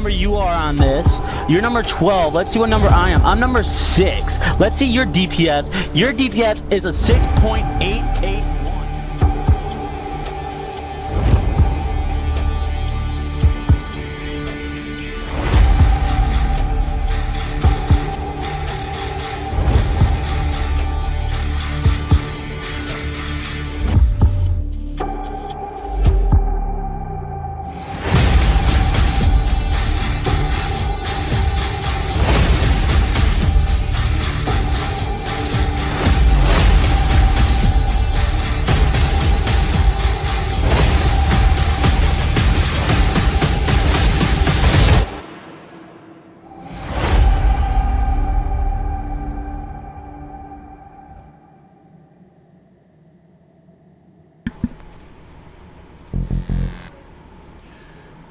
number you are on this. You're number 12. Let's see what number I am. I'm number 6. Let's see your DPS. Your DPS is a 6.881.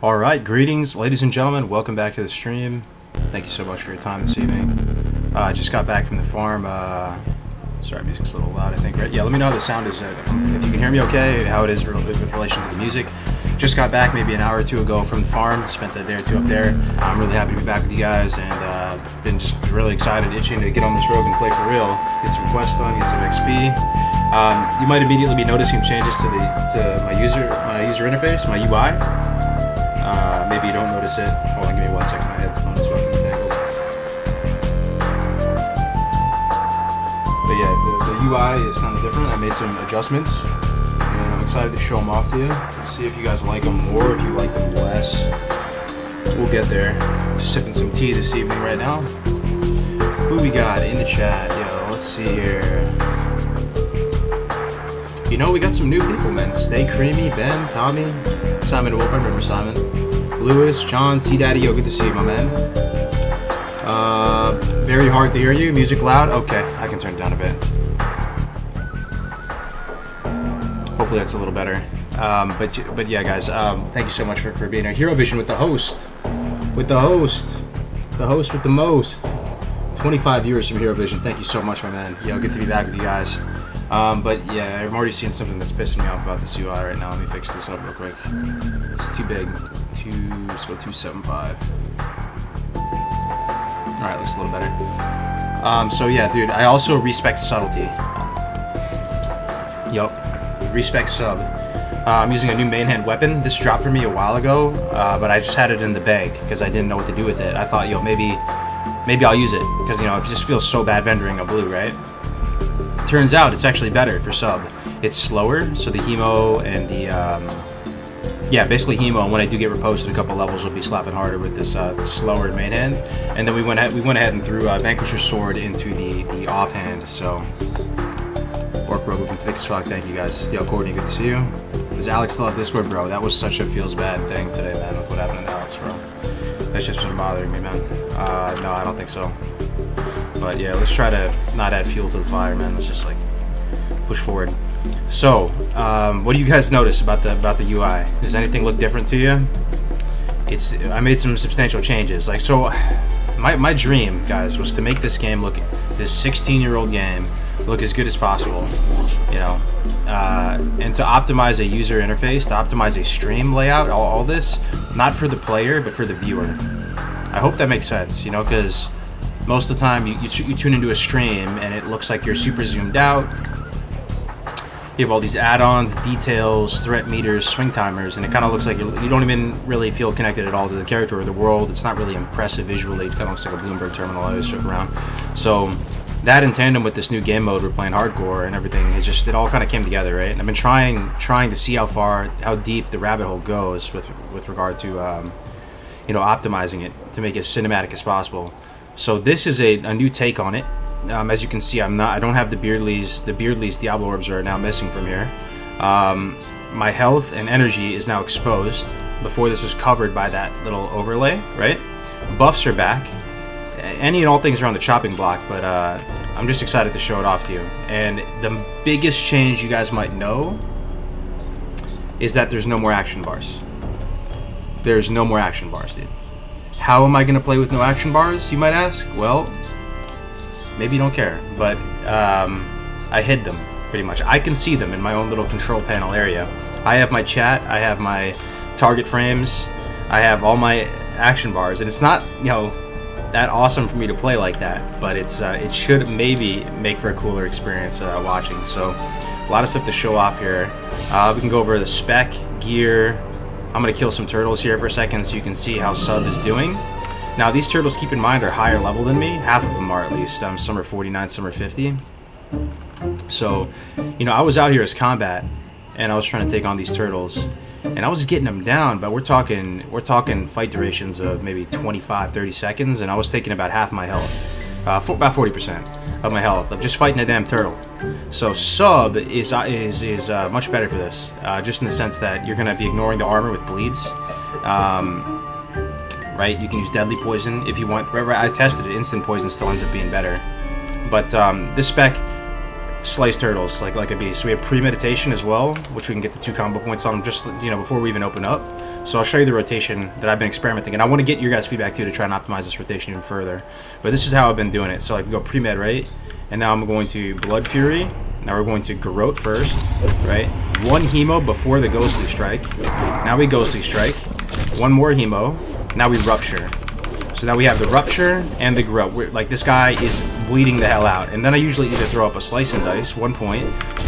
Alright, greetings ladies and gentlemen, welcome back to the stream. Thank you so much for your time this evening. I just got back from the farm. Sorry, music's a little loud I think, right? Yeah, let me know how the sound is, if you can hear me okay, how it is with relation to the music. Just got back maybe an hour or two ago from the farm, spent a day or two up there. I'm really happy to be back with you guys and been just really excited, itching to get on this road and play for real. Get some quests done, get some XP. You might immediately be noticing changes to my user interface, my UI. Maybe you don't notice it. Hold on, give me 1 second. My headphones is fucking tangled. But yeah, the UI is kind of different. I made some adjustments, and I'm excited to show them off to you. See if you guys like them more, if you like them less. We'll get there. Just sipping some tea this evening right now. Who we got in the chat? Yo, let's see here. You know, we got some new people, man. Stay Creamy, Ben, Tommy, Simon Wolf. I remember Simon. Lewis, John, C Daddy, yo, good to see you, my man. Very hard to hear you. Music loud? Okay, I can turn it down a bit. Hopefully that's a little better. But yeah, guys, thank you so much for being here. Hero Vision with the host. With the host. The host with the most. 25 viewers from Hero Vision. Thank you so much, my man. Yo, good to be back with you guys. But yeah, I'm already seeing something that's pissing me off about this UI right now. Let me fix this up real quick. It's too big. Let's go 275. Alright, looks a little better. So yeah, dude, I also respect Subtlety. Yup. Respect Sub. I'm using a new main hand weapon. This dropped for me a while ago, but I just had it in the bag because I didn't know what to do with it. I thought, yo, maybe I'll use it because, you know, it just feels so bad vendoring a blue, right? Turns out it's actually better for sub. It's slower, so the hemo and the basically hemo. And when I do get reposted, a couple levels will be slapping harder with this slower main hand. And then we went ahead and threw Vanquisher's Sword into the offhand. So Orc Bro looking thick as fuck. Thank you guys. Yo, Courtney, good to see you. Does Alex still have Discord, bro? That was such a feels bad thing today, man, with what happened to Alex, bro. That's just been bothering me, man. No, I don't think so. But yeah, let's try to not add fuel to the fire, man. Let's just like push forward. So, what do you guys notice about the UI? Does anything look different to you? I made some substantial changes. Like, so my dream, guys, was to make this game look, this 16-year-old game, look as good as possible. You know, and to optimize a user interface, to optimize a stream layout, all this, not for the player but for the viewer. I hope that makes sense. You know, because most of the time you tune into a stream and it looks like you're super zoomed out. You have all these add-ons, details, threat meters, swing timers, and it kind of looks like you don't even really feel connected at all to the character or the world. It's not really impressive visually. It kind of looks like a Bloomberg terminal I always joke around. So that in tandem with this new game mode we're playing hardcore and everything, it all kind of came together, right? And I've been trying to see how deep the rabbit hole goes with regard to you know, optimizing it to make it as cinematic as possible. So this is a new take on it. As you can see, I don't have the Beardley's. The Beardley's Diablo orbs are now missing from here. My health and energy is now exposed. Before, this was covered by that little overlay, right? Buffs are back. Any and all things are on the chopping block, but I'm just excited to show it off to you. And the biggest change you guys might know is that there's no more action bars. There's no more action bars, dude. How am I going to play with no action bars, you might ask? Well, maybe you don't care, but I hid them, pretty much. I can see them in my own little control panel area. I have my chat, I have my target frames, I have all my action bars, and it's not, you know, that awesome for me to play like that, but it's it should maybe make for a cooler experience watching. So a lot of stuff to show off here. We can go over the spec, gear. I'm gonna kill some turtles here for a second so you can see how Sub is doing. Now these turtles, keep in mind, are higher level than me. Half of them are, at least. Some are 49, some are 50. So, you know, I was out here as combat, and I was trying to take on these turtles, and I was getting them down, but we're talking fight durations of maybe 25, 30 seconds, and I was taking about half my health, about 40% of my health of just fighting a damn turtle. So Sub is much better for this, just in the sense that you're gonna be ignoring the armor with bleeds. Right, you can use deadly poison if you want. I tested it; instant poison still ends up being better. But this spec slice turtles like a beast. So we have premeditation as well, which we can get the 2 combo points on them just, you know, before we even open up. So I'll show you the rotation that I've been experimenting, and I want to get your guys' feedback too to try and optimize this rotation even further. But this is how I've been doing it. So like we go pre-med, right, and now I'm going to Blood Fury. Now we're going to Garrote first, right? 1 hemo before the Ghostly Strike. Now we Ghostly Strike. 1 more hemo. Now we Rupture. So now we have the Rupture and the Garrote. Like, this guy is bleeding the hell out. And then I usually either throw up a Slice and Dice, 1 point,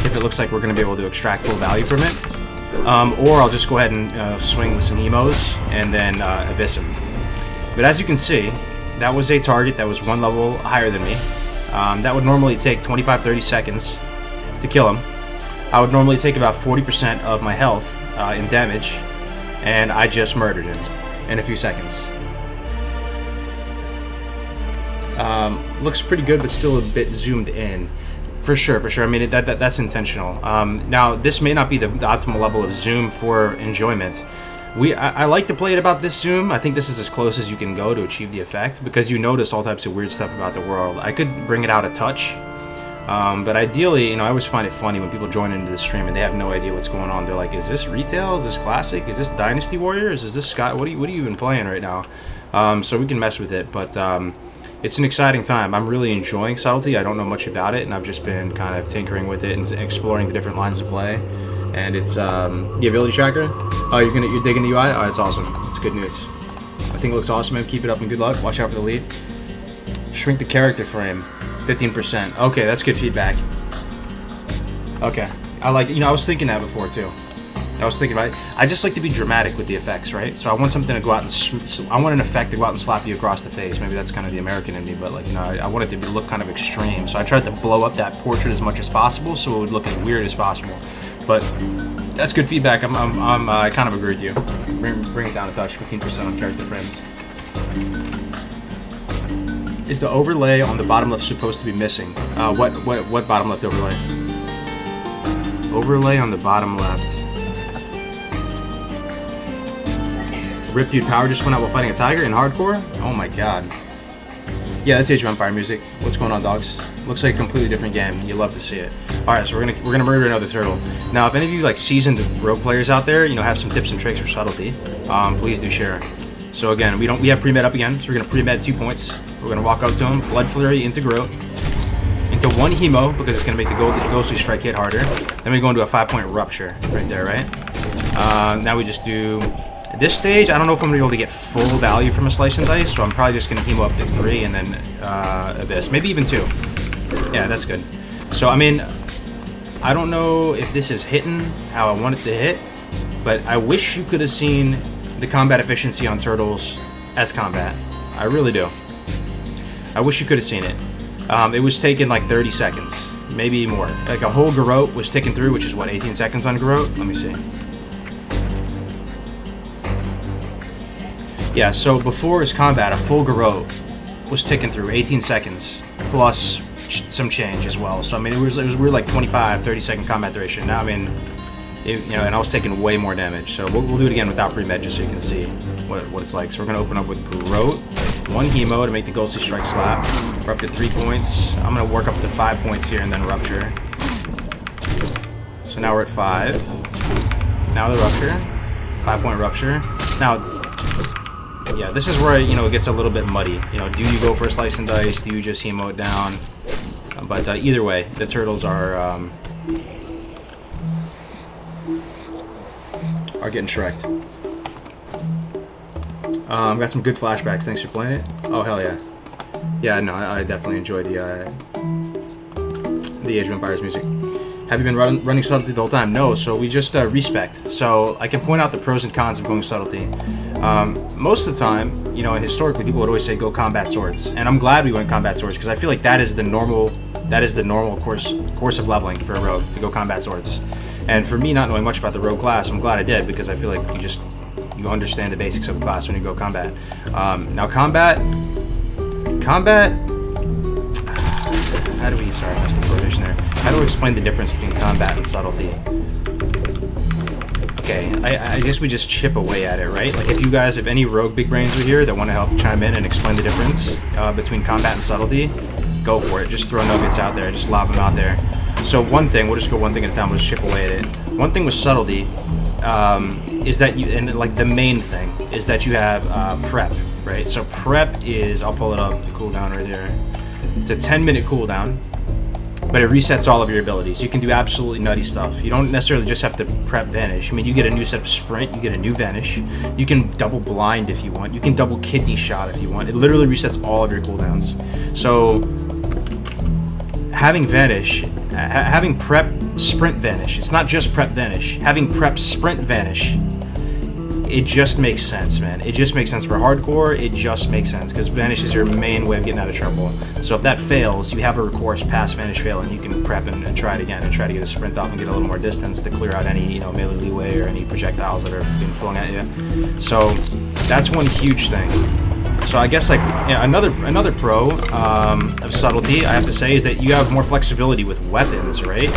if it looks like we're going to be able to extract full value from it. Or I'll just go ahead and swing with some hemos and then Abyss him. But as you can see, that was a target that was 1 level higher than me. That would normally take 25-30 seconds to kill him. I would normally take about 40% of my health in damage, and I just murdered him in a few seconds. Looks pretty good, but still a bit zoomed in. For sure. I mean, that's intentional. Now, this may not be the optimal level of zoom for enjoyment. I like to play it about this zoom. I think this is as close as you can go to achieve the effect, because you notice all types of weird stuff about the world. I could bring it out a touch, but ideally, you know, I always find it funny when people join into the stream and they have no idea what's going on. They're like, is this retail? Is this classic? Is this Dynasty Warriors? Is this Scott? What are you even playing right now? So we can mess with it, but it's an exciting time. I'm really enjoying Subtlety. I don't know much about it, and I've just been kind of tinkering with it and exploring the different lines of play. And it's the ability tracker. Oh, you're digging the UI? Oh, that's awesome. It's good news. I think it looks awesome, man. Keep it up and good luck. Watch out for the lead. Shrink the character frame, 15%. Okay, that's good feedback. Okay, I like. You know, I was thinking that before too. I was thinking, right? I just like to be dramatic with the effects, right? So I want something to go out and I want an effect to go out and slap you across the face. Maybe that's kind of the American in me, but like, you know, I want it to look kind of extreme. So I tried to blow up that portrait as much as possible, so it would look as weird as possible. But that's good feedback. I kind of agree with you. Bring it down a touch. 15% on character frames. Is the overlay on the bottom left supposed to be missing? What bottom left overlay? Overlay on the bottom left. Rip Dude Power just went out while fighting a tiger in hardcore? Oh my god. Yeah, that's Age of Empire music. What's going on, dogs? Looks like a completely different game. You love to see it. Alright, so we're gonna murder another turtle. Now, if any of you like seasoned rogue players out there, you know, have some tips and tricks for Subtlety, please do share. So again, we have pre-med up again, so we're gonna pre-med 2 points. We're gonna walk out to him, Blood Flurry into Garrote, into 1 hemo, because it's gonna make the Ghostly Strike hit harder. Then we go into a 5-point Rupture right there, right? Now we just do. At this stage, I don't know if I'm going to be able to get full value from a Slice and Dice, so I'm probably just going to hemo up to 3 and then Abyss. Maybe even 2. Yeah, that's good. So, I mean, I don't know if this is hitting how I want it to hit, but I wish you could have seen the combat efficiency on turtles as combat. I really do. I wish you could have seen it. It was taking like 30 seconds, maybe more. Like a whole Garrote was ticking through, which is what, 18 seconds on Garrote? Let me see. Yeah, so before his combat, a full Garrote was ticking through 18 seconds, plus some change as well. So, I mean, it was weird, like 25, 30-second combat duration. Now, I mean, you know, and I was taking way more damage. So we'll do it again without pre-med just so you can see what it's like. So we're going to open up with Garrote, 1 hemo to make the Ghostly Strike slap. We're up to 3 points. I'm going to work up to 5 points here and then Rupture. So now we're at 5. Now the Rupture. 5-point Rupture. Now, yeah, this is where, you know, it gets a little bit muddy. You know, do you go for a Slice and Dice? Do you just hemo it down? But either way, the turtles are getting shreked. Got some good flashbacks. Thanks for playing it. Oh, hell yeah. Yeah, no, I definitely enjoyed the Age of Empires music. Have you been running subtlety the whole time? No, so we just respect. So I can point out the pros and cons of going subtlety. Most of the time, you know, and historically, people would always say go combat swords, and I'm glad we went combat swords because I feel like that is the normal course of leveling for a rogue, to go combat swords. And for me, not knowing much about the rogue class, I'm glad I did because I feel like you understand the basics of a class when you go combat. Now combat. How do we? Sorry, I messed the prohibition there. How do we explain the difference between combat and subtlety? Okay, I guess we just chip away at it, right? Like if any rogue big brains are here that want to help chime in and explain the difference between combat and subtlety, go for it. Just throw nuggets out there. Just lob them out there. So one thing, we'll just go one thing at a time. We'll just chip away at it. One thing with subtlety is that the main thing is that you have prep, right? So prep is, I'll pull it up, cooldown right here. It's a 10-minute cooldown, but it resets all of your abilities. You can do absolutely nutty stuff. You don't necessarily just have to prep vanish. I mean, you get a new set of sprint, you get a new vanish. You can double blind if you want. You can double kidney shot if you want. It literally resets all of your cooldowns. So having vanish, having prep sprint vanish, it's not just prep vanish. Having prep sprint vanish, it just makes sense, man. It just makes sense for hardcore. It just makes sense because vanish is your main way of getting out of trouble. So if that fails, you have a recourse past vanish fail, and you can prep and try it again and try to get a sprint off and get a little more distance to clear out any melee leeway or any projectiles that are being flung at you. So that's one huge thing. So I guess another pro of subtlety, I have to say, is that you have more flexibility with weapons, right?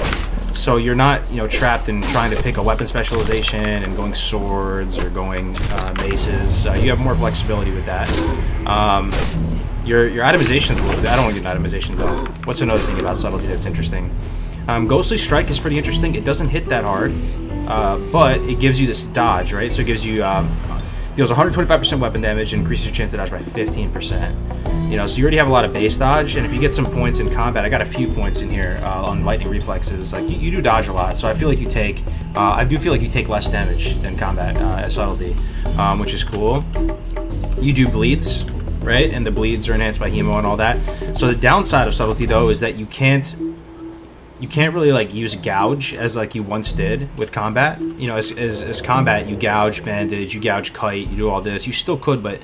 So you're not, trapped in trying to pick a weapon specialization and going swords or going maces. You have more flexibility with that. Your itemization is a little bit. I don't want to get an itemization though. What's another thing about subtlety that's interesting? Ghostly Strike is pretty interesting. It doesn't hit that hard, but it gives you this dodge, right? So it gives you deals 125% weapon damage and increases your chance to dodge by 15%. So you already have a lot of base dodge, and if you get some points in combat, I got a few points in here on lightning reflexes. Like you do dodge a lot, so I feel like you take, I do feel like you take less damage than combat as subtlety, which is cool. You do bleeds, right? And the bleeds are enhanced by hemo and all that. So the downside of subtlety though is that you can't really use gouge as you once did with combat. As combat, you gouge bandage, you gouge kite, you do all this. You still could, but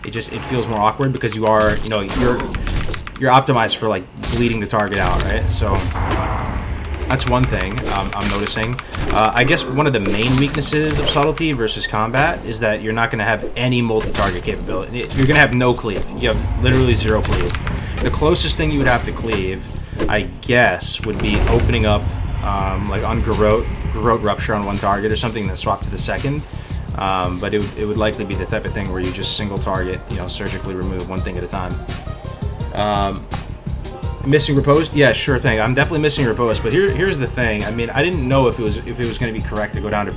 it feels more awkward because you are, you're optimized for bleeding the target out, right? So that's one thing I'm noticing. I guess one of the main weaknesses of subtlety versus combat is that you're not going to have any multi-target capability. You're going to have no cleave. You have literally zero cleave. The closest thing you would have to cleave, I guess, would be opening up on Garrote Rupture on one target or something, then swap to the second. But it would likely be the type of thing where you just single target, surgically remove one thing at a time. Missing riposte? Yeah, sure thing. I'm definitely missing riposte, but here's the thing. I mean, I didn't know if it was going to be correct to go down to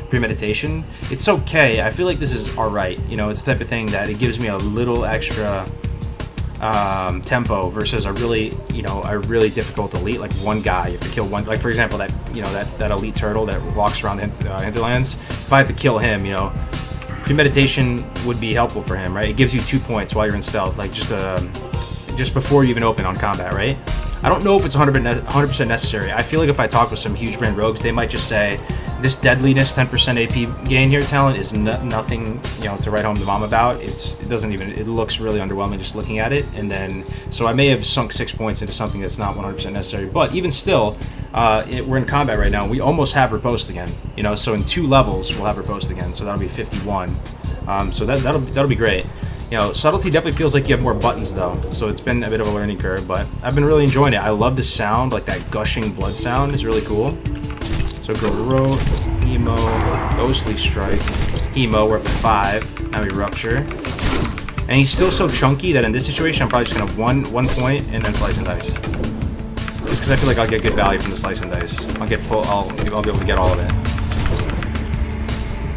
premeditation. It's okay. I feel like this is all right. It's the type of thing that it gives me a little extra tempo versus a really difficult elite, like one guy. You have to kill one, for example, that elite turtle that walks around the hinterlands. If I have to kill him, premeditation would be helpful for him, right? It gives you 2 points while you're in stealth, just before you even open on combat, right? I don't know if it's 100% necessary. I feel like if I talk with some huge brain rogues, they might just say, this deadliness 10% AP gain here talent is nothing, to write home to mom about. It looks really underwhelming just looking at it. And then, so I may have sunk 6 points into something that's not 100% necessary. But even still, we're in combat right now, and we almost have riposte again. So in 2 levels, we'll have riposte again. So that'll be 51. So that'll be great. Subtlety definitely feels like you have more buttons though, so it's been a bit of a learning curve, but I've been really enjoying it. I love the sound, that gushing blood sound is really cool. So Garrote, Hemo, Ghostly Strike, Hemo, we're up to 5, now we Rupture. And he's still so chunky that in this situation I'm probably just going to have one point and then Slice and Dice. Just because I feel like I'll get good value from the Slice and Dice. I'll be able to get all of it.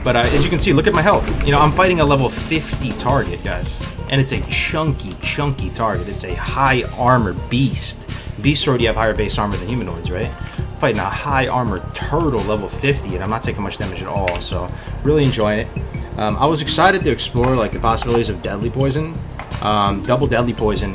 But as you can see, look at my health. I'm fighting a level 50 target, guys. And it's a chunky target. It's a high armor beast. Beasts already have higher base armor than humanoids, right? I'm fighting a high armor turtle level 50, and I'm not taking much damage at all. So, really enjoying it. I was excited to explore like the possibilities of deadly poison. Double deadly poison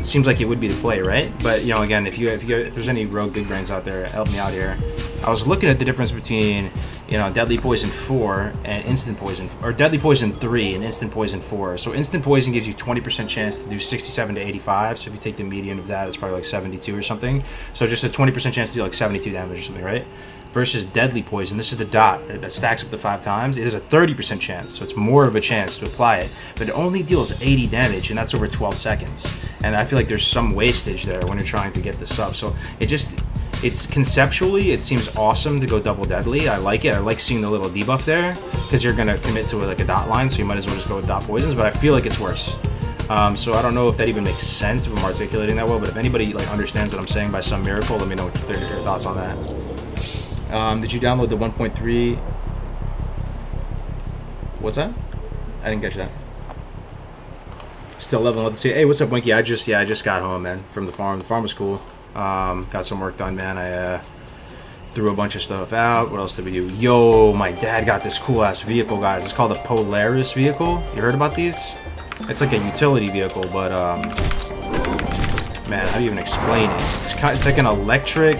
seems like it would be the play, right? But you know, again, if there's any rogue big brains out there, help me out here. I was looking at the difference between, you know, deadly poison 4 and instant poison, or deadly poison 3 and instant poison 4. So instant poison gives you 20% chance to do 67 to 85. So if you take the median of that, it's probably like 72 or something. So just a 20% chance to do like 72 damage or something, right? Versus deadly poison, this is the dot that stacks up to 5 times. It is a 30% chance, so it's more of a chance to apply it, but it only deals 80 damage, and that's over 12 seconds. And I feel like there's some wastage there when you're trying to get this up. So it's conceptually, it seems awesome to go double deadly. I like it. I like seeing the little debuff there, because you're gonna commit to like a dot line, so you might as well just go with dot poisons. But I feel like it's worse. So I don't know if that even makes sense if I'm articulating that well. But if anybody like understands what I'm saying by some miracle, let me know their thoughts on that. Did you download the 1.3? What's that? I didn't catch that. Still leveling up to see. Hey, what's up, Winky? I just got home, man, from the farm. The farm was cool. Got some work done, man. I threw a bunch of stuff out. What else did we do? Yo, my dad got this cool ass vehicle, guys. It's called a Polaris vehicle. You heard about these? It's like a utility vehicle, but man, how do you even explain it? It's like an electric.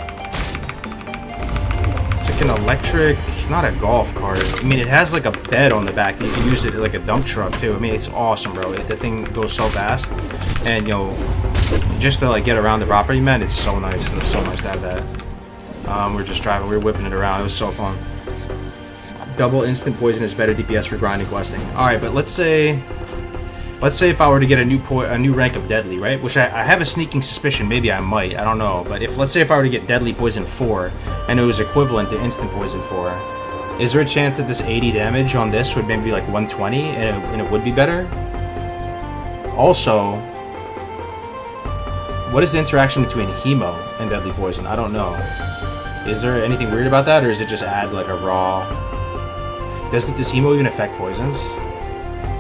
Not a golf cart. I mean, it has like a bed on the back. You can use it like a dump truck too. I mean, it's awesome, bro. That thing goes so fast, and you know, just to like get around the property, man, it's so nice. It's so nice to have that. We're just driving. We were whipping it around. It was so fun. Double instant poison is better DPS for grinding questing. All right, but let's say if I were to get a new rank of deadly, right? Which I have a sneaking suspicion maybe I might. I don't know. But let's say if I were to get deadly poison 4 and it was equivalent to instant poison 4, is there a chance that this 80 damage on this would maybe be like 120 and it would be better? Also, what is the interaction between hemo and deadly poison? I don't know. Is there anything weird about that, or is it just add like a raw? Does hemo even affect poisons?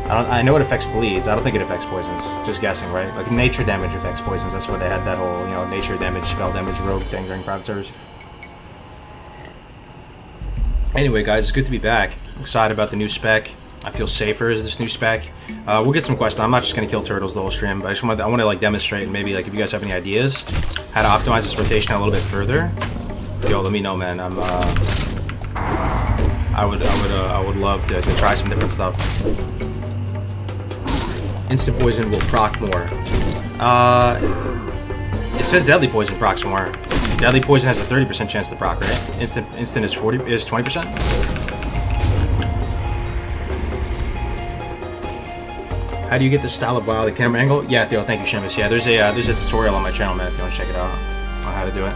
I know it affects bleeds. I don't think it affects poisons. Just guessing, right? Like nature damage affects poisons. That's why they had that whole, you know, nature damage, spell damage, rogue thing during private servers. Anyway, guys, it's good to be back. I'm excited about the new spec. I feel safer as this new spec. We'll get some questions. I'm not just gonna kill turtles the whole stream, but I want to like demonstrate, and maybe like if you guys have any ideas how to optimize this rotation a little bit further, yo, let me know, man. I would love to try some different stuff. Instant poison will proc more. It says deadly poison procs more. Deadly poison has a 30% chance to proc, right? Instant is 20%. How do you get the style of the camera angle? Yeah, Theo, thank you, Shemus. Yeah, there's a tutorial on my channel, man. If you want to check it out on how to do it.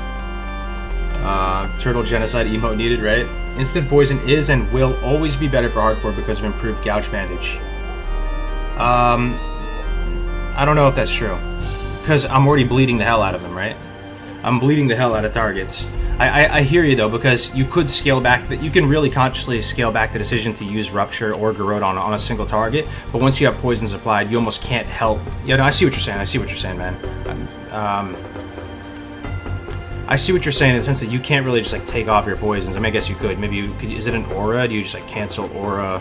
Turtle genocide emote needed, right? Instant poison is and will always be better for hardcore because of improved gouge bandage. I don't know if that's true, because I'm already bleeding the hell out of them, right? I'm bleeding the hell out of targets. I hear you though, because you could scale back. You can really consciously scale back the decision to use Rupture or Garrote on a single target. But once you have poisons applied, you almost can't help. Yeah, no, I see what you're saying. I see what you're saying, man. I see what you're saying in the sense that you can't really just like take off your poisons. I mean, I guess you could. Maybe you could. Is it an aura? Do you just like cancel aura?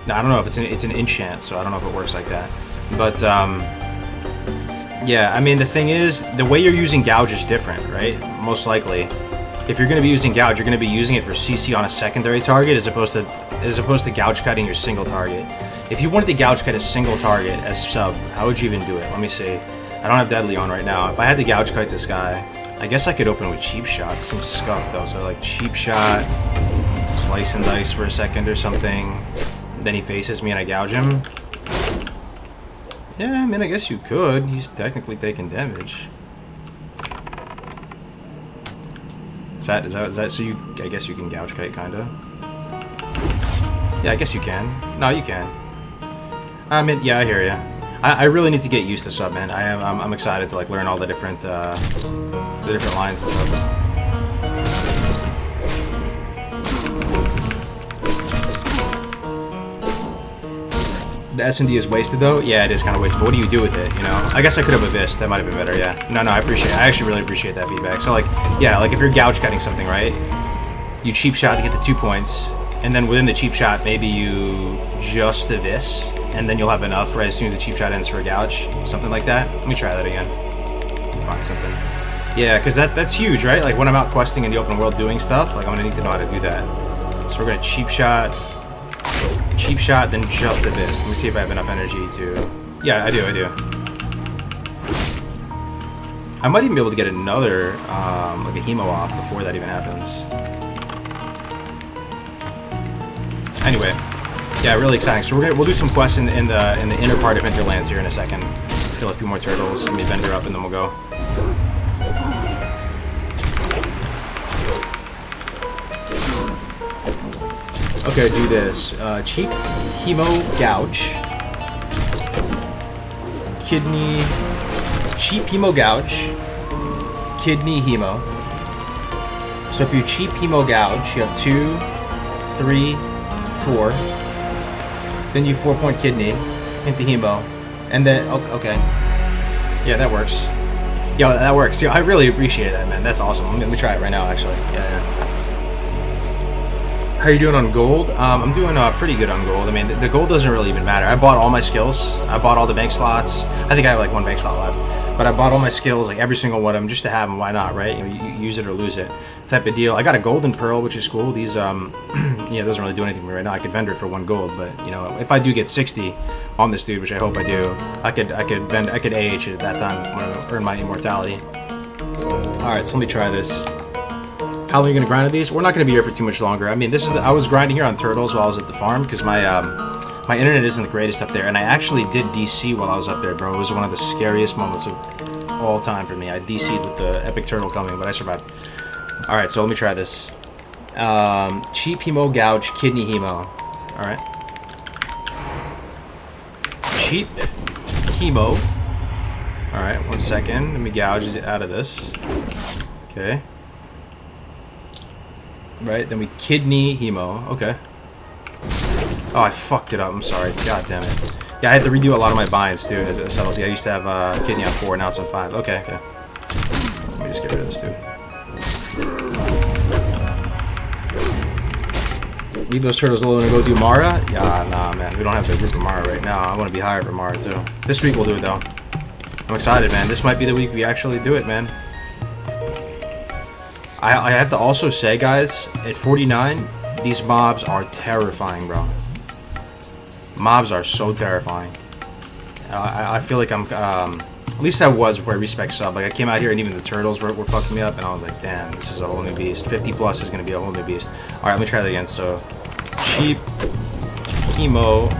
No, I don't know if it's an enchant, so I don't know if it works like that. But yeah, I mean, the thing is, the way you're using gouge is different, right? Most likely, if you're going to be using gouge, you're going to be using it for CC on a secondary target as opposed to gouge cutting your single target. If you wanted to gouge cut a single target as sub, how would you even do it? Let me see. I don't have deadly on right now. If I had to gouge cut this guy, I guess I could open with cheap shots. Seems scuffed though, so like cheap shot, slice and dice for a second or something. Then he faces me and I gouge him. Yeah, I mean, I guess you could. He's technically taking damage. Is that so I guess you can gouge kite, kinda. Yeah, I guess you can. No, you can. I mean, yeah, I hear ya. I really need to get used to sub, man. I'm excited to like learn all the different lines and stuff. The S&D is wasted though? Yeah, it is kind of wasted, but what do you do with it, you know? I guess I could have a Vis, that might have been better, yeah. No, I actually really appreciate that feedback. So like, yeah, like if you're gouge cutting something, right? You cheap shot to get the 2 points, And then within the cheap shot, maybe you just the vis, and then you'll have enough right as soon as the cheap shot ends for a gouge, something like that. Let me try that again. Find something. Yeah, because that's huge, right? Like when I'm out questing in the open world doing stuff, like I'm gonna need to know how to do that. So we're gonna cheap shot, then just the vis. Let me see if I have enough energy to. Yeah, I do. I might even be able to get another like a hemo off before that even happens. Anyway, yeah, really exciting. So we'll do some quests in the inner part of Hinterlands here in a second. Kill a few more turtles. Let me vendor up, and then we'll go. Okay, do this. Cheap hemo gouge. Kidney. Cheap hemo gouge. Kidney hemo. So if you cheap hemo gouge, you have 2, 3, 4. Then you 4-point kidney into hemo, and then okay, yeah, that works. Yeah, that works. Yeah, I really appreciate that, man. That's awesome. Let me try it right now, actually. Yeah. How are you doing on gold? I'm doing pretty good on gold. I mean, the gold doesn't really even matter. I bought all my skills. I bought all the bank slots. I think I have like 1 bank slot left. But I bought all my skills, like every single one of them, just to have them. Why not, right? You use it or lose it type of deal. I got a golden pearl, which is cool. These, it doesn't really do anything for me right now. I could vendor it for 1 gold, but you know, if I do get 60 on this dude, which I hope I do, I could AH it at that time when I earn my immortality. All right, so let me try this. How long are you gonna grind at these? We're not gonna be here for too much longer. I mean, I was grinding here on turtles while I was at the farm because my internet isn't the greatest up there, and I actually did DC while I was up there, bro. It was one of the scariest moments of all time for me. I DC'd with the epic turtle coming, but I survived. All right, so let me try this. Cheap hemo gouge, kidney hemo. All right. Cheap hemo. All right, 1 second. Let me gouge it out of this. Okay. Right, then we kidney hemo. Okay. Oh, I fucked it up. I'm sorry. God damn it. Yeah, I had to redo a lot of my binds too as a subtlety. I used to have kidney on 4, now it's on 5. Okay. Let me just get rid of this dude. Leave those turtles alone and go do Mara? Yeah, nah, man. We don't have the group of Mara right now. I want to be higher for Mara too. This week we'll do it though. I'm excited, man. This might be the week we actually do it, man. I have to also say, guys, at 49, these mobs are terrifying, bro. Mobs are so terrifying. I feel like I'm, at least I was before I Respecs Sub. Like, I came out here and even the turtles were fucking me up, and I was like, damn, this is a whole new beast. 50 plus is going to be a whole new beast. Alright, let me try that again. So, cheap, hemo,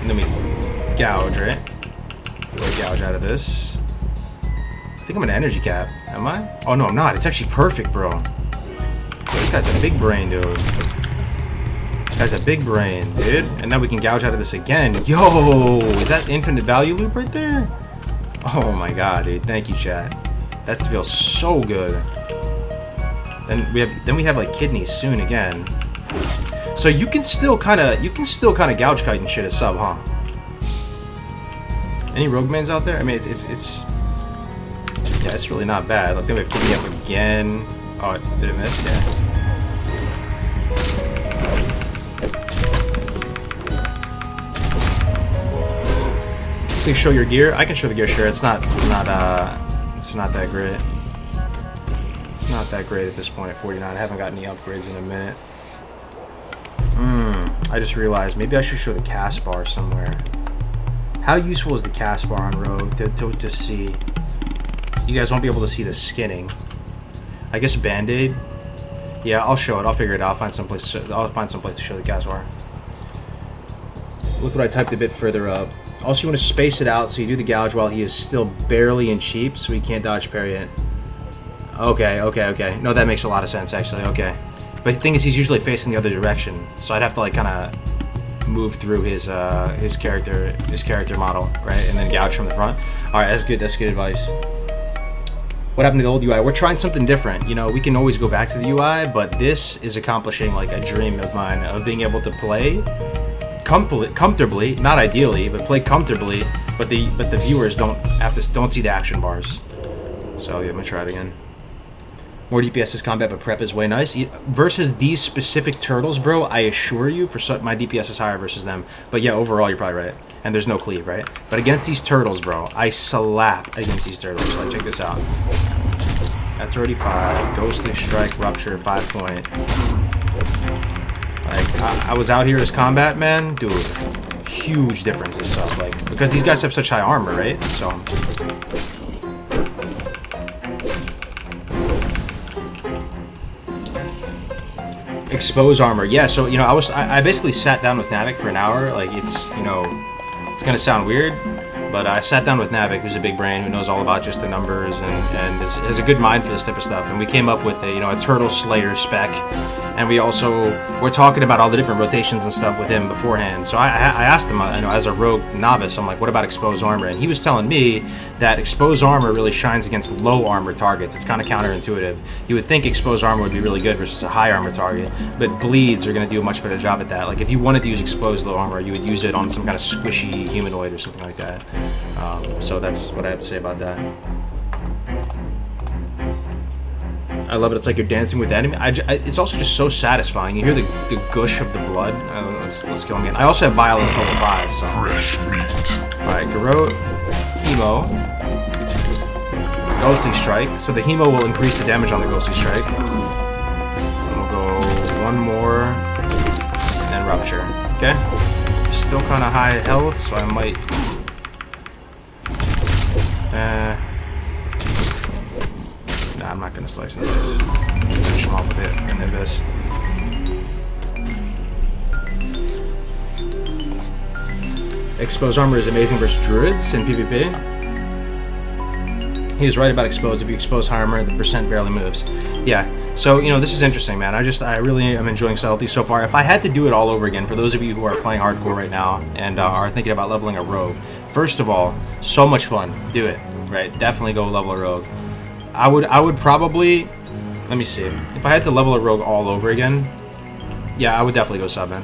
and then we gouge, right? So we gouge out of this. I think I'm an energy cap. Am I? Oh, no, I'm not. It's actually perfect, bro. This guy's a big brain, dude. Has a big brain, dude. And now we can gouge out of this again. Yo, is that infinite value loop right there? Oh my god, dude. Thank you, chat. That feels so good. Then we have like kidneys soon again. So you can still kind of gouge kite and shit as sub, huh? Any roguemans out there? I mean, it's yeah, it's really not bad. Like, then we have kidney up again. Oh, did it miss? Yeah. Please show your gear. I can show the gear, sure. It's not that great. It's not that great at this point at 49. I haven't got any upgrades in a minute. I just realized maybe I should show the cast bar somewhere. How useful is the cast bar on Rogue to see? You guys won't be able to see the skinning. I guess Band-Aid. Yeah, I'll show it. I'll figure it out. I'll find some place to show the cast bar. Look what I typed a bit further up. Also, you want to space it out so you do the gouge while he is still barely in cheap, so he can't dodge parry it. Okay. No, that makes a lot of sense, actually. Okay. But the thing is, he's usually facing the other direction, so I'd have to, like, kind of move through his character model, right? And then gouge from the front. Alright, that's good advice. What happened to the old UI? We're trying something different. You know, we can always go back to the UI, but this is accomplishing, like, a dream of mine of being able to play comfortably, not ideally, but play comfortably, but the viewers don't see the action bars. So yeah, I'm gonna try it again. More DPS is combat, but prep is way nice. Versus these specific turtles, bro, I assure you, my DPS is higher versus them. But yeah, overall, you're probably right. And there's no cleave, right? But against these turtles, bro, I slap against these turtles. Like, check this out. That's already 5. Ghostly Strike, Rupture, 5 point. Like, I was out here as combat, man. Dude, huge difference is up. Like, because these guys have such high armor, right? So... Expose armor, yeah. So you know, I basically sat down with Navik for an hour. Like it's, you know, it's gonna sound weird, but I sat down with Navik, who's a big brain, who knows all about just the numbers and has a good mind for this type of stuff. And we came up with a Turtle Slayer spec, and we also were talking about all the different rotations and stuff with him beforehand. So I asked him, you know, as a rogue novice, I'm like, what about exposed armor? And he was telling me that exposed armor really shines against low armor targets. It's kind of counterintuitive. You would think exposed armor would be really good versus a high armor target, but bleeds are going to do a much better job at that. Like if you wanted to use exposed low armor, you would use it on some kind of squishy humanoid or something like that. So that's what I have to say about that. I love it. It's like you're dancing with the enemy. It's also just so satisfying. You hear the gush of the blood. Let's kill him again. I also have violence level 5. So. Fresh meat. Alright, Garrote, Hemo, Ghostly Strike. So the Hemo will increase the damage on the Ghostly Strike. And we'll go one more, and Rupture. Okay? Still kind of high health, so I might... Nah, I'm not gonna slice into this. Finish him off with it, and then this. Exposed armor is amazing versus druids in PvP. He was right about exposed. If you expose high armor, the percent barely moves. Yeah. So you know, this is interesting, man. I really am enjoying Subtlety so far. If I had to do it all over again, for those of you who are playing hardcore right now and are thinking about leveling a rogue, first of all, so much fun. Do it. Right. Definitely go level a rogue. I would probably, let me see, if I had to level a rogue all over again, yeah, I would definitely go sub, man.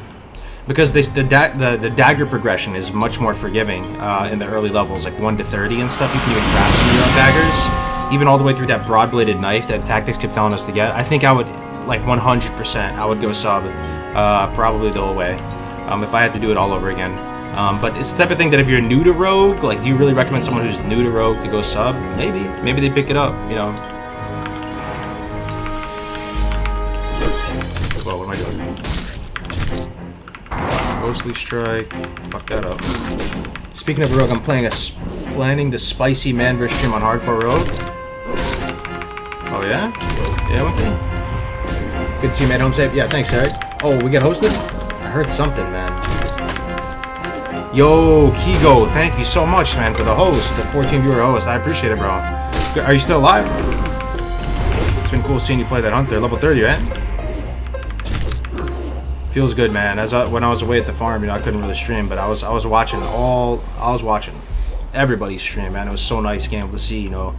Because the dagger progression is much more forgiving in the early levels, like 1 to 30 and stuff. You can even craft some of your own daggers, even all the way through that broad-bladed knife that Tactics kept telling us to get. I think I would, like 100%, I would go sub, probably the whole way, if I had to do it all over again. But it's the type of thing that if you're new to Rogue, like, do you really recommend someone who's new to Rogue to go sub? Maybe they pick it up, you know. Whoa, what am I doing? Ghostly Strike. Fuck that up. Speaking of Rogue, I'm planning the spicy man versus stream on Hardcore Rogue. Oh yeah? Yeah, okay. Good to see you, man. Home safe. Yeah, thanks, Eric. Oh, we get hosted? I heard something, man. Yo, Kigo, thank you so much, man, for the host, the 14-viewer host. I appreciate it, bro. Are you still alive? It's been cool seeing you play that Hunter. Level 30, right? Feels good, man. When I was away at the farm, you know, I couldn't really stream, but I was watching everybody's stream, man. It was so nice being able to see, you know,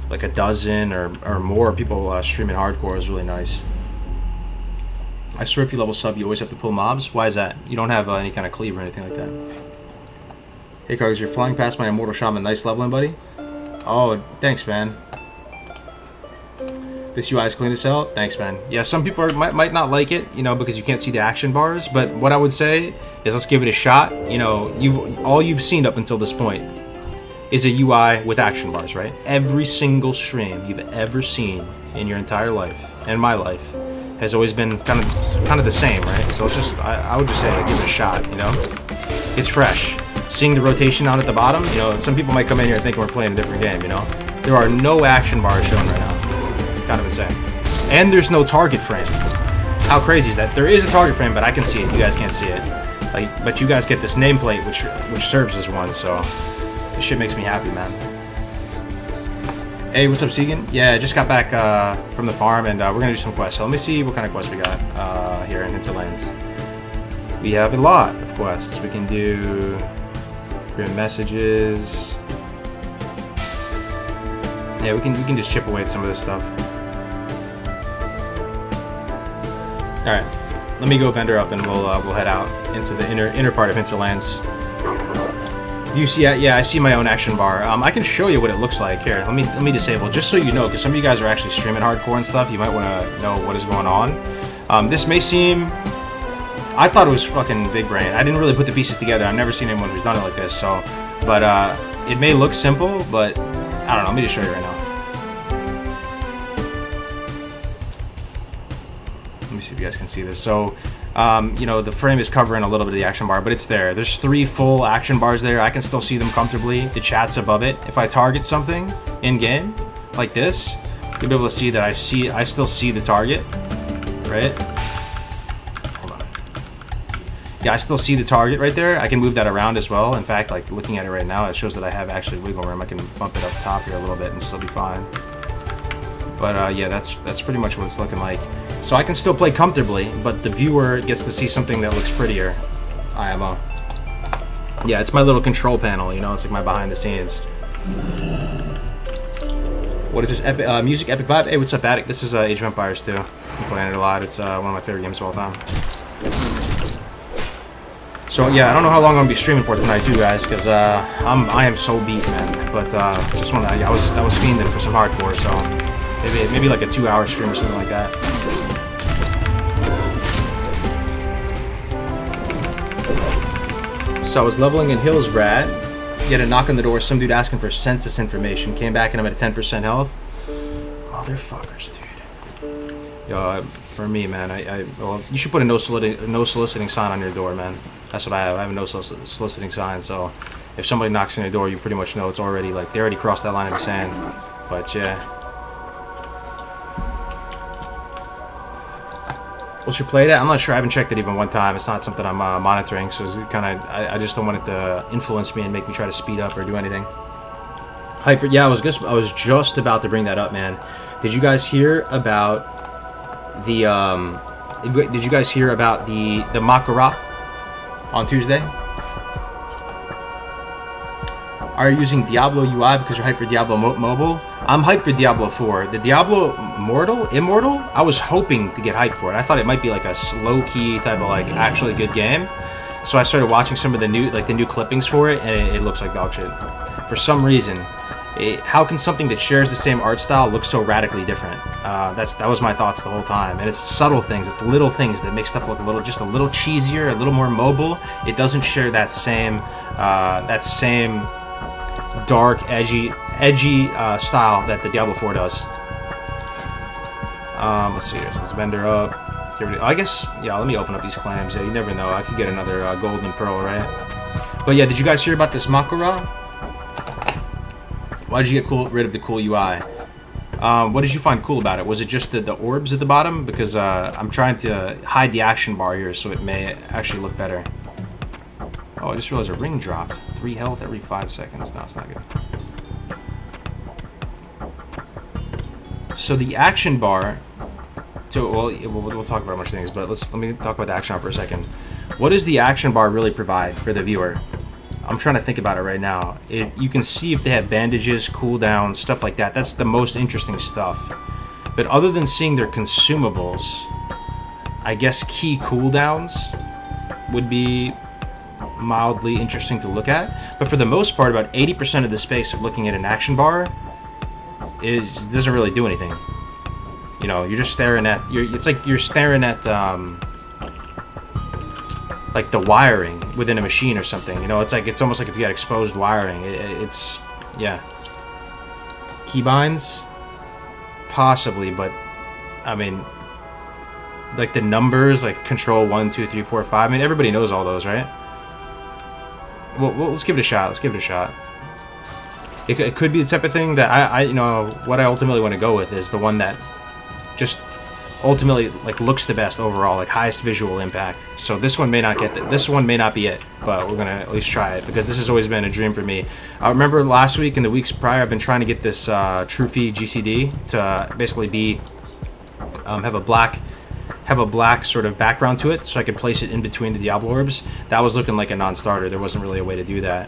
like a dozen or more people streaming hardcore. It was really nice. I swear if you level sub, you always have to pull mobs. Why is that? You don't have any kind of cleave or anything like that. Hey, Cargs, you're flying past my Immortal Shaman. Nice leveling, buddy. Oh, thanks, man. This UI is clean as hell. Thanks, man. Yeah, some people might not like it, you know, because you can't see the action bars. But what I would say is let's give it a shot. You know, all you've seen up until this point is a UI with action bars, right? Every single stream you've ever seen in your entire life, and my life, has always been kind of the same, right? So it's just, I would just say, like, give it a shot, you know? It's fresh. Seeing the rotation on at the bottom, you know, some people might come in here and think we're playing a different game, you know? There are no action bars shown right now. Kind of insane. And there's no target frame. How crazy is that? There is a target frame, but I can see it. You guys can't see it. Like, but you guys get this nameplate, which serves as one, so this shit makes me happy, man. Hey, what's up, Segan? Yeah, I just got back from the farm, and we're gonna do some quests. So let me see what kind of quests we got here in Hinterlands. We have a lot of quests. We can do grim messages. Yeah, we can just chip away at some of this stuff. All right, let me go vendor up, and we'll head out into the inner part of Hinterlands. You see? Yeah, I see my own action bar. I can show you what it looks like. Here, let me disable just so you know, because some of you guys are actually streaming hardcore and stuff. You might want to know what is going on. This may seem. I thought it was fucking big brain. I didn't really put the pieces together. I've never seen anyone who's done it like this. So, but it may look simple, but I don't know. Let me just show you right now. Let me see if you guys can see this. So, you know, the frame is covering a little bit of the action bar, but it's there. There's 3 full action bars there. I can still see them comfortably. The chat's above it. If I target something in game like this, you'll be able to see that I still see the target, right? Hold on. Yeah, I still see the target right there. I can move that around as well. In fact, like looking at it right now, it shows that I have actually wiggle room. I can bump it up top here a little bit and still be fine. But yeah, that's pretty much what it's looking like. So I can still play comfortably, but the viewer gets to see something that looks prettier. IMO. Yeah, it's my little control panel, you know, it's like my behind the scenes. What is this? Music Epic Vibe? Hey, what's up, Attic? This is Age of Empires 2. I'm playing it a lot. It's one of my favorite games of all time. So yeah, I don't know how long I'm gonna be streaming for tonight too, guys, because I am so beat, man. But just want to, I was fiending for some hardcore, so maybe like a 2-hour stream or something like that. So I was leveling in Hills, Brad. Get a knock on the door, some dude asking for census information. Came back and I'm at 10% health. Motherfuckers, dude. Yo, for me, man, well, you should put a no soliciting sign on your door, man. That's what I have. I have a no soliciting sign, so if somebody knocks on your door, you pretty much know it's already, like, they already crossed that line in the sand. But, yeah. What's your play at? I'm not sure. I haven't checked it even one time. It's not something I'm monitoring, so it's kind of. I just don't want it to influence me and make me try to speed up or do anything. Hyper. Yeah, I was just about to bring that up, man. Did you guys hear about the Did you guys hear about the Makara on Tuesday? Are you using Diablo UI because you're hyped for Diablo Mobile? I'm hyped for Diablo 4. The Diablo Immortal? I was hoping to get hyped for it. I thought it might be like a low-key type of like actually good game. So I started watching some of the new clippings for it, and it looks like dog shit. For some reason, how can something that shares the same art style look so radically different? That was my thoughts the whole time. And it's subtle things, it's little things that make stuff look just a little cheesier, a little more mobile. It doesn't share that same dark, edgy style that the Diablo 4 does. Let's see, let's vendor up. I guess, yeah, let me open up these claims. Yeah, you never know. I could get another golden pearl, right? But yeah, did you guys hear about this Makara? Why did you get rid of the cool UI? What did you find cool about it? Was it just the orbs at the bottom? Because I'm trying to hide the action bar here so it may actually look better. Oh, I just realized a ring drop. 3 health every 5 seconds. No, it's not good. So the action bar... we'll talk about a bunch of things, but let me talk about the action bar for a second. What does the action bar really provide for the viewer? I'm trying to think about it right now. You can see if they have bandages, cooldowns, stuff like that. That's the most interesting stuff. But other than seeing their consumables, I guess key cooldowns would be mildly interesting to look at. But for the most part, about 80% of the space of looking at an action bar doesn't really do anything. You know, you're just staring at... It's like you're staring at... like the wiring within a machine or something, you know. It's almost like if you had exposed wiring. It's yeah. Keybinds, possibly, but I mean, like the numbers, like control 1, 2, 3, 4, 5. I mean, everybody knows all those, right? Well, let's give it a shot. Let's give it a shot. It could be the type of thing that I you know, what I ultimately want to go with is the one that just ultimately like looks the best overall, like highest visual impact. So this one may not get this one may not be it, but we're gonna at least try it because this has always been a dream for me. I remember last week and the weeks prior, I've been trying to get this Trophy GCD to basically have a black sort of background to it, so I could place it in between the Diablo orbs. That was looking like a non-starter. There wasn't really a way to do that.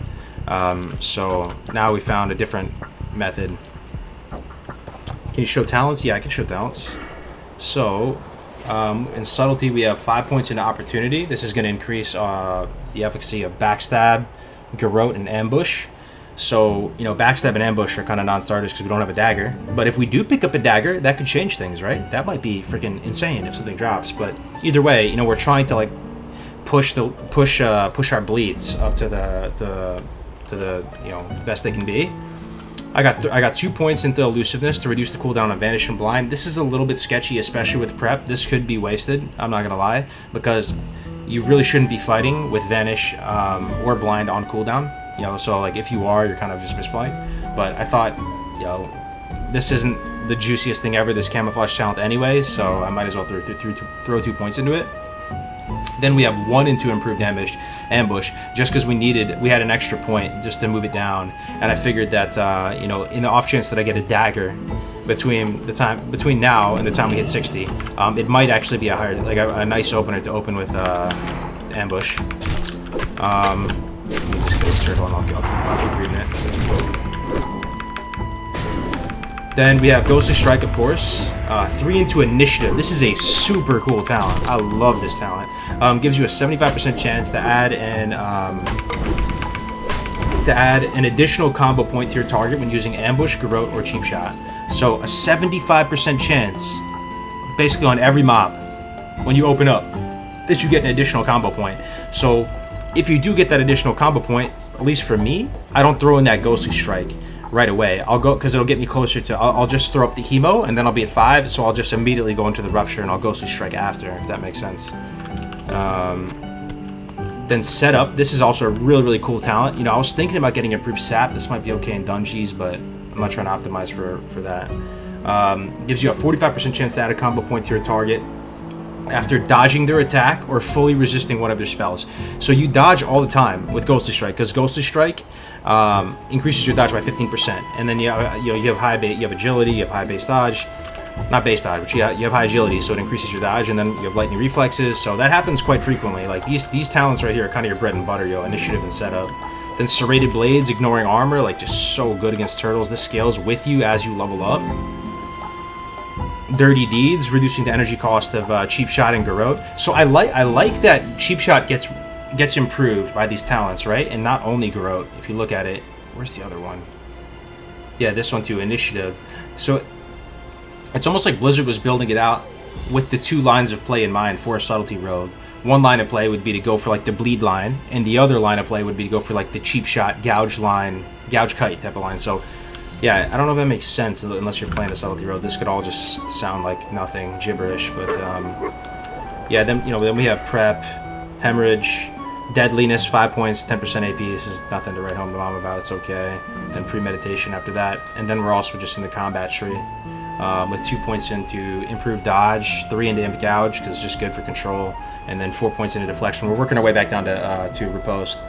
So now we found a different method. Can you show talents? Yeah, I can show talents. So, in Subtlety, we have 5 points into Opportunity. This is going to increase the efficacy of Backstab, Garrote, and Ambush. So, you know, Backstab and Ambush are kind of non-starters because we don't have a dagger. But if we do pick up a dagger, that could change things, right? That might be freaking insane if something drops. But either way, you know, we're trying to like push our bleeds up to the you know, best they can be. I got 2 points into elusiveness to reduce the cooldown on Vanish and Blind. This is a little bit sketchy, especially with prep. This could be wasted, I'm not gonna lie, because you really shouldn't be fighting with Vanish or Blind on cooldown. You know, so like if you are, you're kind of just misplaying. But I thought, you know, this isn't the juiciest thing ever, this camouflage talent anyway, so I might as well throw 2 points into it. Then we have 1 into improved ambush, just because we had an extra point just to move it down, and I figured that you know, in the off chance that I get a dagger between now and the time we hit 60, it might actually be a nice opener to open with ambush. Let me just kill this turtle and I'll keep reading it. Then we have Ghostly Strike, of course. 3 into Initiative. This is a super cool talent. I love this talent. Gives you a 75% chance to add an additional combo point to your target when using Ambush, Garrote, or Cheap Shot. So a 75% chance, basically on every mob, when you open up, that you get an additional combo point. So if you do get that additional combo point, at least for me, I don't throw in that Ghostly Strike right away. I'll go, because it'll get me closer to, I'll just throw up the Hemo, and then I'll be at 5, so I'll just immediately go into the Rupture, and I'll Ghostly Strike after, if that makes sense. Then Setup. This is also a really, really cool talent. You know, I was thinking about getting Improved Sap. This might be okay in Dungeons, but I'm not trying to optimize for that. Gives you a 45% chance to add a combo point to your target after dodging their attack or fully resisting one of their spells. So you dodge all the time with Ghostly Strike, because Ghostly Strike increases your dodge by 15%, and then you have high base, you have agility, you have high base dodge, not base dodge, but you have high agility, so it increases your dodge, and then you have lightning reflexes. So that happens quite frequently. Like these talents right here are kind of your bread and butter, Initiative and Setup. Then Serrated Blades, ignoring armor, like just so good against turtles. This scales with you as you level up. Dirty Deeds, reducing the energy cost of Cheap Shot and Garrote. So I like that Cheap Shot gets improved by these talents, right? And not only Garrote. If you look at it, where's the other one? Yeah, this one too, Initiative. So it's almost like Blizzard was building it out with the 2 lines of play in mind for a Subtlety Rogue. One line of play would be to go for like the Bleed line, and the other line of play would be to go for like the Cheap Shot, Gouge line, Gouge Kite type of line. So yeah, I don't know if that makes sense unless you're playing a Subtlety Rogue. This could all just sound like nothing, gibberish, but yeah, then we have Prep, Hemorrhage, Deadliness, 5 points, 10% AP. This is nothing to write home to mom about. It's okay. Then Premeditation after that, and then we're also just in the combat tree with 2 points into Improved Dodge, 3 into Imp Gouge because it's just good for control, and then 4 points into Deflection. We're working our way back down to Riposte.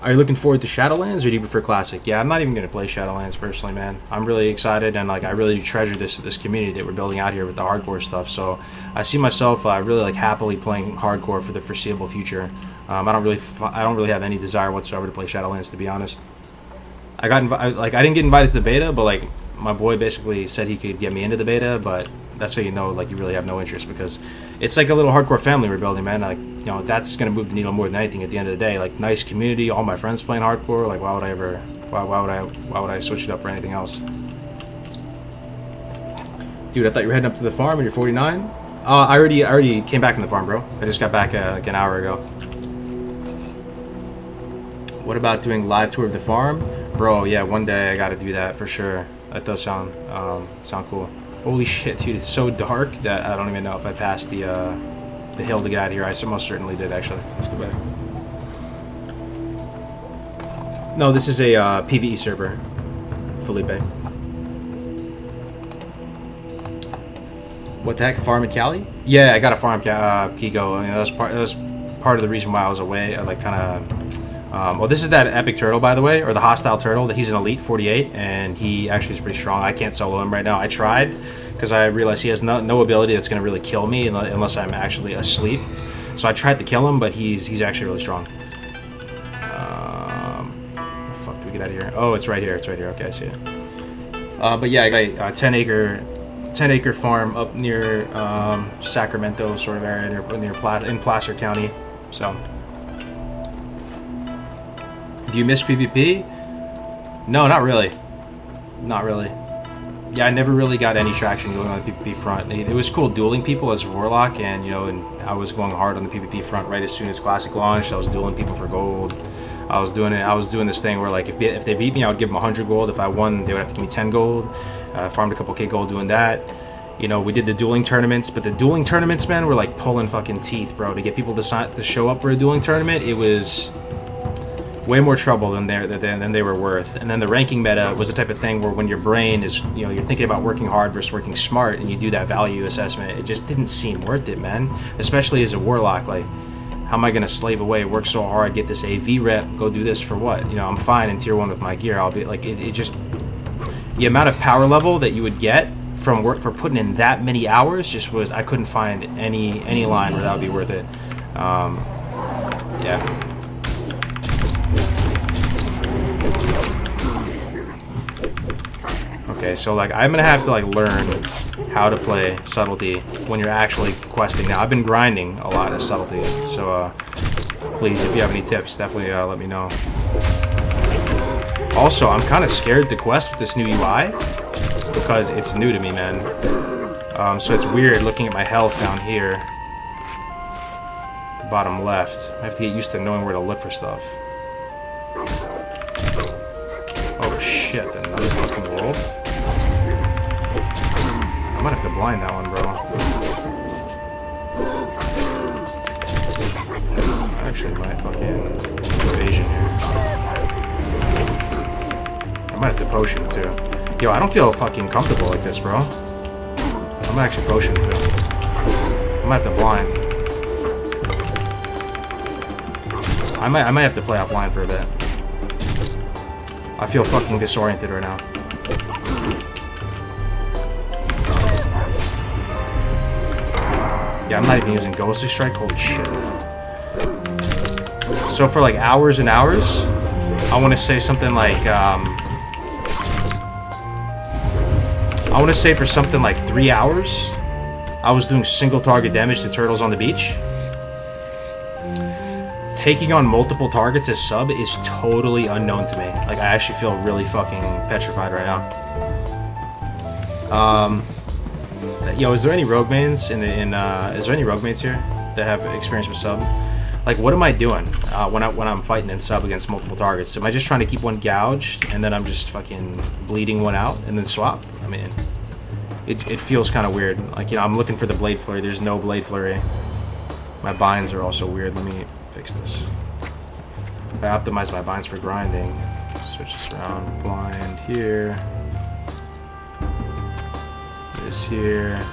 Are you looking forward to Shadowlands, or do you prefer Classic? Yeah, I'm not even going to play Shadowlands personally, man. I'm really excited, and like I really do treasure this community that we're building out here with the hardcore stuff. So I see myself really like happily playing hardcore for the foreseeable future. I don't really have any desire whatsoever to play Shadowlands, to be honest. I didn't get invited to the beta, but like my boy basically said he could get me into the beta, but that's how you know like you really have no interest, because it's like a little hardcore family we're building, man. Like, you know, that's gonna move the needle more than anything at the end of the day. Like, nice community, all my friends playing hardcore. Like, why would I switch it up for anything else? Dude, I thought you were heading up to the farm and you're 49. I already came back from the farm, bro. I just got back like an hour ago. What about doing live tour of the farm, bro? Yeah, one day I gotta do that for sure. That does sound cool. Holy shit, dude, it's so dark that I don't even know if I passed the hill to get out of here. I most certainly did, actually. Let's go back. No, this is a PvE server, Felipe. What the heck, farm at Cali? Yeah, I got a farm Pico. I mean, that was part of the reason why I was away. I like kind of. Well, this is that epic turtle, by the way, or the hostile turtle. That he's an elite 48, and he actually is pretty strong. I can't solo him right now. I tried because I realized he has no ability that's going to really kill me unless I'm actually asleep. So I tried to kill him, but he's actually really strong. How the fuck do we get out of here? Oh, it's right here. It's right here. Okay, I see it. But yeah, I got a 10-acre farm up near Sacramento sort of area in Placer County. So. Do you miss PvP? No, not really. Not really. Yeah, I never really got any traction going on the PvP front. It was cool dueling people as a Warlock, and and I was going hard on the PvP front right as soon as Classic launched. I was dueling people for gold. I was doing this thing where, like, if they beat me, I would give them 100 gold. If I won, they would have to give me 10 gold. Farmed a couple K gold doing that. We did the dueling tournaments, but the dueling tournaments, man, were like pulling fucking teeth, bro. To get people to show up for a dueling tournament, it was way more trouble than they were worth. And then the ranking meta was the type of thing where when your brain is, you're thinking about working hard versus working smart, and you do that value assessment, it just didn't seem worth it, man. Especially as a Warlock, like, how am I gonna slave away, work so hard, get this AV rep, go do this for what? I'm fine in tier 1 with my gear. I'll be like, it just, the amount of power level that you would get from work for putting in that many hours just was, I couldn't find any line where that would be worth it. Yeah. Okay, so like I'm gonna have to like learn how to play Subtlety when you're actually questing. Now I've been grinding a lot of Subtlety, so please, if you have any tips, definitely let me know. Also, I'm kind of scared to quest with this new UI because it's new to me, man. So it's weird looking at my health down here, the bottom left. I have to get used to knowing where to look for stuff. Oh shit! Another fucking wolf. I might have to blind that one, bro. I actually might fucking evasion here. I might have to potion too. Yo, I don't feel fucking comfortable like this, bro. I'm gonna actually potion too. I might have to blind. I might have to play offline for a bit. I feel fucking disoriented right now. Yeah, I'm not even using Ghostly Strike. Holy shit. So for like hours and hours, I want to say something like, I want to say for something like 3 hours, I was doing single target damage to turtles on the beach. Taking on multiple targets as sub is totally unknown to me. Like, I actually feel really fucking petrified right now. Yo, is there any rogue mains is there any rogue mains here that have experience with sub? Like, what am I doing when I'm fighting in sub against multiple targets? Am I just trying to keep one gouged and then I'm just fucking bleeding one out and then swap? I mean, it feels kind of weird. Like, I'm looking for the blade flurry. There's no blade flurry. My binds are also weird. Let me fix this. If I optimize my binds for grinding, switch this around. Blind here. This here.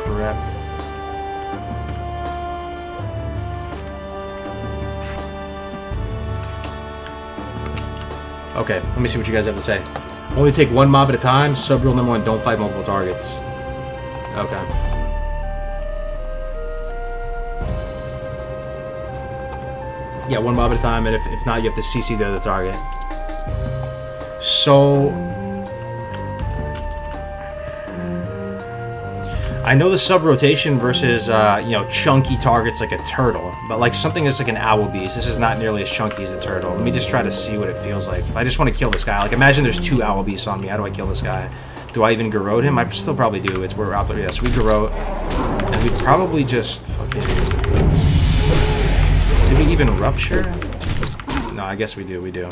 Prep. Okay, let me see what you guys have to say. Only take one mob at a time. Sub rule number 1, don't fight multiple targets. Okay. Yeah, one mob at a time, and if not, you have to CC the other target. So I know the sub rotation versus chunky targets like a turtle, but like something that's like an owl beast, this is not nearly as chunky as a turtle. Let me just try to see what it feels like. If I just want to kill this guy, like imagine there's 2 owl beasts on me. How do I kill this guy? Do I even garrote him? I still probably do. We're out there. Yes, we garrote, and we probably just fucking. Did we even rupture? No, I guess we do. We do.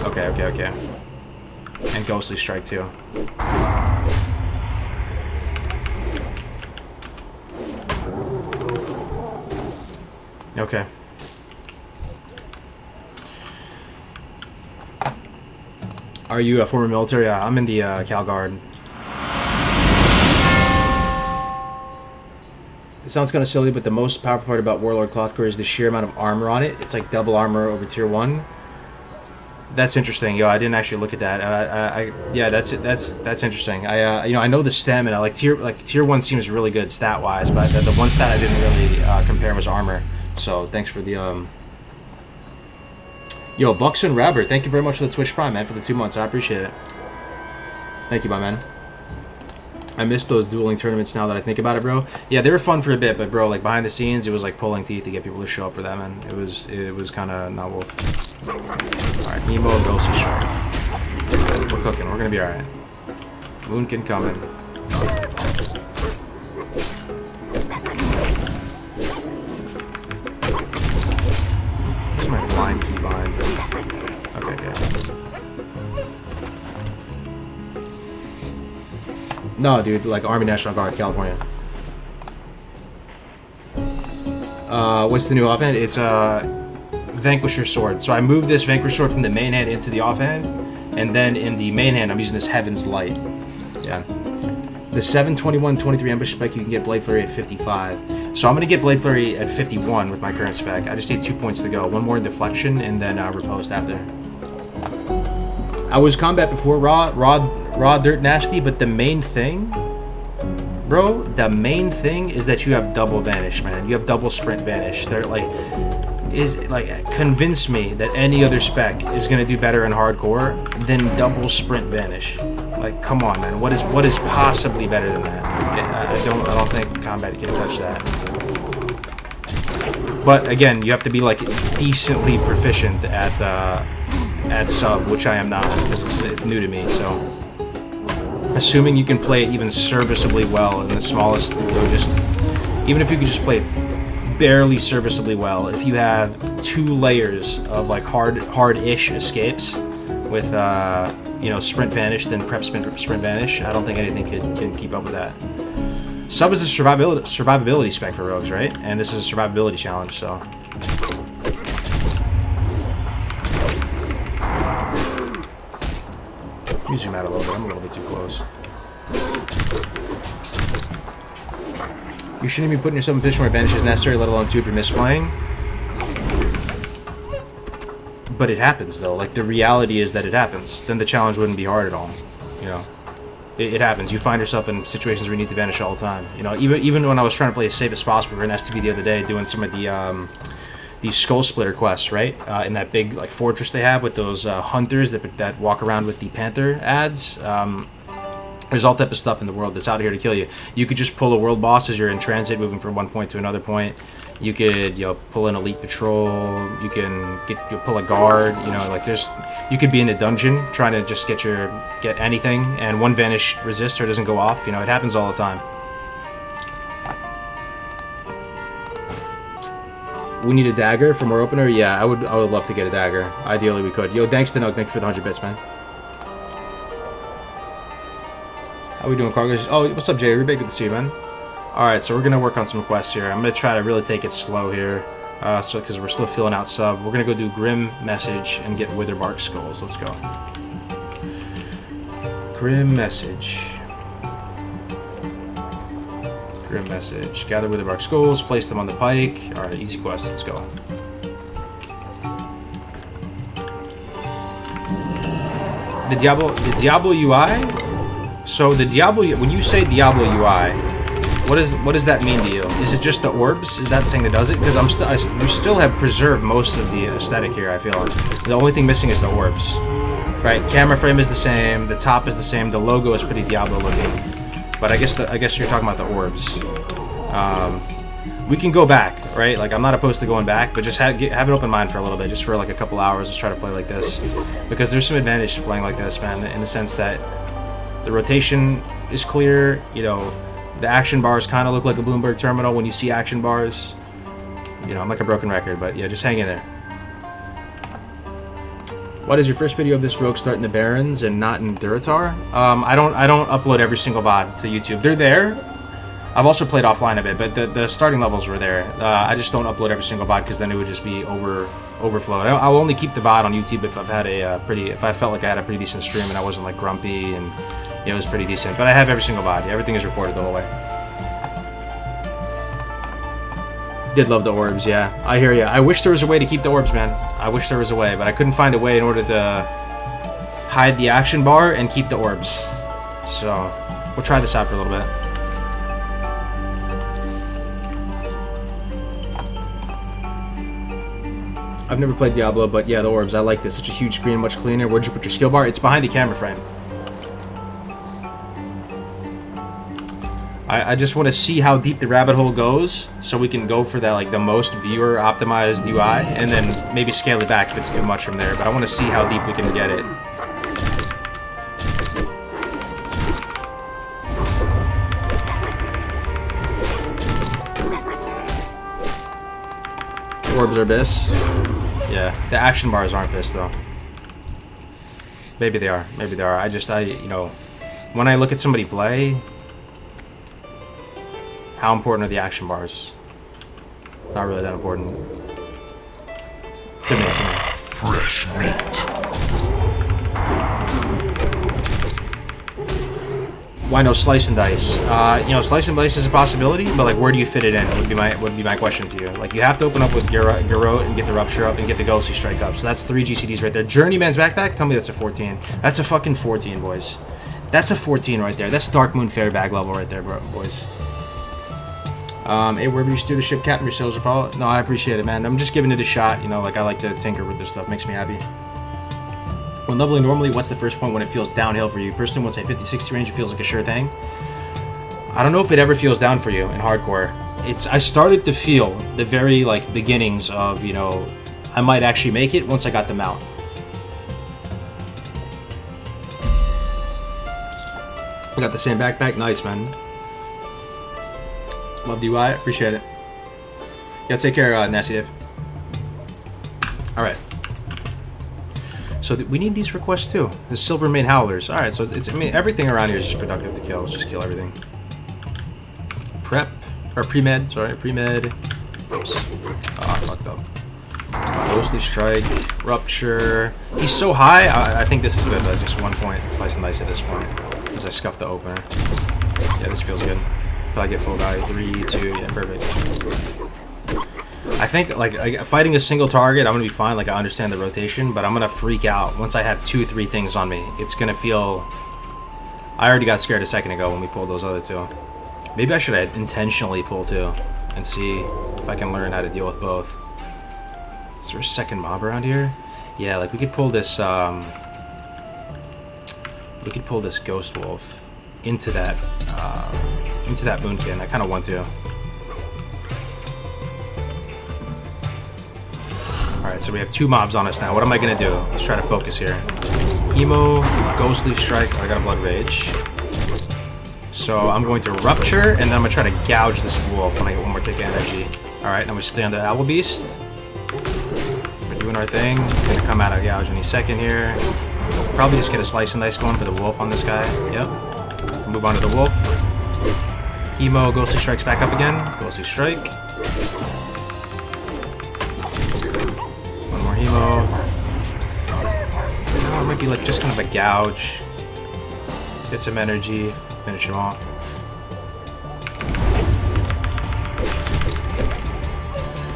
Okay. And Ghostly Strike too. Okay. Are you a former military? Yeah, I'm in the Cal Guard. It sounds kind of silly, but the most powerful part about Warlord Clothcore is the sheer amount of armor on it. It's like double armor over tier 1. That's interesting, yo. I didn't actually look at that. Yeah, that's interesting. I know the stamina. Like tier 1 seems really good stat wise, but the one stat I didn't really compare was armor. So thanks for the Yo, Buxton Rabbert, thank you very much for the Twitch Prime, man, for the 2 months. I appreciate it. Thank you, my man. I miss those dueling tournaments now that I think about it, bro. Yeah, they were fun for a bit, but bro, like behind the scenes, it was like pulling teeth to get people to show up for that, man. It was kind of not wolf. All right, Nemo, Ghosty Shark. We're cooking. We're gonna be all right. Moonkin coming. Where's my blind key behind? Okay, okay. No, dude, like Army National Guard, California. What's the new offhand? It's Vanquisher Sword. So I moved this Vanquisher Sword from the main hand into the offhand, and then in the main hand I'm using this Heaven's Light. Yeah. The 7/21/23 ambush spec, you can get Blade Flurry at 55. So I'm gonna get Blade Flurry at 51 with my current spec. I just need 2 points to go. One more in deflection, and then riposte after. I was combat before, raw dirt nasty, but the main thing, bro, the main thing is that you have double vanish, man. You have double sprint vanish. They're like, convince me that any other spec is gonna do better in hardcore than double sprint vanish. Like, come on, man. What is possibly better than that? I don't think combat can touch that. But again, you have to be like decently proficient at sub, which I am not, because it's new to me. So, assuming you can play it even serviceably well in the smallest, even if you could just play it barely serviceably well, if you have 2 layers of like hard-ish escapes with sprint vanish, then prep sprint vanish, I don't think anything can keep up with that. Sub is a survivability spec for rogues, right? And this is a survivability challenge, so. Let me zoom out a little bit. I'm a little bit too close. You shouldn't be putting yourself in a position where advantage is necessary, let alone 2 if you're misplaying. But it happens, though. Like, the reality is that it happens. Then the challenge wouldn't be hard at all. You know, it happens. You find yourself in situations where you need to vanish all the time. You know, even when I was trying to play as safe as possible in STV the other day, doing some of these Skull Splitter quests, right? In that big like fortress they have with those hunters that walk around with the Panther ads. There's all type of stuff in the world that's out here to kill you. You could just pull a world boss as you're in transit, moving from one point to another point. You could, pull an elite patrol. You can pull a guard. You could be in a dungeon trying to just get anything, and one vanish resistor doesn't go off. It happens all the time. We need a dagger from our opener. Yeah, I would love to get a dagger. Ideally, we could. Yo, thanks to Nug. Thank you for the 100 bits, man. How we doing, Cargos? Oh, what's up, Jay? We're big. Good to see you, man. Alright, so we're going to work on some quests here. I'm going to try to really take it slow here, because we're still filling out sub. We're going to go do Grim Message and get Witherbark Skulls. Let's go. Grim Message. Grim Message. Gather Witherbark Skulls, place them on the pike. Alright, easy quest. Let's go. The Diablo UI? So the Diablo, when you say Diablo UI, what does that mean to you? Is it just the orbs? Is that the thing that does it? Because we still have preserved most of the aesthetic here. I feel like the only thing missing is the orbs. Right? Camera frame is the same. The top is the same. The logo is pretty Diablo looking. But I guess you're talking about the orbs. We can go back, right? Like, I'm not opposed to going back, but just have an open mind for a little bit, just for like a couple hours. Let's try to play like this, because there's some advantage to playing like this, man. In the sense that the rotation is clear. The action bars kind of look like a Bloomberg terminal when you see action bars. I'm like a broken record, but yeah, just hang in there. Why does your first video of this rogue start in the Barrens and not in Duratar? I don't upload every single VOD to YouTube. They're there. I've also played offline a bit, but the starting levels were there. I just don't upload every single VOD because then it would just be overflowed. I'll only keep the VOD on YouTube if if I felt like I had a pretty decent stream and I wasn't like grumpy and it was pretty decent. But I have every single VOD. Everything is recorded the whole way. Did love the orbs, yeah. I hear ya. I wish there was a way to keep the orbs, man. I wish there was a way, but I couldn't find a way in order to hide the action bar and keep the orbs. So we'll try this out for a little bit. I've never played Diablo, but yeah, the orbs. I like this. Such a huge screen, much cleaner. Where'd you put your skill bar? It's behind the camera frame. I just want to see how deep the rabbit hole goes, so we can go for that, like the most viewer optimized UI, and then maybe scale it back if it's too much from there. But I want to see how deep we can get it. Orbs are bis. Yeah, the action bars aren't bis though. Maybe they are. Maybe they are. You know, when I look at somebody play, how important are the action bars? Not really that important. To me. Fresh meat. Why no slice and dice? You know, slice and dice is a possibility, but like, where do you fit it in? Would be my question to you. Like, you have to open up with Garrote and get the Rupture up and get the Ghostly Strike up. So that's 3 GCDs right there. Journeyman's Backpack? Tell me that's a 14. That's a fucking 14, boys. That's a 14 right there. That's Dark Moon Fair bag level right there, boys. Hey, wherever you steer the ship, Captain, your sails are follow. No, I appreciate it, man. I'm just giving it a shot. You know, like, I like to tinker with this stuff. Makes me happy. When leveling normally, what's the first point when it feels downhill for you? Personally, once I hit 50-60 range, it feels like a sure thing. I don't know if it ever feels down for you in hardcore. I started to feel the very, like, beginnings of, you know, I might actually make it once I got the mount. I got the same backpack. Nice, man. Love the UI. Appreciate it. Yeah, take care, Nasty Dave. Alright. So we need these requests too. The Silver Mane Howlers. Alright, so I mean, everything around here is just productive to kill. Let's just kill everything. Prep. Or pre-med. Sorry, pre-med. Oops. Oh, I fucked up. Ghostly Strike. Rupture. He's so high. I think this is good. Just 1 point. Slice and dice at this point. As I scuff the opener. Yeah, this feels good. Until I get full value. 3, 2. Yeah, perfect. I think, like, fighting a single target, I'm going to be fine. Like, I understand the rotation, but I'm going to freak out once I have 2-3 things on me. It's going to feel... I already got scared a second ago when we pulled those other two. Maybe I should intentionally pull two and see if I can learn how to deal with both. Is there a second mob around here? Yeah, like, we could pull this, we could pull this Ghost Wolf into that Moonkin. I kind of want to. Alright, so we have 2 mobs on us now. What am I going to do? Let's try to focus here. Hemo, Ghostly Strike. Oh, I got a Blood Rage. So I'm going to Rupture, and then I'm going to try to gouge this wolf when I get one more tick of energy. Alright, now we stay on the Owl Beast. We're doing our thing. Going to come out of gouge any second here. Probably just get a slice and dice going for the wolf on this guy. Yep. Move on to the wolf. Hemo, Ghostly Strikes back up again. Ghostly Strike. Hemo. Oh, it might be like just kind of a gouge. Get some energy. Finish him off.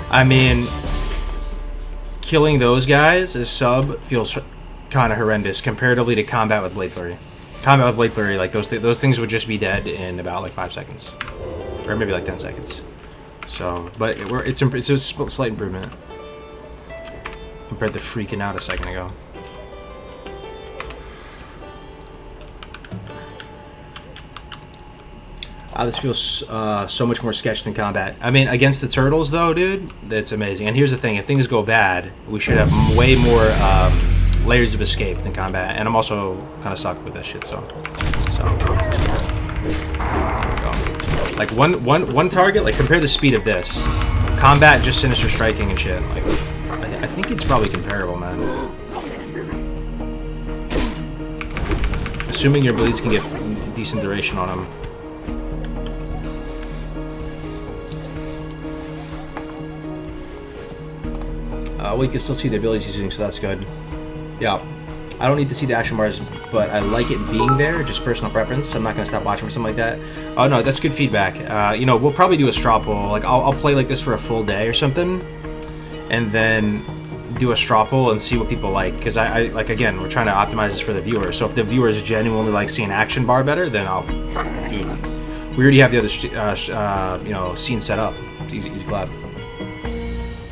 I mean, killing those guys as sub feels kind of horrendous comparatively to combat with Blade Flurry. Combat with Blade Flurry, like those things would just be dead in about like 5 seconds, or maybe like 10 seconds. So, but it's a slight improvement compared to freaking out a second ago. Wow, this feels so much more sketch than combat. I mean, against the turtles, though, dude, that's amazing. And here's the thing: if things go bad, we should have way more layers of escape than combat. And I'm also kind of sucked with this shit, so there we go. Like one target, like compare the speed of this. Combat, just Sinister Striking and shit. Like, I think it's probably comparable, man. Assuming your bleeds can get decent duration on them. Well, you can still see the abilities he's using, so that's good. Yeah. I don't need to see the action bars, but I like it being there, just personal preference, so I'm not going to stop watching for something like that. Oh, no, that's good feedback. You know, we'll probably do a straw poll. Like, I'll play like this for a full day or something, and then do a straw poll and see what people like. Because I like, again, we're trying to optimize this for the viewers. So if the viewers genuinely like seeing action bar better, then I'll do it. We already have the other, you know, scene set up. It's easy clap.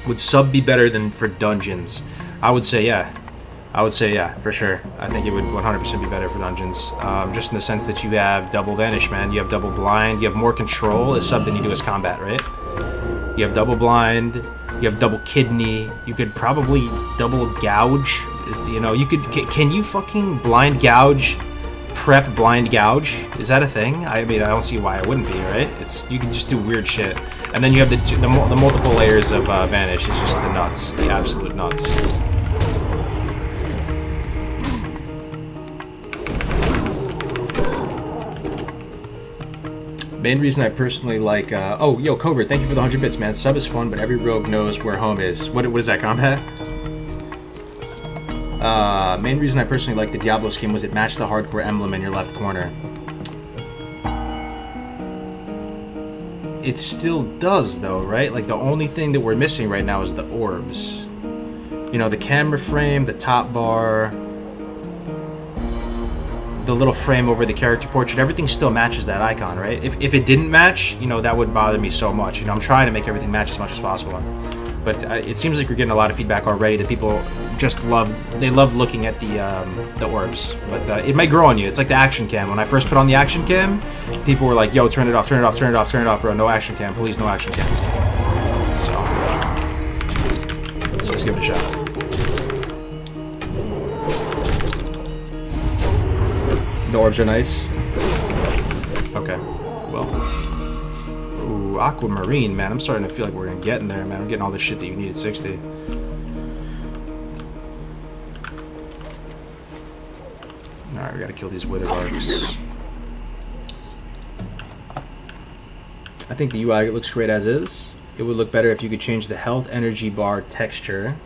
Would sub be better than for dungeons? I would say, yeah. I would say, yeah, for sure. I think it would 100% be better for dungeons. Just in the sense that you have double vanish, man. You have double blind. You have more control as sub than you do as combat, right? You have double blind. You have double kidney. You could probably double gouge. You know, you could. Can you fucking blind gouge? Prep blind gouge? Is that a thing? I mean, I don't see why it wouldn't be, right? You can just do weird shit. And then you have the multiple layers of vanish. It's just the nuts, the absolute nuts. Main reason I personally like, oh, yo, Covert, thank you for the 100 bits, man. Sub is fun, but every rogue knows where home is. What is that, combat? Main reason I personally like the Diablo skin was it matched the hardcore emblem in your left corner. It still does, though, right? Like, the only thing that we're missing right now is the orbs. You know, the camera frame, the top bar, the little frame over the character portrait, everything still matches that icon, right? If it didn't match, you know, that would bother me so much. You know, I'm trying to make everything match as much as possible. But it seems like we're getting a lot of feedback already that people just love looking at the orbs. But it might grow on you. It's like the action cam. When I first put on the action cam, people were like, yo, turn it off, turn it off, turn it off, turn it off, bro. No action cam. Please, no action cam. So, let's just give it a shot. The orbs are nice. Okay, well. Ooh, Aquamarine, man. I'm starting to feel like we're gonna get in there, man. I'm getting all the shit that you need at 60. Alright, we gotta kill these wither arcs. I think the UI looks great as is. It would look better if you could change the health energy bar texture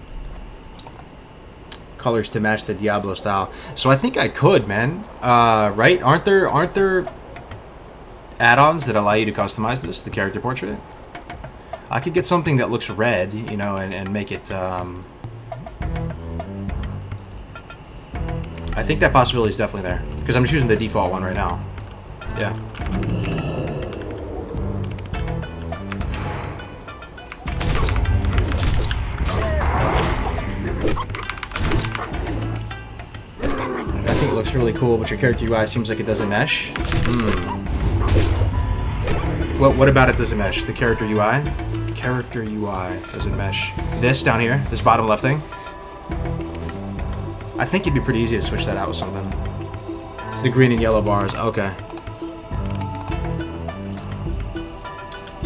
colors to match the Diablo style. So I think I could, man. Right? Aren't there add-ons that allow you to customize the character portrait? I could get something that looks red, you know, and make it. I think that possibility is definitely there because I'm choosing the default one right now. Yeah. It looks really cool, but your character UI seems like it doesn't mesh. What about it doesn't mesh? The character UI? Character UI doesn't mesh. This down here, this bottom left thing. I think it'd be pretty easy to switch that out with something. The green and yellow bars, okay.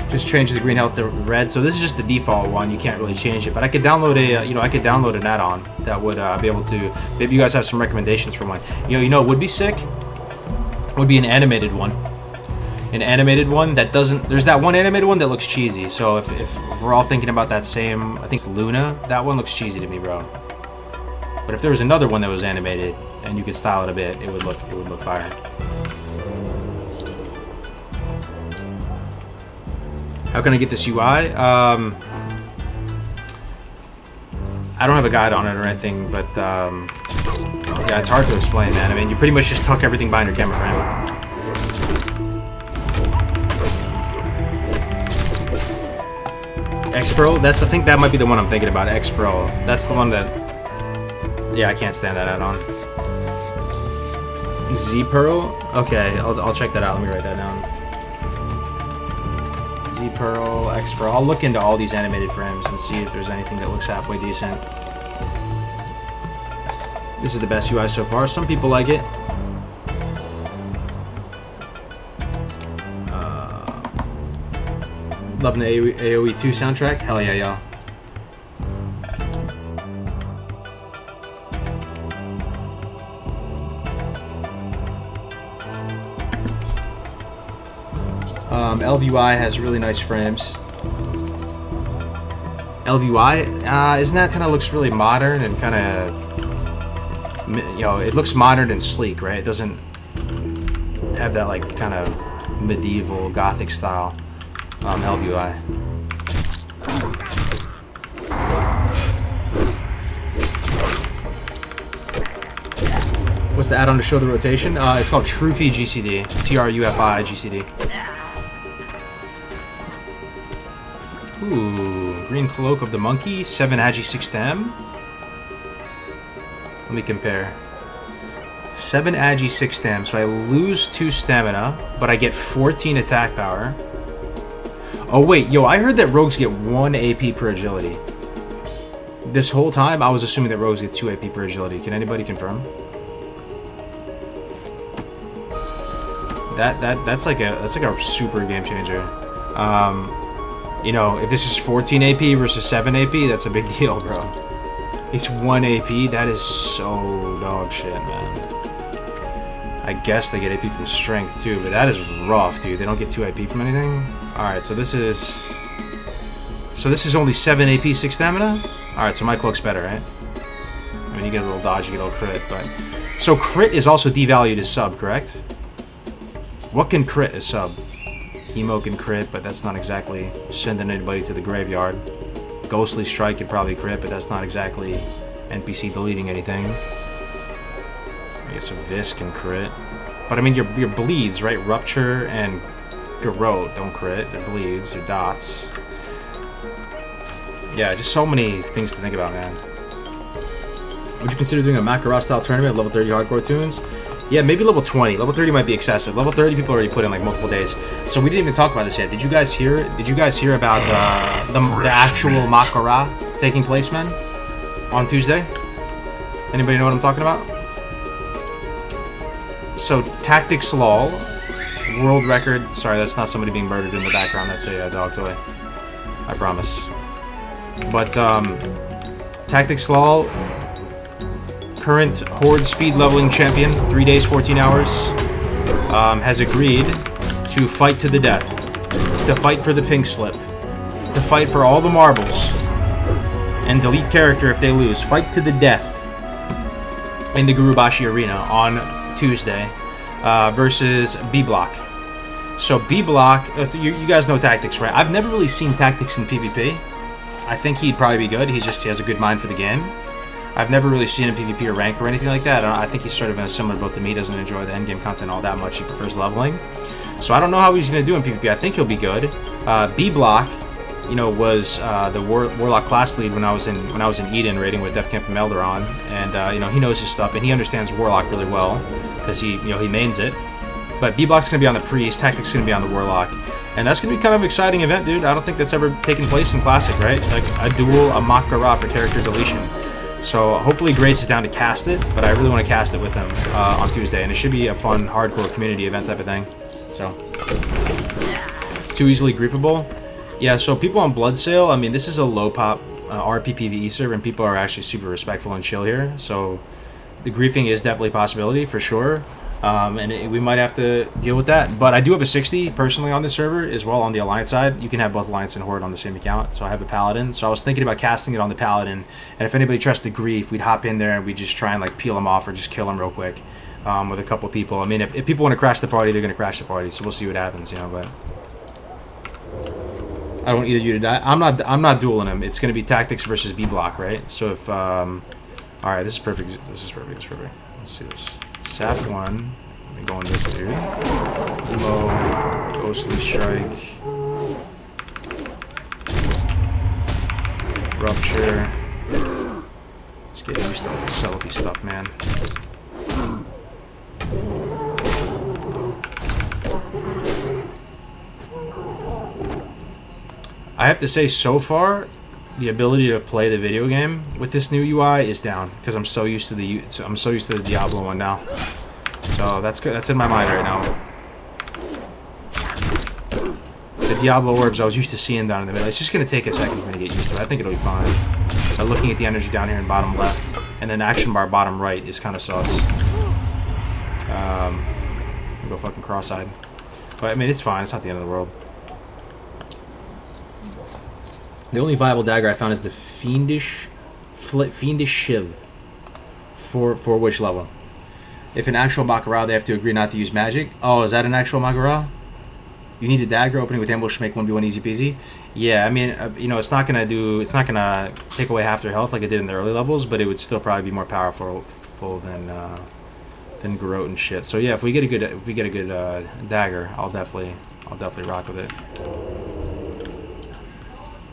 Just change the green health to red. So this is just the default one. You can't really change it, but I could download an add-on that would be able to. Maybe you guys have some recommendations for one. You know, it would be sick. Would be an animated one. An animated one that doesn't. There's that one animated one that looks cheesy. So if we're all thinking about that same, I think it's Luna. That one looks cheesy to me, bro. But if there was another one that was animated and you could style it a bit, it would look fire. How can I get this UI? I don't have a guide on it or anything, but yeah, it's hard to explain, man. I mean, you pretty much just tuck everything behind your camera frame. X-Pro? I think that might be the one I'm thinking about, X-Pro. That's the one that... Yeah, I can't stand that add-on. Z-Pearl? Okay, I'll check that out. Let me write that down. Z-Pearl, X-Pearl. I'll look into all these animated frames and see if there's anything that looks halfway decent. This is the best UI so far. Some people like it. Loving the AoE 2 soundtrack? Hell yeah, y'all. LVUI has really nice frames. LVUI, isn't that kind of looks really modern and kind of, you know, it looks modern and sleek, right? It doesn't have that like kind of medieval gothic style. LVUI. What's the add-on to show the rotation? It's called Trufi GCD. TRUFI GCD. Ooh, Green Cloak of the Monkey, 7 Agi 6 Stem. Let me compare. 7 agi, 6 stam, so I lose 2 stamina, but I get 14 attack power. Oh wait, yo, I heard that rogues get 1 AP per agility. This whole time, I was assuming that rogues get 2 AP per agility. Can anybody confirm? That's like a super game changer. You know, if this is 14 AP versus 7 AP, that's a big deal, bro. It's 1 AP. That is so dog shit, man. I guess they get AP from strength too, but that is rough, dude. They don't get 2 AP from anything. All right, so this is only 7 AP, 6 stamina. All right, so my cloak's better, right? I mean, you get a little dodge, you get a little crit, but so crit is also devalued as sub, correct? What can crit as sub? Emo can crit, but that's not exactly sending anybody to the graveyard. Ghostly Strike could probably crit, but that's not exactly NPC deleting anything. I guess a Vis can crit. But I mean, your bleeds, right? Rupture and Garrote don't crit. They're bleeds, they're dots. Yeah, just so many things to think about, man. Would you consider doing a Makara-style tournament at level 30 hardcore tunes? Yeah, maybe level 20. Level 30 might be excessive. Level 30 people already put in like multiple days. So we didn't even talk about this yet. Did you guys hear about the actual Makara taking place, man? On Tuesday? Anybody know what I'm talking about? So Tactics LOL, world record. Sorry, that's not somebody being murdered in the background. That's a dog toy. I promise. But Tactics LOL, current Horde speed leveling champion, 3 days, 14 hours, has agreed to fight to the death, to fight for the pink slip, to fight for all the marbles, and delete character if they lose. Fight to the death in the Gurubashi Arena on Tuesday versus B-Block. So B-Block, you guys know Tactics, right? I've never really seen Tactics in PvP. I think he'd probably be good. He has a good mind for the game. I've never really seen him PvP or rank or anything like that. I think he's sort of in a similar boat to me. He doesn't enjoy the endgame content all that much. He prefers leveling. So I don't know how he's going to do in PvP. I think he'll be good. B-Block, you know, was the Warlock class lead when I was in Eden raiding with Def Camp and Melderon, and you know, he knows his stuff and he understands Warlock really well because he mains it. But B-Block's going to be on the Priest. Tactics going to be on the Warlock. And that's going to be kind of an exciting event, dude. I don't think that's ever taken place in Classic, right? Like a duel, a Makara for character deletion. So hopefully Grace is down to cast it, but I really want to cast it with him on Tuesday. And it should be a fun, hardcore community event type of thing. So, too easily griefable. Yeah, so people on Bloodsail, I mean, this is a low-pop RP PvE server, and people are actually super respectful and chill here. So the griefing is definitely a possibility, for sure. We might have to deal with that. But I do have a 60 personally on this server as well on the Alliance side. You can have both Alliance and Horde on the same account. So I have a Paladin. So I was thinking about casting it on the Paladin. And if anybody trusts the grief, we'd hop in there and we'd just try and like peel them off or just kill them real quick with a couple people. I mean, if people want to crash the party, they're going to crash the party. So we'll see what happens, you know. But I don't want either of you to die. I'm not dueling him. It's going to be Tactics versus B-Block, right? So if all right, this is perfect. This is perfect. Let's see this. Sap 1. Let me go on this dude. Emo, Ghostly Strike, Rupture. Let's get used to all the subtlety stuff, man. I have to say, so far, the ability to play the video game with this new UI is down because I'm so used to the Diablo one now. So that's good. That's in my mind right now. The Diablo orbs I was used to seeing down in the middle. It's just gonna take a second for me to get used to it. I think it'll be fine. But looking at the energy down here in bottom left and then action bar bottom right is kind of sus. I'll go fucking cross-eyed. But I mean, it's fine. It's not the end of the world. The only viable dagger I found is the Fiendish Shiv. For which level? If an actual Makara, they have to agree not to use magic. Oh, is that an actual Makara? You need a dagger opening with ambush to make 1v1 easy peasy. Yeah, I mean, you know, it's not gonna take away half their health like it did in the early levels, but it would still probably be more powerful than Garrote and shit. So yeah, if we get a good dagger, I'll definitely rock with it.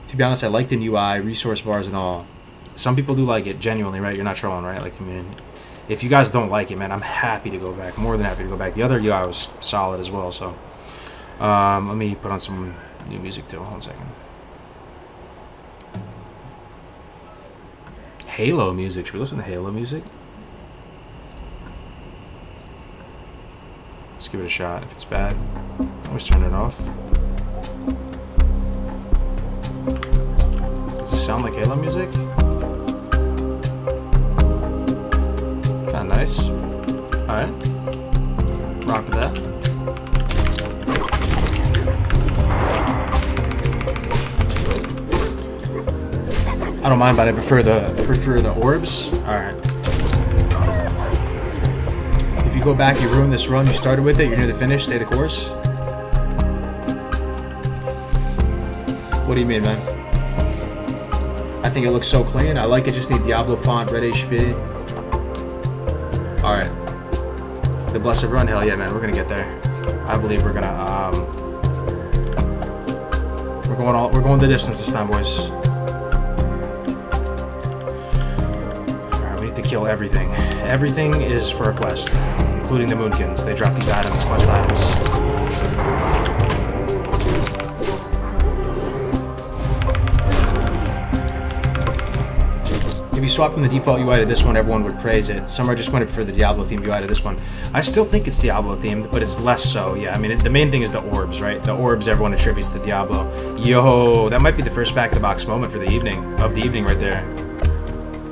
To be honest, I like the new UI, resource bars and all. some people do like it, genuinely, right? You're not trolling, right? Like, I mean, if you guys don't like it, man, I'm happy to go back. More than happy to go back. The other UI was solid as well, so. Let me put on some new music, too. 1 second. Halo music. Should we listen to Halo music? Let's give it a shot. If it's bad, always turn it off. Does it sound like Halo music? Kinda nice. Alright. Rock with that. I don't mind, but I prefer the orbs. Alright. If you go back, you ruin this run you started with it, you're near the finish, stay the course. What do you mean, man? I think it looks so clean. I like it, just need Diablo font, red HP. Alright. The Blessed Run, hell yeah, man, we're gonna get there. I believe we're gonna, we're going the distance this time, boys. Alright, we need to kill everything. Everything is for a quest, including the Moonkins. They drop these items, quest items. If you swap from the default UI to this one, everyone would praise it. Some are just going to prefer the Diablo themed UI to this one. I still think it's Diablo themed, but it's less so. Yeah, I mean, the main thing is the orbs, right? The orbs everyone attributes to Diablo. Yo, that might be the first back of the box moment for the evening, right there.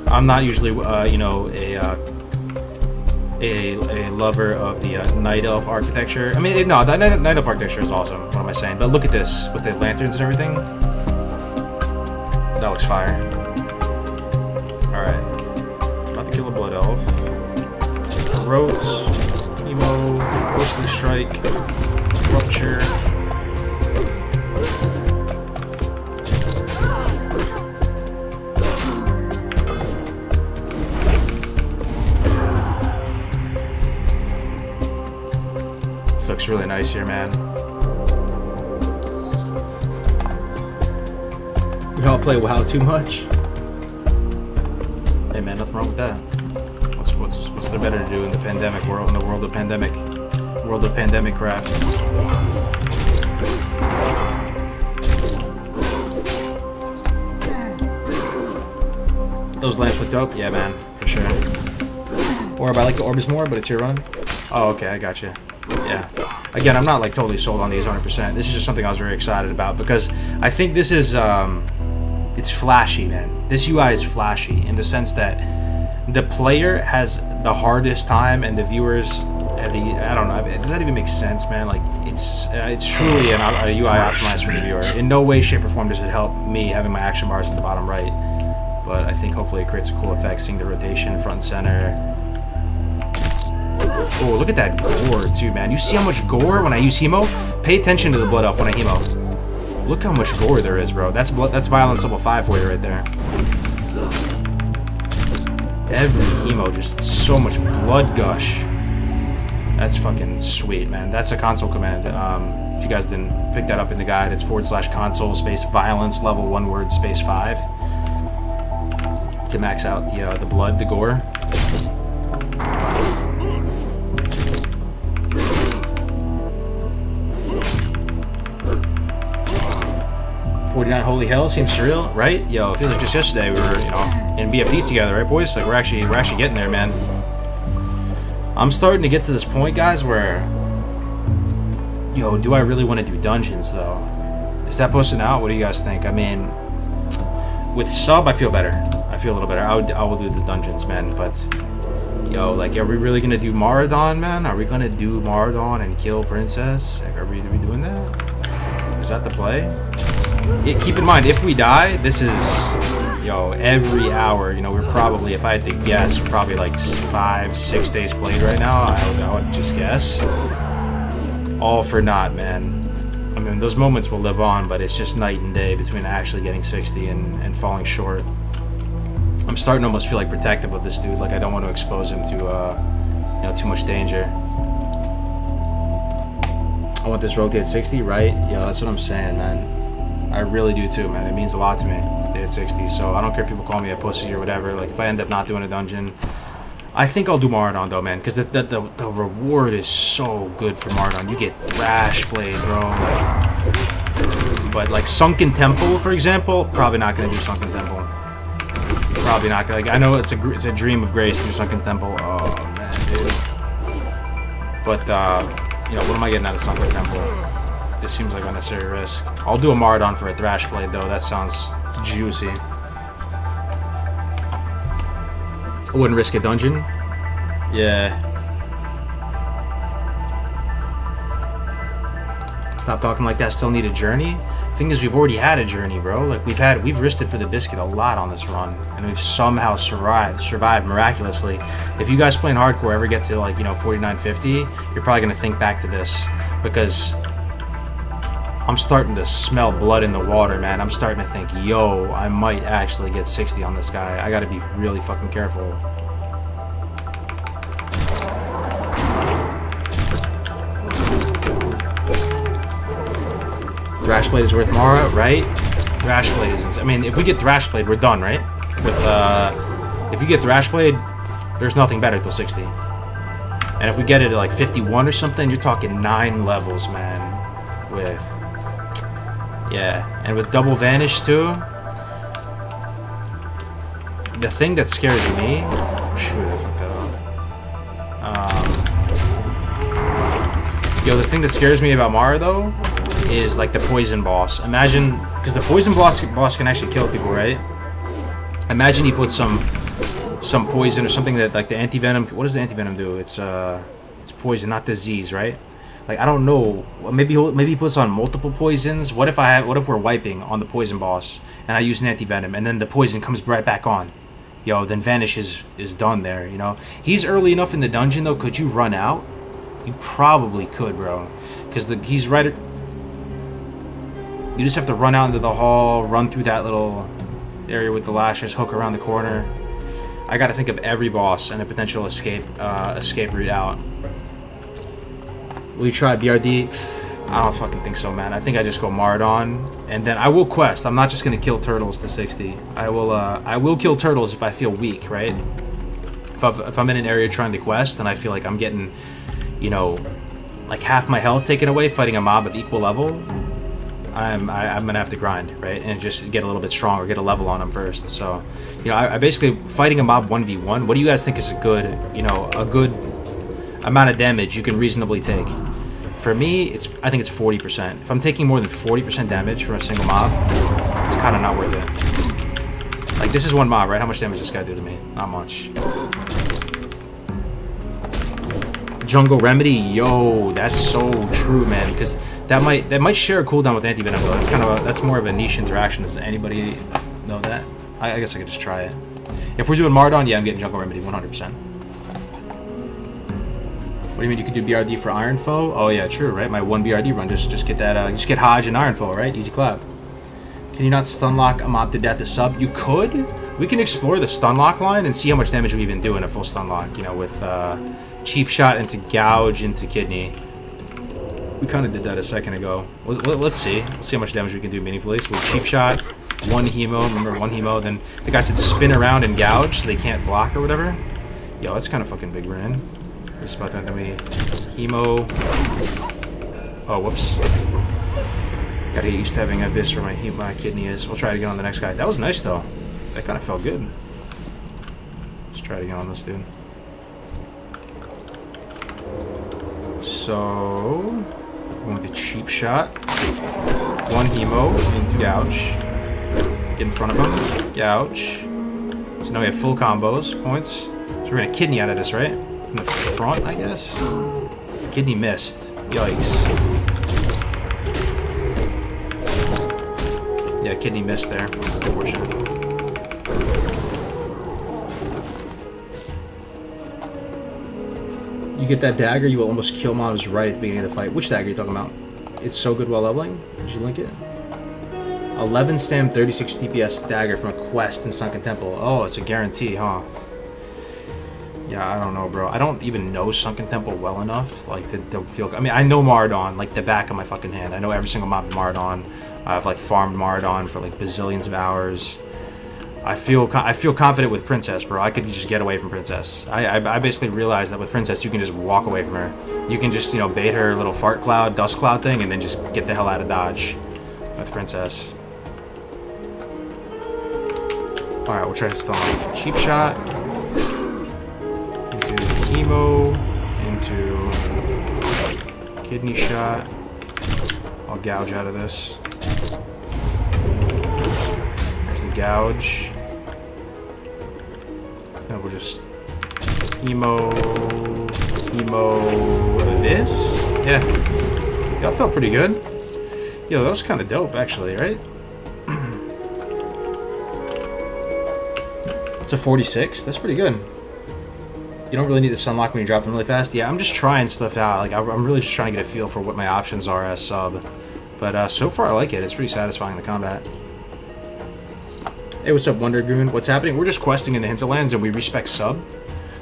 I'm not usually, you know, a lover of the Night Elf architecture. I mean, no, the Night Elf architecture is awesome. What am I saying? But look at this with the lanterns and everything. That looks fire. Alright. About to kill a Blood Elf. Rotes. Emo. Ghostly Strike. Rupture. This looks really nice here, man. We all play WoW too much. Hey man, nothing wrong with that. What's there better to do in the pandemic world? In the world of pandemic craft. Those lamps look dope. Yeah, man, for sure. Orb, I like the orbs more, but it's your run. Oh, okay, I got you. Yeah. Again, I'm not like totally sold on these 100%. This is just something I was very excited about because I think this is it's flashy, man. This UI is flashy in the sense that the player has the hardest time and the viewers have the, I don't know, does that even make sense, man? Like, it's truly a UI optimized for the viewer. In no way, shape, or form does it help me having my action bars at the bottom right, but I think hopefully it creates a cool effect, seeing the rotation front and center. Oh, look at that gore too, man. You see how much gore when I use Hemo? Pay attention to the Blood Elf when I Hemo. Look how much gore there is, bro. That's violence level 5 for you right there. Every Hemo, just so much blood gush. That's fucking sweet, man. That's a console command. If you guys didn't pick that up in the guide, it's /console space violence level 1 word space 5 to max out the blood, the gore. 49 Holy Hell seems surreal, right? Yo, it feels like just yesterday we were, you know, in BFD together, right, boys? Like we're actually getting there, man. I'm starting to get to this point, guys, where, yo, do I really want to do dungeons though? Is that posting out? What do you guys think? I mean, with sub, I feel better. I feel a little better. I will do the dungeons, man. But yo, like, are we really gonna do Maradon, man? Are we gonna do Maradon and kill Princess? Like, are we doing that? Is that the play? Yeah, keep in mind, if we die, this is, yo, every hour, you know, we're probably, if I had to guess, we're probably like 5-6 days played right now. I would just guess. All for naught, man. I mean, those moments will live on, but it's just night and day between actually getting 60 and falling short. I'm starting to almost feel like protective of this dude. Like, I don't want to expose him to, you know, too much danger. I want this rotate 60, right? Yeah, that's what I'm saying, man. I really do too, man. It means a lot to me. at 60, so I don't care if people call me a pussy or whatever. Like, if I end up not doing a dungeon, I think I'll do Marathon though, man, because the reward is so good for Marathon. You get Thrash Blade, bro. Like, but like Sunken Temple, for example, probably not gonna do Sunken Temple. Probably not gonna. Like, I know it's a dream of grace to do Sunken Temple. Oh man, dude. But you know, what am I getting out of Sunken Temple? This seems like unnecessary risk. I'll do a Marathon for a Thrash Blade though. That sounds juicy. I wouldn't risk a dungeon. Yeah. Stop talking like that. Still need a journey. Thing is, we've already had a journey, bro. Like we've risked it for the biscuit a lot on this run, and we've somehow survived miraculously. If you guys playing hardcore ever get to like 4950, you're probably gonna think back to this, because I'm starting to smell blood in the water, man. I'm starting to think, yo, I might actually get 60 on this guy. I gotta be really fucking careful. Thrash Blade is worth Mara, right? Thrash Blade is insane. I mean, if we get Thrash Blade, we're done, right? With if you get Thrash Blade, there's nothing better till 60. And if we get it at like 51 or something, you're talking 9 levels, man. With and with double vanish too. The thing that scares me, shoot, I fucked that up. Yo, the thing that scares me about Mara though is like the poison boss. Imagine, because the poison boss can actually kill people, right? Imagine he puts some poison or something that like the anti-venom. What does the anti-venom do? It's poison, not disease, right? Like, I don't know. Maybe he puts on multiple poisons. What if we're wiping on the poison boss and I use an anti-venom and then the poison comes right back on? Yo, then vanish is done there, you know? He's early enough in the dungeon though. Could you run out? You probably could, bro. Because he's right at... You just have to run out into the hall, run through that little area with the lashes, hook around the corner. I gotta think of every boss and a potential escape route out. Will you try BRD? I don't fucking think so, man. I think I just go Mardon, and then I will quest. I'm not just gonna kill turtles to 60. I will kill turtles if I feel weak, right? If I'm in an area trying to quest and I feel like I'm getting, you know, like half my health taken away fighting a mob of equal level, I'm gonna have to grind, right, and just get a little bit stronger, get a level on them first. So, you know, I basically fighting a mob 1v1. What do you guys think is a good amount of damage you can reasonably take? For me, I think it's 40%. If I'm taking more than 40% damage from a single mob, it's kind of not worth it. Like, this is one mob, right? How much damage does this guy do to me? Not much. Jungle Remedy, yo, that's so true, man. Because that might share a cooldown with anti-venom though. That's more of a niche interaction. Does anybody know that? I guess I could just try it. If we're doing Mardon, yeah, I'm getting Jungle Remedy 100%. What do you mean you could do BRD for Iron Foe? Oh yeah, true, right? My one BRD run, just get that, just get Hodge and Iron Foe, right? Easy clap. Can you not stun lock a mob to death to sub? You could. We can explore the stun lock line and see how much damage we even do in a full stun lock. You know, with cheap shot into gouge into kidney. We kind of did that a second ago. Let's see. Let's see how much damage we can do meaningfully. So with cheap shot, one hemo. Remember, one hemo. Then the guy said spin around and gouge so they can't block or whatever. Yo, that's kind of fucking big brain. This about that. Then we hemo. Oh, whoops. Gotta get used to having a vis for my kidney is. We'll try it again on the next guy. That was nice though. That kind of felt good. Let's try it again on this dude. So, going with the cheap shot. One hemo into gouge. Get in front of him. Gouge. So now we have full combos, points. So we're gonna kidney out of this, right? From the front, I guess. Kidney missed. Yikes. Yeah, kidney missed there. Unfortunately. You get that dagger, you will almost kill mobs right at the beginning of the fight. Which dagger are you talking about? It's so good while leveling. Did you link it? 11 stam, 36 DPS dagger from a quest in Sunken Temple. Oh, it's a guarantee, huh? Yeah, I don't know, bro. I don't even know Sunken Temple well enough, like, to feel... I mean, I know Mardon, like, the back of my fucking hand. I know every single mob in Mardon. I've, like, farmed Mardon for, like, bazillions of hours. I feel confident with Princess, bro. I could just get away from Princess. I basically realized that with Princess, you can just walk away from her. You can just, you know, bait her little fart cloud, dust cloud thing, and then just get the hell out of Dodge with Princess. Alright, we'll try to stall cheap shot. Into chemo. Into kidney shot. I'll gouge out of this. There's the gouge. Then we'll just chemo this. Yeah, that felt pretty good. Yo, that was kind of dope, actually, right? It's a 46. That's pretty good. You don't really need the sunlock when you drop them really fast. Yeah, I'm just trying stuff out. Like, I'm really just trying to get a feel for what my options are as sub. But so far, I like it. It's pretty satisfying, the combat. Hey, what's up, Wonder Goon? What's happening? We're just questing in the Hinterlands, and we respec sub.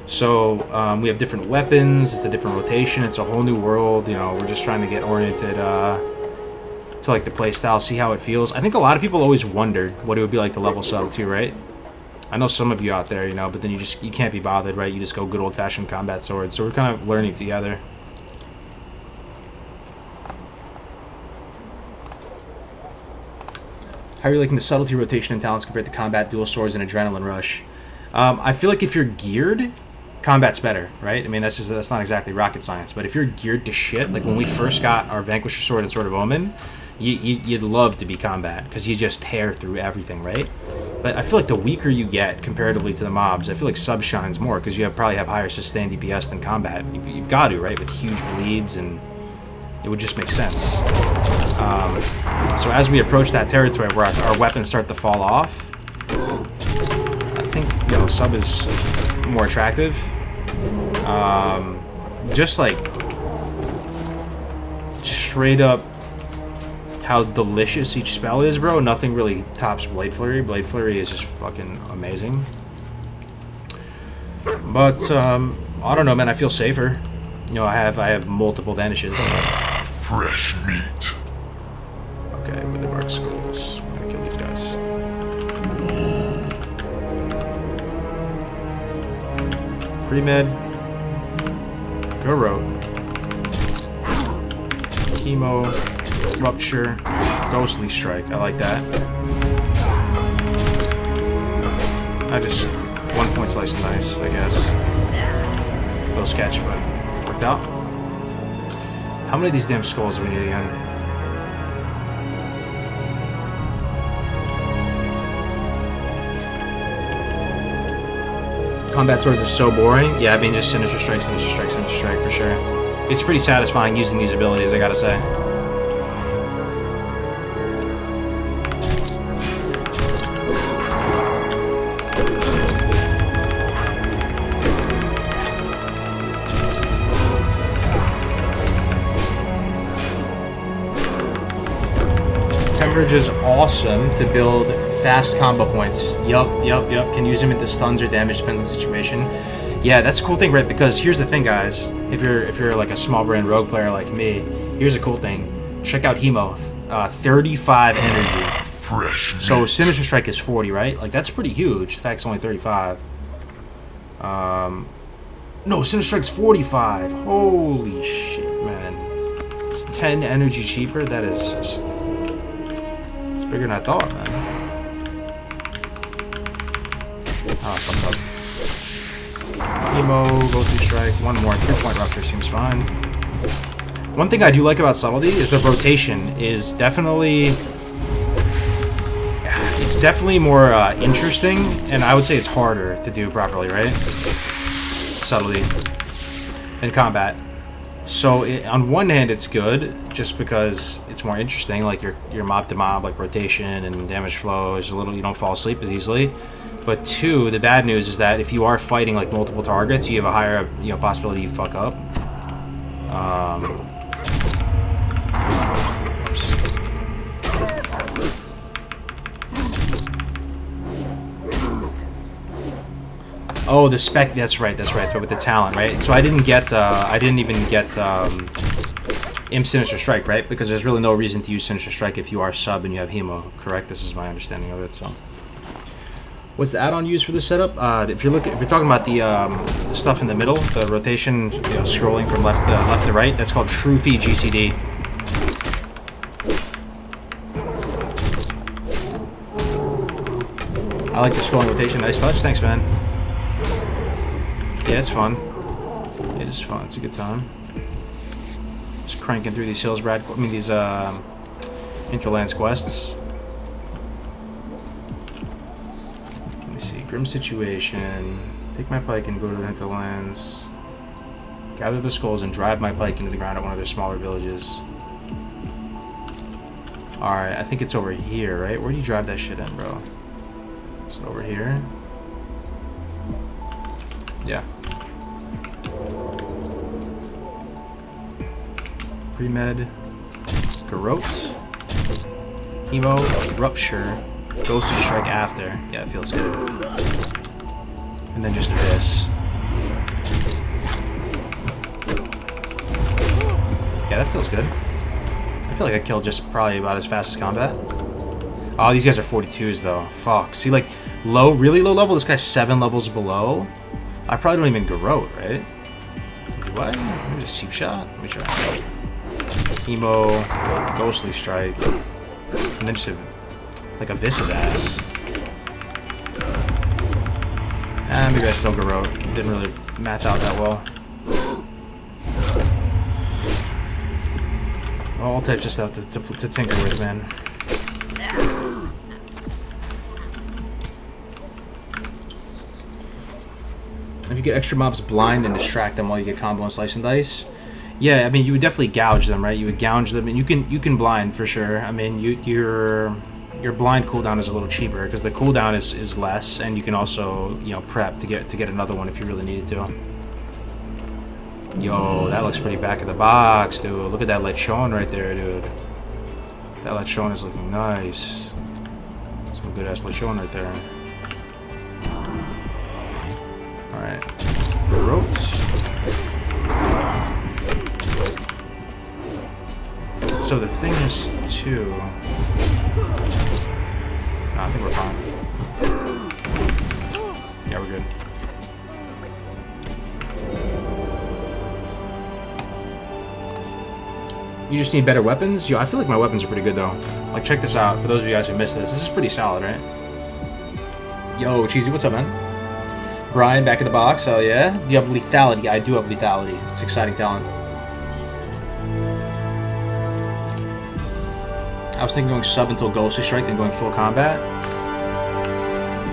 So, we have different weapons. It's a different rotation. It's a whole new world. You know, we're just trying to get oriented to, like, the playstyle, see how it feels. I think a lot of people always wondered what it would be like to level sub, too, right? I know some of you out there, you know, but then you can't be bothered, right? You just go good old-fashioned combat swords. So we're kind of learning together. How are you liking the subtlety, rotation, and talents compared to combat, dual swords, and adrenaline rush? I feel like if you're geared, combat's better, right? I mean, that's not exactly rocket science, but if you're geared to shit, like when we first got our Vanquisher Sword and Sword of Omen, you'd love to be combat, because you just tear through everything, right? But I feel like the weaker you get comparatively to the mobs, I feel like sub shines more, because you probably have higher sustained DPS than combat. You've got to, right? With huge bleeds, and it would just make sense. So as we approach that territory where our weapons start to fall off, I think, you know, sub is more attractive. Just like straight up how delicious each spell is, bro. Nothing really tops Blade Flurry. Blade Flurry is just fucking amazing. But I don't know, man. I feel safer. You know, I have multiple vanishes. Fresh meat. Okay, with the Bark Skulls, I'm gonna kill these guys. Pre-med. Go rogue. Chemo. Rupture. Ghostly Strike. I like that. I just... 1 point slice and dice, I guess. A little sketch, but worked out. How many of these damn skulls do we need again? Combat swords is so boring. Yeah, I mean, just Sinister Strike, Sinister Strike, Sinister Strike for sure. It's pretty satisfying using these abilities, I gotta say. Temperage is awesome to build fast combo points. Yup. Can use them into stuns or damage, depends on the situation. Yeah, that's a cool thing, right? Because here's the thing, guys. If you're like a small brand rogue player like me, here's a cool thing. Check out Hemo. 35 energy. Fresh meat. So Sinister Strike is 40, right? Like that's pretty huge. In fact, it's only 35. No, Sinister Strike's 45. Holy shit, man. It's 10 energy cheaper. That is just... It's bigger than I thought, man. Oh, fuck up. Emo, Ghostly Strike, one more. 3-point Rupture seems fine. One thing I do like about Subtlety is the rotation is definitely... It's definitely more interesting, and I would say it's harder to do properly, right? Subtlety. In combat. So, on one hand, it's good, just because it's more interesting, like your mob-to-mob, like rotation and damage flow is a little... You don't fall asleep as easily. But two, the bad news is that if you are fighting like multiple targets, you have a higher possibility you fuck up. Oh, the spec. That's right. But with the talent, right? So I didn't even get Imp Sinister Strike, right? Because there's really no reason to use Sinister Strike if you are sub and you have Hemo. Correct? This is my understanding of it. So. What's the add-on used for this setup? If you're talking about the stuff in the middle, the rotation, scrolling from left to right, that's called True-Fee GCD. I like the scrolling rotation. Nice touch. Thanks, man. Yeah, it's fun. It is fun. It's a good time. Just cranking through these hills, Brad. I mean, these Interlands quests. Let me see. Grim situation. Take my pike and go to the Hinterlands. Gather the skulls and drive my pike into the ground at one of their smaller villages. Alright, I think it's over here, right? Where do you drive that shit in, bro? Is it over here? Yeah. Pre-med. Garrote. Hemo. Rupture. Ghostly Strike after. Yeah, it feels good. And then just this. Yeah, that feels good. I feel like I killed just probably about as fast as combat. Oh, these guys are 42s though. Fuck. See, like, really low level? This guy's 7 levels below? I probably don't even garrote, right? Do I? Maybe just cheap shot? Let me try. Hemo, Ghostly Strike, and then just like a Vis's ass. Maybe I still garrote. Didn't really math out that well. All types of stuff to tinker with, man. If you get extra mobs blind and distract them while you get combo and slice and dice, yeah, I mean you would definitely gouge them, right? You would gouge them, and you can blind for sure. I mean your blind cooldown is a little cheaper because the cooldown is less, and you can also prep to get another one if you really needed to. Yo, that looks pretty back of the box, dude. Look at that lechon right there, dude. That lechon is looking nice. Some good ass lechon right there. Alright. Ropes. So the thing is too. No, I think we're fine. Yeah, we're good. You just need better weapons? Yo, I feel like my weapons are pretty good though. Like, check this out. For those of you guys who missed this, this is pretty solid, right? Yo, Cheesy, what's up, man? Brian, back in the box. Hell yeah. You have lethality. I do have lethality. It's exciting talent. I was thinking going sub until Ghostly Strike, then going full combat.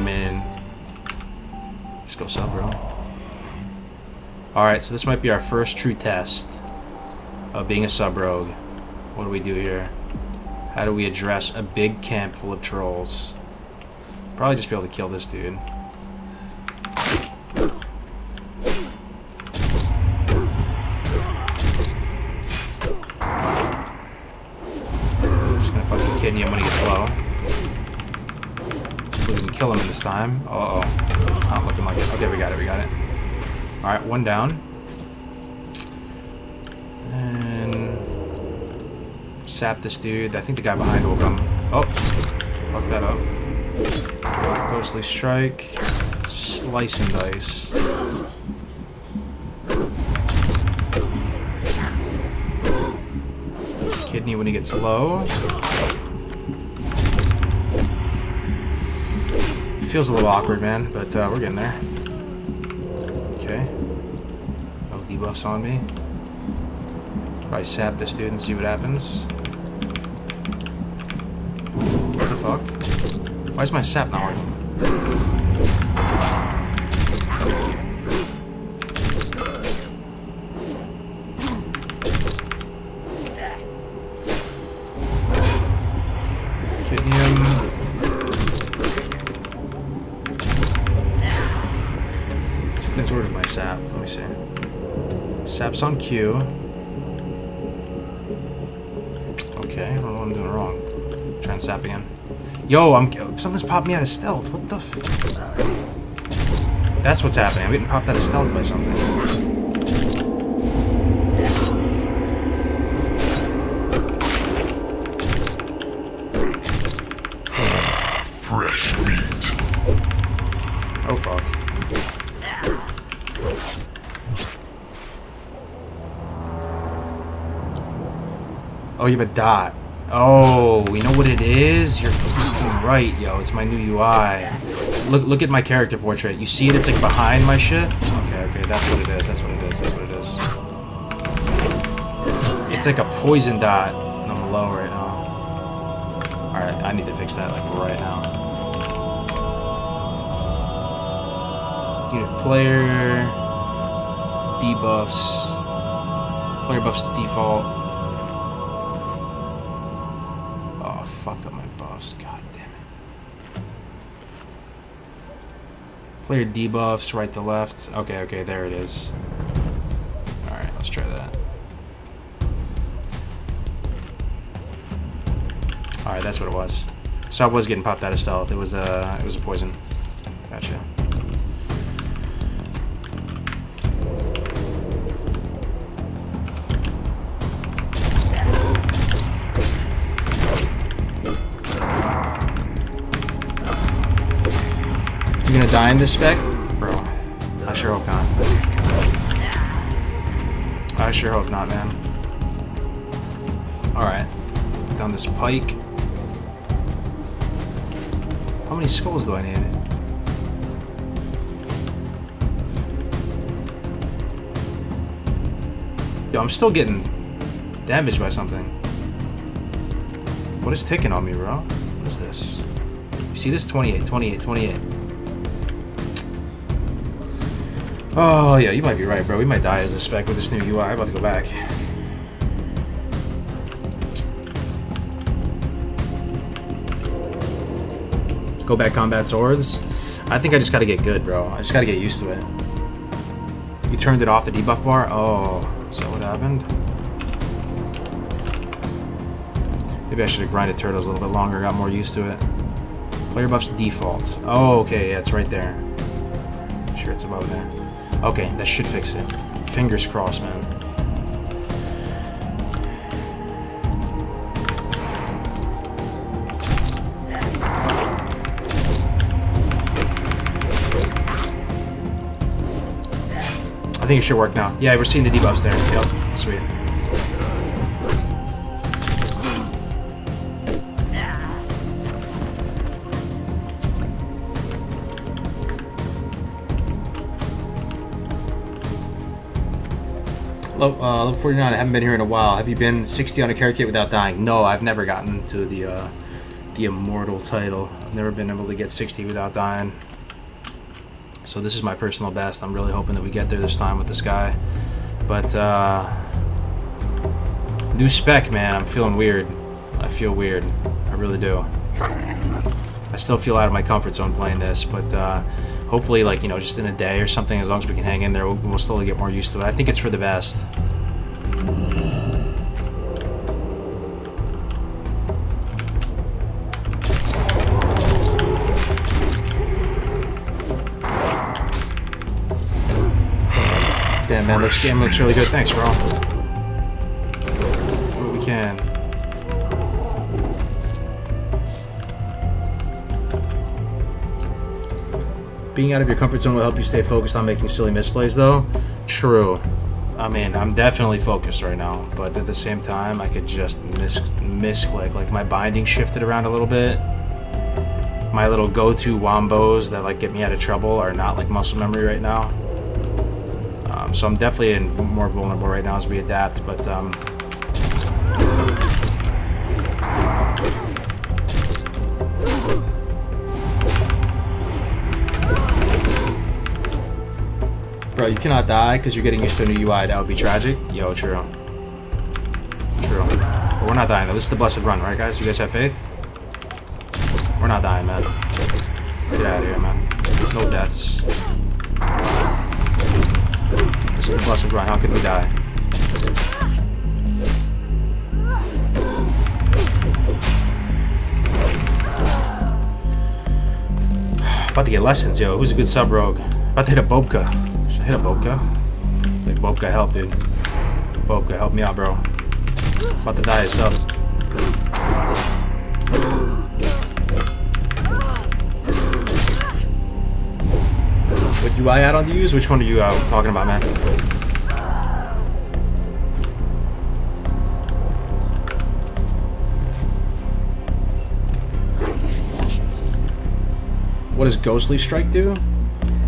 Man. Just go sub, bro. Alright, so this might be our first true test of being a sub rogue. What do we do here? How do we address a big camp full of trolls? Probably just be able to kill this dude. Just gonna fucking kidney him when he gets low. So we can kill him this time. Uh oh. It's not looking like it. Okay, we got it, Alright, one down. And sap this dude. I think the guy behind will come. Oh, fuck that up. Ghostly Strike. Slice and dice. Kidney when he gets low. It feels a little awkward, man, but we're getting there. Okay. No debuffs on me. Probably sap this dude and see what happens. What the fuck? Why is my sap not working? Kidney. Something's ordered my sap. Let me see. Sap's on Q. Okay, I don't know what I'm doing wrong. Try and sap again. Yo, something's popped me out of stealth. What the f... That's what's happening. I'm getting popped out of stealth by something. Fresh meat. Oh, you have a dot. Oh, you know what it is? You're freaking right, yo. It's my new UI. Look at my character portrait. You see it? It's like behind my shit. Okay, that's what it is. That's what it is. That's what it is. It's like a poison dot. I'm low right now. All right, I need to fix that like right now. Unit player debuffs. Player buffs default. Oh, fucked up my buffs. God damn it. Player debuffs, right to left. Okay, there it is. Alright, let's try that. Alright, that's what it was. So I was getting popped out of stealth. It was a poison. Gotcha. You gonna die in this spec? Bro, I sure hope not. I sure hope not, man. Alright. Down this pike. How many skulls do I need? Yo, I'm still getting damaged by something. What is ticking on me, bro? What is this? You see this? 28. Oh, yeah, you might be right, bro. We might die as a spec with this new UI. I'm about to go back. Go back combat swords. I think I just gotta get good, bro. I just gotta get used to it. You turned it off, the debuff bar? Oh, is that what happened? Maybe I should have grinded turtles a little bit longer, got more used to it. Player buffs default. Oh, okay, yeah, it's right there. I'm sure it's above there. Okay, that should fix it. Fingers crossed, man. I think it should work now. Yeah, we're seeing the debuffs there. Yep, sweet. Level 49, I haven't been here in a while. Have you been 60 on a character yet without dying? No, I've never gotten to the immortal title. I've never been able to get 60 without dying. So this is my personal best. I'm really hoping that we get there this time with this guy. But, new spec, man. I'm feeling weird. I feel weird. I really do. I still feel out of my comfort zone playing this, but, hopefully, like, you know, just in a day or something, as long as we can hang in there, we'll slowly get more used to it. I think it's for the best. Damn, man, game looks really good. Thanks, bro. Do what we can. Being out of your comfort zone will help you stay focused on making silly misplays, though. True. I mean, I'm definitely focused right now, but at the same time, I could just misclick. Like, my binding shifted around a little bit. My little go-to wombos that, like, get me out of trouble are not, like, muscle memory right now. So I'm definitely more vulnerable right now as we adapt, but, bro, you cannot die because you're getting used to a new UI. That would be tragic. Yo, true. True. But we're not dying, though. This is the blessed run, right, guys? You guys have faith? We're not dying, man. Get out of here, man. No deaths. This is the blessed run. How could we die? About to get lessons, yo. Who's a good sub-rogue? About to hit a Bobka. Hit a Bobka. Like, Bobka, help, dude. Bobka, help me out, bro. About to die as sub. What UI add-on to use? Which one are you talking about, man? What does Ghostly Strike do?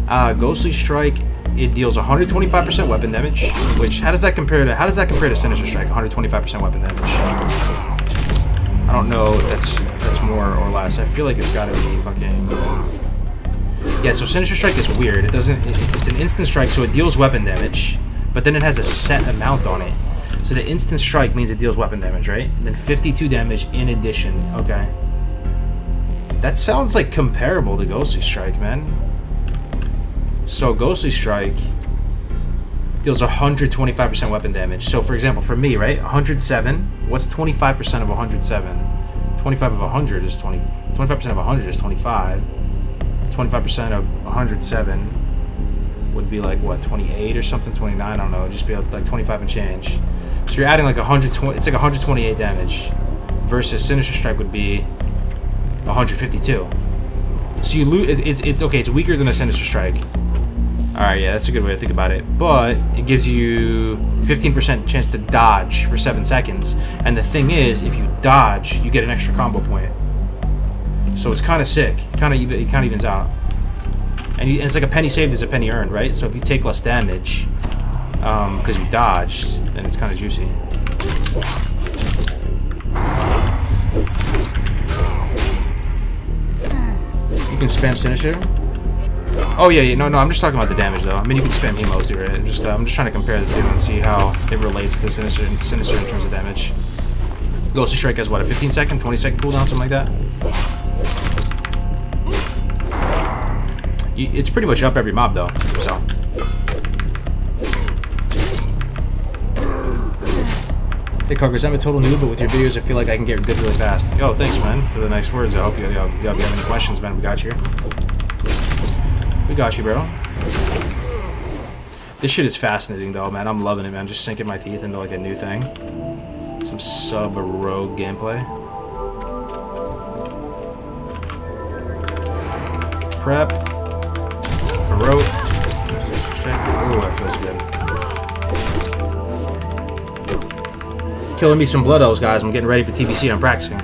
Ghostly Strike, it deals 125% weapon damage. Which how does that compare to Sinister Strike? 125% weapon damage. I don't know if that's more or less. I feel like it's gotta be fucking. Yeah, so Sinister Strike is weird. It doesn't. It's an instant strike, so it deals weapon damage, but then it has a set amount on it. So the instant strike means it deals weapon damage, right? And then 52 damage in addition. Okay. That sounds like comparable to Ghostly Strike, man. So Ghostly Strike deals 125% weapon damage. So for example, for me, right, 107. What's 25% of 107? 25 of 100 is 20. 25% of 100 is 25. 25% of 107 would be like what, 28 or something, 29. I don't know. It'd just be like 25 and change. So you're adding like 120. It's like 128 damage, versus Sinister Strike would be 152. So you lose. It's okay. It's weaker than a Sinister Strike. All right, yeah, that's a good way to think about it. But it gives you 15% chance to dodge for 7 seconds. And the thing is, if you dodge, you get an extra combo point. So it's kind of sick. It kind of evens out. And it's like a penny saved is a penny earned, right? So if you take less damage because you dodged, then it's kind of juicy. You can spam Sinister. Oh yeah, no, I'm just talking about the damage though. I mean, you can spam Hemo too, right? I'm just trying to compare the two and see how it relates to Sinister in terms of damage. Ghostly Strike has what, a 15-second, 20-second cooldown, something like that. It's pretty much up every mob though, so. Hey Coggers, I'm a total noob, but with your videos I feel like I can get good really fast. Yo, thanks man for the nice words. I hope you have any questions, man. We got you. We got you, bro. This shit is fascinating though, man. I'm loving it, man. Just sinking my teeth into like a new thing. Some sub-rogue gameplay. Prep. Heroic. Ooh, that feels good. Killing me some Blood Elves, guys. I'm getting ready for TBC. I'm practicing.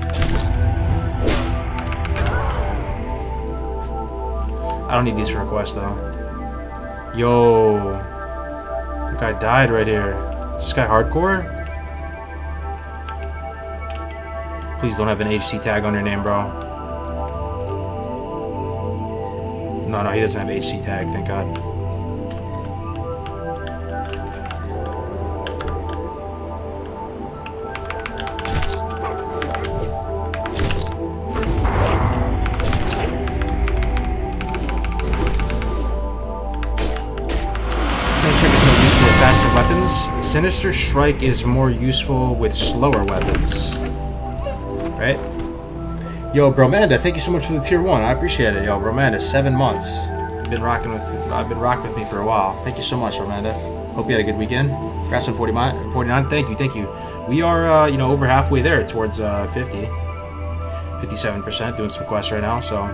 I don't need these for a quest, though. Yo. That guy died right here. Is this guy hardcore? Please don't have an HC tag on your name, bro. No, he doesn't have HC tag, thank God. Sinister Strike is more useful with faster weapons. Sinister Strike is more useful with slower weapons. Right? Yo, Bromanda, thank you so much for the tier 1. I appreciate it, yo. Bromanda, 7 months. I've been rocking with me for a while. Thank you so much, Bromanda. Hope you had a good weekend. Congrats on 49. Thank you. We are, over halfway there towards 50. 57%, doing some quests right now, so.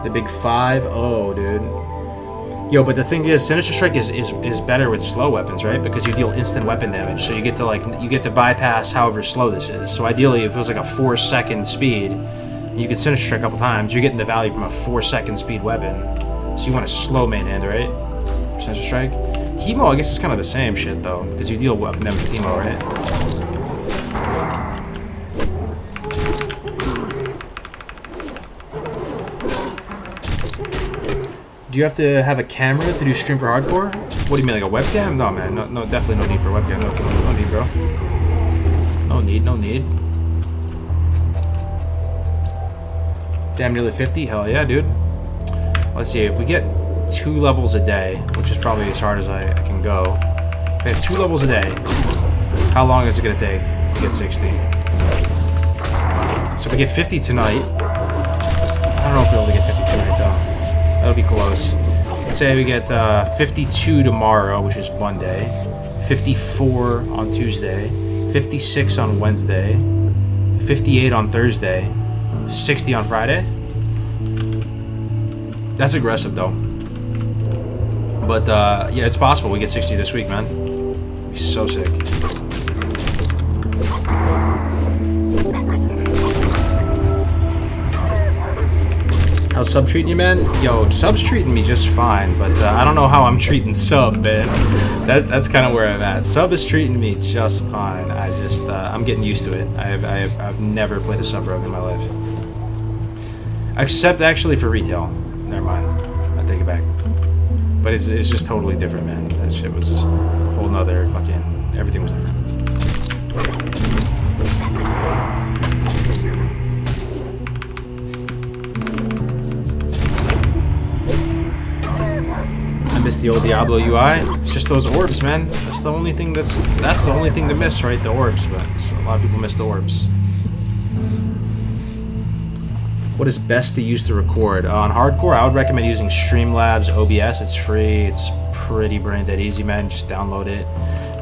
The big 5-0, dude. Yo, but the thing is, Sinister Strike is better with slow weapons, right? Because you deal instant weapon damage, so you get to bypass however slow this is. So ideally, if it was like a 4-second speed, you could Sinister Strike a couple times, you're getting the value from a 4-second speed weapon. So you want a slow main hand, right? For Sinister Strike. Hemo, I guess it's kind of the same shit though, because you deal weapon damage with Hemo, right? Do you have to have a camera to do stream for hardcore? What do you mean, like a webcam? No, man. No, definitely no need for a webcam. No need, bro. No need. Damn, nearly 50? Hell yeah, dude. Let's see, if we get 2 levels a day, which is probably as hard as I can go. If we have 2 levels a day, how long is it going to take to get 60? So if we get 50 tonight, I don't know if we'll be able to get 50 tonight, though. That'll be close. Let's say we get 52 tomorrow, which is Monday, 54 on Tuesday, 56 on Wednesday, 58 on Thursday, 60 on Friday. That's aggressive, though. But, yeah, it's possible we get 60 this week, man. It'd be so sick. How's Sub treating you, man? Yo, Sub's treating me just fine, but I don't know how I'm treating Sub, man. That's kind of where I'm at. Sub is treating me just fine. I just, I'm getting used to it. I've never played a Sub rogue in my life. Except actually for retail. Never mind. I take it back. But it's just totally different, man. That shit was just a whole nother fucking... Everything was different. I miss the old Diablo UI. It's just those orbs, man. That's the only thing that's the only thing to miss, right? The orbs, but a lot of people miss the orbs. What is best to use to record? On hardcore, I would recommend using Streamlabs OBS. It's free. It's pretty brain dead easy, man. Just download it.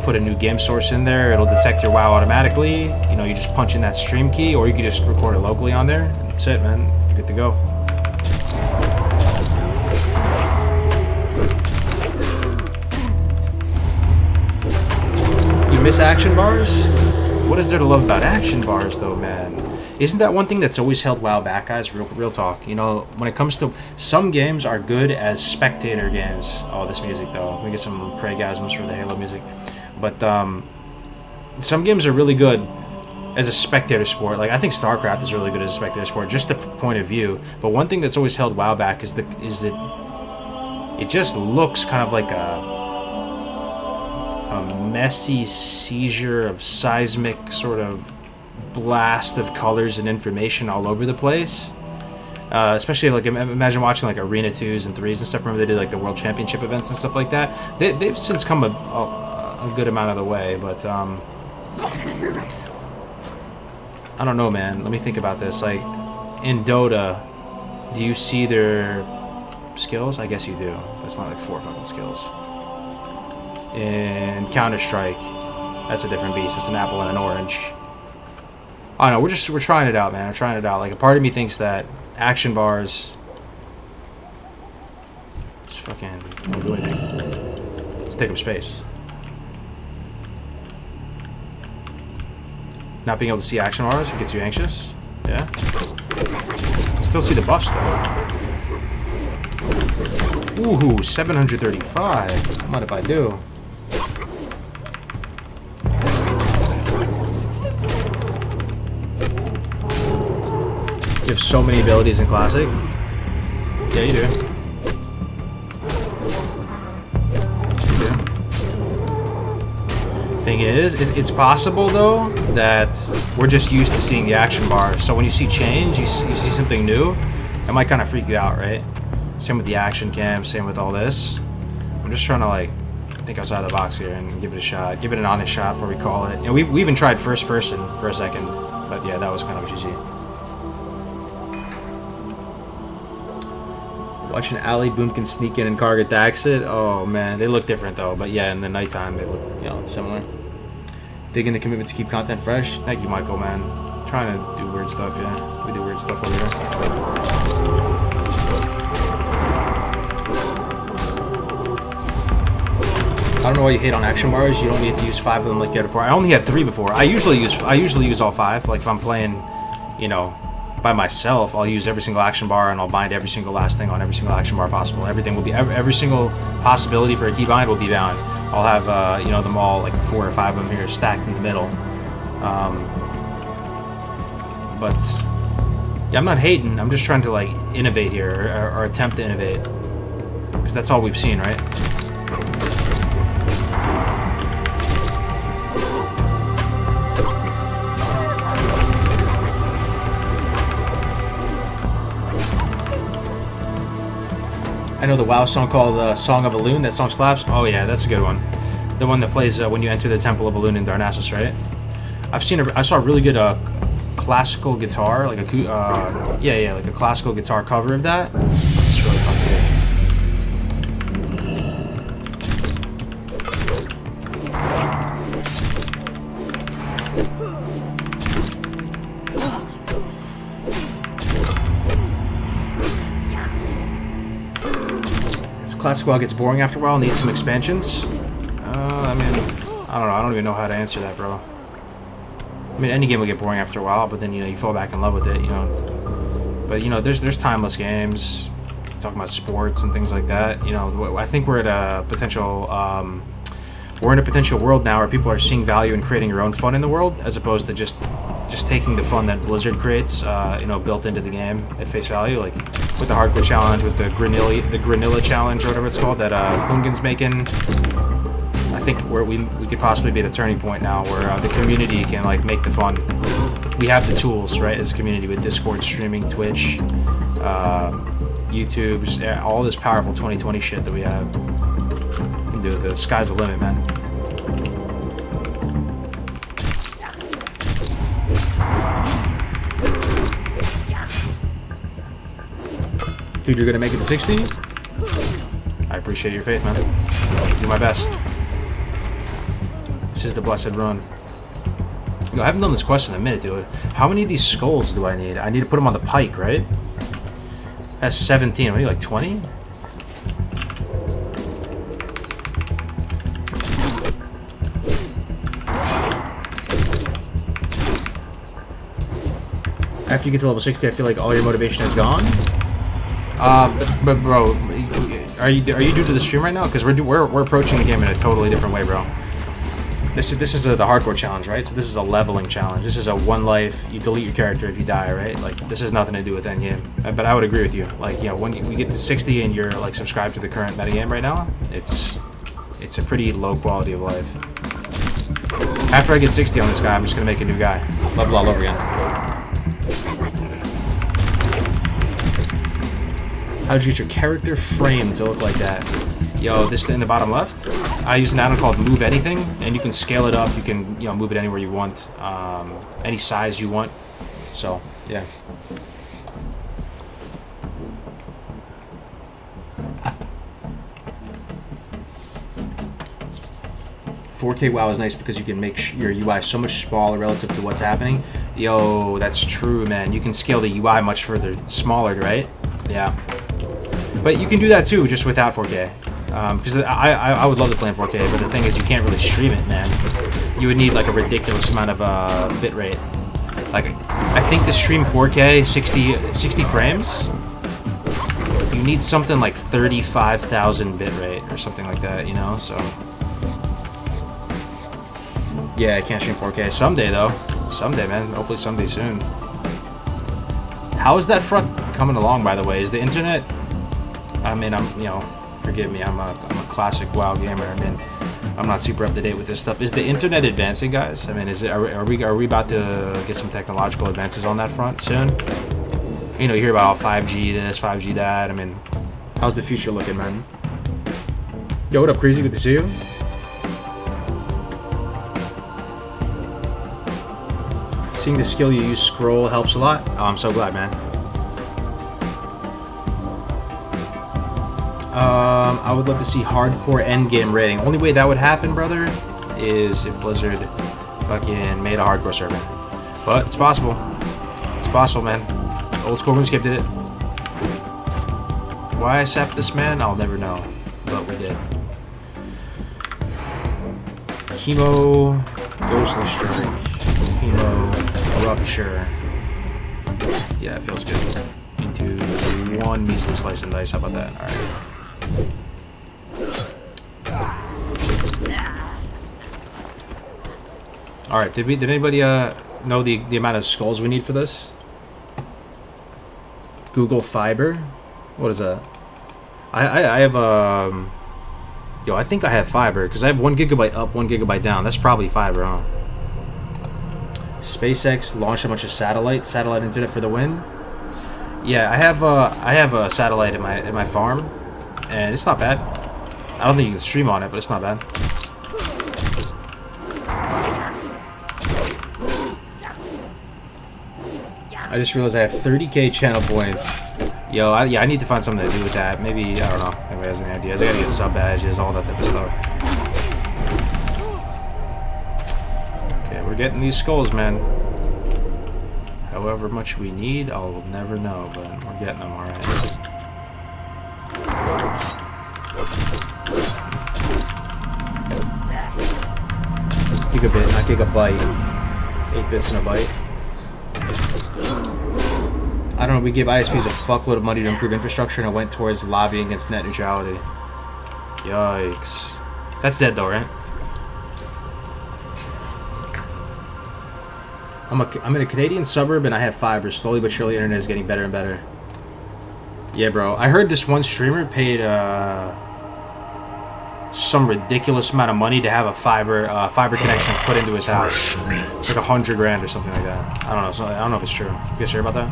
Put a new game source in there. It'll detect your WoW automatically. You know, you just punch in that stream key, or you can just record it locally on there. That's it, man. You're good to go. You miss action bars? What is there to love about action bars, though, man? Isn't that one thing that's always held WoW back, guys? Real talk. You know, when it comes to... Some games are good as spectator games. Oh, this music, though. Let me get some Craigasms for the Halo music. But, some games are really good as a spectator sport. Like, I think StarCraft is really good as a spectator sport, just the point of view. But one thing that's always held WoW back is that it just looks kind of like a messy seizure of seismic sort of blast of colors and information all over the place. Especially like imagine watching like Arena 2s and 3s and stuff. Remember they did like the World Championship events and stuff like that. They've since come a good amount of the way, but I don't know, man. Let me think about this. Like in Dota, do you see their skills? I guess you do. But it's not like 4 fucking skills. In Counter-Strike, that's a different beast. It's an apple and an orange. I don't know, we're trying it out, man. We're trying it out. Like, a part of me thinks that action bars just fucking don't do anything. Just take up space. Not being able to see action bars, it gets you anxious. Yeah. Still see the buffs, though. Ooh, 735. What if I do? You have so many abilities in Classic. Yeah, you do. You do. Thing is, it's possible, though, that we're just used to seeing the action bar. So when you see change, you see something new, it might kind of freak you out, right? Same with the action cam, same with all this. I'm just trying to, like, think outside the box here and give it a shot. Give it an honest shot before we call it. You know, we even tried first person for a second, but yeah, that was kind of GG. Watching Ali Boomkin sneak in and Karga dax it. Oh man, they look different though. But yeah, in the nighttime they look, you know, similar. Digging the commitment to keep content fresh. Thank you, Michael, man. Trying to do weird stuff. Yeah, we do weird stuff over here. I don't know why you hate on action bars. You don't need to use 5 of them like you had before. I only had 3 before. I usually use all 5. Like if I'm playing, you know, by myself, I'll use every single action bar and I'll bind every single last thing on every single action bar possible. Everything will be every single possibility for a keybind will be bound. I'll have you know, them all, like 4 or 5 of them here stacked in the middle. But yeah, I'm not hating. I'm just trying to like innovate here or attempt to innovate, because that's all we've seen, right? I know the WoW song called Song of Elune. That song slaps. Oh yeah, that's a good one. The one that plays when you enter the Temple of Elune in Darnassus, right? I saw a really good classical guitar, like a like a classical guitar cover of that. It's really fun Classic WoW gets boring after a while, needs some expansions. I mean, I don't know. I don't even know how to answer that, bro. I mean, any game will get boring after a while, but then, you know, you fall back in love with it, you know. But you know, there's timeless games. Talking about sports and things like that. You know, I think we're at a potential. We're in a potential world now where people are seeing value in creating your own fun in the world, as opposed to just taking the fun that Blizzard creates, you know, built into the game at face value, like with the hardcore challenge, with the Granilla challenge, or whatever it's called, that Hungin's making. I think we could possibly be at a turning point now where the community can like make the fun. We have the tools, right, as a community, with Discord, streaming, Twitch, YouTube, just all this powerful 2020 shit that we have. Dude, the sky's the limit, man. Dude, you're gonna make it to 60? I appreciate your faith, man. I'll do my best. This is the blessed run. Yo, I haven't done this quest in a minute, dude. How many of these skulls do I need? I need to put them on the pike, right? That's 17. What are you, like 20? After you get to level 60, I feel like all your motivation is gone. But bro, are you new to the stream right now? Because we're approaching the game in a totally different way, bro. This is the hardcore challenge, right? So this is a leveling challenge. This is a one life. You delete your character if you die, right? Like, this has nothing to do with endgame. But I would agree with you. Like, you know, when we get to 60 and you're like subscribed to the current metagame right now, it's a pretty low quality of life. After I get 60 on this guy, I'm just gonna make a new guy. Level all over again. How'd you get your character frame to look like that? Yo, this in the bottom left, I use an add-on called Move Anything, and you can scale it up. You can, you know, move it anywhere you want, any size you want. So, yeah. $4K WoW is nice because you can make your UI so much smaller relative to what's happening. Yo, that's true, man. You can scale the UI much further smaller, right? Yeah. But you can do that too, just without 4K. Because I would love to play in 4K, but the thing is, you can't really stream it, man. You would need like a ridiculous amount of bitrate. Like, I think to stream 4K, 60 frames, you need something like 35,000 bitrate or something like that, you know? So, yeah, I can't stream 4K. Someday, though. Someday, man. Hopefully someday soon. How is that front coming along, by the way? Is the internet... I mean, you know, forgive me, I'm a classic WoW gamer. I mean, I'm not super up to date with this stuff. Is the internet advancing, guys? I mean, are we about to get some technological advances on that front soon? You know, you hear about 5G this, 5G that. I mean, how's the future looking, man? Yo, what up, Crazy? Good to see you. Seeing the skill you use, scroll, helps a lot. Oh, I'm so glad, man. I would love to see hardcore endgame rating. Only way that would happen, brother, is if Blizzard fucking made a hardcore server. But it's possible. It's possible, man. Old school RuneScape did it. Why I sapped this man, I'll never know. But we did. Chemo, Ghostly Strike, Chemo, Rupture. Yeah, it feels good. Into one measly slice and dice. How about that? Alright. Alright, did anybody know the amount of skulls we need for this? Google Fiber? What is that? I have yo, I think I have fiber because I have 1 gigabyte up, 1 gigabyte down. That's probably fiber, huh? SpaceX launched a bunch of satellite internet for the win. Yeah, I have a satellite in my farm, and it's not bad. I don't think you can stream on it, but it's not bad. I just realized I have 30k channel points. Yo, I need to find something to do with that. Maybe, I don't know. Anybody has any ideas? I gotta get sub badges, all that type of stuff. Okay, we're getting these skulls, man. However much we need, I'll never know, but we're getting them, alright. Gigabit, not gigabyte. 8 bits in a byte. I don't know, we gave ISPs a fuckload of money to improve infrastructure and it went towards lobbying against net neutrality. Yikes. That's dead though, right? I'm in a Canadian suburb and I have fiber. Slowly but surely internet is getting better and better. Yeah, bro. I heard this one streamer paid some ridiculous amount of money to have a fiber connection put into his house. It's like $100,000 or something like that. I don't know. I don't know if it's true. You guys hear about that?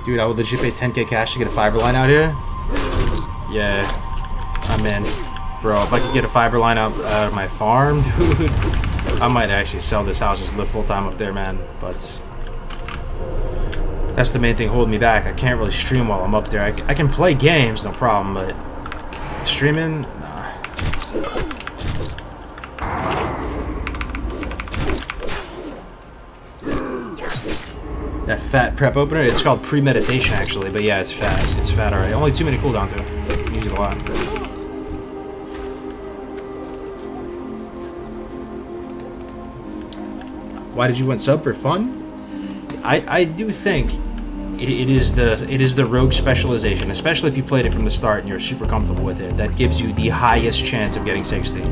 Dude, I would legit pay 10K cash to get a fiber line out here. Yeah, I'm in. Bro, if I could get a fiber line out of my farm, dude, I might actually sell this house, just live full-time up there, man. But that's the main thing holding me back. I can't really stream while I'm up there. I can play games, no problem, but streaming, nah. That fat prep opener, it's called premeditation actually, but yeah, it's fat. It's fat already. Only 2 minute cooldown too. Use it a lot. Why did you want sub for fun? I do think it is the rogue specialization, especially if you played it from the start and you're super comfortable with it, that gives you the highest chance of getting 60.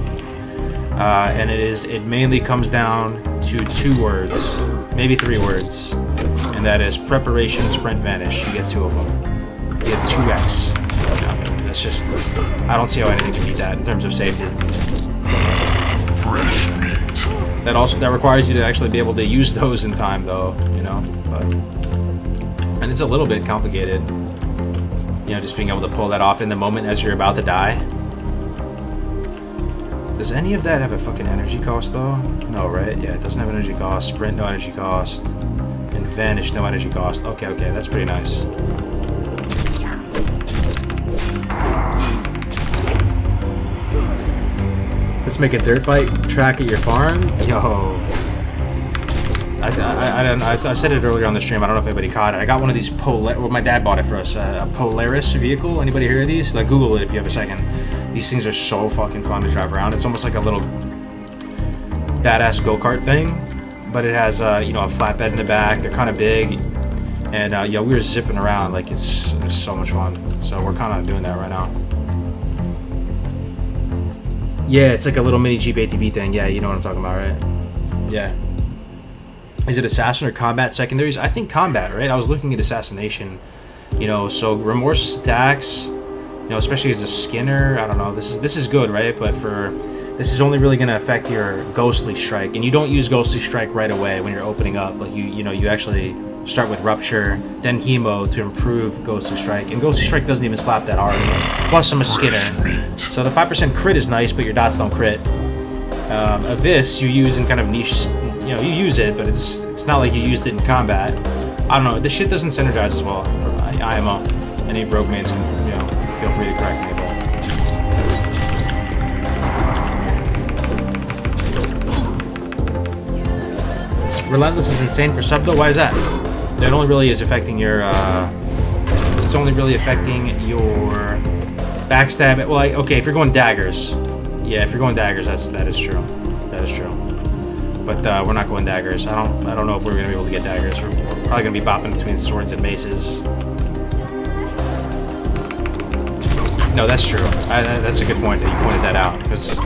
And it mainly comes down to 2 words, maybe 3 words, and that is preparation, sprint, vanish. You get 2 of them. You get 2x. That's just, I don't see how anything can beat that in terms of safety. Fresh meat. That requires you to actually be able to use those in time, though, you know. But, and it's a little bit complicated, you know, just being able to pull that off in the moment as you're about to die. Does any of that have a fucking energy cost, though? No, right? Yeah, it doesn't have energy cost. Sprint, no energy cost. And vanish, no energy cost. Okay, that's pretty nice. Let's make a dirt bike track at your farm. Yo, I said it earlier on the stream. I don't know if anybody caught it. I got one of these well, my dad bought it for us. A Polaris vehicle. Anybody hear of these? Like, Google it if you have a second. These things are so fucking fun to drive around. It's almost like a little badass go-kart thing, but it has you know, a flatbed in the back. They're kind of big, and yeah, we were zipping around like it's so much fun. So we're kind of doing that right now. Yeah, it's like a little mini Jeep ATV thing. Yeah, you know what I'm talking about, right? Yeah. Is it assassin or combat secondaries? I think combat, right? I was looking at assassination, you know, so remorse attacks, you know, especially as a skinner. I don't know. This is good, right? But this is only really going to affect your ghostly strike, and you don't use ghostly strike right away when you're opening up. Like you know, you actually start with rupture, then hemo to improve ghostly strike, and ghostly strike doesn't even slap that hard. Plus I'm a skinner, so the 5% crit is nice, but your dots don't crit. This you use in kind of niche, you know, you use it, but it's not like you used it in combat. I don't know, this shit doesn't synergize as well. IMO, any rogue mains can, you know, feel free to correct me. But Relentless is insane for sub though. Why is that? It only really is affecting your. It's only really affecting your backstab. Well, okay, if you're going daggers, yeah, if you're going daggers, that is true. That is true. But we're not going daggers. I don't know if we're gonna be able to get daggers. We're probably gonna be bopping between swords and maces. No, that's true. That's a good point that you pointed that out, because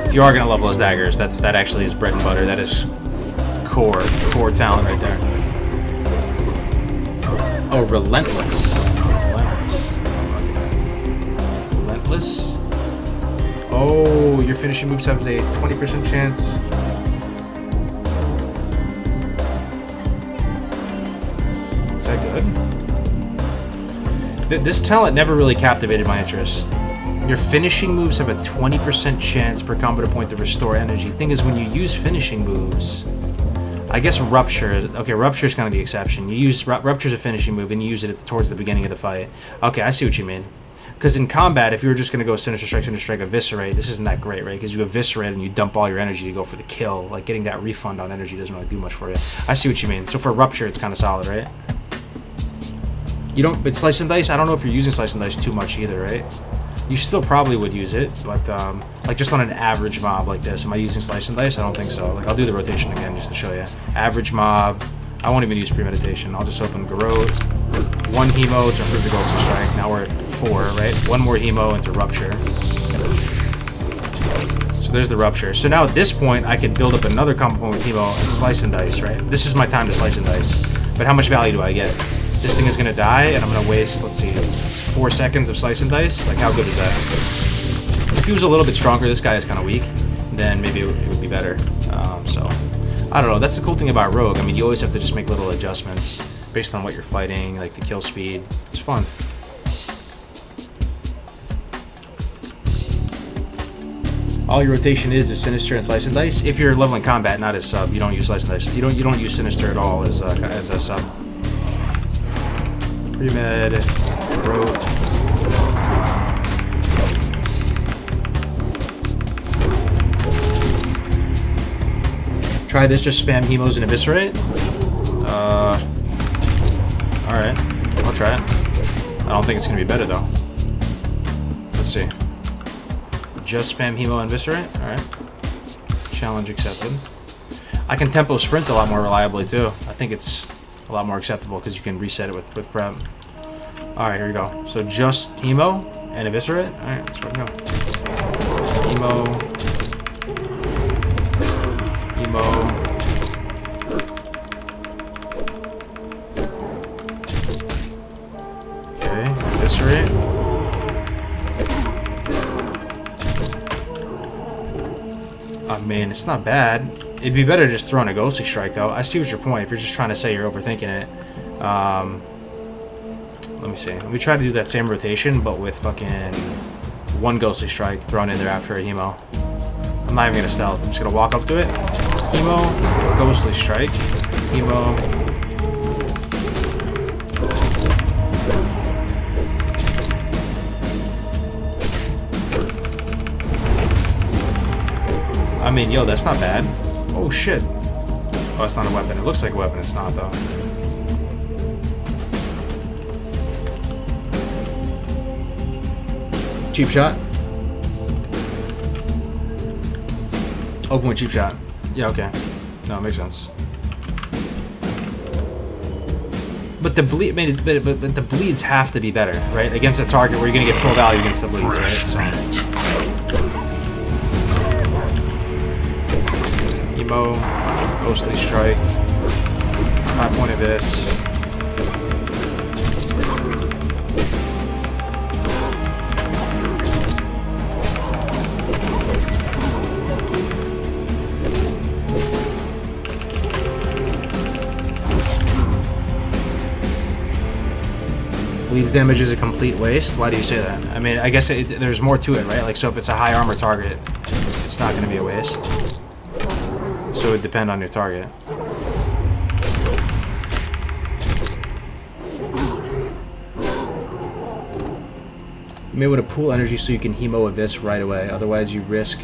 if you are gonna level as daggers, that actually is bread and butter. That is core talent right there. Oh, relentless. Relentless. Oh, your finishing moves have a 20% chance. Is that good? This talent never really captivated my interest. Your finishing moves have a 20% chance per combat point to restore energy. Thing is, when you use finishing moves, I guess Rupture. Okay, Rupture is kind of the exception. You use Rupture's a finishing move, and you use it towards the beginning of the fight. Okay, I see what you mean. Because in combat, if you were just going to go Sinister Strike, Eviscerate, this isn't that great, right? Because you Eviscerate and you dump all your energy to go for the kill. Like, getting that refund on energy doesn't really do much for you. I see what you mean. So for Rupture, it's kind of solid, right? You don't... But Slice and Dice, I don't know if you're using Slice and Dice too much either, right? You still probably would use it, but Like just on an average mob like this. Am I using slice and dice? I don't think so. Like I'll do the rotation again just to show you. Average mob. I won't even use premeditation. I'll just open garrote. 1 hemo to improve the ghostly strike. Now we're at 4, right? 1 more hemo into rupture. So there's the rupture. So now at this point, I could build up another combo point with hemo and slice and dice, right? This is my time to slice and dice. But how much value do I get? This thing is gonna die, and I'm gonna waste, let's see, 4 seconds of slice and dice. Like, how good is that? If he was a little bit stronger, this guy is kind of weak, then maybe it would be better. So, I don't know. That's the cool thing about Rogue. I mean, you always have to just make little adjustments based on what you're fighting, like the kill speed. It's fun. All your rotation is Sinister and Slice and Dice. If you're leveling combat, not as sub, you don't use Slice and Dice. You don't use Sinister at all as a sub. Premed, Rogue. Try this. Just spam hemos and eviscerate. All right, I'll try it. I don't think it's gonna be better though. Let's see. Just spam hemo and eviscerate. Alright. Challenge accepted. I can tempo sprint a lot more reliably too. I think it's a lot more acceptable because you can reset it with prep. Alright, here we go. So just hemo and eviscerate. Alright, let's go. Hemo. Hemo. Okay, eviscerate. Oh man, it's not bad. It'd be better just throwing a ghostly strike though. I see what your point. If you're just trying to say you're overthinking it. Let me see. Let me try to do that same rotation, but with fucking 1 ghostly strike thrown in there after a hemo. I'm not even gonna stealth. I'm just gonna walk up to it. Hemo, ghostly strike. Hemo. I mean, yo, that's not bad. Oh, shit. Oh, it's not a weapon. It looks like a weapon. It's not, though. Cheap shot. Open with cheap shot. Yeah, okay. No, it makes sense. But the bleed, but the bleeds have to be better, right? Against a target where you're gonna get full value against the bleeds, right? So. Emo, ghostly strike, 5-point abyss. Bleeds damage is a complete waste. Why do you say that? I mean, I guess there's more to it, right? Like, so if it's a high armor target, it's not going to be a waste. So it would depend on your target. You may want to pool energy so you can hemo abyss right away. Otherwise, you risk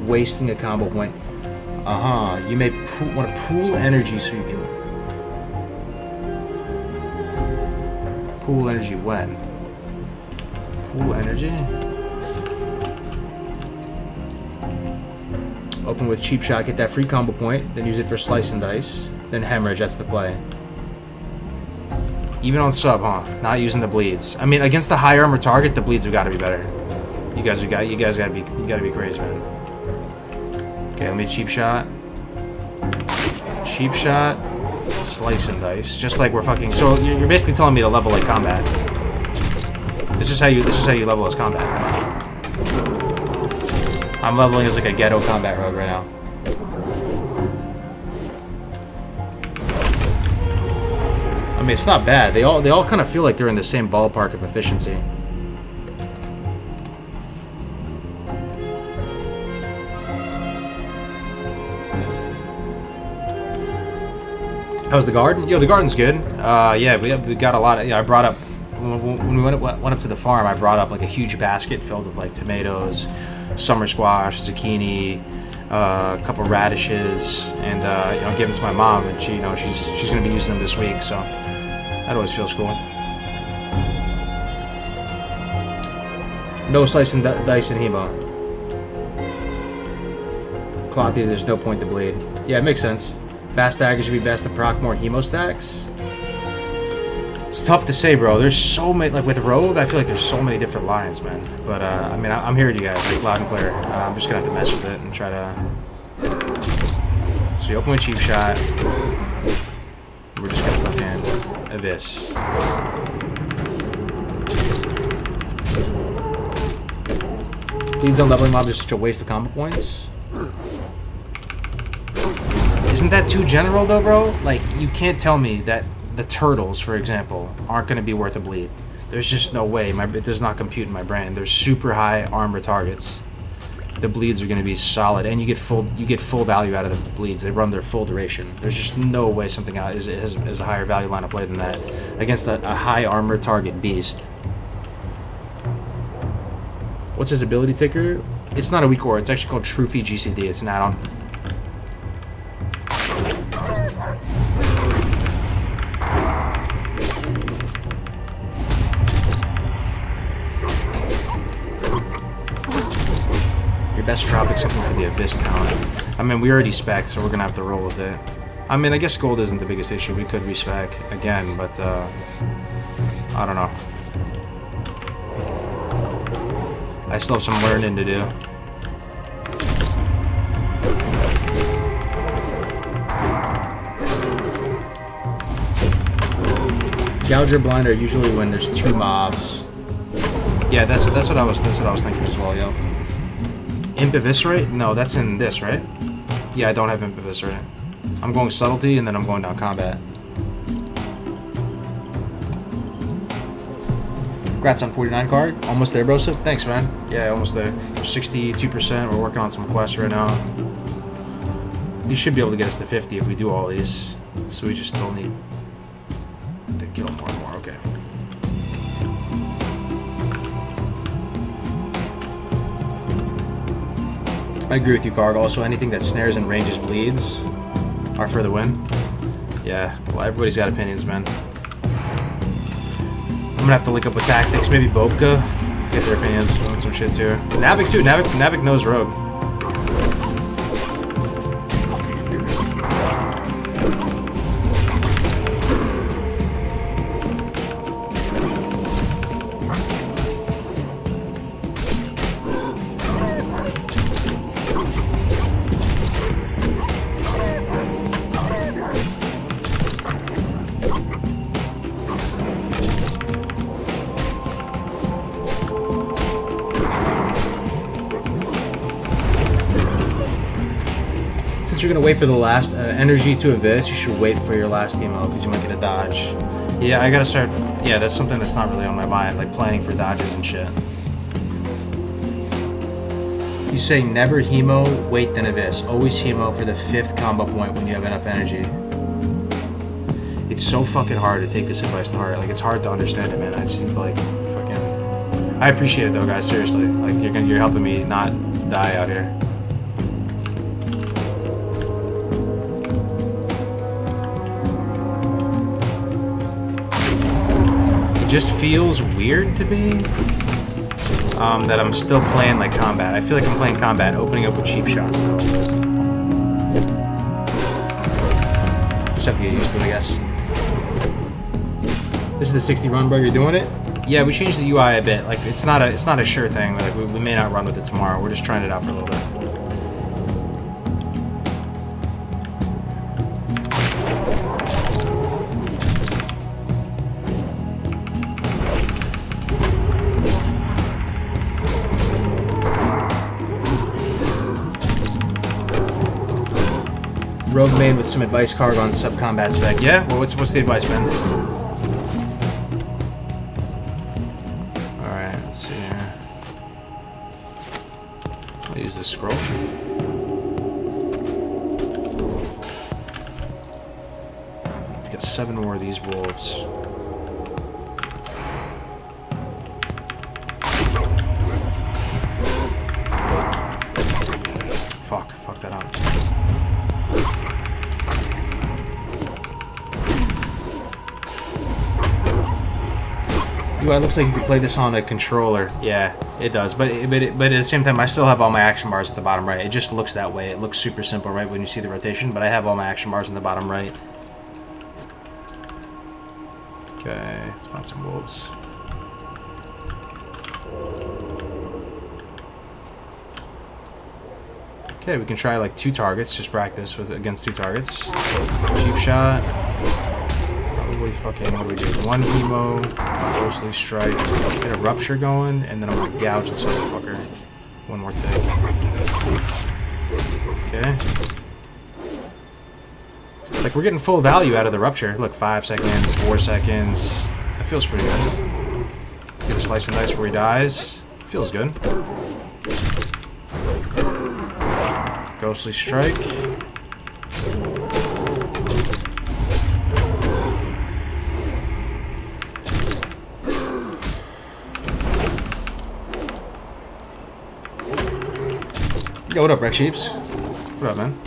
wasting a combo point. You may want to pool energy so you can... Pool energy when? Pool energy? Open with cheap shot, get that free combo point, then use it for slice and dice, then hemorrhage. That's the play. Even on sub, huh? Not using the bleeds. I mean, against the high armor target, the bleeds have got to be better. You guys gotta be crazy, man. Okay, let me cheap shot. Cheap shot. Slice and dice. Just like we're fucking. So you're basically telling me to level like combat. This is how you level as combat. I'm leveling as like a ghetto combat rogue right now. I mean, it's not bad. They all kind of feel like they're in the same ballpark of efficiency. How's the garden? Yo, the garden's good. Yeah, we got a lot of. Yeah, I brought up when we went up to the farm. I brought up like a huge basket filled with like tomatoes, summer squash, zucchini, a couple radishes, and you know, give them to my mom, and she, you know, she's gonna be using them this week. So that always feels cool. No slice and dice and hemo. Clothy, there's no point to bleed. Yeah, it makes sense. Fast dagger should be best to proc more hemo stacks. It's tough to say, bro. There's so many, like with Rogue, I feel like there's so many different lines, man. But I mean, I'm hearing you guys like loud and clear. I'm just gonna have to mess with it and try to. So you open with cheap shot. We're just gonna put in Abyss. Bleeds on leveling mob is such a waste of combo points. Isn't that too general though, bro? Like, you can't tell me that the turtles, for example, aren't going to be worth a bleed. There's just no way. It does not compute in my brain. There's super high armor targets. The bleeds are going to be solid, and you get full value out of the bleeds. They run their full duration. There's just no way something out is a higher value line of play than that against a high armor target beast. What's his ability ticker? It's not a weak aura. It's actually called Trophy GCD. It's an add-on. Your best drop is something for the Abyss talent. I mean, we already spec, so we're gonna have to roll with it. I mean, I guess gold isn't the biggest issue. We could respec again, but I don't know. I still have some learning to do. Gouger blind are usually when there's two mobs. Yeah, that's what I was thinking as well, yo. Imp Eviscerate? No, that's in this, right? Yeah, I don't have Imp Eviscerate. I'm going Subtlety and then I'm going down Combat. Congrats on 49 card. Almost there, Brosa. Thanks, man. Yeah, almost there. 62%. We're working on some quests right now. You should be able to get us to 50 if we do all these. So we just still need to kill more and more. Okay. I agree with you, Karg. Also, anything that snares and ranges bleeds are for the win. Yeah, well, everybody's got opinions, man. I'm gonna have to link up with Tactics, maybe Bobka, get their opinions on some shit too. Navik too. Navik knows Rogue. You're gonna wait for the last energy to Abyss, you should wait for your last emo because you might get a dodge. Yeah, I gotta start. Yeah, that's something that's not really on my mind, like planning for dodges and shit. You say never hemo, wait then Abyss. Always hemo for the 5th combo point when you have enough energy. It's so fucking hard to take this advice to heart. Like, it's hard to understand it, man. I just think like fucking. I appreciate it though, guys. Seriously, like you're helping me not die out here. Just feels weird to me that I'm still playing like combat. I feel like I'm playing combat, opening up with cheap shots though. Just have to get used to it, I guess. This is the 60 run, bro. You're doing it? Yeah, we changed the UI a bit. Like it's not a sure thing. Like we may not run with it tomorrow. We're just trying it out for a little bit. Rogue main with some advice card on sub-combat spec. Yeah? Well, what's the advice, man? Alright, let's see here. I'll use this scroll. Let's get 7 more of these wolves. Fuck that up. UI looks like you could play this on a controller. Yeah, it does. But at the same time, I still have all my action bars at the bottom right. It just looks that way. It looks super simple, right, when you see the rotation. But I have all my action bars in the bottom right. Okay, let's find some wolves. Okay, we can try like 2 targets. Just practice with against 2 targets. Cheap shot. Probably fucking what do we do? 1 hemo, ghostly strike, get a rupture going, and then I'm gonna gouge this motherfucker. 1 more take. Okay. Like we're getting full value out of the rupture. Look, 5 seconds, 4 seconds. That feels pretty good. Get a slice and dice before he dies. Feels good. Ghostly strike. Yo, what up, Rex Sheeps? What up, man?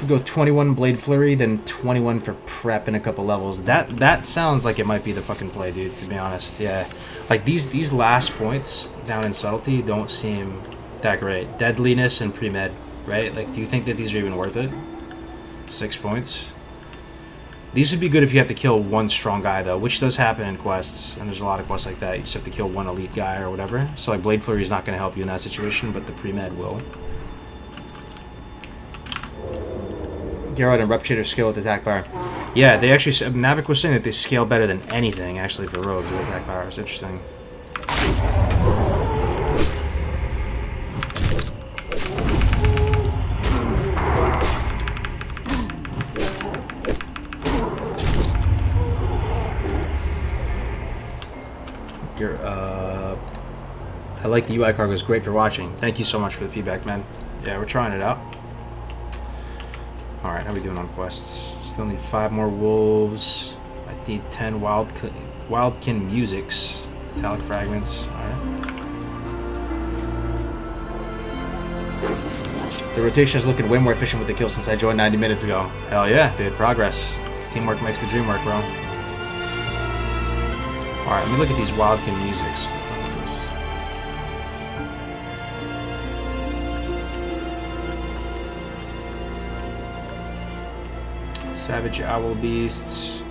You go 21 Blade Flurry, then 21 for prep in a couple levels. That sounds like it might be the fucking play, dude, to be honest. Yeah. Like, these last points down in Subtlety don't seem that great. Deadliness and pre-med, right? Like, do you think that these are even worth it? 6 points. These would be good if you have to kill 1 strong guy, though, which does happen in quests, and there's a lot of quests like that. You just have to kill 1 elite guy or whatever. So, like, Blade Flurry is not going to help you in that situation, but the pre-med will. Geralt and Rupture scale with attack power. Yeah, they actually... Navik was saying that they scale better than anything, actually, for rogues with attack power. It's interesting. I like the UI cargo. It's great for watching. Thank you so much for the feedback, man. Yeah, we're trying it out. Alright, how are we doing on quests? Still need 5 more wolves. I need 10 wildkin musics. Metallic fragments. Alright. The rotation is looking way more efficient with the kill since I joined 90 minutes ago. Hell yeah, dude. Progress. Teamwork makes the dream work, bro. Alright, let me look at these wildkin musics. Savage Owl Beasts.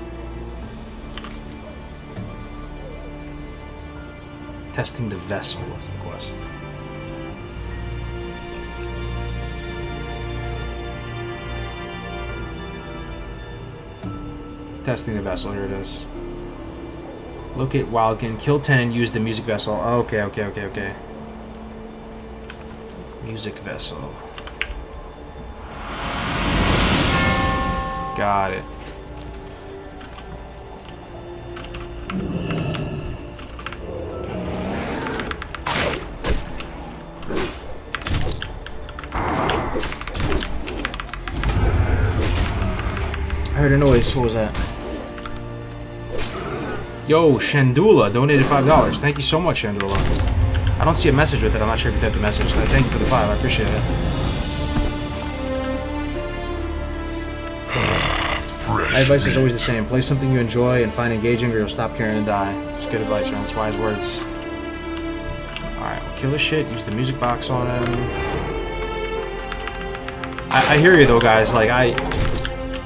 Testing the vessel. What's the quest? Testing the vessel. Here it is. Locate Wildkin. Kill 10 and use the music vessel. Okay. Music vessel. Got it. I heard a noise. What was that? Yo, Shandula donated $5. Thank you so much, Shandula. I don't see a message with it. I'm not sure if you typed the message. So thank you for the 5. I appreciate it. My advice is always the same. Play something you enjoy and find engaging or you'll stop caring and die. It's good advice, man. It's wise words. Alright, we'll kill his shit. Use the music box on him. I hear you, though, guys. Like,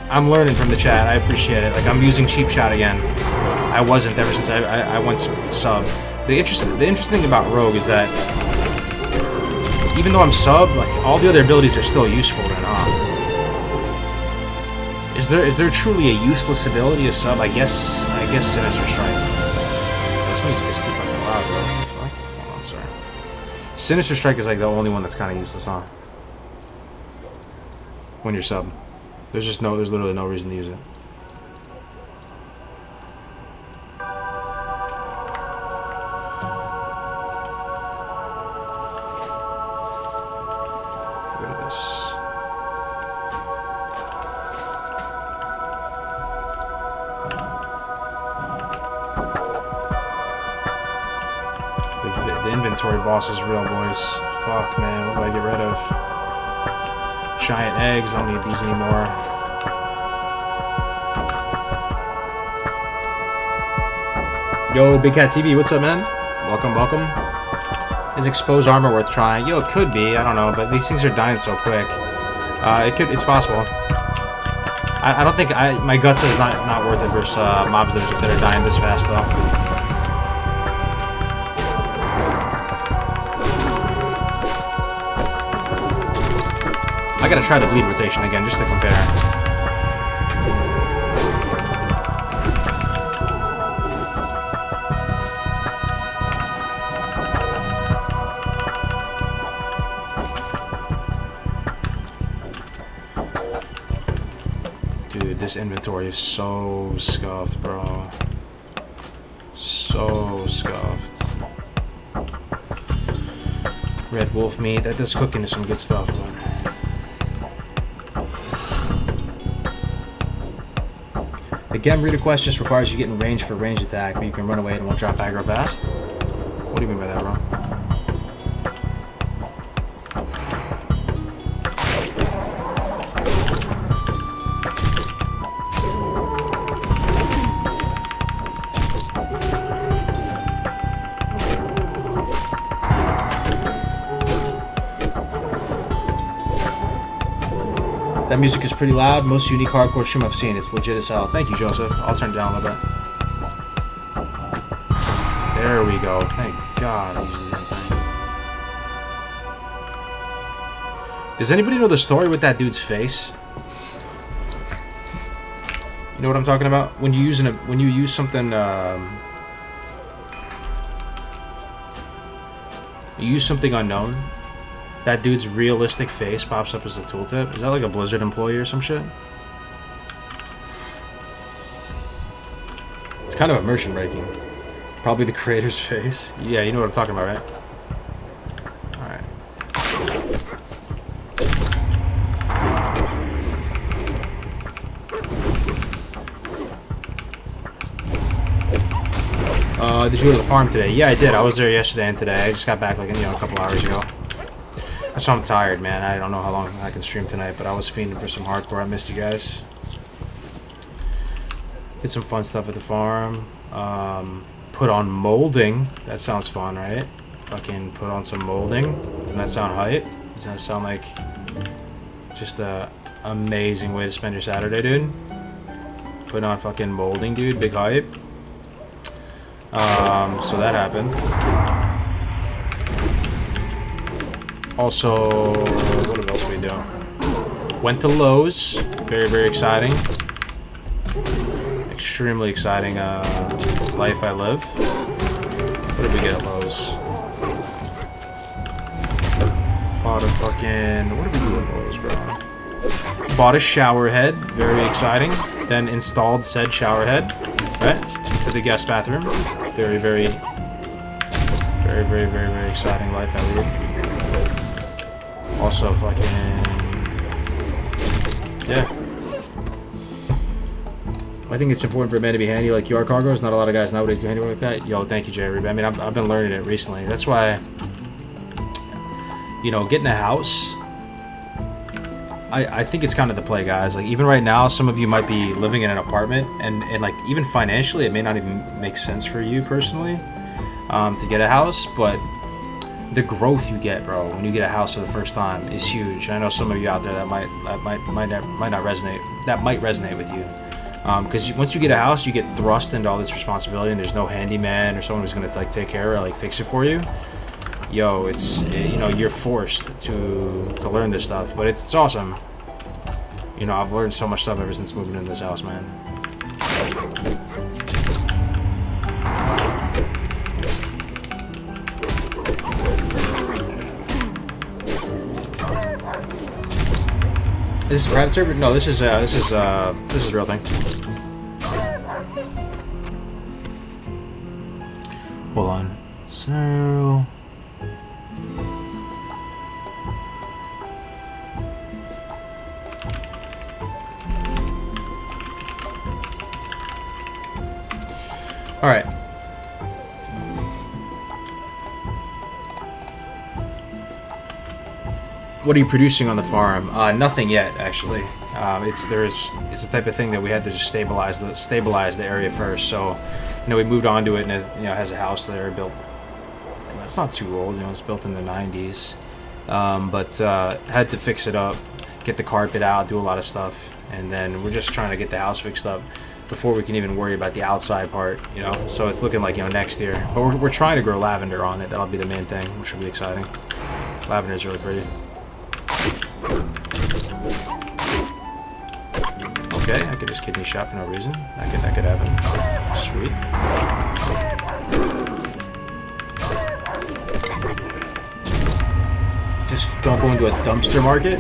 I'm learning from the chat. I appreciate it. Like, I'm using cheap shot again. I wasn't ever since I went sub. The interesting thing about Rogue is that even though I'm sub, like, all the other abilities are still useful or not. Is there truly a useless ability as sub? I guess Sinister Strike. This music is too fucking loud, bro. What the fuck? Hold on, sorry. Sinister Strike is like the only one that's kind of useless, huh? When you're sub, there's literally no reason to use it. Look at this. The inventory boss is real, boys. Fuck, man. What do I get rid of? Giant eggs. I don't need these anymore. Yo, Big Cat TV, what's up, man? Welcome, welcome. Is exposed armor worth trying? Yo, it could be. I don't know, but these things are dying so quick. It's possible. I don't think my gut says not worth it versus mobs that are dying this fast though. I gotta try the bleed rotation again just to compare. Dude, this inventory is so scuffed, bro. So scuffed. Red wolf meat. That does cook into some good stuff, man. The Gem Reader quest just requires you get in range for range attack, but you can run away and won't drop aggro fast. What do you mean by that, bro? That music is pretty loud. Most unique hardcore stream I've seen. It's legit as hell. Thank you, Joseph. I'll turn it down a little bit. There we go. Thank God I'm using that thing. Does anybody know the story with that dude's face? You know what I'm talking about? When you use something, you use something unknown. That dude's realistic face pops up as a tooltip. Is that like a Blizzard employee or some shit? It's kind of immersion breaking. Probably the creator's face. Yeah, you know what I'm talking about, right? Alright. Did you go to the farm today? Yeah, I did. I was there yesterday and today. I just got back like, a couple hours ago. That's why I'm tired, man. I don't know how long I can stream tonight, but I was fiending for some hardcore. I missed you guys. Did some fun stuff at the farm. Put on molding. That sounds fun, right? Fucking put on some molding. Doesn't that sound hype? Doesn't that sound like just a amazing way to spend your Saturday, dude? Put on fucking molding, dude. Big hype. So that happened. Also, what else we do? Went to Lowe's. Very, very exciting. Extremely exciting life I live. What did we get at Lowe's? Bought a fucking... What did we do at Lowe's, bro? Bought a shower head. Very exciting. Then installed said shower head. Right? To the guest bathroom. Very, very... Very, very, very, very exciting life I live. Also, fucking... Yeah. I think it's important for a man to be handy like your cargoes. Not a lot of guys nowadays do handiwork like that. Yo, thank you, Jerry. I mean, I've been learning it recently. That's why, getting a house... I think it's kind of the play, guys. Like, even right now, some of you might be living in an apartment, and like, even financially, it may not even make sense for you personally to get a house, but... The growth you get, bro, when you get a house for the first time is huge. I know some of you out there that might not resonate. That might resonate with you, because once you get a house, you get thrust into all this responsibility, and there's no handyman or someone who's gonna like take care or like fix it for you. Yo, you're forced to learn this stuff, but it's awesome. I've learned so much stuff ever since moving into this house, man. Is this a private server? No, this is a real thing. Hold on. So all right. What are you producing on the farm? Nothing yet, actually. It's the type of thing that we had to just stabilize the area first. So, we moved on to it, and it has a house there built. It's not too old, it's built in the 90s, but had to fix it up, get the carpet out, do a lot of stuff, and then we're just trying to get the house fixed up before we can even worry about the outside part, So it's looking like next year, but we're trying to grow lavender on it. That'll be the main thing, which will be exciting. Lavender is really pretty. Okay, I could just kidney shot for no reason. That could happen. Sweet. Just don't go into a dumpster market.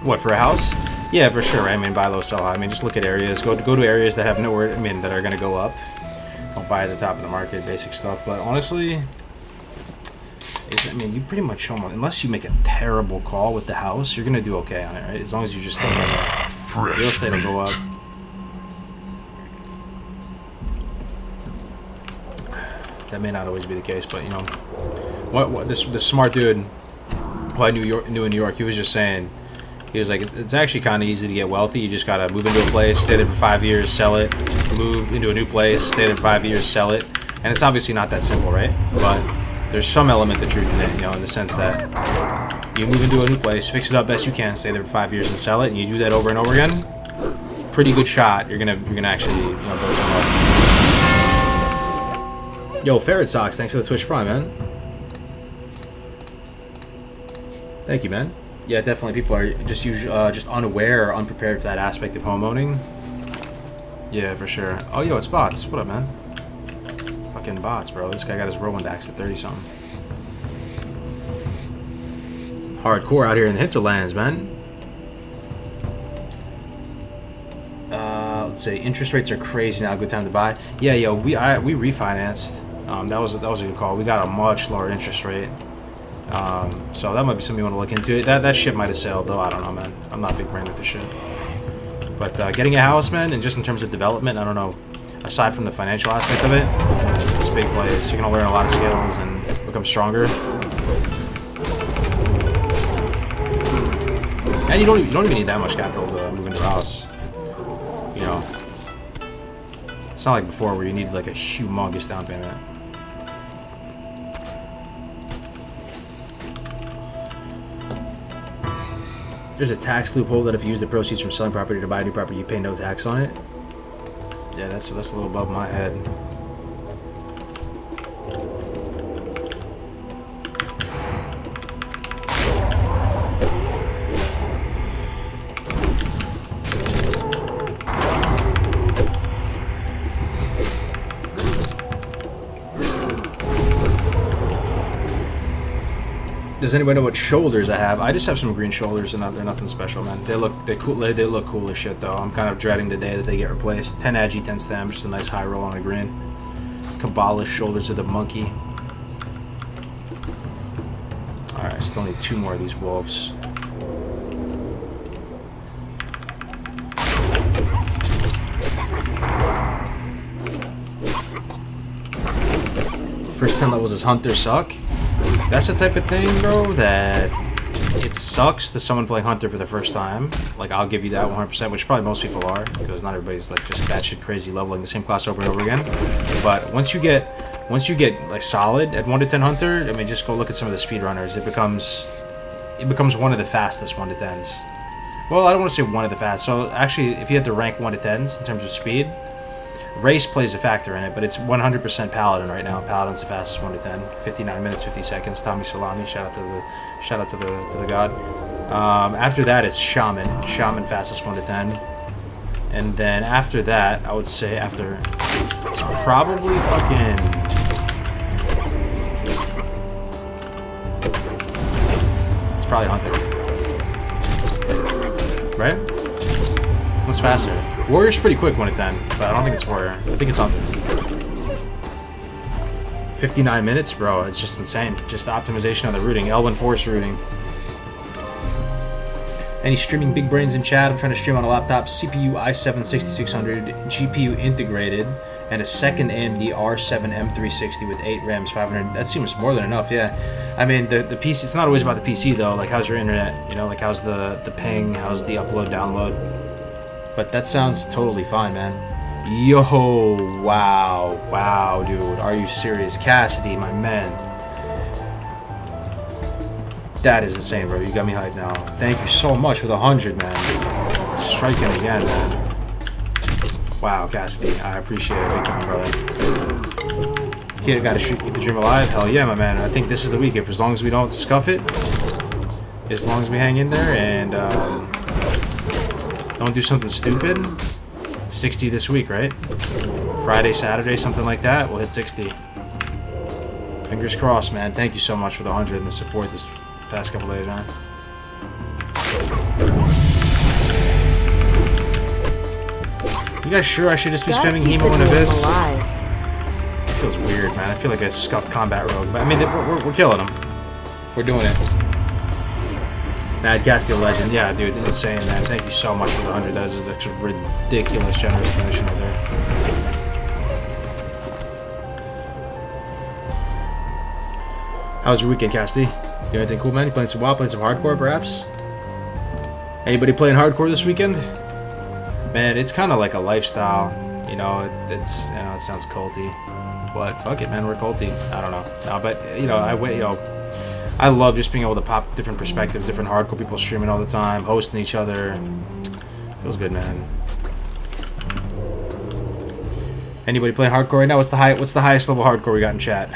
What, for a house? Yeah, for sure. Right? I mean, buy low, sell high. I mean, just look at areas. Go to areas that have nowhere. I mean, that are going to go up. Don't buy at the top of the market. Basic stuff. But honestly, you pretty much almost, unless you make a terrible call with the house, you're going to do okay on it, right? As long as you just real estate will go up. That may not always be the case, but what this smart dude who I knew in New York, he was just saying, he was like, it's actually kind of easy to get wealthy. You just gotta move into a place, stay there for 5 years, sell it, move into a new place, stay there for 5 years, sell it. And it's obviously not that simple, right? But there's some element of truth in it, in the sense that you move into a new place, fix it up best you can, stay there for 5 years and sell it, and you do that over and over again. Pretty good shot. You're gonna actually build some wealth. Yo, Ferret Socks, thanks for the Twitch Prime, man. Thank you, man. Yeah, definitely. People are just unaware or unprepared for that aspect of homeowning. Yeah, for sure. Oh, yo, it's bots. What up, man? Fucking bots, bro. This guy got his Rowandax at 30-something. Hardcore out here in the hinterlands, man. Let's see. Interest rates are crazy now. Good time to buy. Yeah, yo, we refinanced. That was a good call. We got a much lower interest rate. So that might be something you want to look into. That shit might have sailed, though. I don't know, man. I'm not a big brain with this shit. But getting a house, man, and just in terms of development, I don't know. Aside from the financial aspect of it, it's a big place. You're gonna learn a lot of skills and become stronger. And you don't even need that much capital to move into a house. It's not like before where you needed like a humongous down payment. There's a tax loophole that if you use the proceeds from selling property to buy a new property, you pay no tax on it. Yeah, that's a little above my head. Does anybody know what shoulders I have? I just have some green shoulders, and they're nothing special, man. They look cool. They look cool as shit, though. I'm kind of dreading the day that they get replaced. 10 agi, 10 stem, just a nice high roll on a green. Kabbalah shoulders of the monkey. All right, still need 2 more of these wolves. First 10 levels as Hunter suck. That's the type of thing, bro, that it sucks to someone playing Hunter for the first time. Like, I'll give you that 100%, which probably most people are, because not everybody's like just batshit crazy leveling the same class over and over again. But once you get like solid at 1 to 10 Hunter, I mean, just go look at some of the speedrunners. It becomes one of the fastest 1 to 10s. Well, I don't want to say one of the fast. So actually, if you had to rank 1 to 10s in terms of speed, race plays a factor in it, but it's 100% Paladin right now. Paladin's the fastest 1 to 10. 59 minutes, 50 seconds. Tommy Salami, shout out to the god. After that, it's Shaman. Shaman fastest 1 to 10. And then after that, I would say it's probably fucking. It's probably Hunter. Right? What's faster? Warrior's pretty quick 1 to 10, but I don't think it's Warrior. I think it's Hunter. 59 minutes, bro. It's just insane. Just the optimization of the routing. Elven Force routing. Any streaming big brains in chat? I'm trying to stream on a laptop. CPU i7 6600, GPU integrated, and a second AMD R7 M360 with 8 RAMs, 500. That seems more than enough, yeah. I mean, the PC, it's not always about the PC, though. Like, how's your internet? Like, how's the ping? How's the upload, download? But that sounds totally fine, man. Yo, wow, dude. Are you serious? Cassidy, my man. That is insane, bro. You got me hyped now. Thank you so much for the 100, man. Striking again, man. Wow, Cassidy. I appreciate it. Big time, brother. Kid, gotta keep the dream alive. Hell yeah, my man. I think this is the week. If as long as we don't scuff it, as long as we hang in there and don't do something stupid. 60 this week, right? Friday, Saturday, something like that. We'll hit 60. Fingers crossed, man. Thank you so much for the 100 and the support this past couple days, man. You guys sure I should just be spamming Hemo and Abyss? It feels weird, man. I feel like a scuffed combat rogue. But I mean, we're killing them. We're doing it. Mad Castiel Legend. Yeah, dude. Insane, man. Thank you so much for the 100. That is a ridiculous, generous donation right there. How was your weekend, Cassidy? You do anything cool, man? You playing some WoW? Playing some hardcore, perhaps? Anybody playing hardcore this weekend? Man, it's kind of like a lifestyle. You know, it sounds culty, but fuck it, man. We're culty. I don't know. No, but I love just being able to pop different perspectives, different hardcore people streaming all the time, hosting each other. Feels good, man. Anybody playing hardcore right now? What's the highest level hardcore we got in chat?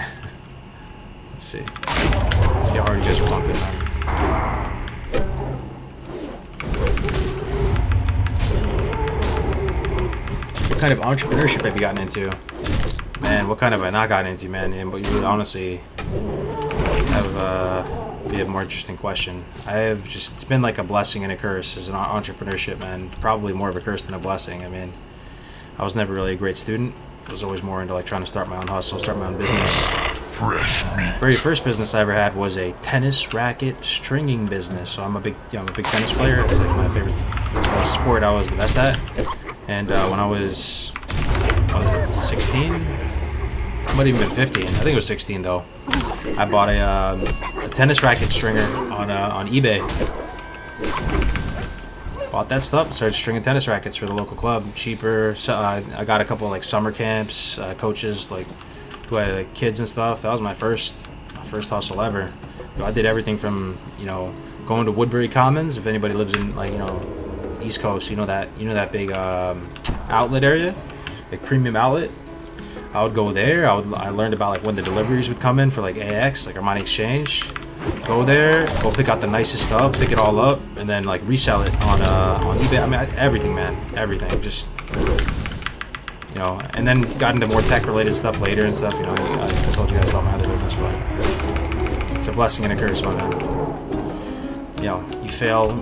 Let's see. Let's see how hard you guys are pumping, man. What kind of entrepreneurship have you gotten into? Man, what kind have I not gotten into, man? But you really honestly have be a more interesting question. It's been like a blessing and a curse as an entrepreneurship, man. Probably more of a curse than a blessing. I mean, I was never really a great student. I was always more into like trying to start my own hustle, start my own business. Fresh meat. Very first business I ever had was a tennis racket stringing business. So I'm a big tennis player. It's like my favorite. It's my sport I was the best at. And when I was 16? Might even been 15. I think it was 16 though. I bought a tennis racket stringer on eBay. Bought that stuff, started stringing tennis rackets for the local club, cheaper. So I got a couple like summer camps, coaches like who had like kids and stuff. That was my first hustle ever. I did everything from going to Woodbury Commons. If anybody lives in like East Coast, you know that big outlet area, like premium outlet. I would go there. I learned about like when the deliveries would come in for like AX, like Armani Exchange. Go there, go pick out the nicest stuff, pick it all up, and then like resell it on eBay. I mean, everything, man, everything. Just and then got into more tech-related stuff later and stuff. I told you guys about my other business, but it's a blessing and a curse, my man. You fail,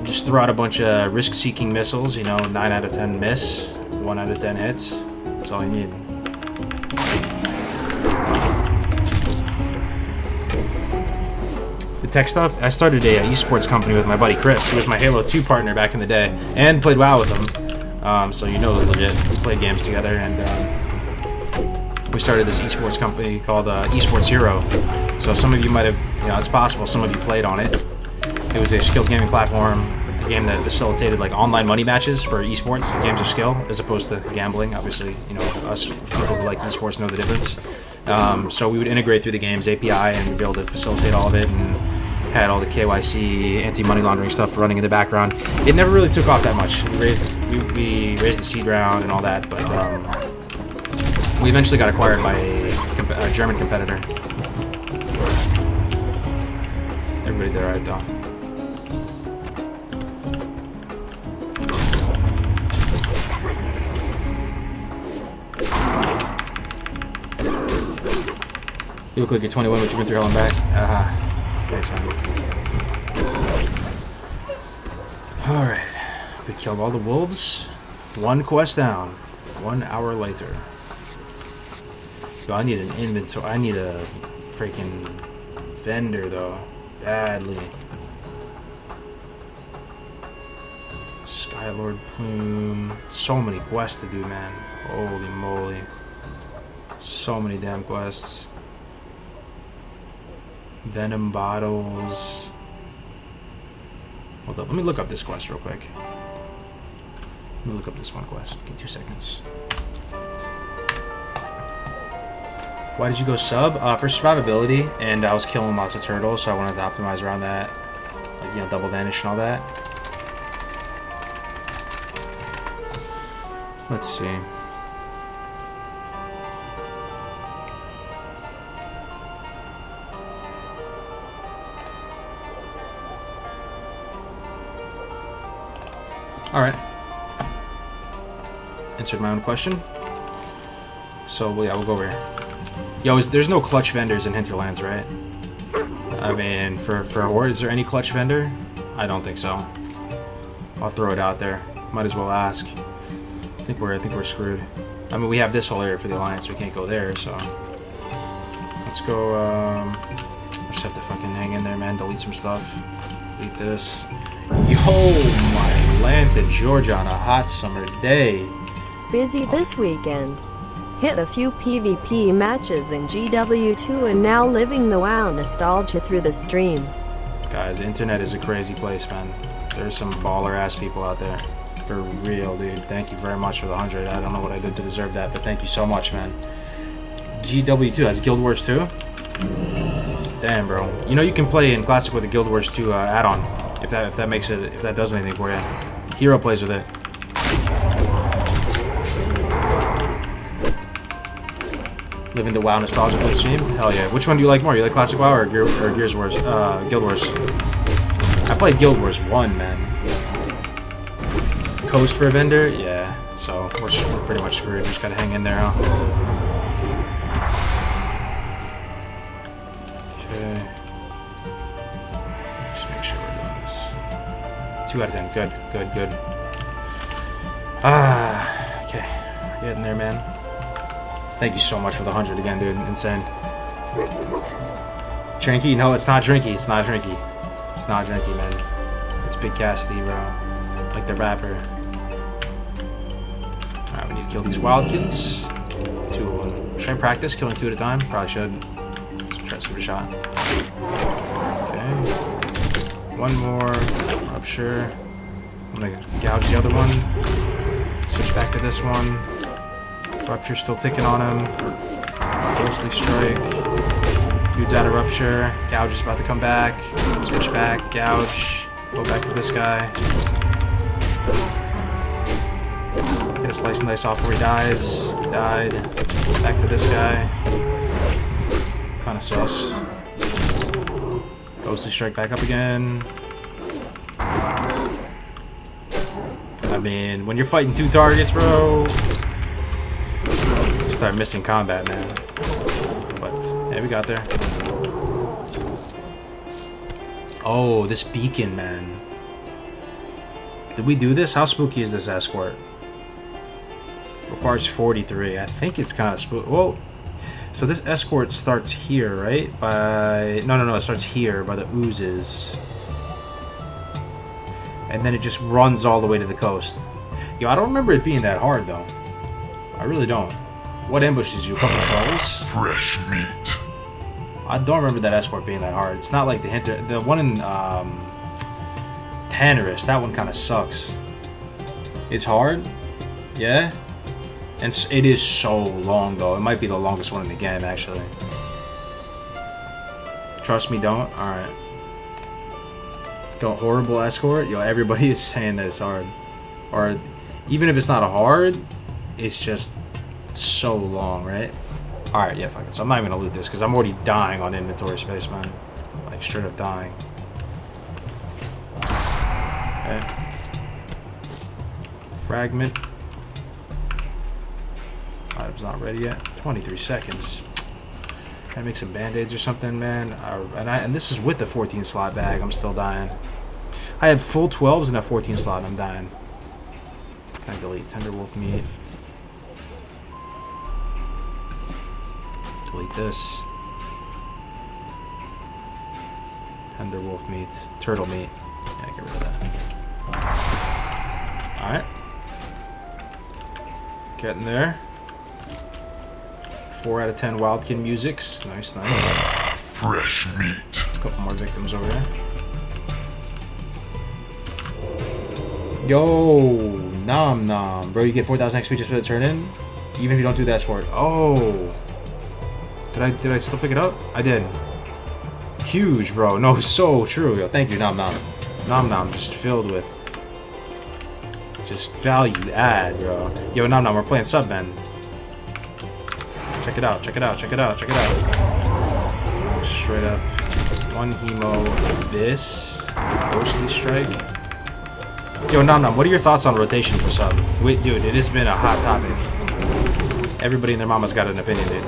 just throw out a bunch of risk-seeking missiles. 9 out of 10 miss, 1 out of 10 hits. That's all you need. The tech stuff, I started a esports company with my buddy Chris, who was my Halo 2 partner back in the day, and played WoW with him. So it was legit. We played games together, and we started this esports company called Esports Hero. So some of you might have, it's possible some of you played on it. It was a skilled gaming platform, a game that facilitated like online money matches for esports, games of skill, as opposed to gambling. Obviously, us people who like esports know the difference. So we would integrate through the game's API and we'd be able to facilitate all of it, and had all the KYC, anti-money laundering stuff running in the background. It never really took off that much. We raised the seed round and all that, but we eventually got acquired by a German competitor. Everybody did alright though. You look like you're 21, but you've been through hell and back. Thanks, man. Alright. We killed all the wolves. 1 quest down. 1 hour later. Yo, I need an inventory. I need a freaking vendor, though. Badly. Skylord Plume. So many quests to do, man. Holy moly. So many damn quests. Venom bottles. Hold up, let me look up this quest real quick. me look up this one quest. Give me 2 seconds. Why did you go sub? For survivability, and I was killing lots of turtles, so I wanted to optimize around that. Like, you know, double vanish and all that. Let's see. Alright. Answered my own question. So, well, yeah, we'll go over here. Yo, there's no clutch vendors in Hinterlands, right? I mean, for a horde, is there any clutch vendor? I don't think so. I'll throw it out there. Might as well ask. I think we're screwed. I mean, we have this whole area for the Alliance. We can't go there, so let's go. Just have to fucking hang in there, man. Delete some stuff. Delete this. Yo, my land to Georgia on a hot summer day. Busy this weekend. Hit a few PvP matches in GW2 and now living the WoW nostalgia through the stream. Guys, the internet is a crazy place, man. There's some baller-ass people out there. For real, dude. Thank you very much for the 100. I don't know what I did to deserve that, but thank you so much, man. GW2, that's Guild Wars 2? Damn, bro. You know you can play in Classic with the Guild Wars 2 add-on. If that makes it, if that does anything for you. Hero plays with it. Living the WoW nostalgia play stream? Hell yeah. Which one do you like more? You like Classic WoW or Gears Wars? Guild Wars. I played Guild Wars 1, man. Coast for a vendor? Yeah. So we're pretty much screwed. We just gotta hang in there, huh? Okay. Just make sure we're doing this. 2 out of 10. Good. Good. Good. Okay. We're getting there, man. Thank you so much for the 100 again, dude. Insane. Drinky? No, it's not Drinky. It's not Drinky. It's not Drinky, man. It's Big Cassidy, bro. Like the rapper. Alright, we need to kill these wild kids. 2 of them. Should I practice killing 2 at a time? Probably should. Let's try to give it a shot. Okay. 1 more. Rupture. I'm gonna gouge the other one. Switch back to this one. Rupture's still ticking on him. Ghostly Strike. Dude's out of Rupture. Gouge is about to come back. Switch back. Gouge. Go back to this guy. Get a slice and dice off where he dies. He died. Back to this guy. Kinda sus. Ghostly Strike back up again. I mean, when you're fighting 2 targets, bro, you start missing combat, man. But, yeah, we got there. Oh, this beacon, man. Did we do this? How spooky is this escort? Requires 43. I think it's kind of spooky. Well, so this escort starts here, right? By... No, it starts here by the oozes. And then it just runs all the way to the coast. Yo, I don't remember it being that hard, though. I really don't. What ambushes you? A couple trolls? Fresh meat. I don't remember that escort being that hard. It's not like the one in Tannerus. That one kind of sucks. It's hard, yeah, and it is so long though. It might be the longest one in the game, actually. Trust me, don't. All right. The horrible escort. Yo, everybody is saying that it's hard, or even if it's not a hard, it's just so long, right? Alright, yeah, fuck it. So I'm not even gonna loot this because I'm already dying on inventory space, man. Like, straight up dying. Okay. Fragment. Item's not ready yet. 23 seconds. Can I make some band-aids or something, man? And this is with the 14 slot bag. I'm still dying. I have full 12s and a 14 slot and I'm dying. Can I delete tender wolf meat? Delete this. Tender wolf meat. Turtle meat. Yeah, get rid of that. Alright. Getting there. 4 out of 10 Wildkin musics. Nice, nice. Fresh meat. A couple more victims over there. Yo, Nom nom. Bro, you get 4,000 XP just for the turn in? Even if you don't do the escort. Oh. Did I still pick it up? I did. Huge, bro. No, so true. Yo, thank you, Nom Nom. Nom Nom just filled with just value add, bro. Yo, Nom Nom, we're playing sub, man. Check it out, check it out, check it out, check it out. Straight up. One hemo, this. Ghostly strike. Yo, Nom Nom, what are your thoughts on rotation for sub? Wait, dude, it has been a hot topic. Everybody and their mama's got an opinion, dude.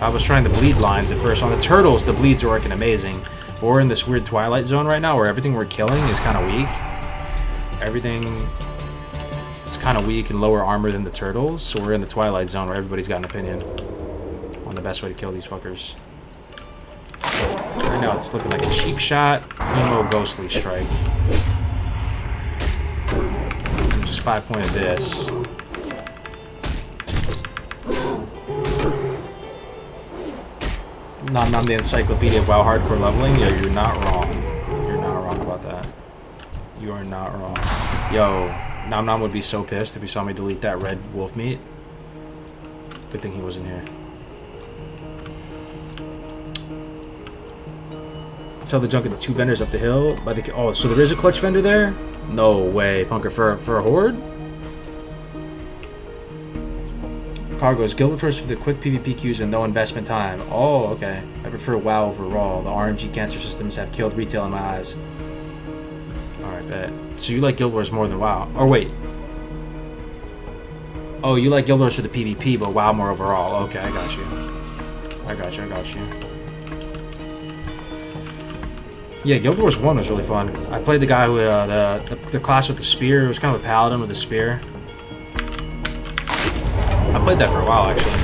I was trying the bleed lines at first. On the turtles, the bleeds are working amazing. But we're in this weird twilight zone right now where everything we're killing is kind of weak. Everything is kind of weak and lower armor than the turtles. So we're in the twilight zone where everybody's got an opinion on the best way to kill these fuckers. Right now it's looking like a cheap shot, emo ghostly strike. And just 5 point of this. Nom Nom, the encyclopedia of WoW hardcore leveling. Yo, you're not wrong. You're not wrong about that. You are not wrong. Yo, Nom Nom would be so pissed if he saw me delete that red wolf meat. Good thing he wasn't here. Sell the junk at the 2 vendors up the hill. By the oh, so there is a clutch vendor there? No way, Punker, for a horde? Cargoes, guild refers for the quick PvP queues and no investment time. Oh, okay. I prefer WoW over Raw. The RNG cancer systems have killed retail in my eyes. Alright, bet. So you like Guild Wars more than WoW. Or wait. Oh, you like Guild Wars for the PvP, but WoW more overall. Okay, I got you. I got you, I got you. Yeah, Guild Wars 1 was really fun. I played the guy who, the class with the spear. It was kind of a paladin with a spear. I played that for a while, actually.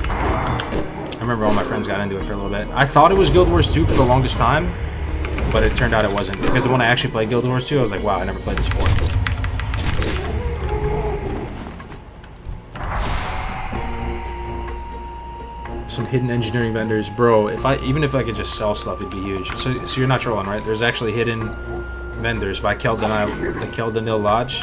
I remember all my friends got into it for a little bit. I thought it was Guild Wars 2 for the longest time, but it turned out it wasn't. Because the one I actually played Guild Wars 2, I was like, wow, I never played this before. Some hidden engineering vendors. Bro, even if I could just sell stuff, it'd be huge. So you're not trolling, right? There's actually hidden vendors by Keldanil Lodge.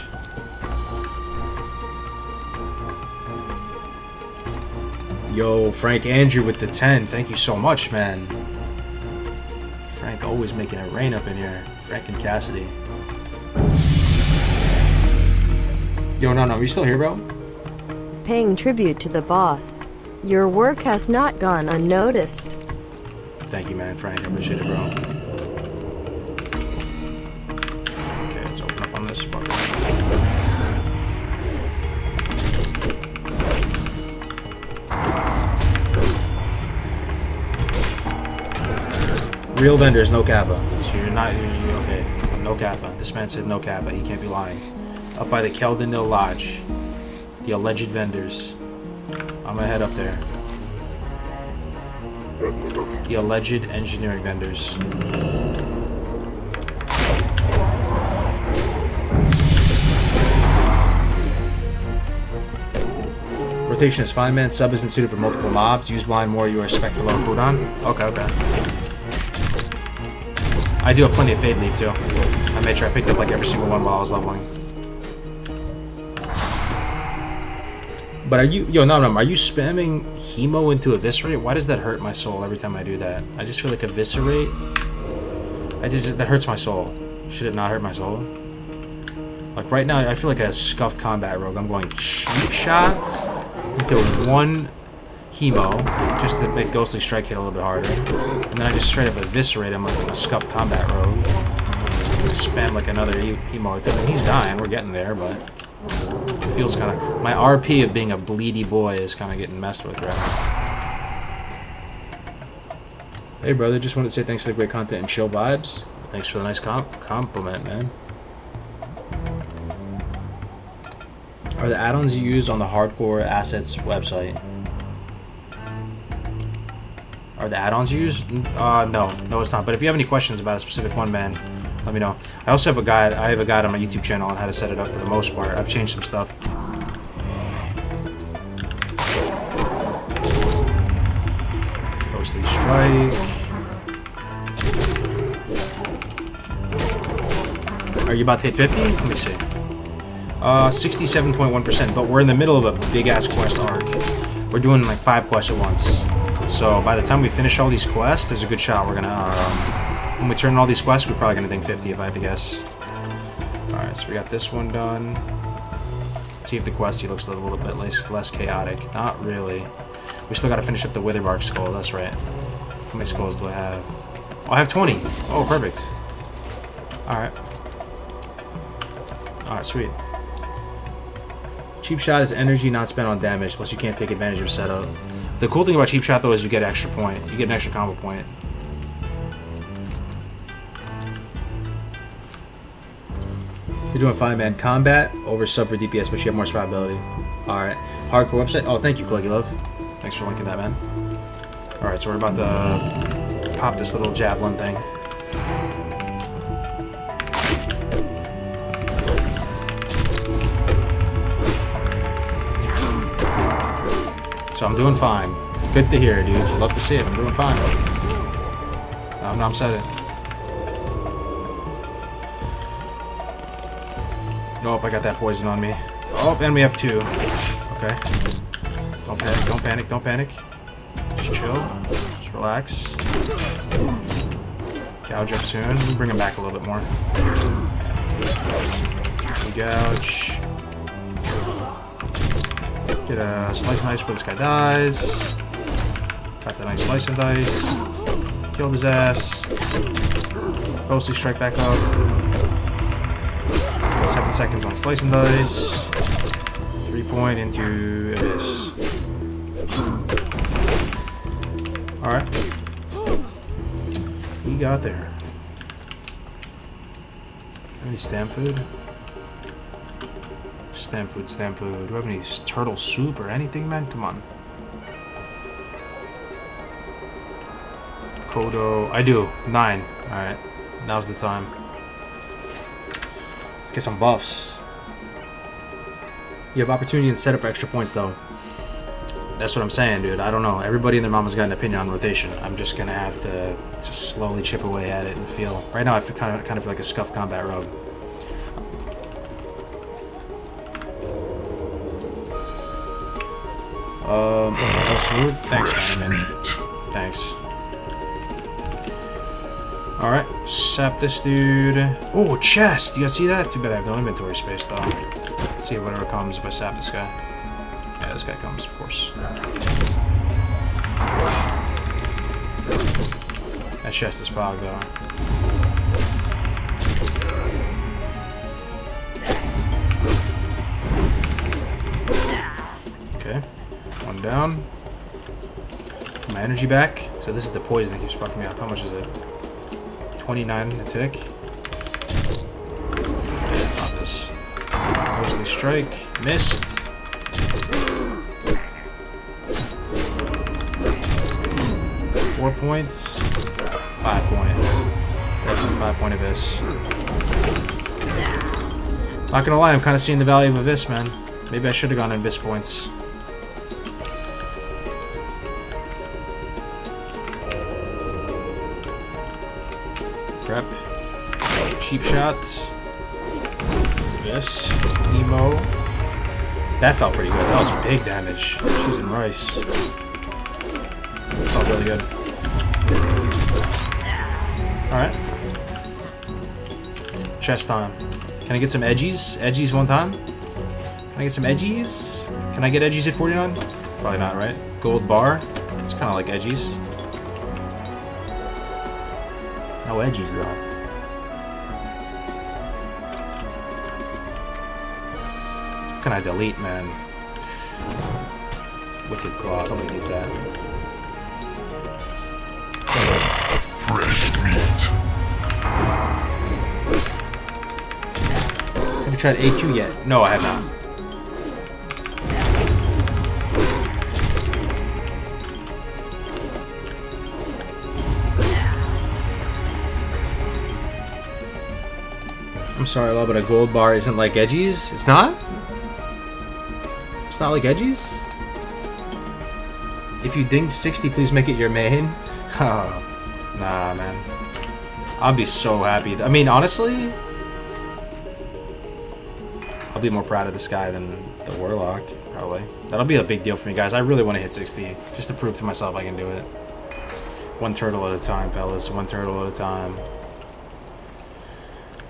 Yo, Frank Andrew with the 10. Thank you so much, man. Frank always making it rain up in here. Frank and Cassidy. Yo, no, are you still here, bro? Paying tribute to the boss. Your work has not gone unnoticed. Thank you, man, Frank. I appreciate it, bro. Okay, let's open up on this fucker. Real vendors, no kappa. So you're not usually okay. No kappa. This man said no kappa. He can't be lying. Up by the Keldanil Lodge. The alleged vendors. I'm gonna head up there. The alleged engineering vendors. Rotation is fine, man. Sub isn't suited for multiple mobs. Use blind more. You are spec for low cooldown. Okay, okay. I do have plenty of Fade Leaf too. I made sure I picked up like every single one while I was leveling. But are you, yo, no, are you spamming Hemo into Eviscerate? Why does that hurt my soul every time I do that? I just feel like Eviscerate, that hurts my soul. Should it not hurt my soul? Like right now, I feel like a scuffed combat rogue. I'm going cheap shots into one Hemo, just to make Ghostly Strike hit a little bit harder. And then I just straight up eviscerate him like a scuffed combat rogue. Spam like another Hemo. And he's dying, we're getting there, but it feels kind of... My RP of being a bleedy boy is kind of getting messed with, right? Hey brother, just wanted to say thanks for the great content and chill vibes. Thanks for the nice compliment, man. Are the add-ons you use on the Hardcore Assets website? Are the add-ons you use? No, it's not. But if you have any questions about a specific one, man, let me know. I also have a guide. I have a guide on my YouTube channel on how to set it up for the most part. I've changed some stuff. Ghostly Strike. Are you about to hit 50? Let me see. 67.1%, but we're in the middle of a big-ass quest arc. We're doing like 5 quests at once. So by the time we finish all these quests, there's a good shot we're gonna, when we turn in all these quests, we're probably gonna think 50 if I had to guess. Alright, so we got this one done. Let's see if the questy looks a little bit less chaotic. Not really. We still gotta finish up the Witherbark skull, that's right. How many skulls do I have? Oh, I have 20. Oh, perfect. Alright. Alright, sweet. Cheap shot is energy not spent on damage, plus you can't take advantage of setup. The cool thing about cheap shot though is you get an extra point. You get an extra combo point. You're doing fine, man. Combat over sub for DPS, but you have more survivability. Alright. Hardcore website. Oh, thank you, Cluggy Love. Thanks for linking that, man. Alright, so we're about to pop this little javelin thing. So I'm doing fine. Good to hear, dude. You love to see it. I'm doing fine. I'm said it. Nope, I got that poison on me. Oh, and we have 2. Okay. Don't panic, don't panic, don't panic. Just chill. Just relax. Gouge up soon. We'll bring him back a little bit more. Gouge. Get a slice and dice before this guy dies. Got the nice slice and dice. Killed his ass. Mostly strike back up. 7 seconds on slice and dice. 3 point into abyss. Alright. We got there. Any stamp food? Stamp food, stamp food. Do I have any turtle soup or anything, man? Come on. Kodo. I do. 9. Alright. Now's the time. Let's get some buffs. You have opportunity to set up for extra points, though. That's what I'm saying, dude. I don't know. Everybody and their mama's got an opinion on rotation. I'm just gonna have to just slowly chip away at it and feel. Right now, I feel kind of feel like a scuffed combat rogue. Smooth. Thanks, man. Thanks. Alright, sap this dude. Oh, chest! You guys see that? Too bad I have no inventory space, though. Let's see whatever comes if I sap this guy. Yeah, this guy comes, of course. That chest is pog, though. Okay. One down. My energy back. So this is the poison that keeps fucking me up. How much is it? 29 a tick. Got this. Mostly strike. Missed. Four points. 5 point. Definitely 5 point abyss. Not gonna lie, I'm kind of seeing the value of abyss, man. Maybe I should have gone abyss points. Prep. Cheap shots. Yes. Emo. That felt pretty good. That was big damage. Cheese and rice. Felt really good. Alright. Chest time. Can I get some edgies? Edgies one time? Can I get some edgies? Can I get edgies at 49? Probably not, right? Gold bar. It's kind of like edgies. No edgies, though. What can I delete, man? Wicked Claw. Nobody needs that. Fresh meat. Have you tried AQ yet? No, I have not. I'm sorry, love, but a gold bar isn't like edgies? It's not? It's not like edgies? If you dinged 60, please make it your main. Oh, nah, man. I'll be so happy. I mean, honestly, I'll be more proud of this guy than the Warlock, probably. That'll be a big deal for me, guys. I really want to hit 60, just to prove to myself I can do it. One turtle at a time, fellas. One turtle at a time.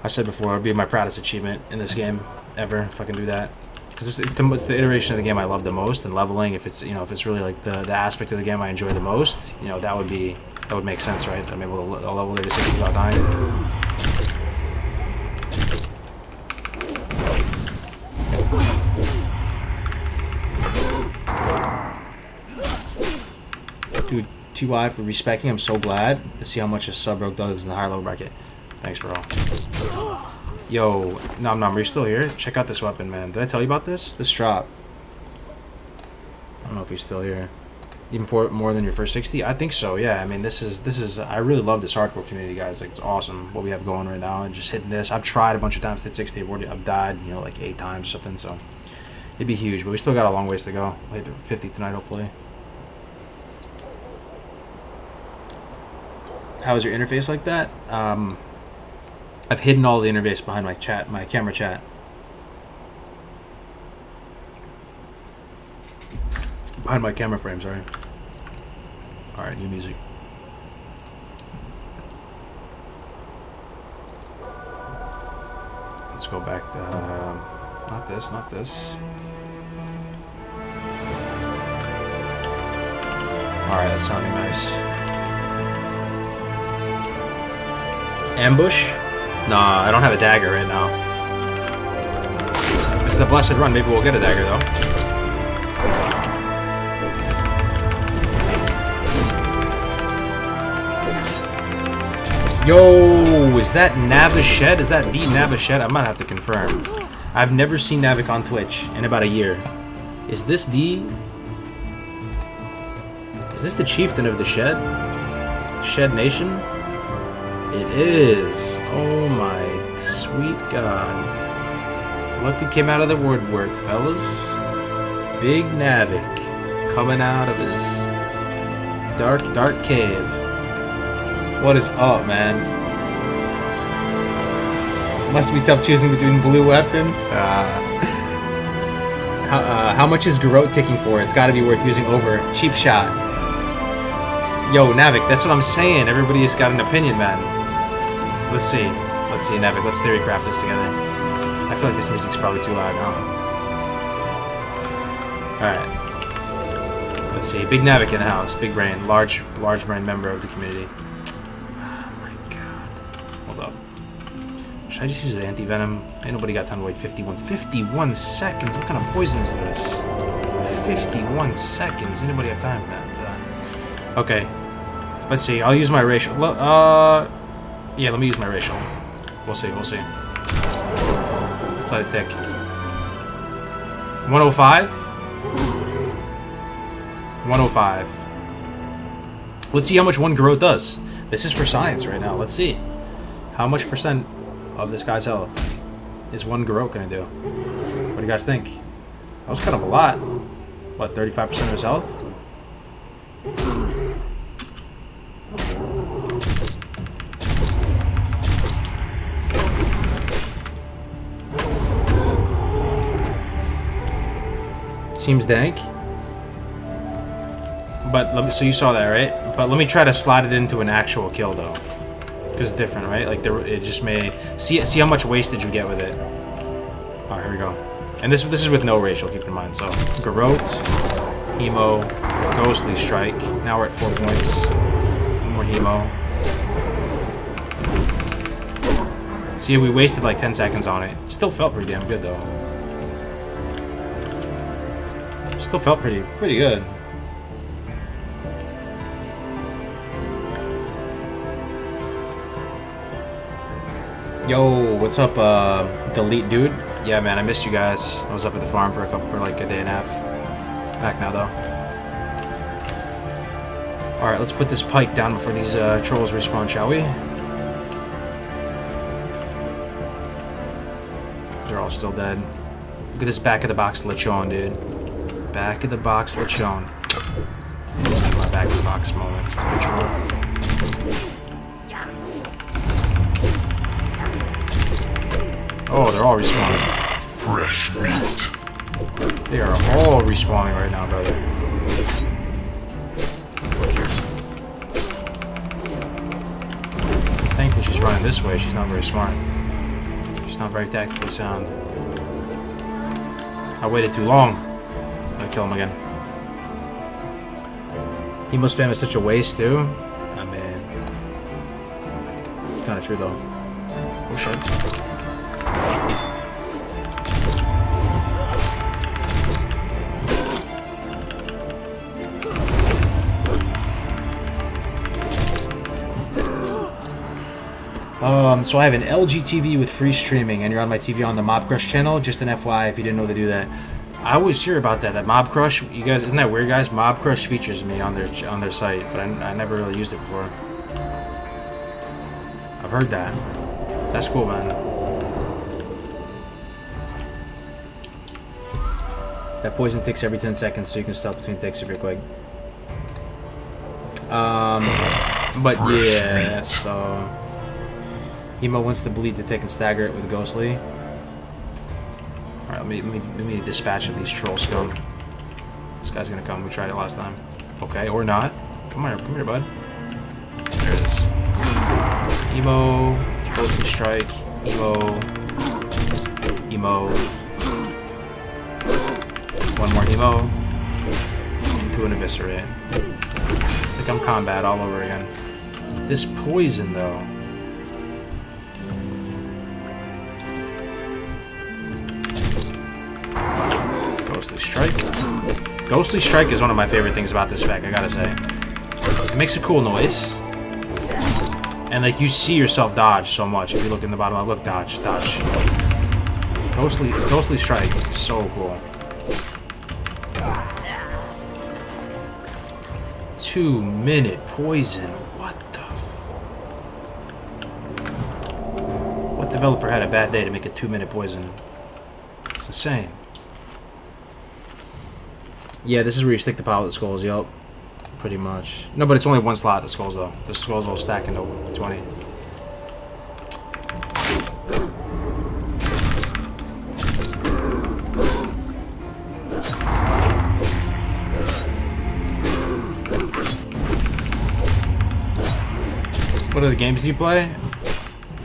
I said before, it'll be my proudest achievement in this game ever if I can do that. Because it's the iteration of the game I love the most, and leveling. If it's if it's really like the aspect of the game I enjoy the most, that would make sense, right? That I'm able to level there to 60 without dying. Dude, TY for respecking. I'm so glad to see how much a sub broke does in the higher level bracket. Thanks, bro. Yo, Nom Nom, are you still here? Check out this weapon, man. Did I tell you about this? This drop. I don't know if he's still here. Even for more than your first 60? I think so, yeah. I mean, this is I really love this hardcore community, guys. Like, it's awesome what we have going right now. And just hitting this. I've tried a bunch of times to hit 60. I've died, like 8 times or something, so it'd be huge. But we still got a long ways to go. We'll hit 50 tonight, hopefully. How is your interface like that? I've hidden all the interface behind my camera chat. Behind my camera frame, sorry. Alright, new music. Let's go back to, not this. Alright, that's sounding nice. Ambush? Nah, I don't have a dagger right now. This is the blessed run. Maybe we'll get a dagger, though. Yo, is that Navashed? Is that the Navashed? I might have to confirm. I've never seen Navik on Twitch in about a year. Is this the chieftain of the Shed? Shed Nation? It is. Oh my sweet God. Look who came out of the woodwork, fellas. Big Navik coming out of his dark cave. What is up, man? Must be tough choosing between blue weapons. How much is Garrote ticking for? It's gotta be worth using over. Cheap shot. Yo, Navik, that's what I'm saying. Everybody's got an opinion, man. Let's see, Navik. Let's theorycraft this together. I feel like this music's probably too loud now. Alright. Let's see. Big Navik in the house. Big brain. Large brain member of the community. Oh my God. Hold up. Should I just use an anti-venom? Ain't nobody got time to wait 51 seconds. What kind of poison is this? 51 seconds. Anybody have time for that? Okay. Let's see. I'll use my racial. Yeah, let me use my racial. We'll see. Let's let it tick. 105? 105. Let's see how much one Garrote does. This is for science right now. Let's see. How much percent of this guy's health is one Garrote gonna do? What do you guys think? That was kind of a lot. What, 35% of his health? Seems dank. But so you saw that, right? But let me try to slide it into an actual kill though, because it's different, right? Like it just may see how much wastage you get with it. All right, here we go. And this is with no racial, keep in mind. So Garrote, Hemo, Ghostly Strike. Now we're at 4 points. More Hemo. See, we wasted like 10 seconds on it. Still felt pretty damn good though. Still felt pretty good. Yo, what's up, Delete Dude? Yeah, man, I missed you guys. I was up at the farm for like a day and a half. Back now, though. All right, let's put this pike down before these trolls respawn, shall we? They're all still dead. Look at this back of the box Lechon, dude. Back of the box Lechon. My back of the box moment. Oh, they're all respawning. fresh meat. They are all respawning right now, brother. Thankfully she's running this way. She's not very smart. She's not very tactically sound. I waited too long. I'll kill him again. Emo spam is such a waste too. I mean, kind of true though. Oh shit. So I have an LG TV with free streaming, and you're on my TV on the Mob Crush channel. Just an FYI if you didn't know to do that. I always hear about that. That Mob Crush, you guys, isn't that weird, guys? Mob Crush features me on their site, but I never really used it before. I've heard that. That's cool, man. That poison ticks every 10 seconds, so you can stop between ticks if you're quick. But yeah, so Emo wants to bleed the tick and stagger it with Ghostly. Alright, let me dispatch of these troll scum. This guy's gonna come. We tried it last time. Okay, or not. Come here, bud. There it is. Emo, Ghostly Strike, Emo. One more Emo. Into an Eviscerate. It's like I'm combat all over again. This poison, though. Ghostly Strike. Ghostly Strike is one of my favorite things about this spec, I gotta say. It makes a cool noise. And like you see yourself dodge so much. If you look in the bottom, look, dodge. Ghostly Strike, so cool. 2-minute poison. What the What developer had a bad day to make a 2-minute poison? It's insane. Yeah, this is where you stick the pile with the skulls, yup. Pretty much. No, but it's only one slot, the skulls, though. The skulls will stack into 20. What other games do you play?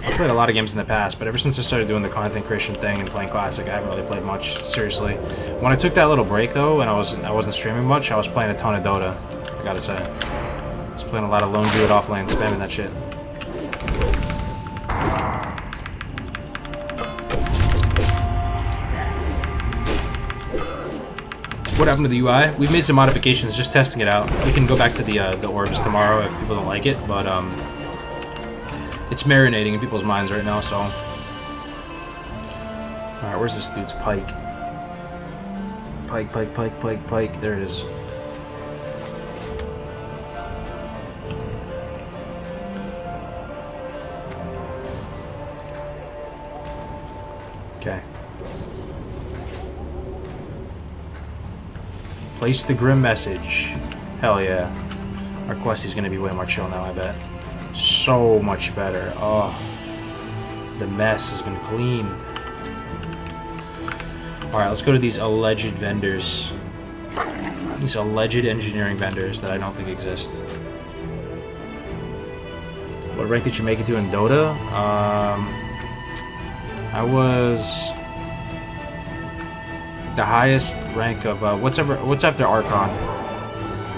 I've played a lot of games in the past, but ever since I started doing the content creation thing and playing Classic, I haven't really played much, seriously. When I took that little break, though, and I wasn't streaming much, I was playing a ton of Dota, I gotta say. I was playing a lot of Lone Druid offlane, spamming that shit. What happened to the UI? We've made some modifications, just testing it out. We can go back to the orbs tomorrow if people don't like it, but it's marinating in people's minds right now, so. Alright, where's this dude's pike? Pike. There it is. Okay. Place the Grim message. Hell yeah. Our Questy's gonna be way more chill now, I bet. So much better. Oh. The mess has been cleaned. Alright, let's go to these alleged vendors. These alleged engineering vendors that I don't think exist. What rank did you make it to in Dota? I was the highest rank of what's after Archon.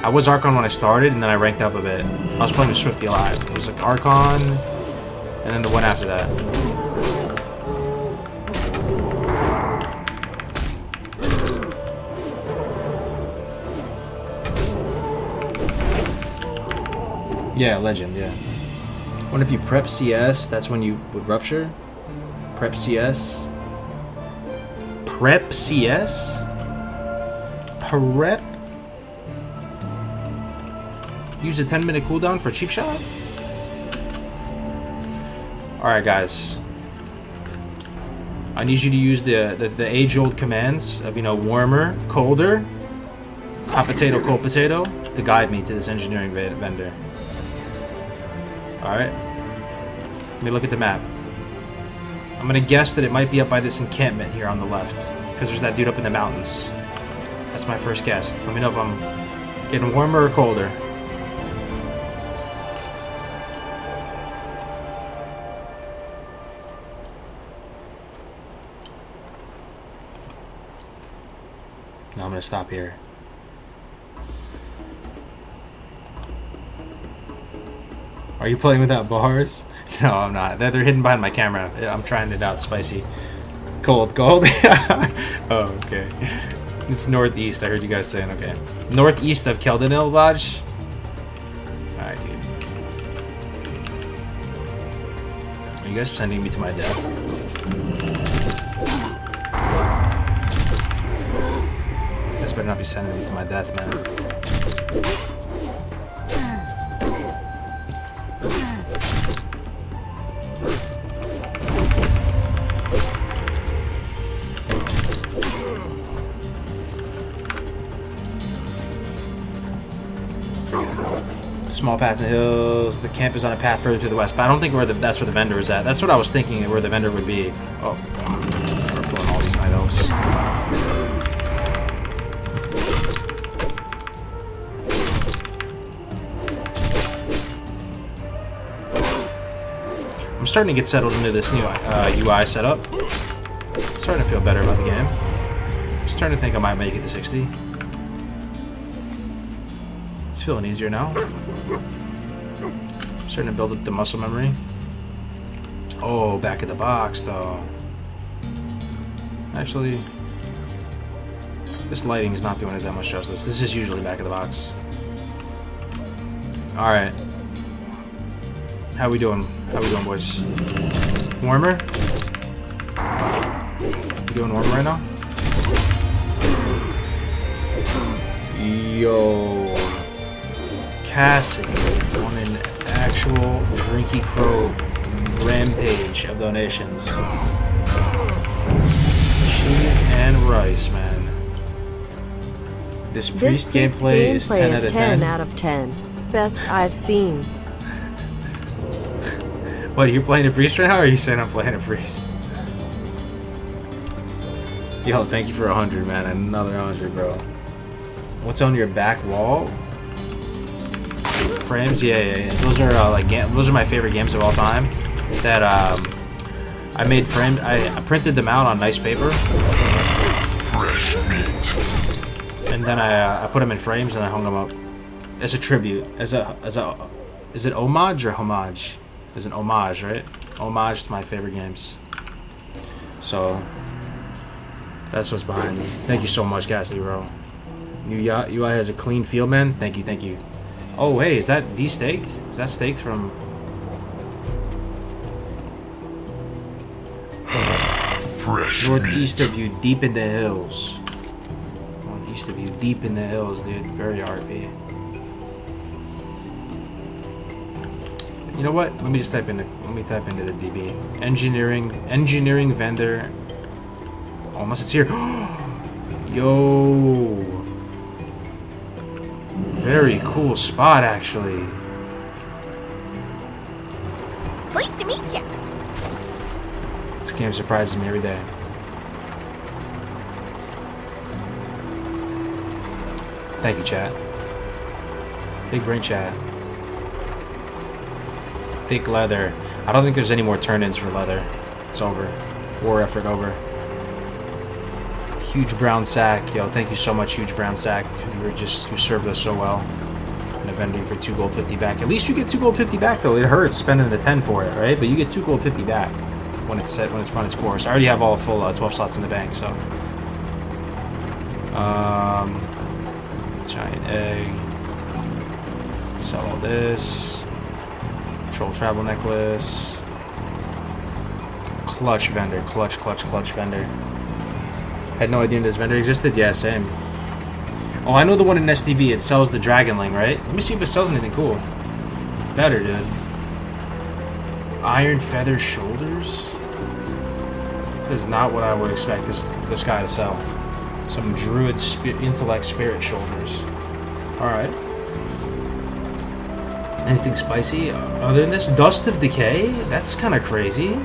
I was Archon when I started, and then I ranked up a bit. I was playing with Swifty Alive. It was like Archon, and then the one after that. Yeah, Legend, yeah. What if you prep CS, that's when you would rupture? Prep CS? Prep CS? Prep? Use a 10-minute cooldown for cheap shot? Alright, guys. I need you to use the age-old commands of, you know, warmer, colder, hot potato, cold potato, to guide me to this engineering vendor. Alright. Let me look at the map. I'm gonna guess that it might be up by this encampment here on the left, because there's that dude up in the mountains. That's my first guess. Let me know if I'm getting warmer or colder. No, I'm gonna stop here. Are you playing without bars? No, I'm not. They're hidden behind my camera. I'm trying it out spicy. Cold. Oh, okay. It's northeast, I heard you guys saying. Okay. Northeast of Keldenil Lodge? Alright, dude. Are you guys sending me to my death? You guys better not be sending me to my death, man. Small path in the hills. The camp is on a path further to the west, but I don't think that's where the vendor is at. That's what I was thinking, where the vendor would be. Oh, we're pulling all these night elves. I'm starting to get settled into this new UI setup. Starting to feel better about the game. I'm starting to think I might make it to 60. It's feeling easier now. Starting to build up the muscle memory. Oh, back of the box though. Actually, this lighting is not doing it that much justice. This is usually back of the box. Alright. How we doing? How we doing, boys? Warmer? You doing warmer right now? Yo. Cassidy on an actual Drinky Crow rampage of donations. Cheese and rice, man. This priest gameplay is 10 out of 10. 10 out of 10. Best I've seen. What, are you playing a priest right now, or are you saying I'm playing a priest? Yo, thank you for 100, man. Another 100, bro. What's on your back wall? Frames, yeah. Those are those are my favorite games of all time. That I made frames. I printed them out on nice paper. Fresh meat. And then I put them in frames and I hung them up as a tribute, as a is it homage or homage? It's an homage, right? Homage to my favorite games. So that's what's behind me. Thank you so much, Cassidy, bro. New UI has a clean feel, man. Thank you. Oh, hey, is that de-staked? Is that staked from... Fresh northeast meat. of you, deep in the hills. Northeast of you, deep in the hills, dude. Very RP. You know what? Let me type into the DB. Engineering vendor. Oh, unless it's here. Yo. Very cool spot, actually. Pleased to meet you. This game surprises me every day. Thank you, chat. Big brain chat. Thick leather. I don't think there's any more turn-ins for leather. It's over. War effort over. Huge brown sack. Yo, thank you so much, Huge Brown Sack. You served us so well. And a vendor for 2 gold 50 back. At least you get 2 gold 50 back though. It hurts spending the 10 for it, right? But you get 2 gold 50 back when it's run its course. I already have all full 12 slots in the bank, so. Giant egg. Sell all this. Troll travel necklace. Clutch vendor. Clutch vendor. Had no idea this vendor existed. Yeah, same. Oh, I know the one in STV. It sells the Dragonling, right? Let me see if it sells anything cool. Better, dude. Iron feather shoulders? That is not what I would expect this guy to sell. Some druid intellect spirit shoulders. Alright. Anything spicy? Other than this? Dust of Decay? That's kind of crazy.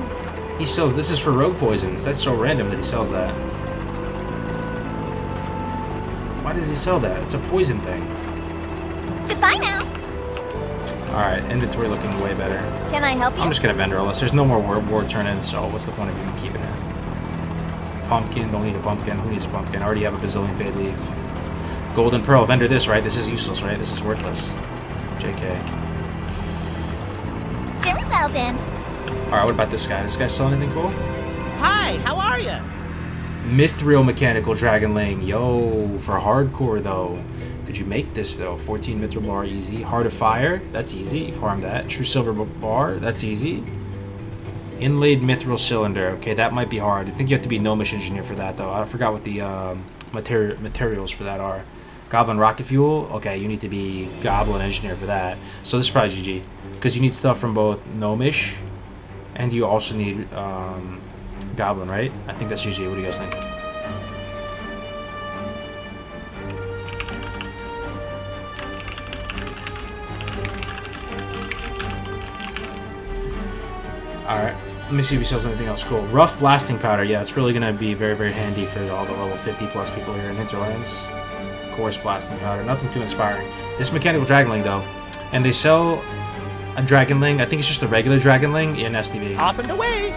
He sells, this is for rogue poisons. That's so random that he sells that. Why does he sell that? It's a poison thing. Goodbye now. Alright, inventory looking way better. Can I help you? I'm just gonna vendor all this. There's no more war turn-ins, so what's the point of even keeping it? Pumpkin, don't need a pumpkin. Who needs a pumpkin? I already have a bazillion fade leaf. Golden pearl, vendor this, right? This is useless, right? This is worthless. JK. Very well then. Alright, what about this guy? Does this guy sell anything cool? Hi, how are you? Mithril mechanical dragonling. Yo, for hardcore though. Could you make this though? 14 mithril bar, easy. Heart of fire, that's easy. Farm that. True silver bar, that's easy. Inlaid mithril cylinder. Okay, that might be hard. I think you have to be gnomish engineer for that though. I forgot what the materials for that are. Goblin rocket fuel. Okay, you need to be goblin engineer for that. So this is probably GG because you need stuff from both gnomish and you also need goblin, right? I think that's GG. What do you guys think? Alright, let me see if he sells anything else cool. Rough blasting powder. Yeah, it's really going to be very, very handy for all the level 50 plus people here in Hinterlands. Coarse blasting powder. Nothing too inspiring. This mechanical dragonling, though. And they sell a dragonling. I think it's just a regular dragonling in STV. Off and away.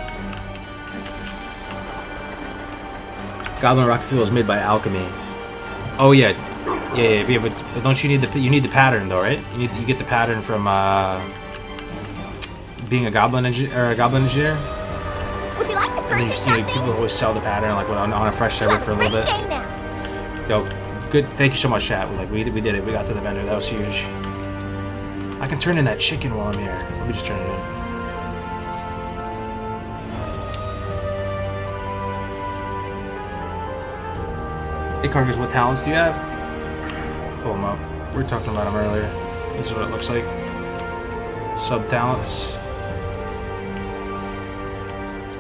Goblin rocket fuel is made by alchemy. Oh, yeah. Yeah, but don't you need the pattern, though, right? You get the pattern from, being a goblin engineer. Would you like to And then purchase something? people always sell the pattern like on a fresh server for a little bit. Great day now. Yo, good. Thank you so much, chat. We did it. We got to the vendor. That was huge. I can turn in that chicken while I'm here. Let me just turn it in. Hey, Cargers, what talents do you have? Pull them up. We were talking about them earlier. This is what it looks like. Sub talents.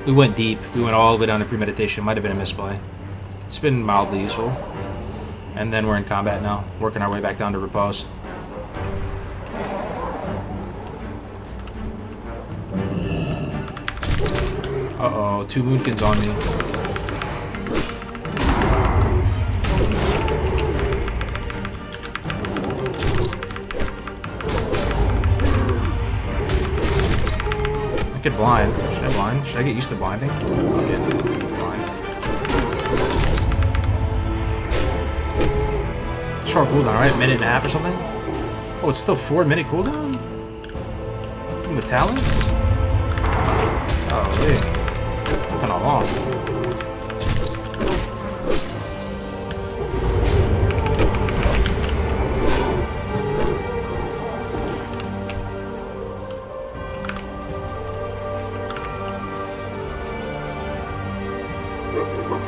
We went deep. We went all the way down to premeditation. Might have been a misplay. It's been mildly useful. And then we're in combat now, working our way back down to riposte. Uh-oh, 2 moonkins on me. I get blind. Should I blind? Should I get used to blinding? I'll get blind. Short cooldown, right? Minute and a half or something? Oh, it's still 4-minute cooldown? With talents? Oh, wait. It's still kind of long.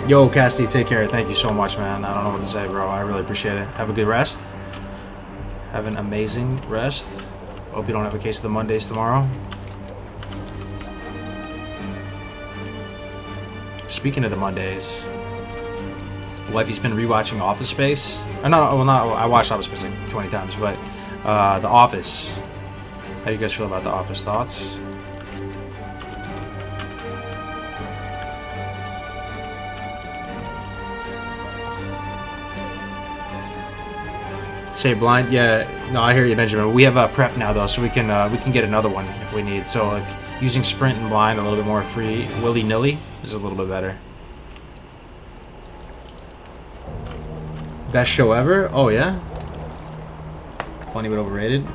Yo, Cassidy, take care. Thank you so much, man. I don't know what to say, bro. I really appreciate it. Have a good rest. Have an amazing rest. Hope you don't have a case of the Mondays tomorrow. Speaking of the Mondays, Wifey's been rewatching Office Space. I watched Office Space like 20 times, but The Office. How do you guys feel about The Office? Thoughts? Say blind? Yeah, no, I hear you, Benjamin. We have a prep now though, so we can get another one if we need. So like using sprint and blind a little bit more free, willy-nilly is a little bit better. Best show ever? Oh yeah. Funny but overrated. Do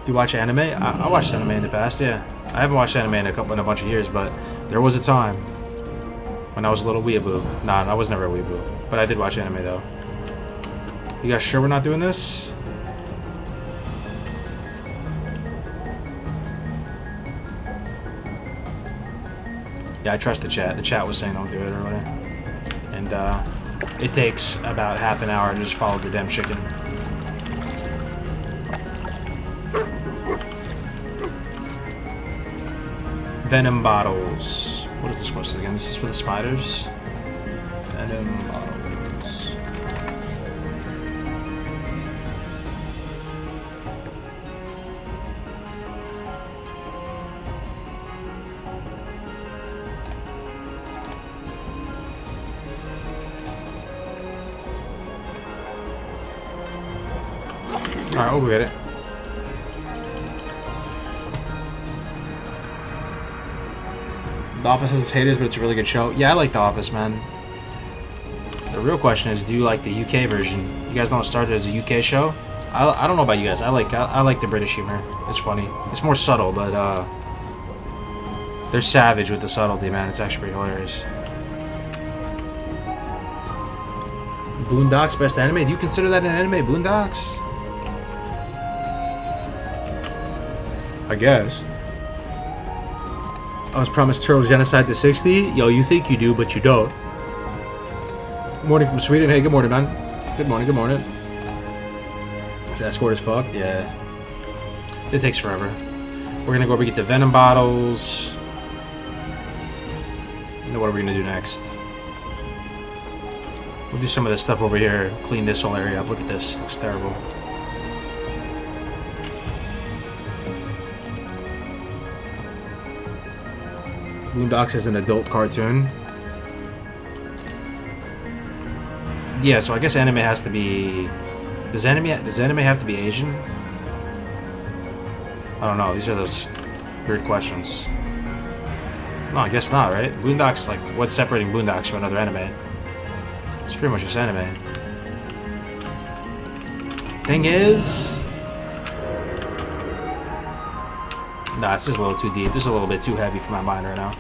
you watch anime? I watched anime in the past. Yeah, I haven't watched anime in a bunch of years, but there was a time when I was a little weeaboo. Nah, I was never a weeaboo, but I did watch anime though. You guys sure we're not doing this? Yeah, I trust the chat. The chat was saying don't do it earlier. And it takes about half an hour to just follow the damn chicken. Venom bottles. What is this quest again? This is for the spiders. Venom bottles. Alright, we'll get it. The Office has its haters, but it's a really good show. Yeah, I like The Office, man. The real question is, do you like the UK version? You guys know it started as a UK show? I don't know about you guys. I like the British humor. It's funny. It's more subtle, but they're savage with the subtlety, man. It's actually pretty hilarious. Boondocks best anime? Do you consider that an anime? Boondocks? I guess. I was promised Turtle Genocide to 60. Yo, you think you do, but you don't. Good morning from Sweden. Hey, good morning, man. Good morning, good morning. Is that scored as fuck? Yeah. It takes forever. We're gonna go over and get the Venom bottles. And what are we gonna do next? We'll do some of this stuff over here. Clean this whole area up. Look at this. Looks terrible. Boondocks is an adult cartoon. Yeah, so I guess anime has to be... Does anime have to be Asian? I don't know. These are those weird questions. No, I guess not, right? Boondocks, like, what's separating Boondocks from another anime? It's pretty much just anime. Thing is... Nah, this is a little too deep. This is a little bit too heavy for my mind right now.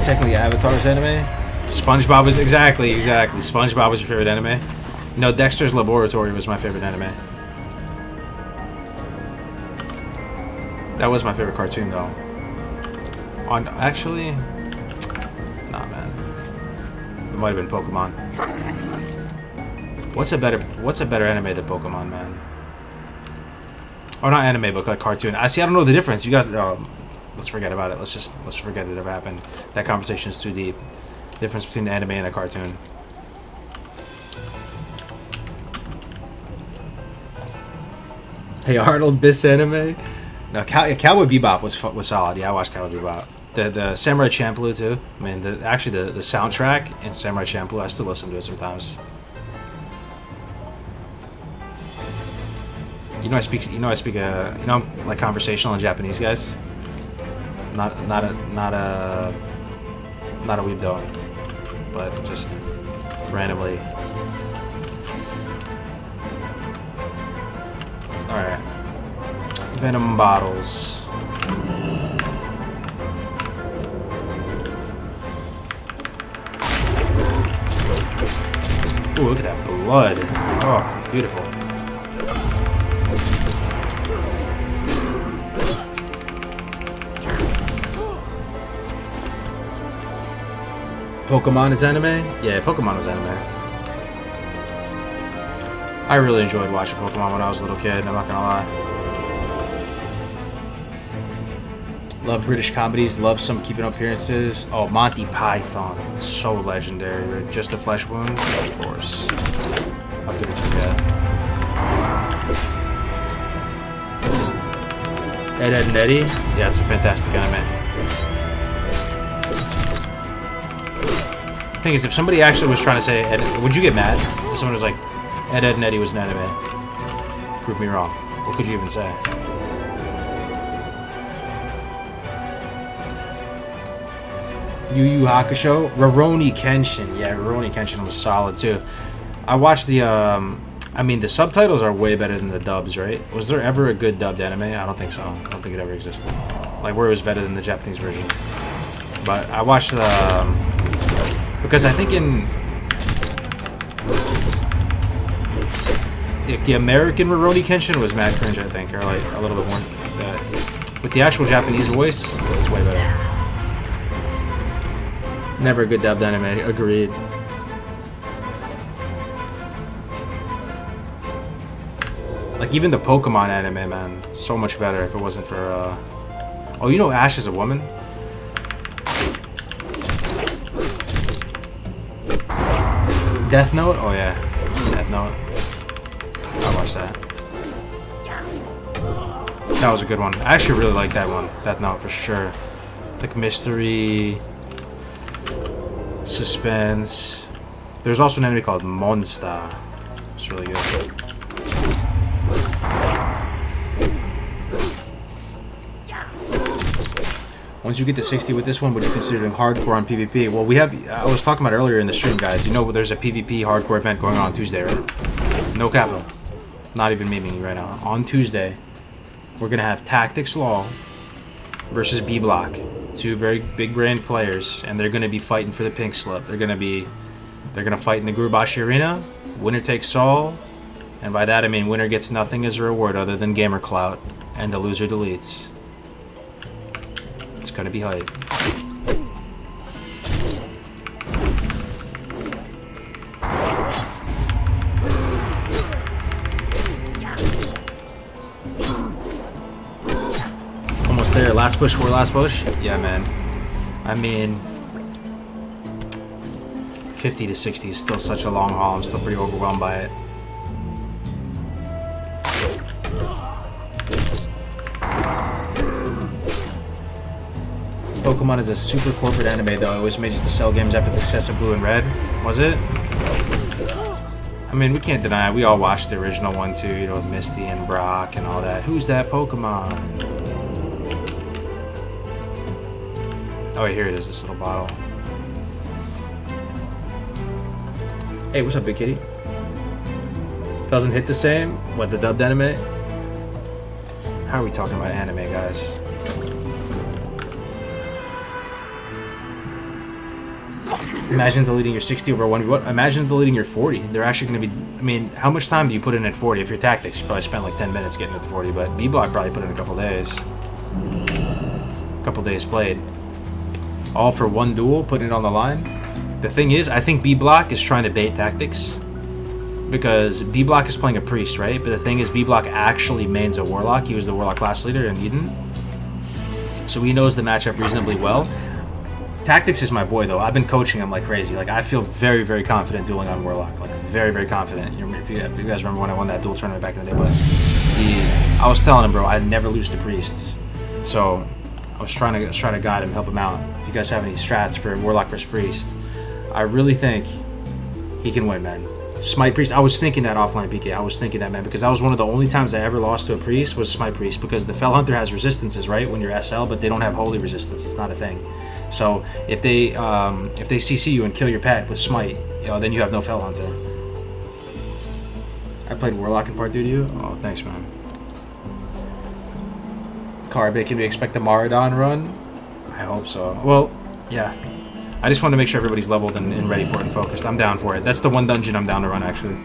Technically, Avatar's anime. SpongeBob is exactly. SpongeBob was your favorite anime. No, Dexter's Laboratory was my favorite anime. That was my favorite cartoon, though. Actually, nah, man. It might have been Pokemon. What's a better anime than Pokemon, man? Or not anime, but like cartoon. I don't know the difference. You guys, let's forget about it. Let's forget it ever happened. That conversation is too deep. Difference between the anime and a cartoon. Hey Arnold, this anime? No, Cowboy Bebop was solid. Yeah, I watched Cowboy Bebop. The Samurai Champloo too. I mean, the soundtrack in Samurai Champloo, I still listen to it sometimes. I speak like conversational in Japanese, guys. Not a weeb though, but just randomly. All right, Venom bottles. Ooh, look at that blood! Oh, beautiful. Pokemon is anime? Yeah, Pokemon is anime. I really enjoyed watching Pokemon when I was a little kid, I'm not gonna lie. Love British comedies, love some keeping up appearances. Oh, Monty Python. So legendary. Just a Flesh Wound? Of course. How could I forget? Ed, Edd n Eddy? Yeah, it's a fantastic anime. Thing is, if somebody actually was trying to say would you get mad if someone was like Ed, Edd n Eddy was an anime? Prove me wrong. What could you even say? Yu Yu Hakusho? Rurouni Kenshin. Yeah, Rurouni Kenshin was solid too. I watched the I mean, the subtitles are way better than the dubs, right? Was there ever a good dubbed anime? I don't think so. I don't think it ever existed. Like, where it was better than the Japanese version. But I watched the because I think in the American Rurouni Kenshin was mad cringe, I think, or like a little bit more. With the actual Japanese voice, it's way better. Never a good dubbed anime. Agreed. Like even the Pokemon anime, man, so much better if it wasn't for. Oh, you know Ash is a woman. Death Note? Oh yeah, Death Note. I watched that. That was a good one. I actually really like that one. That note for sure. Like mystery, suspense. There's also an enemy called Monster. It's really good. Once you get to 60 with this one, what do you consider doing hardcore on PvP? Well, we have, I was talking about earlier in the stream, guys. You know there's a PvP hardcore event going on Tuesday, right? No capital. Not even memeing you right now. On Tuesday, we're going to have Tactics Law versus B Block. Two very big brand players, and they're going to be fighting for the pink slip. They're going to fight in the Gurubashi Arena. Winner takes all. And by that, I mean winner gets nothing as a reward other than gamer clout, and the loser deletes. It's gonna be hype. Almost there. Last push for last push. Yeah, man. I mean, 50 to 60 is still such a long haul. I'm still pretty overwhelmed by it. Pokemon is a super corporate anime, though. It always made us to sell games after the success of Blue and Red. Was it? I mean, we can't deny it. We all watched the original one, too, you know, with Misty and Brock and all that. Who's that Pokemon? Oh, wait, here it is, this little bottle. Hey, what's up, Big Kitty? Doesn't hit the same? What, the dubbed anime? How are we talking about anime, guys? Imagine deleting your 60 over 1v1. Imagine deleting your 40. They're actually going to be... I mean, how much time do you put in at 40? If you're Tactics, you probably spent like 10 minutes getting it to 40, but B-Block probably put in a couple days. A couple days played. All for one duel, putting it on the line. The thing is, I think B-Block is trying to bait Tactics. Because B-Block is playing a Priest, right? But the thing is, B-Block actually mains a Warlock. He was the Warlock class leader in Eden. So he knows the matchup reasonably well. Tactics is my boy, though. I've been coaching him like crazy. Like, I feel very, very confident dueling on Warlock. Like, very, very confident. If you guys remember when I won that duel tournament back in the day, but I was telling him, bro, I'd never lose to Priests. So I was trying to guide him, help him out. If you guys have any strats for Warlock versus Priest, I really think he can win, man. Smite Priest. I was thinking that offline, PK. I was thinking that, man, because that was one of the only times I ever lost to a Priest was Smite Priest, because the Fell Hunter has resistances, right, when you're SL, but they don't have holy resistance. It's not a thing. So if they CC you and kill your pet with Smite, you know, then you have no Fell Hunter. I played Warlock in part 2 to you. Oh, thanks, man. Carbe, can we expect the Maradon run? I hope so. Well, yeah. I just want to make sure everybody's leveled and ready for it and focused. I'm down for it. That's the one dungeon I'm down to run, actually.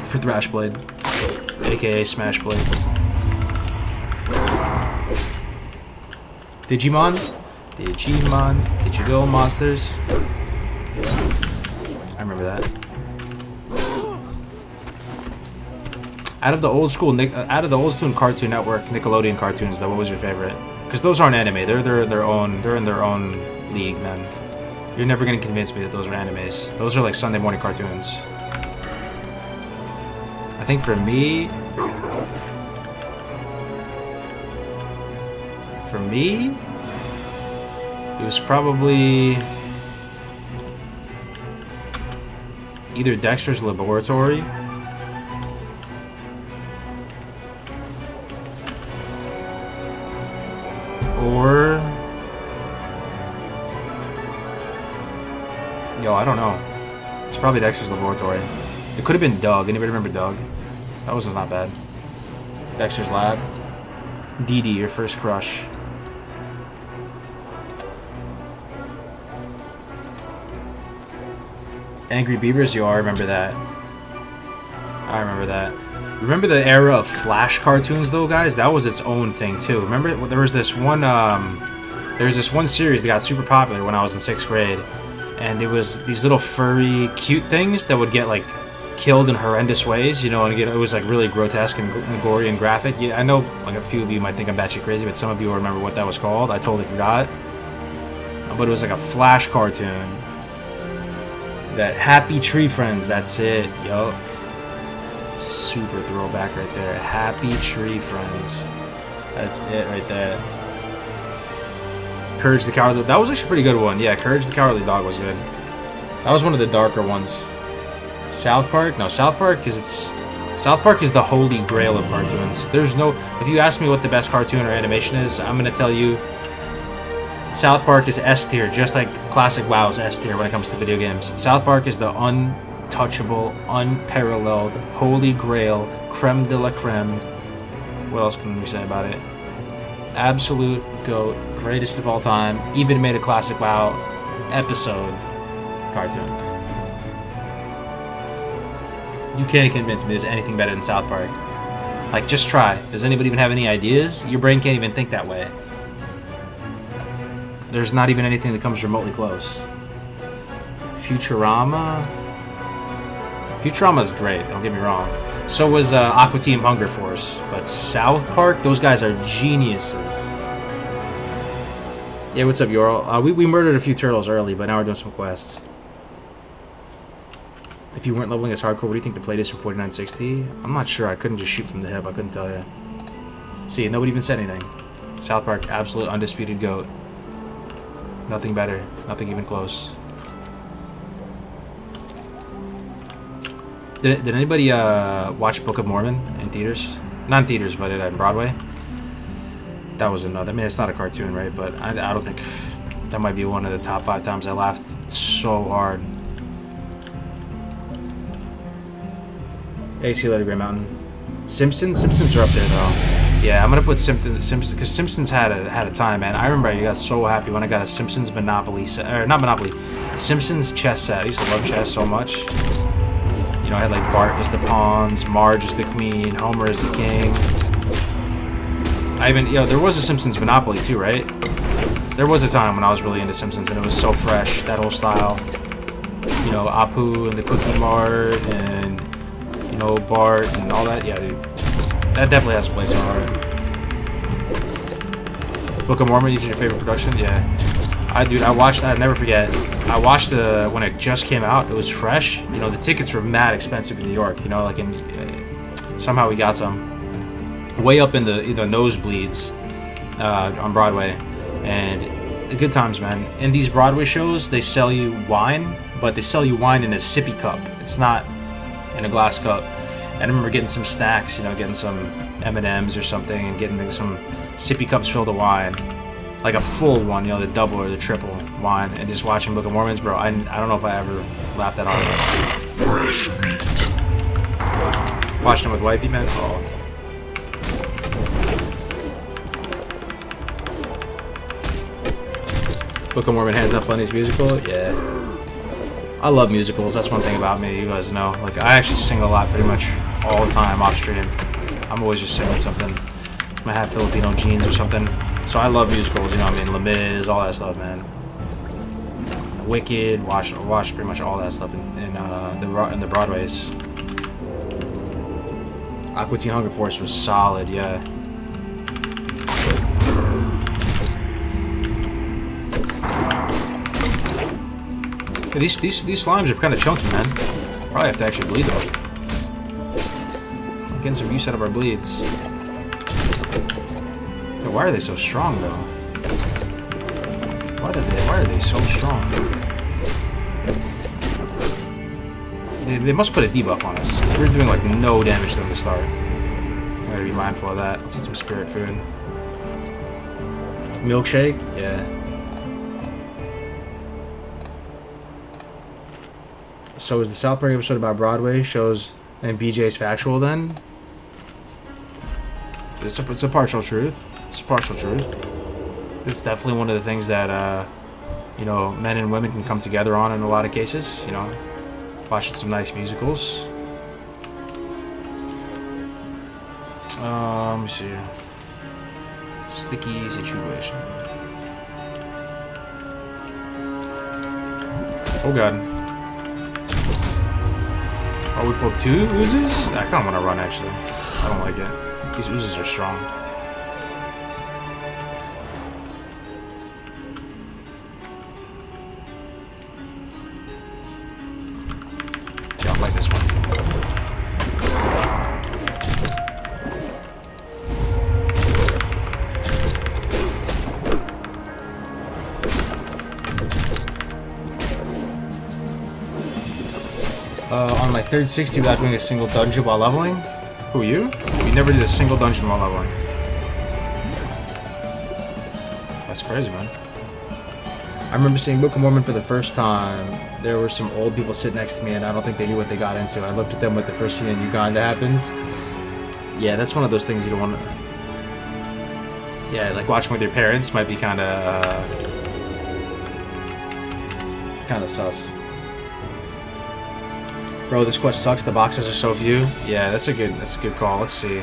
For Thrashblade. AKA Smashblade. Digimon? Digimon, Digital Monsters. I remember that. Out of the old school Cartoon Network Nickelodeon cartoons, though, what was your favorite? Because those aren't anime. They're in their own league, man. You're never gonna convince me that those are animes. Those are like Sunday morning cartoons. I think for me, it was probably either Dexter's Laboratory or... Yo, I don't know. It's probably Dexter's Laboratory. It could have been Doug. Anybody remember Doug? That was not bad. Dexter's Lab. Dee Dee, your first crush. Angry Beavers, yo, I remember that. I remember that. Remember the era of Flash cartoons, though, guys? That was its own thing, too. Remember, there was this one series that got super popular when I was in 6th grade. And it was these little furry, cute things that would get, like, killed in horrendous ways, you know, and it was, like, really grotesque and gory and graphic. Yeah, I know, like, a few of you might think I'm batshit crazy, but some of you will remember what that was called. I totally forgot. But it was, like, a Flash cartoon. That Happy Tree Friends, that's it, yo. Super throwback right there. Happy Tree Friends. That's it right there. Courage the Cowardly. That was actually a pretty good one. Yeah, Courage the Cowardly Dog was good. That was one of the darker ones. South Park? No, South Park is the holy grail of cartoons. There's no. If you ask me what the best cartoon or animation is, I'm gonna tell you South Park is S tier, just like classic WoW is S tier when it comes to video games. South Park is the untouchable, unparalleled, holy grail, creme de la creme. What else can we say about it? Absolute GOAT, greatest of all time. Even made a classic WoW episode cartoon. You can't convince me there's anything better than South Park. Like, just try. Does anybody even have any ideas? Your brain can't even think that way. There's not even anything that comes remotely close. Futurama? Futurama's great, don't get me wrong. So was Aqua Teen Hunger Force. But South Park, those guys are geniuses. Yeah, what's up, Yoral? We murdered a few turtles early, but now we're doing some quests. If you weren't leveling as hardcore, what do you think the plate is from 4960? I'm not sure. I couldn't just shoot from the hip. I couldn't tell you. See, nobody even said anything. South Park, absolute undisputed GOAT. Nothing better. Nothing even close. Did anybody watch Book of Mormon in theaters? Not in theaters, but at Broadway. That was another. I mean, it's not a cartoon, right? But I don't think that might be one of the top 5 times I laughed so hard. Hey, see you later, Grey Mountain. Simpsons are up there though. Yeah, I'm gonna put Simpsons because Simpsons had a time, man. I remember I got so happy when I got a Simpsons Monopoly set, or not Monopoly, Simpsons chess set. I used to love chess so much. You know, I had like Bart as the pawns, Marge as the queen, Homer as the king. There was a Simpsons Monopoly too, right? There was a time when I was really into Simpsons and it was so fresh, that whole style. You know, Apu and the Cookie Mart and, you know, Bart and all that. Yeah, dude. That definitely has a place in my heart. Book of Mormon, is your favorite production? Yeah. I watched that, I'll never forget. I watched when it just came out, it was fresh. You know, the tickets were mad expensive in New York, you know, like somehow we got some. Way up in the nosebleeds on Broadway. And good times, man. In these Broadway shows, they sell you wine, but they sell you wine in a sippy cup. It's not in a glass cup. And I remember getting some snacks, you know, getting some M&Ms or something, and getting some sippy cups filled with wine. Like a full one, you know, the double or the triple wine, and just watching Book of Mormons, bro. I don't know if I ever laughed that hard. Fresh meat. Watching them with wifey, man. Oh. Book of Mormon, hands up, funniest musical. Yeah. I love musicals. That's one thing about me. You guys know. Like, I actually sing a lot, pretty much all the time off stream. I'm always just singing something. I have Filipino genes or something. So I love musicals, you know what I mean? Les Mis, all that stuff, man. Wicked, watch pretty much all that stuff in the Broadways. Aqua Teen Hunger Force was solid, yeah. Yeah, these slimes are kind of chunky, man. Probably have to actually bleed them. I'm getting some use out of our bleeds. Why are they so strong, though? Why are they so strong? They must put a debuff on us. We're doing like no damage to them to start. I gotta be mindful of that. Let's eat some spirit food. Milkshake? Yeah. So is the South Park episode about Broadway shows and BJ's factual then? It's a partial truth. It's a partial truth. It's definitely one of the things that, you know, men and women can come together on in a lot of cases, you know. Watching some nice musicals. Let me see. Sticky situation. Oh god. Oh, we pulled 2 oozes? I kind of want to run, actually. I don't like it. These oozes are strong. Yeah, I like this one. On my third 60 without doing a single dungeon while leveling? Who, you? You never did a single dungeon while leveling. That's crazy, man. I remember seeing Book of Mormon for the first time. There were some old people sitting next to me, and I don't think they knew what they got into. I looked at them with the first scene in Uganda happens. Yeah, that's one of those things you don't want to... Yeah, like watching with your parents might be kind of sus. Bro, this quest sucks. The boxes are so few. Yeah, that's a good call. Let's see.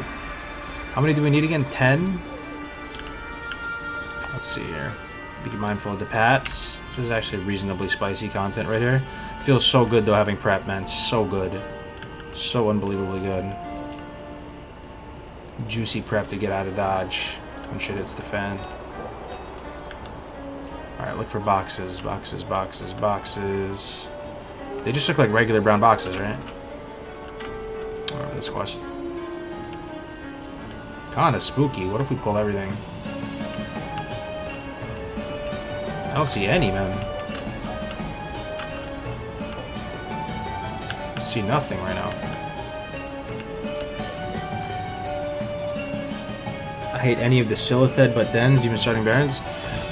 How many do we need again? 10? Let's see here. Be mindful of the pats. This is actually reasonably spicy content right here. Feels so good though having prep, man. So good. So unbelievably good. Juicy prep to get out of dodge when shit hits the fan. Alright, look for boxes. Boxes, boxes, boxes. They just look like regular brown boxes, right? Alright, this quest. Kinda spooky. What if we pull everything? I don't see any, man. I see nothing right now. I hate any of the Silithid but Dens, even starting Barons.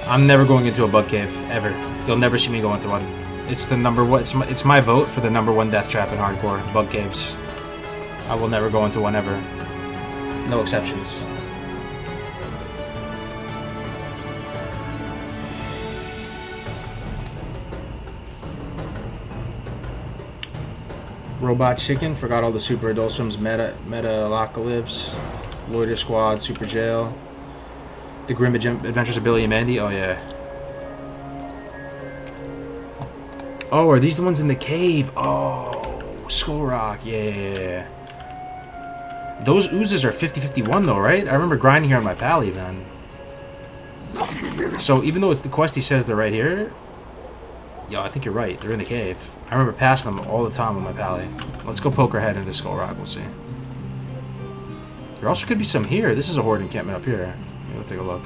I'm never going into a bug cave, ever. You'll never see me go into one. It's the number one. It's my vote for the #1 death trap in hardcore. Bug caves. I will never go into one ever. No exceptions. Robot Chicken, forgot all the Super Adult Swims, Metalocalypse, Loiter Squad, Super Jail, The Grim Adventures of Billy and Mandy. Oh yeah. Oh, are these the ones in the cave? Oh, Skull Rock, yeah. Those oozes are 50-51 though, right? I remember grinding here on my pally, man. So even though it's the quest, he says they're right here. Yo, I think you're right. They're in the cave. I remember passing them all the time on my pally. Let's go poke our head into Skull Rock. We'll see. There also could be some here. This is a horde encampment up here. Let's take a look.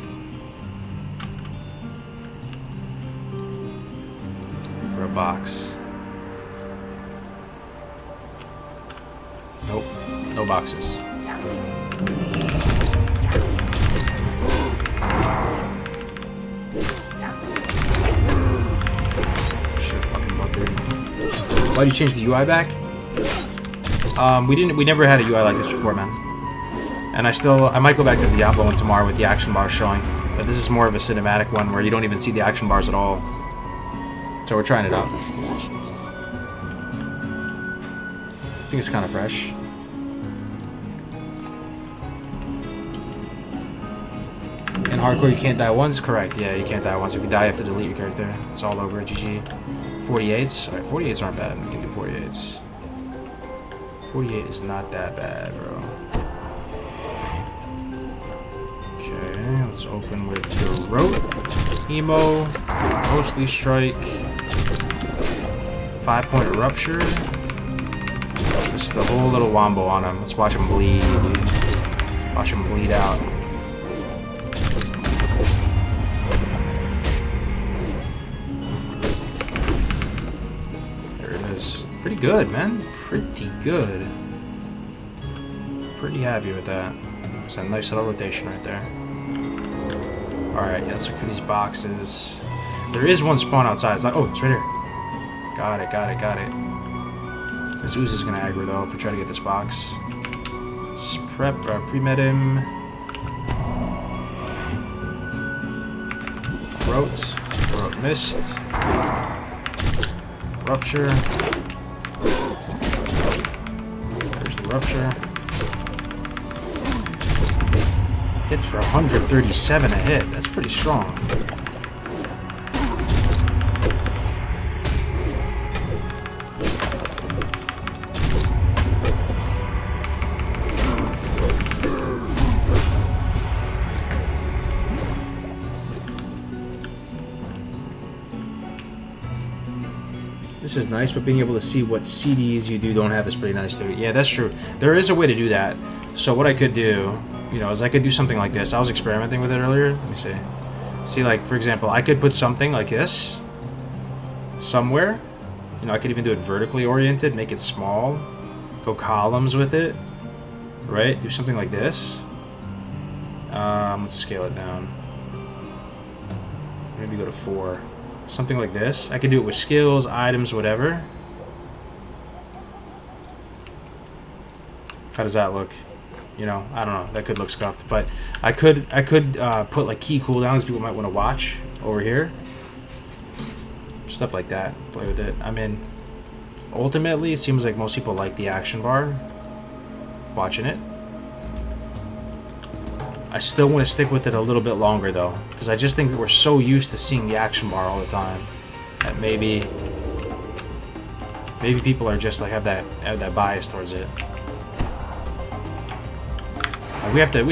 For a box. Nope. No boxes. Why did you change the UI back? We never had a UI like this before, man. And I might go back to the Diablo one tomorrow with the action bars showing. But this is more of a cinematic one where you don't even see the action bars at all. So we're trying it out. I think it's kind of fresh. In hardcore, you can't die once? Correct, yeah, you can't die once. If you die, you have to delete your character. It's all over, GG. 48s? Alright, 48s aren't bad. We can do 48s. 48 is not that bad, bro. Okay, let's open with the Rote, Emo, Ghostly Strike, 5-point Rupture. This is the whole little wombo on him. Let's watch him bleed, dude. Watch him bleed out. Pretty good, man. Pretty good. Pretty happy with that. It's a nice little rotation right there. Alright, yeah, let's look for these boxes. There is one spawn outside. It's like, oh, it's right here. Got it, got it, got it. This ooze is gonna aggro though if we try to get this box. Let's pre-med him. Rote Mist. Rupture. Rupture. Hits for 137 a hit. That's pretty strong. This is nice, but being able to see what CDs you don't have is pretty nice too. Yeah, that's true. There is a way to do that. So what I could do, you know, is I could do something like this. I was experimenting with it earlier. Let me see. See, like, for example, I could put something like this somewhere, You know, I could even do it vertically oriented, make it small, go columns with it, right? Do something like this. Let's scale it down. Maybe go to 4. Something like this. I could do it with skills, items, whatever. How does that look? You know, I don't know. That could look scuffed, but I could put like key cooldowns people might want to watch over here. Stuff like that. Play with it. I mean, ultimately, it seems like most people like the action bar. Watching it. I still want to stick with it a little bit longer though, because I just think we're so used to seeing the action bar all the time that maybe people are just like have that bias towards it. We have to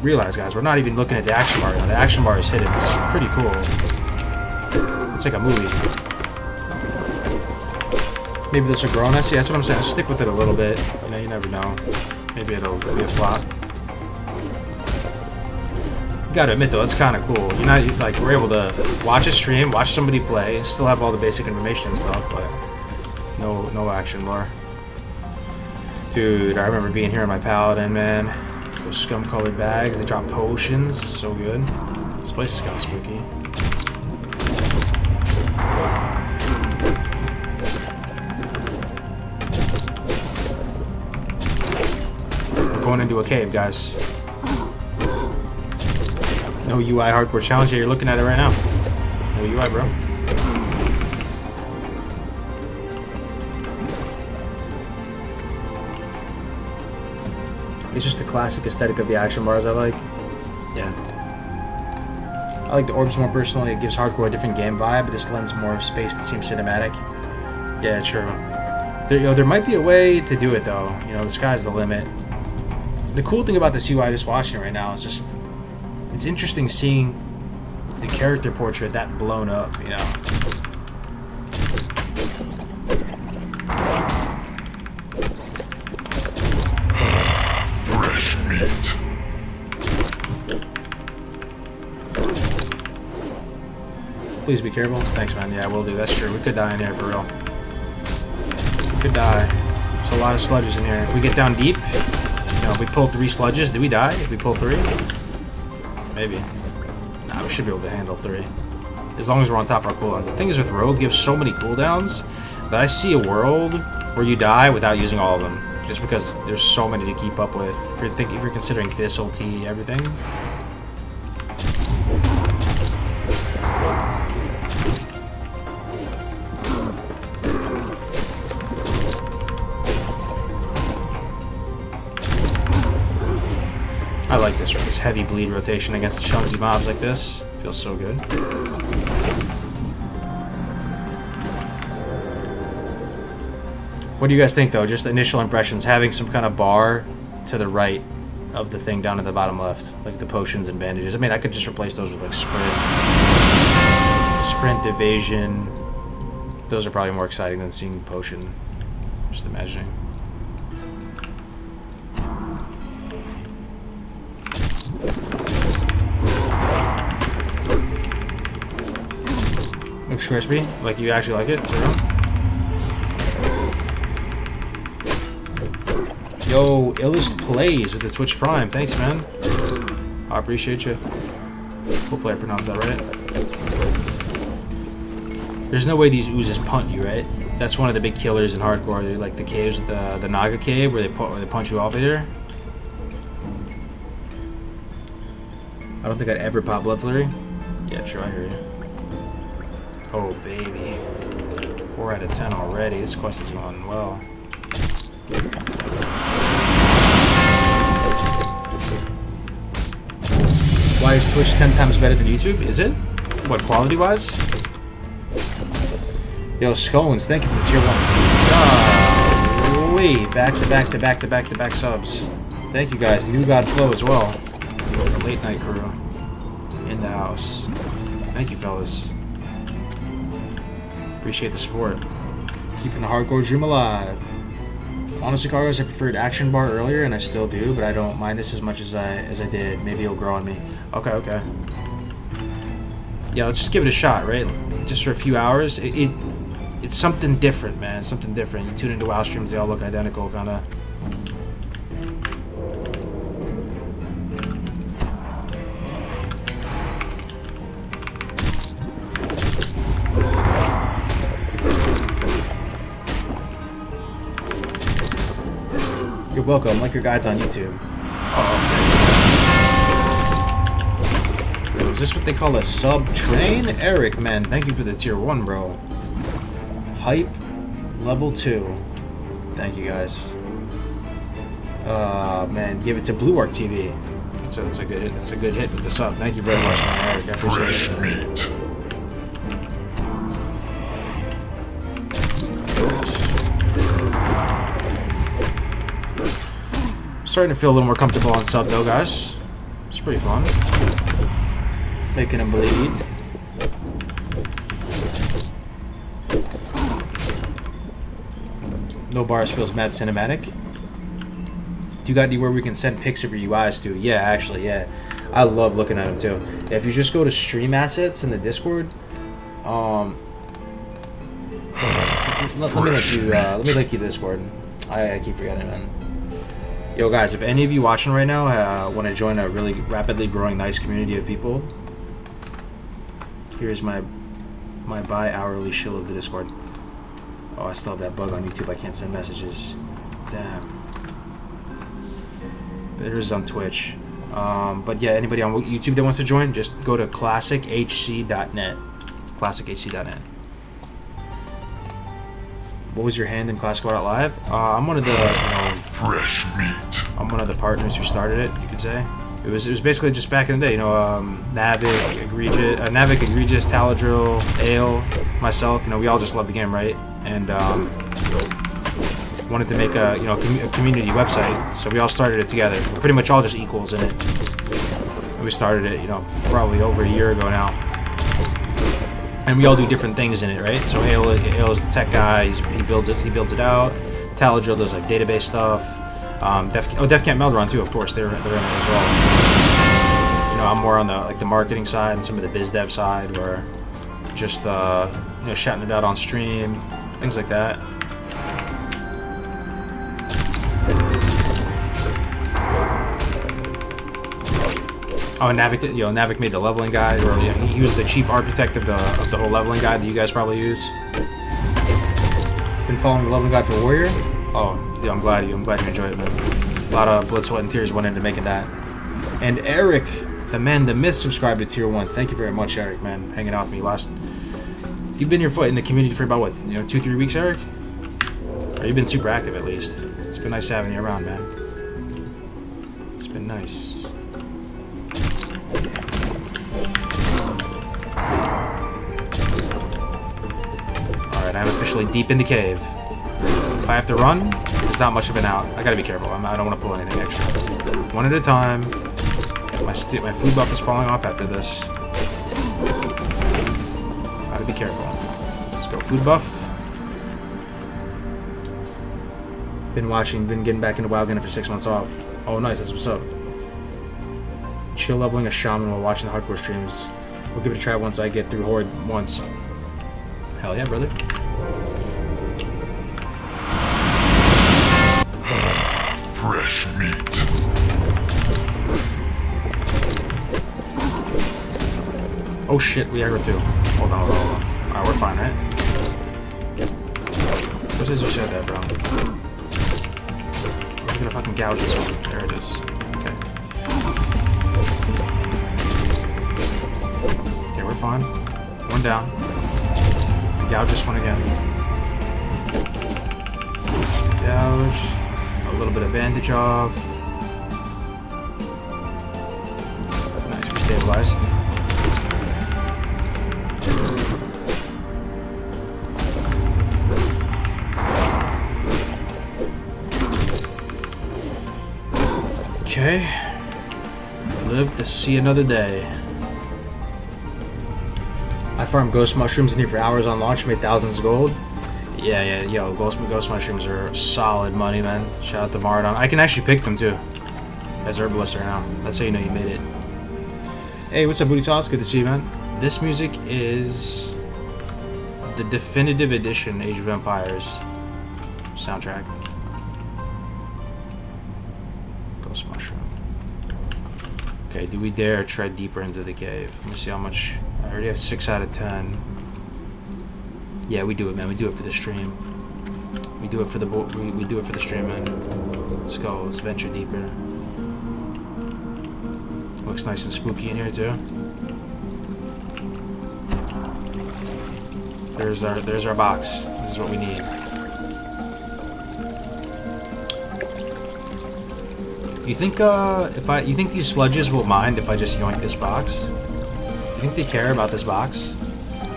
realize, guys, we're not even looking at the action bar now. The action bar is hidden. It's pretty cool. It's like a movie. Maybe this will grow on us. Yeah, that's what I'm saying. Stick with it a little bit. You know, you never know. Maybe it'll be a flop. Gotta admit though, it's kind of cool. You're not like we're able to watch a stream, watch somebody play, still have all the basic information and stuff, but no action bar. Dude, I remember being here in my paladin, man. Those scum-colored bags, they drop potions, so good. This place is kind of spooky. We're going into a cave, guys. No UI hardcore challenge. Yeah, you're looking at it right now. No UI, bro. It's just the classic aesthetic of the action bars I like. Yeah. I like the orbs more personally. It gives hardcore a different game vibe, but this lends more space to seem cinematic. Yeah, true. There might be a way to do it though. You know, the sky's the limit. The cool thing about this UI just watching right now is just it's interesting seeing the character portrait that blown up, you know. Fresh meat. Please be careful. Thanks, man. Yeah, we'll do. That's true. We could die in here for real. We could die. There's a lot of sludges in here. If we get down deep, you know, if we pull 3 sludges, do we die if we pull 3? Maybe. Nah, we should be able to handle 3. As long as we're on top of our cooldowns. The thing is with Rogue gives so many cooldowns that I see a world where you die without using all of them. Just because there's so many to keep up with. If you're considering this ulti, everything. I like this heavy bleed rotation against chunky mobs like this. Feels so good. What do you guys think though? Just initial impressions, having some kind of bar to the right of the thing down at the bottom left, like the potions and bandages. I mean, I could just replace those with like sprint, evasion. Those are probably more exciting than seeing potion. Just imagining. Looks crispy. Like you actually like it? Yo, Illest Plays with the Twitch Prime. Thanks, man. I appreciate you. Hopefully I pronounced that right. There's no way these oozes punt you, right? That's one of the big killers in hardcore. They're like the caves, the Naga cave, where they punch you off of here. I don't think I'd ever pop Blood Flurry. Yeah, true, I hear you. Oh, baby. 4 out of 10 already. This quest is going well. Why is Twitch 10 times better than YouTube? Is it? What, quality-wise? Yo, Scones, thank you for the tier 1. Golly, back-to-back subs. Thank you guys. New God Flow as well. The late night crew. In the house. Thank you, fellas. Appreciate the support. Keeping the hardcore dream alive. Honestly, Carlos, I preferred action bar earlier, and I still do, but I don't mind this as much as I did. Maybe it'll grow on me. Okay. Yeah, let's just give it a shot, right? Just for a few hours. It it's something different, man. It's something different. You tune into WoW streams, they all look identical, kind of. You're welcome. Like your guides on YouTube. Oh, thanks, man. Is this what they call a sub train? Eric, man, thank you for the tier 1, bro. Hype level 2. Thank you, guys. Man, give it to Blue Arc TV. That's a good hit. That's a good hit with the sub. Thank you very much, man, Eric. I appreciate it. Meat. Starting to feel a little more comfortable on sub though, guys. It's pretty fun. Making him bleed. No bars feels mad cinematic. You got anywhere we can send pics of your UIs to? Yeah, actually, yeah. I love looking at them too. If you just go to stream assets in the Discord, let me link you Discord. I keep forgetting, man. Yo guys, if any of you watching right now want to join a really rapidly growing nice community of people, here's my bi-hourly shill of the Discord. Oh, I still have that bug on YouTube. I can't send messages. Damn. There's on Twitch. But yeah, anybody on YouTube that wants to join, just go to classichc.net. Classichc.net. What was your hand in Classic WoW Live? I'm one of the Fresh meat. I'm one of the partners who started it, you could say. It was basically just back in the day, Navic, Egregious, Taladrill, Ale, myself. We all just loved the game, right? And wanted to make a community website, so we all started it together. We're pretty much all just equals in it. And we started it, probably over a year ago now. And we all do different things in it, right? So Ale is the tech guy. He builds it out. Taladrill does like database stuff. Defcamp Meldron too, of course. They're in it as well. I'm more on the marketing side and some of the biz dev side, where just shouting it out on stream, things like that. Oh, and Navic made the leveling guide, or he was the chief architect of the whole leveling guide that you guys probably use. Been following the leveling guide for Warrior? Oh, yeah, I'm glad you enjoyed it, man. A lot of blood, sweat, and tears went into making that. And Eric, the man, the myth, subscribed to tier 1. Thank you very much, Eric, man, hanging out with me You've been here in the community for about what, 2-3 weeks, Eric? Or you've been super active at least. It's been nice having you around, man. It's been nice. I'm officially deep in the cave. If I have to run, there's not much of an out. I gotta be careful. I don't want to pull anything extra. One at a time. My food buff is falling off after this. Gotta be careful. Let's go food buff. Been getting back into WoW again for 6 months off. Oh, nice. That's what's up. Chill leveling a shaman while watching the hardcore streams. We'll give it a try once I get through Horde once. Hell yeah, brother. Fresh meat. Oh shit, we aggro too. Hold on. Alright, we're fine, right? What is you said that, bro? We're gonna fucking gouge this one. There it is. Okay, we're fine. One down. Gouge this one again. Gouge. A little bit of bandage off. Nice, we stabilized. Okay. Live to see another day. I farmed ghost mushrooms in here for hours on launch, made thousands of gold. Yeah, yo, ghost mushrooms are solid money, man. Shout out to Maradon. I can actually pick them too, as herbalist right now. That's how you know you made it. Hey, what's up, Booty Sauce? Good to see you, man. This music is the definitive edition Age of Empires soundtrack. Ghost Mushroom. Okay, do we dare tread deeper into the cave? Let me see how much. I already have 6 out of 10. Yeah, we do it, man. We do it for the stream. We do it for the we do it for the stream, man. Let's go. Let's venture deeper. Looks nice and spooky in here too. There's our box. This is what we need. You think you think these sludges will mind if I just yoink this box? You think they care about this box?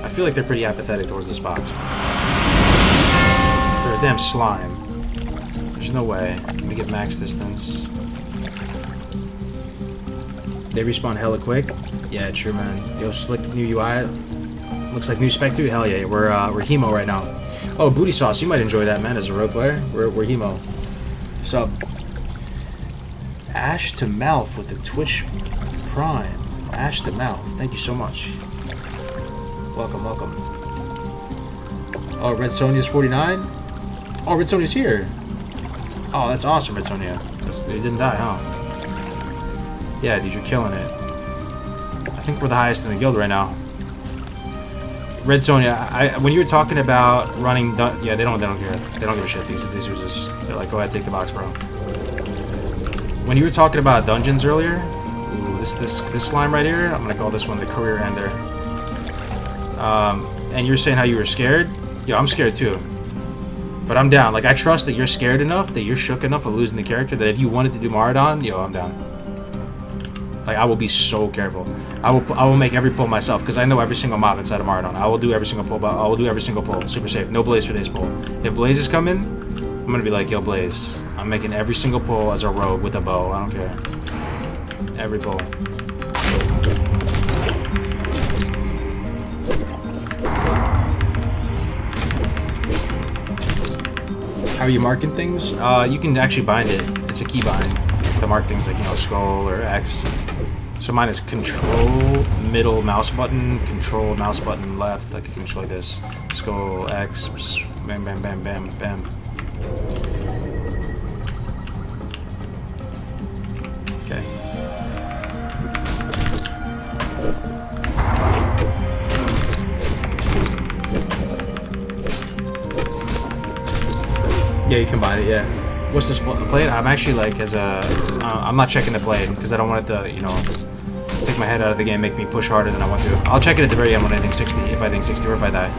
I feel like they're pretty apathetic towards this box. They're a damn slime. There's no way. Let me get max distance. They respawn hella quick. Yeah, true, man. Yo, slick new UI. Looks like new spec too. Hell yeah, we're Hemo right now. Oh, Booty Sauce, you might enjoy that, man. As a rogue player, we're Hemo. Sub. Ash to Mouth with the Twitch Prime. Ash to Mouth. Thank you so much. Welcome, welcome. Oh, Red Sonya's 49. Oh, Red Sonya's here. Oh, that's awesome, Red Sonya. They didn't die, huh? Yeah, dude, you're killing it. I think we're the highest in the guild right now. Red Sonya, when you were talking about running, yeah, they don't care. They don't give a shit. These users, they're like, go ahead, take the box, bro. When you were talking about dungeons earlier, ooh, this slime right here, I'm gonna call this one the career ender. And you were saying how you were scared. Yo, I'm scared too. But I'm down. Like, I trust that you're scared enough, that you're shook enough of losing the character, that if you wanted to do Maraudon, yo, I'm down. Like, I will be so careful. I will make every pull myself, because I know every single mob inside of Maraudon. I will do every single pull, but I will do every single pull. Super safe. No Blaze for this pull. If Blaze is coming, I'm gonna be like, yo, Blaze. I'm making every single pull as a rogue with a bow. I don't care. Every pull. How are you marking things? You can actually bind it. It's a key bind to mark things like, you know, skull or X. So mine is control middle mouse button, control mouse button left, like a control like this. Skull X, bam, bam, bam, bam, bam. Okay. Yeah, you can bind it, yeah. What's this blade? I'm actually like, I'm not checking the blade because I don't want it to, you know, take my head out of the game, make me push harder than I want to. I'll check it at the very end when I think 60, if I think 60, or if I die.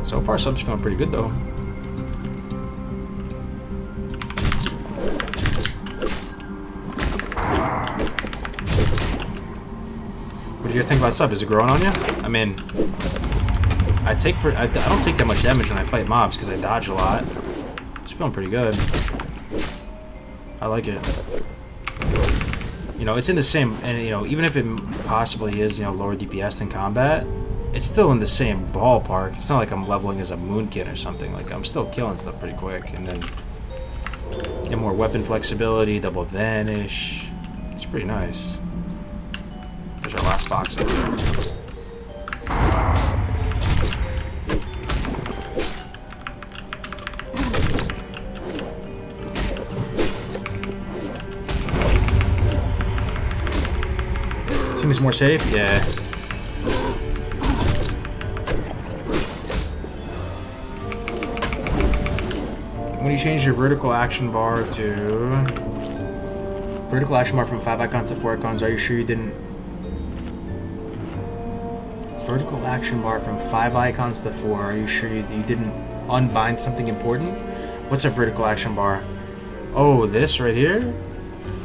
So far, sub's feeling pretty good though. What do you guys think about sub? Is it growing on you? I mean, I don't take that much damage when I fight mobs because I dodge a lot. It's feeling pretty good. I like it. You know, it's in the same, and you know, even if it possibly is, you know, lower DPS than combat, it's still in the same ballpark. It's not like I'm leveling as a Moonkin or something. Like, I'm still killing stuff pretty quick, and then get more weapon flexibility, double vanish. It's pretty nice. There's our last box over there. Seems more safe? Yeah. When you change your vertical action bar from 5 icons to 4 icons, are you sure you didn't? Vertical action bar from 5 icons to 4, are you sure you didn't unbind something important? What's a vertical action bar? Oh, this right here?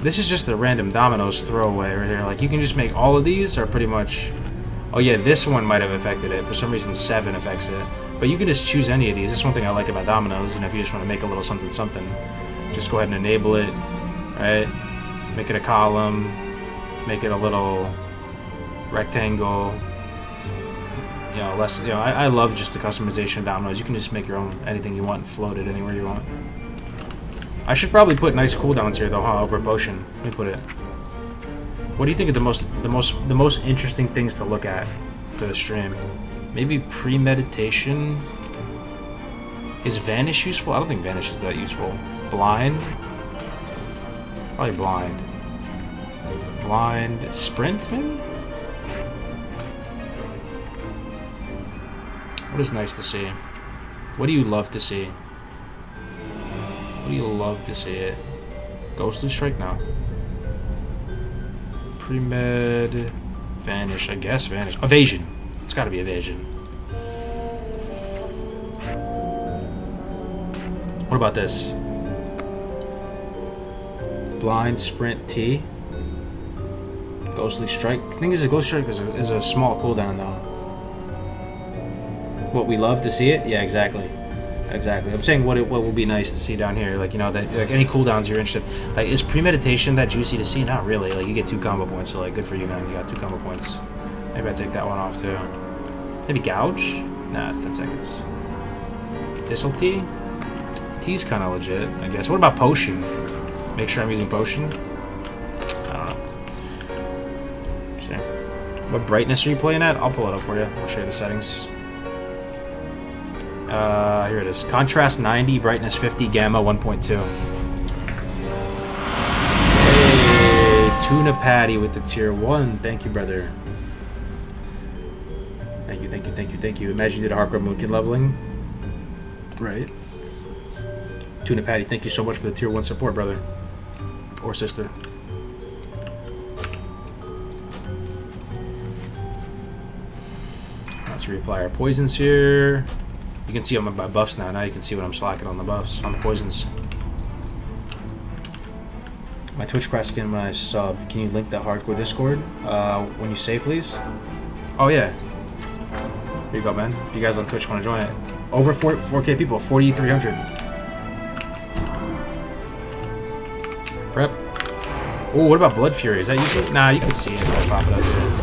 This is just the random dominoes throwaway right here. Like, you can just make all of these are pretty much... Oh yeah, this one might have affected it. For some reason, 7 affects it. But you can just choose any of these. This is one thing I like about dominoes, and if you just want to make a little something something, just go ahead and enable it, right? Make it a column, make it a little rectangle. You know, less. You know, I love just the customization of dominoes. You can just make your own anything you want and float it anywhere you want. I should probably put nice cooldowns here though, huh? Over potion. Let me put it. What do you think are the most interesting things to look at for the stream. Maybe premeditation. Is vanish useful? I don't think vanish is that useful. Blind? Probably blind. Blind sprint, maybe? What is nice to see? What do you love to see? What do you love to see it? Ghostly strike now. Pre-med, vanish, I guess vanish. Evasion. It's gotta be evasion. What about this? Blind sprint T. Ghostly strike. I think this is ghostly strike is a small cooldown though. What we love to see it? Yeah, exactly. Exactly. I'm saying what will be nice to see down here, like, you know, that like any cooldowns you're interested. Like, is premeditation that juicy to see? Not really. Like, you get 2 combo points, so like, good for you, man. You got 2 combo points. Maybe I take that one off too. Maybe gouge? Nah, it's 10 seconds. Thistle T? T's kind of legit, I guess. What about potion? Make sure I'm using potion. I don't know. See. What brightness are you playing at? I'll pull it up for you. I'll show you the settings. Here it is. Contrast 90, brightness 50, gamma 1.2. Hey, Tuna Patty with the tier 1. Thank you, brother. Thank you, thank you, thank you, thank you. Imagine you did a hardcore moonkin leveling. Right. Tuna Patty, thank you so much for the tier 1 support, brother. Or sister. Let's reapply our poisons here. You can see on my buffs now. Now you can see what I'm slacking on the buffs, on the poisons. My Twitch crash again when I subbed. Can you link the hardcore Discord when you save, please? Oh yeah. Here you go, man. If you guys on Twitch want to join it, over 4K people, 4,300. Prep. Oh, what about Blood Fury? Is that usually? Nah, you can see it. I'll pop it up here.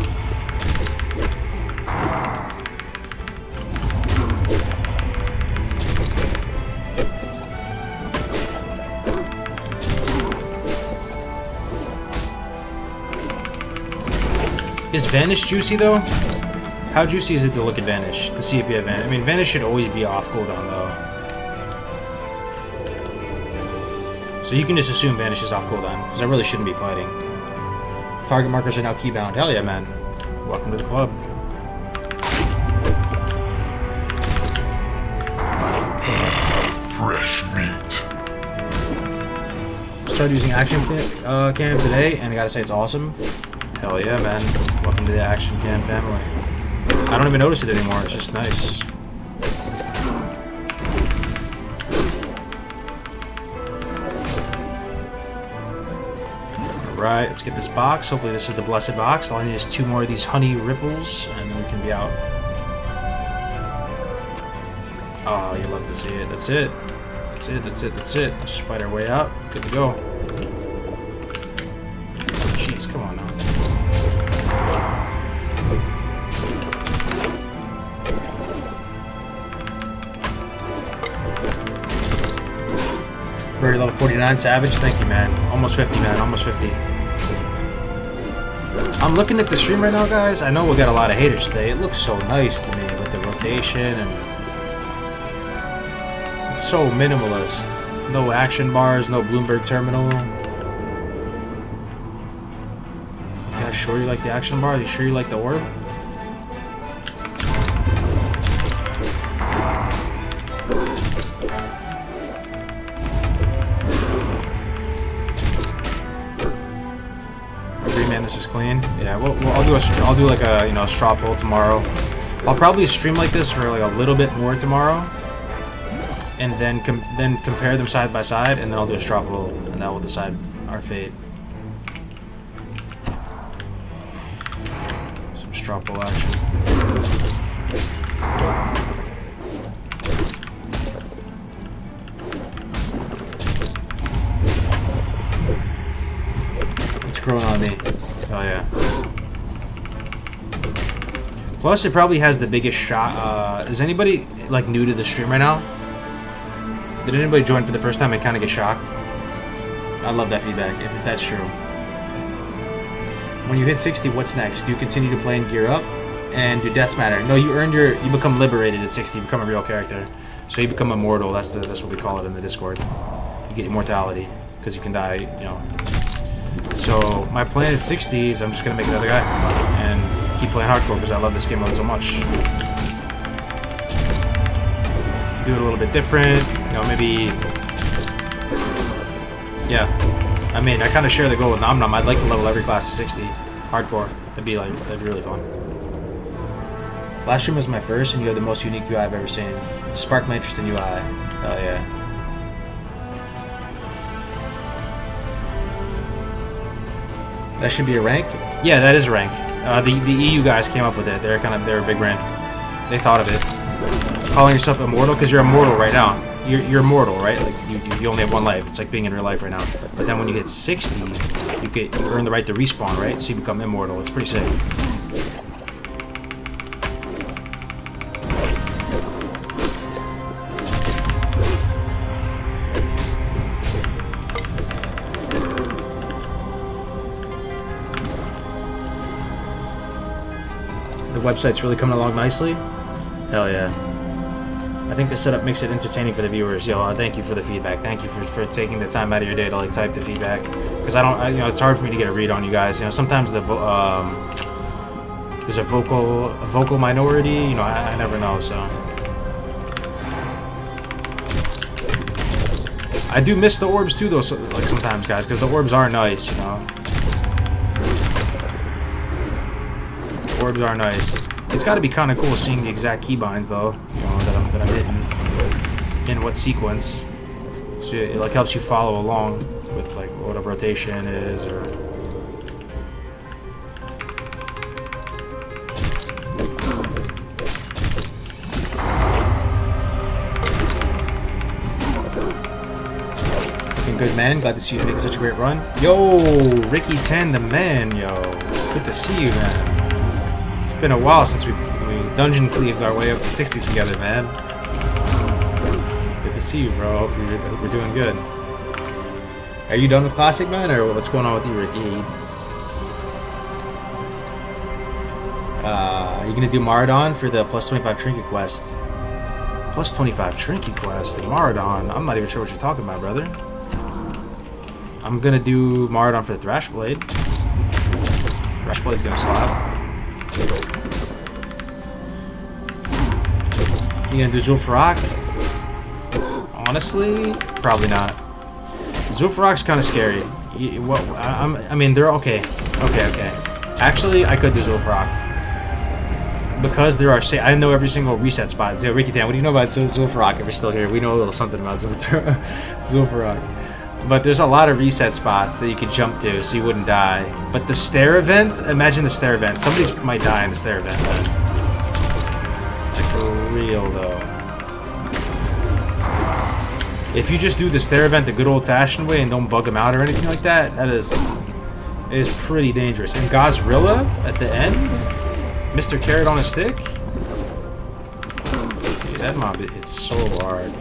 Is Vanish juicy though? How juicy is it to look at Vanish? To see if you have Vanish? I mean, Vanish should always be off cooldown though. So you can just assume Vanish is off cooldown, because I really shouldn't be fighting. Target markers are now keybound. Hell yeah, man. Welcome to the club. Fresh meat. Started using Action Cam today, and I gotta say it's awesome. Hell yeah, man. Welcome to the Action Cam family. I don't even notice it anymore, it's just nice. Alright, let's get this box. Hopefully this is the blessed box. All I need is 2 more of these honey ripples, and then we can be out. Oh, you love to see it. That's it. That's it, that's it, that's it. Let's just fight our way out. Good to go. Jeez, come on now. Very level 49 Savage, thank you, man. Almost 50, man, almost 50. I'm looking at the stream right now, guys. I know we got a lot of haters today. It looks so nice to me with the rotation and it's so minimalist. No action bars, no Bloomberg terminal. Yeah, sure you like the action bar? Are you sure you like the orb? This is clean. Yeah, I'll do like a straw poll tomorrow. I'll probably stream like this for like a little bit more tomorrow, and then compare them side by side, and then I'll do a straw poll, and that will decide our fate. Some straw poll action. What's growing on me? Oh yeah. Plus, it probably has the biggest shot. Is anybody like new to the stream right now? Did anybody join for the first time and kind of get shocked? I love that feedback, if that's true. When you hit 60, what's next? Do you continue to play and gear up? and your deaths matter. No, you become liberated at 60. You become a real character. So you become immortal. That's what we call it in the Discord. You get immortality because you can die. You know. So my plan at 60 is I'm just gonna make another guy and keep playing hardcore because I love this game mode so much. Do it a little bit different. You know, maybe. Yeah. I mean, I kind of share the goal with Nom Nom. I'd like to level every class to 60. Hardcore. That'd be really fun. Last stream was my first, and you have the most unique UI I've ever seen. Sparked my interest in UI. Hell yeah. That should be a rank? Yeah, that is a rank. The EU guys came up with it. They're a big brand. They thought of it. Calling yourself immortal, because you're immortal right now. You're immortal, right? Like you only have one life. It's like being in real life right now. But then when you hit 60, you earn the right to respawn, right? So you become immortal. It's pretty sick. The website's really coming along nicely. Hell yeah. I think the setup makes it entertaining for the viewers. Yo, thank you for the feedback. Thank you for taking the time out of your day to like type the feedback. Because you know, it's hard for me to get a read on you guys. You know, sometimes there's a vocal minority. You know, I never know. So I do miss the orbs too, though. So, like sometimes, guys, because the orbs are nice. You know, the orbs are nice. It's got to be kind of cool seeing the exact keybinds, though. You know, that I'm hitting in what sequence. So it like helps you follow along with like what a rotation is, or looking good, man. Glad to see you making such a great run. Yo, Ricky 10, the man. Yo, good to see you, man. It's been a while since we dungeon cleaved our way up to 60 together, man. Good to see you, bro. Hope we're doing good. Are you done with Classic, man, or what's going on with you, Ricky? You gonna do Maradon for the plus 25 trinket quest? Plus 25 trinket quest and Maradon? I'm not even sure what you're talking about, brother. I'm gonna do Maradon for the Thrash Blade. Thrash Blade's gonna slap. You gonna do Zul'Farrak? Honestly, probably not. Zul'Farrak's kind of scary. I mean, they're okay. Okay. Actually, I could do Zul'Farrak. Because there are... I didn't know every single reset spot. So, Ricky Tan, what do you know about Zul'Farrak if you're still here? We know a little something about Zul'Farrak. But there's a lot of reset spots that you could jump to so you wouldn't die. But the stair event... Imagine the stair event. Somebody might die in the stair event, man. Like, for real, though. If you just do the stair event the good old-fashioned way and don't bug them out or anything like that, it is pretty dangerous. And Gazrilla at the end, Mr. Carrot on a stick. Dude, that mob hits so hard.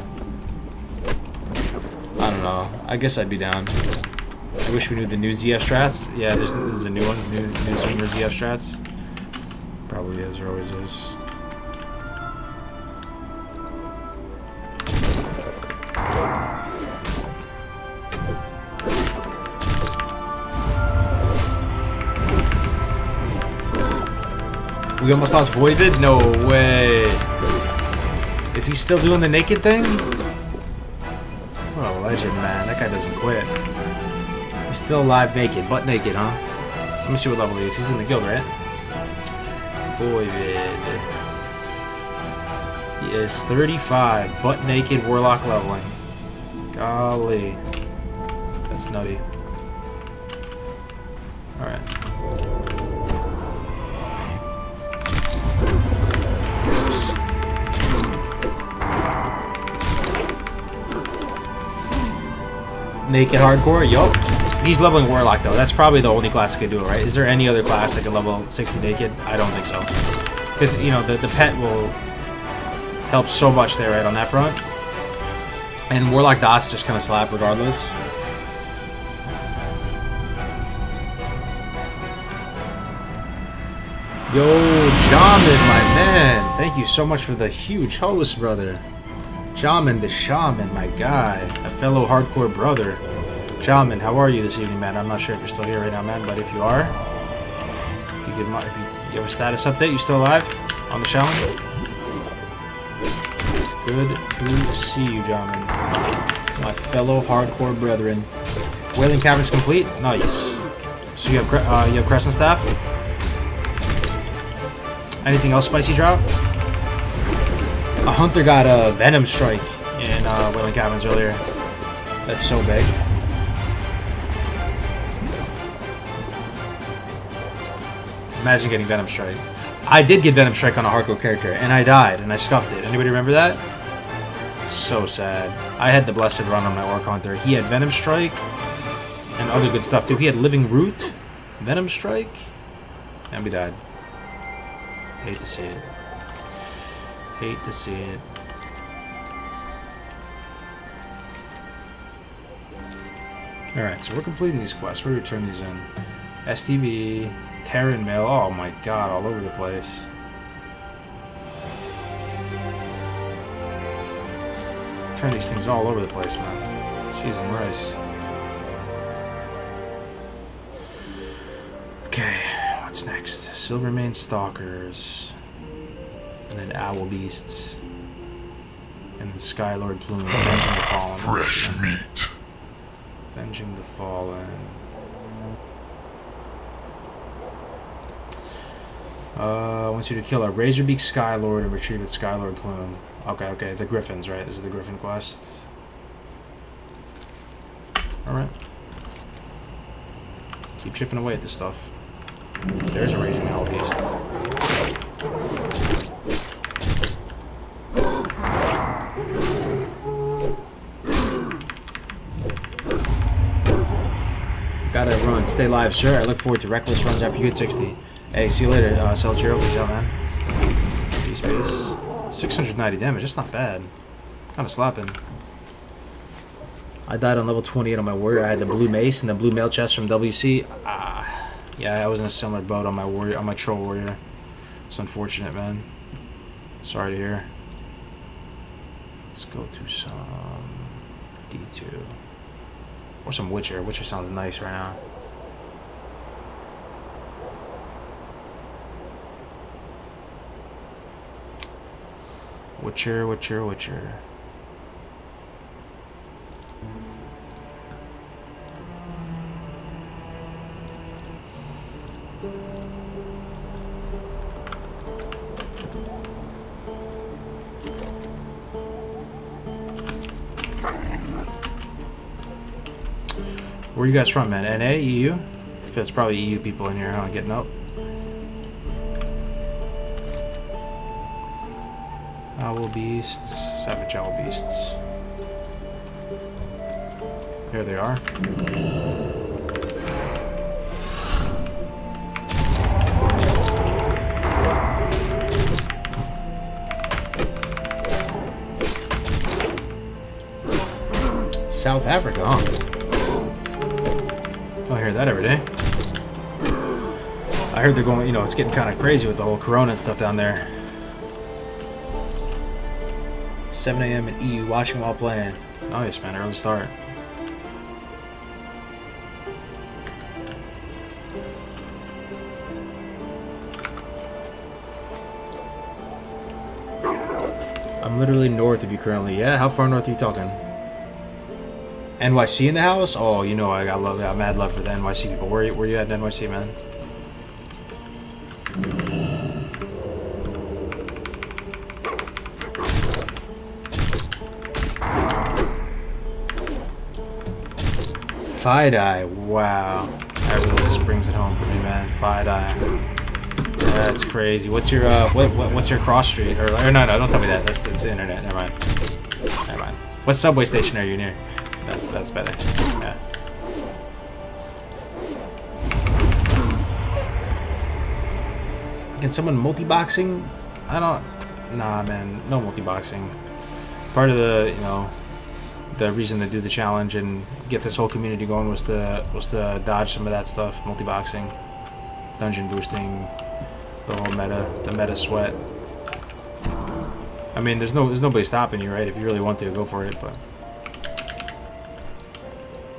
I don't know. I guess I'd be down. I wish we knew the new ZF strats. Yeah, this is a new one. New Zoomer ZF strats. Probably is. There always is. We almost lost Voidvid? No way. Is he still doing the naked thing? What a legend, man. That guy doesn't quit. He's still alive naked. Butt naked, huh? Let me see what level he is. He's in the guild, right? Voidvid. He is 35. Butt naked warlock leveling. Golly. That's nutty. Alright. Naked hardcore? Yup. He's leveling Warlock though. That's probably the only class that can do it, right? Is there any other class that can level 60 naked? I don't think so. Because, you know, the pet will help so much there, right, on that front. And Warlock dots just kind of slap regardless. Yo, Jamin, my man. Thank you so much for the huge host, brother. Jamin the Shaman, my guy. A fellow hardcore brother. Jamin, how are you this evening, man? I'm not sure if you're still here right now, man, but if you are, if you have a status update, you still alive on the Shaman? Good to see you, Jamin. My fellow hardcore brethren. Whaling Cavern's complete? Nice. So you have Crescent Staff? Anything else spicy drop? A hunter got a Venom Strike in Whaling Caverns earlier. That's so big. Imagine getting Venom Strike. I did get Venom Strike on a hardcore character, and I died, and I scuffed it. Anybody remember that? So sad. I had the Blessed Run on my Orc Hunter. He had Venom Strike, and other good stuff too. He had Living Root, Venom Strike, and we died. Hate to see it. Hate to see it. Alright, so we're completing these quests. We're gonna turn these in. STV, Terran Mail. Oh my god, all over the place. Turn these things all over the place, man. Cheese and rice. Okay, what's next? Silvermane Stalkers. And then Owl Beasts. And then Skylord Plume. Avenging the Fallen. Fresh meat. Avenging the Fallen. I want you to kill a Razorbeak Skylord and retrieve its Skylord Plume. Okay, okay, the Griffins, right? This is the Griffin quest. Alright. Keep chipping away at this stuff. There's a Raging Owl Beast. Gotta run. Stay live, sir. I look forward to reckless runs after you hit 60. Hey, see you later, Celchiro. Peace out, man. Peace, peace. 690 damage. That's not bad. Kind of slapping. I died on level 28 on my warrior. I had the blue mace and the blue mail chest from WC. Yeah, I was in a similar boat on my warrior, on my troll warrior. It's unfortunate, man. Sorry to hear. Let's go to some D2 or some Witcher. Witcher sounds nice right now. Witcher, Witcher, Witcher. Where are you guys from, man? NA, EU? I feel it's probably EU people in here, huh? Getting up. Owl Beasts, Savage Owl Beasts. Here they are. South Africa, huh? I hear that every day. I heard they're going, you know, it's getting kind of crazy with the whole Corona and stuff down there. 7 a.m. in EU, watching while playing. Nice, man, early start. I'm literally north of you currently. Yeah, how far north are you talking? NYC in the house? Oh, you know I got love. I got mad love for the NYC people. Where you at in NYC, man? Fide-Eye, wow. That really just brings it home for me, man. Fide-Eye. That's crazy. What's your what's your cross street? Or no, don't tell me that. That's the internet. Never mind. Never mind. What subway station are you near? That's better. Yeah. Can someone multi-boxing? I don't. Nah, man. No multi-boxing. Part of the, you know, the reason to do the challenge and get this whole community going was to dodge some of that stuff. Multi-boxing, dungeon boosting, The whole the meta sweat. I mean, there's nobody stopping you, right? If you really want to, go for it, but...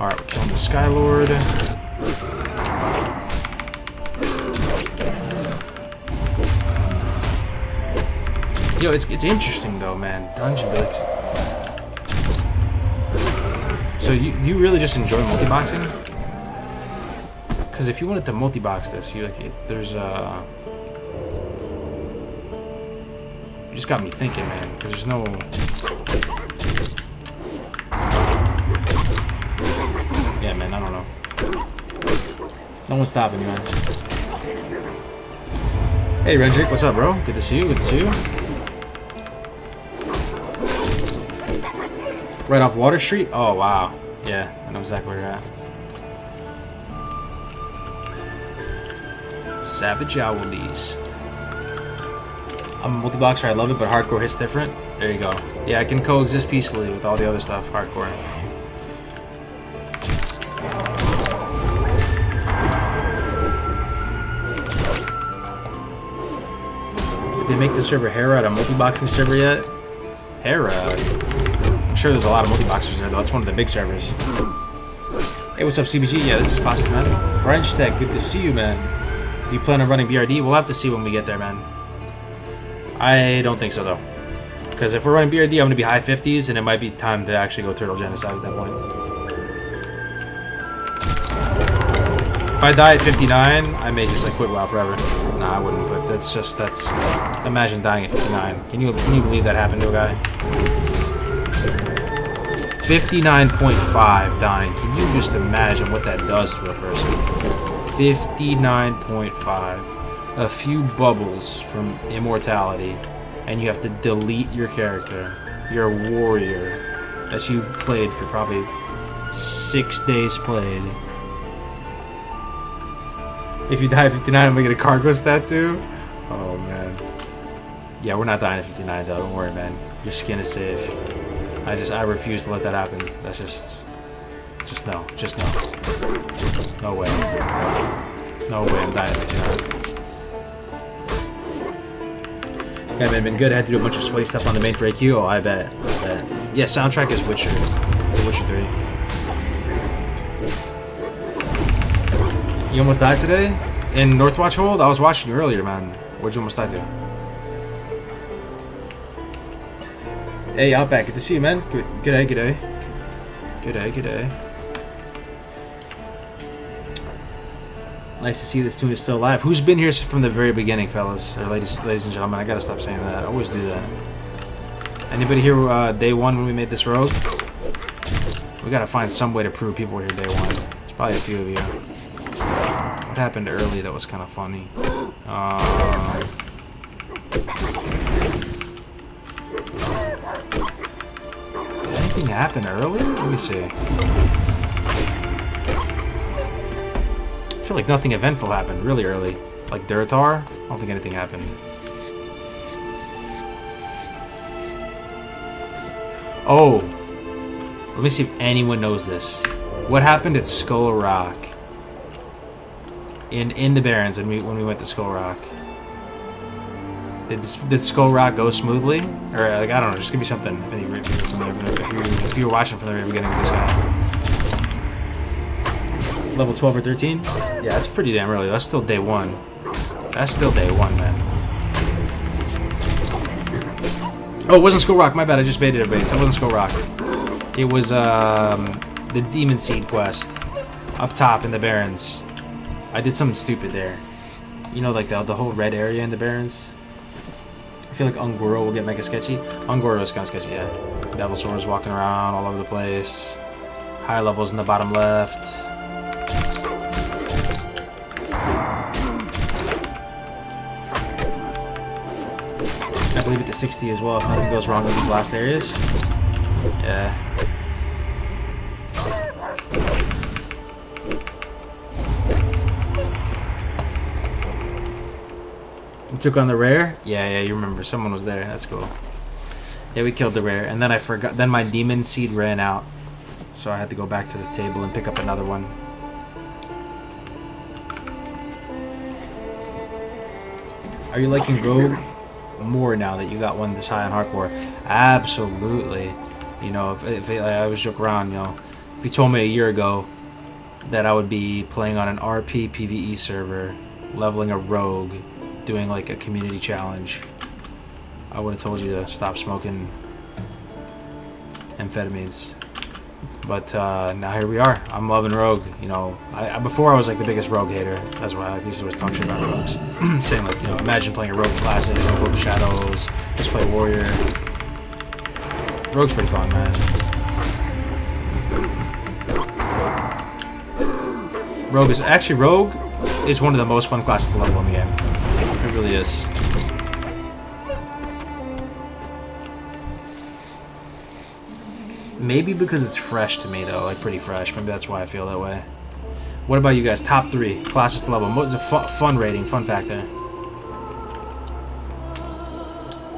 Alright, we're killing the Skylord. Yo, it's interesting though, man. Dungeon builds. So you really just enjoy multi-boxing? Because if you wanted to multi-box this, you there's you just got me thinking, man. Because there's no. Yeah, man. I don't know. No one's stopping you, man. Hey, Rendrick, what's up, bro? Good to see you. Good to see you. Right off Water Street? Oh, wow. Yeah, I know exactly where you're at. Savage Owl East. I'm a multi-boxer, I love it, but hardcore hits different. There you go. Yeah, I can coexist peacefully with all the other stuff, hardcore. Did they make the server Hera a multi-boxing server yet? Hera? I'm sure there's a lot of multi-boxers there, though. That's one of the big servers. Hey, what's up, CBG? Yeah, this is Classic, man. French Tech, good to see you, man. Do you plan on running BRD? We'll have to see when we get there, man. I don't think so, though. Because if we're running BRD, I'm going to be high 50s, and it might be time to actually go Turtle Genocide at that point. If I die at 59, I may just, like, quit WoW forever. Nah, I wouldn't, but that's... Imagine dying at 59. Can you believe that happened to a guy? 59.5 dying. Can you just imagine what that does to a person? 59.5. A few bubbles from immortality, and you have to delete your character, your warrior, that you played for probably 6 days played. If you die at 59, I'm gonna get a cargo stat too? Oh, man. Yeah, we're not dying at 59, though. Don't worry, man. Your skin is safe. I refuse to let that happen. That's just no. Just no. No way. No way I'm dying at 59. Yeah, man, been good. I had to do a bunch of sweaty stuff on the main for AQ. Oh, I bet. Yeah, soundtrack is Witcher. The Witcher 3. You almost died today? In Northwatch Hold? I was watching you earlier, man. Where'd you almost die to? Hey, Outback. Good to see you, man. G'day. Nice to see this tune is still alive. Who's been here from the very beginning, fellas? Or ladies and gentlemen, I gotta stop saying that. I always do that. Anybody here day one when we made this rogue? We gotta find some way to prove people were here day one. There's probably a few of you. What happened early that was kind of funny? Did anything happen early? Let me see. I feel like nothing eventful happened really early. Like Durtar? I don't think anything happened. Oh! Let me see if anyone knows this. What happened at Skull Rock? In the Barrens when we went to Skull Rock. Did Skull Rock go smoothly? Or like I don't know, just give me something if you were watching from the very beginning with this guy. Level 12 or 13? Yeah, that's pretty damn early. That's still day one. That's still day one, man. Oh, it wasn't Skull Rock. My bad. I just baited a base. That wasn't Skull Rock. It was the Demon Seed quest up top in the Barrens. I did something stupid there. You know, like the whole red area in the Barrens. I feel like Ungoro will get mega sketchy. Ungoro is kind of sketchy, yeah. Devil Swords walking around all over the place. High levels in the bottom left. I believe it to 60 as well if nothing goes wrong with these last areas. Yeah. We took on the rare? Yeah, you remember. Someone was there. That's cool. Yeah, we killed the rare. And then I forgot. Then my demon seed ran out. So I had to go back to the table and pick up another one. Are you liking Rogue more now that you got one this high on hardcore? Absolutely. You know, if I always joke around, you know, if you told me a year ago that I would be playing on an RP PvE server, leveling a Rogue, doing like a community challenge, I would have told you to stop smoking amphetamines. But now here we are. I'm loving Rogue. You know, before I was like the biggest Rogue hater. That's why I used to always talk shit about Rogues. Saying like, you know, imagine playing a Rogue Classic, Rogue Shadows, just play Warrior. Rogue's pretty fun, man. Rogue is one of the most fun classes to level in the game. It really is. Maybe because it's fresh to me, though, like pretty fresh. Maybe that's why I feel that way. What about you guys? Top 3 classes to level. What's the fun rating, fun factor?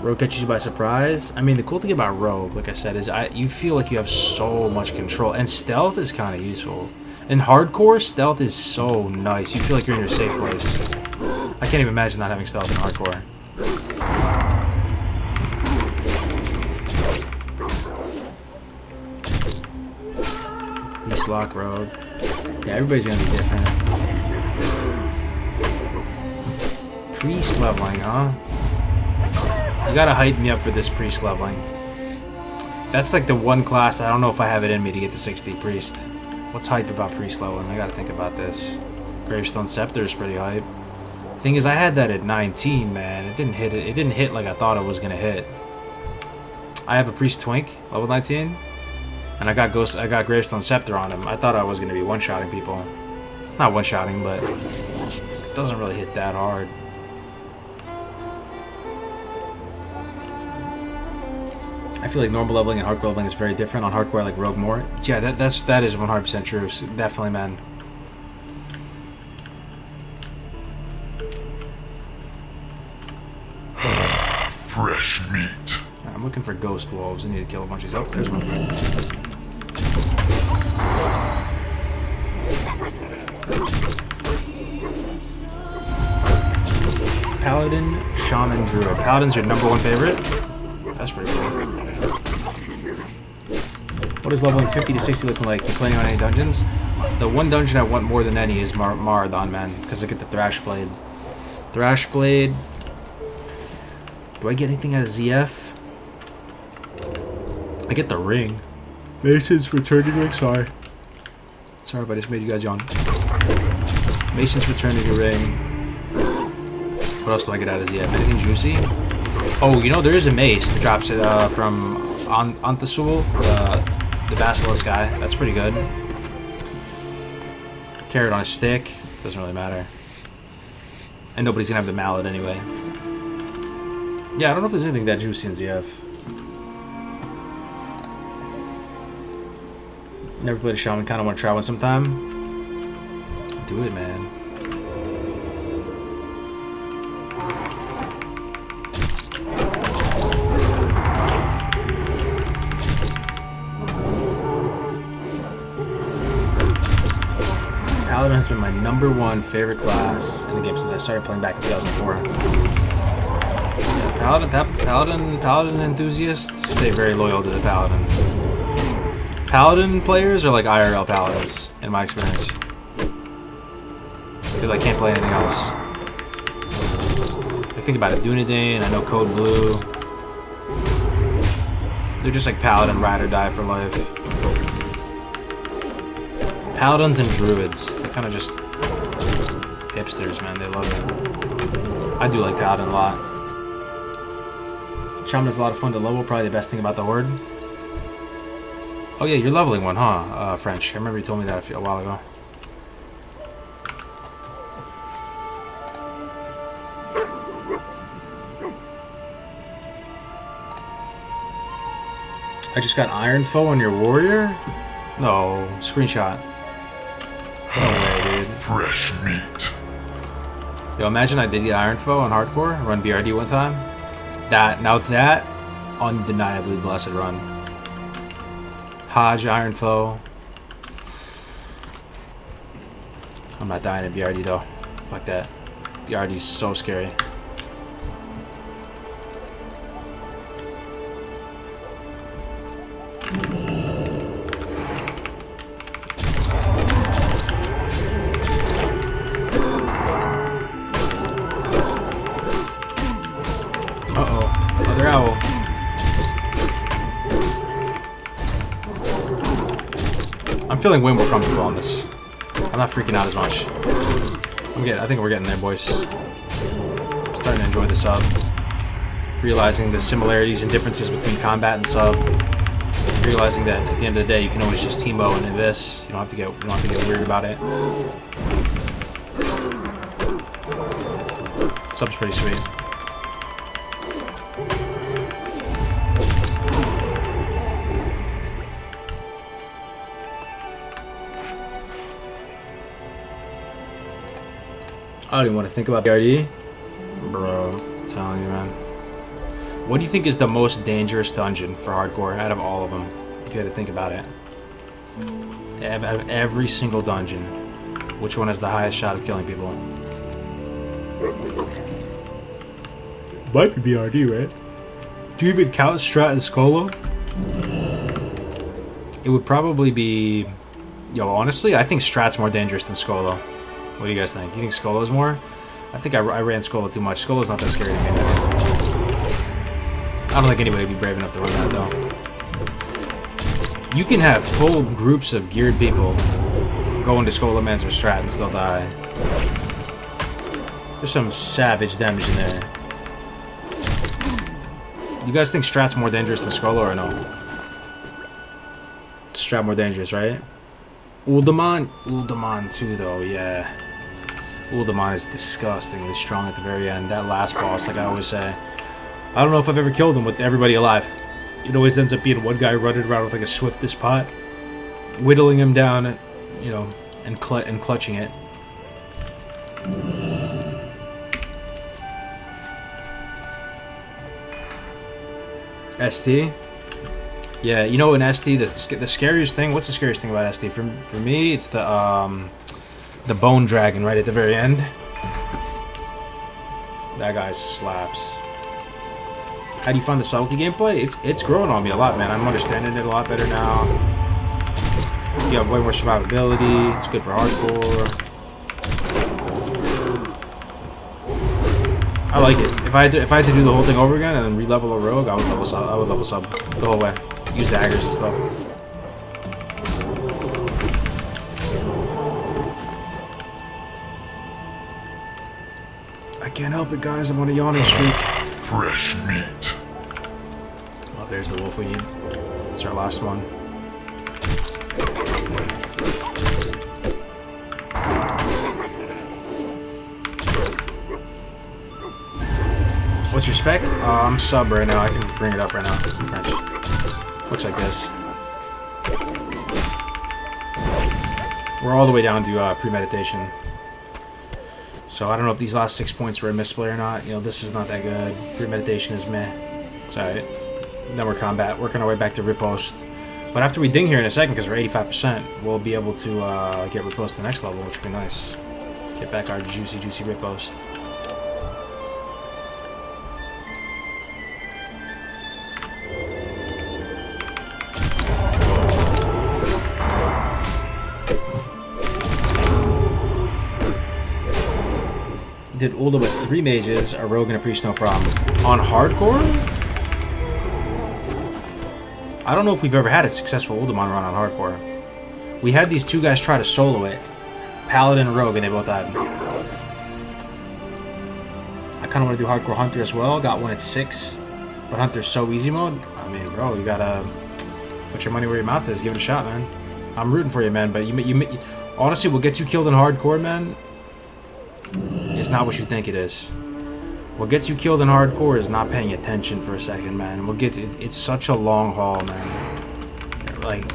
Rogue catches you by surprise. I mean, the cool thing about Rogue, like I said, is you feel like you have so much control, and stealth is kind of useful. In hardcore, stealth is so nice. You feel like you're in your safe place. I can't even imagine not having stealth in hardcore. Lock Rogue. Yeah, everybody's gonna be different. Priest leveling, huh? You gotta hype me up for this priest leveling. That's like the one class I don't know if I have it in me to get the 60 priest. What's hype about priest leveling? I gotta think about this. Gravestone Scepter is pretty hype. Thing is, I had that at 19, man. It didn't hit. It didn't hit like I thought it was gonna hit. I have a priest twink, level 19. And I got Gravestone Scepter on him. I thought I was going to be one-shotting people. Not one-shotting, but it doesn't really hit that hard. I feel like normal leveling and hardcore leveling is very different. On hardcore, I like Rogue more. Yeah, that is 100% true. Definitely, man. Fresh meat. I'm looking for ghost wolves. I need to kill a bunch of these. Oh, there's one. Paladin, Shaman, Druid. Paladin's your #1 favorite? That's pretty cool. What is leveling 50 to 60 looking like? You playing on any dungeons? The one dungeon I want more than any is Marathon, man, because I get the Thrash Blade. Thrash Blade. Do I get anything out of ZF? I get the ring. Mason's Fraternity Ring, sorry. Sorry if I just made you guys yawn. Mason's Fraternity Ring. What else do I get out of ZF? Anything juicy? Oh, you know, there is a mace that drops it from Antasul, the Basilisk guy. That's pretty good. Carrot on a stick. Doesn't really matter. And nobody's gonna have the mallet anyway. Yeah, I don't know if there's anything that juicy in ZF. Never played a shaman, kinda wanna try one sometime. Do it, man. Paladin has been my #1 favorite class in the game since I started playing back in 2004. Paladin enthusiasts stay very loyal to the Paladin. Paladin players are like IRL Paladins, in my experience. Because I can't play anything else. I think about it, Dunedain, I know Code Blue. They're just like Paladin, ride or die for life. Paladins and Druids, they're kind of just hipsters, man. They love it. I do like Paladin a lot. Shaman is a lot of fun to level, probably the best thing about the Horde. Oh yeah, you're leveling one, huh, French? I remember you told me that a while ago. I just got Iron Foe on your warrior? No, screenshot. No way, dude. Fresh meat. Yo, imagine I did get Iron Foe on hardcore, run BRD one time. That undeniably blessed run. Hodge, Iron Foe. I'm not dying at BRD though. Fuck that. BRD's so scary. Uh-oh. Other owl. I'm feeling way more comfortable on this. I'm not freaking out as much. I think we're getting there, boys. Starting to enjoy the sub. Realizing the similarities and differences between combat and sub. Realizing that at the end of the day, you can always just teamo and this. You don't have to get weird about it. Sub's pretty sweet. I don't even want to think about BRD. Bro, I'm telling you, man. What do you think is the most dangerous dungeon for hardcore out of all of them? If you had to think about it. Out of every single dungeon, which one has the highest shot of killing people? Might be BRD, right? Do you even count Strat and Skolo? It would probably be... Yo, honestly, I think Strat's more dangerous than Skolo. What do you guys think? You think Skolo's more? I think I ran Skolo too much. Skolo's not that scary to me. I don't think anybody would be brave enough to run that, though. You can have full groups of geared people go into Skolo Mans or Strat and still die. There's some savage damage in there. You guys think Strat's more dangerous than Skolo or no? Strat more dangerous, right? Uldaman too, though, yeah. Uldaman is disgustingly strong at the very end. That last boss, like I always say. I don't know if I've ever killed him with everybody alive. It always ends up being one guy running around with like a swiftest pot, whittling him down, you know, and clutching it. ST? Yeah, you know in ST, the scariest thing, what's the scariest thing about ST? For me, it's the bone dragon right at the very end. That guy slaps. How do you find the subtlety gameplay? It's growing on me a lot, man. I'm understanding it a lot better now. You have way more survivability. It's good for hardcore. I like it. If I had to do the whole thing over again and then re-level a rogue, I would level sub the whole way. Use daggers and stuff. I can't help it, guys. I'm on a yawning streak. Fresh meat. Oh, there's the wolf we need. It's our last one. What's your spec? I'm sub right now. I can bring it up right now. Looks like this. We're all the way down to premeditation. So I don't know if these last 6 points were a misplay or not. You know, this is not that good. Premeditation is meh. It's alright. Then we're combat. Working our way back to riposte. But after we ding here in a second, because we're 85%, we'll be able to get riposte to the next level, which would be nice. Get back our juicy riposte. Did Ulda with 3 mages, a rogue, and a priest, no problem. On hardcore? I don't know if we've ever had a successful Uldamon run on hardcore. We had these 2 guys try to solo it. Paladin and rogue, and they both died. I kind of want to do hardcore Hunter as well. Got one at 6. But Hunter's so easy mode. I mean, bro, you gotta put your money where your mouth is. Give it a shot, man. I'm rooting for you, man. But you honestly, what gets you killed in hardcore, man, it's not what you think it is. What gets you killed in hardcore is not paying attention for a second, man. It's such a long haul, man. Like,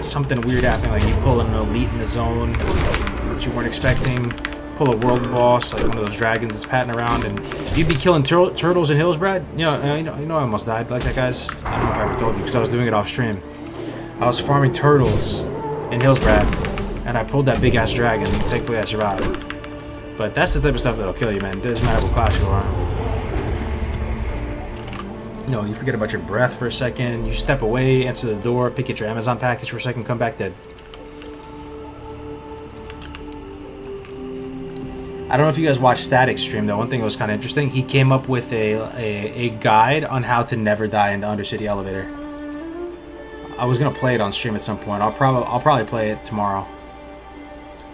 something weird happening, like you pull an elite in the zone that you weren't expecting, pull a world boss, like one of those dragons that's patting around, and you'd be killing turtles in hills, Brad. You know, I almost died like that, guys. I don't know if I ever told you, because I was doing it off stream. I was farming turtles in Hillsbrad, and I pulled that big ass dragon. Thankfully, I survived. But that's the type of stuff that'll kill you, man. It doesn't matter what class you are. You know, you forget about your breath for a second. You step away, answer the door, pick at your Amazon package for a second, come back dead. I don't know if you guys watched Static stream though. One thing that was kind of interesting, he came up with a guide on how to never die in the Undercity elevator. I was gonna play it on stream at some point. I'll probably play it tomorrow.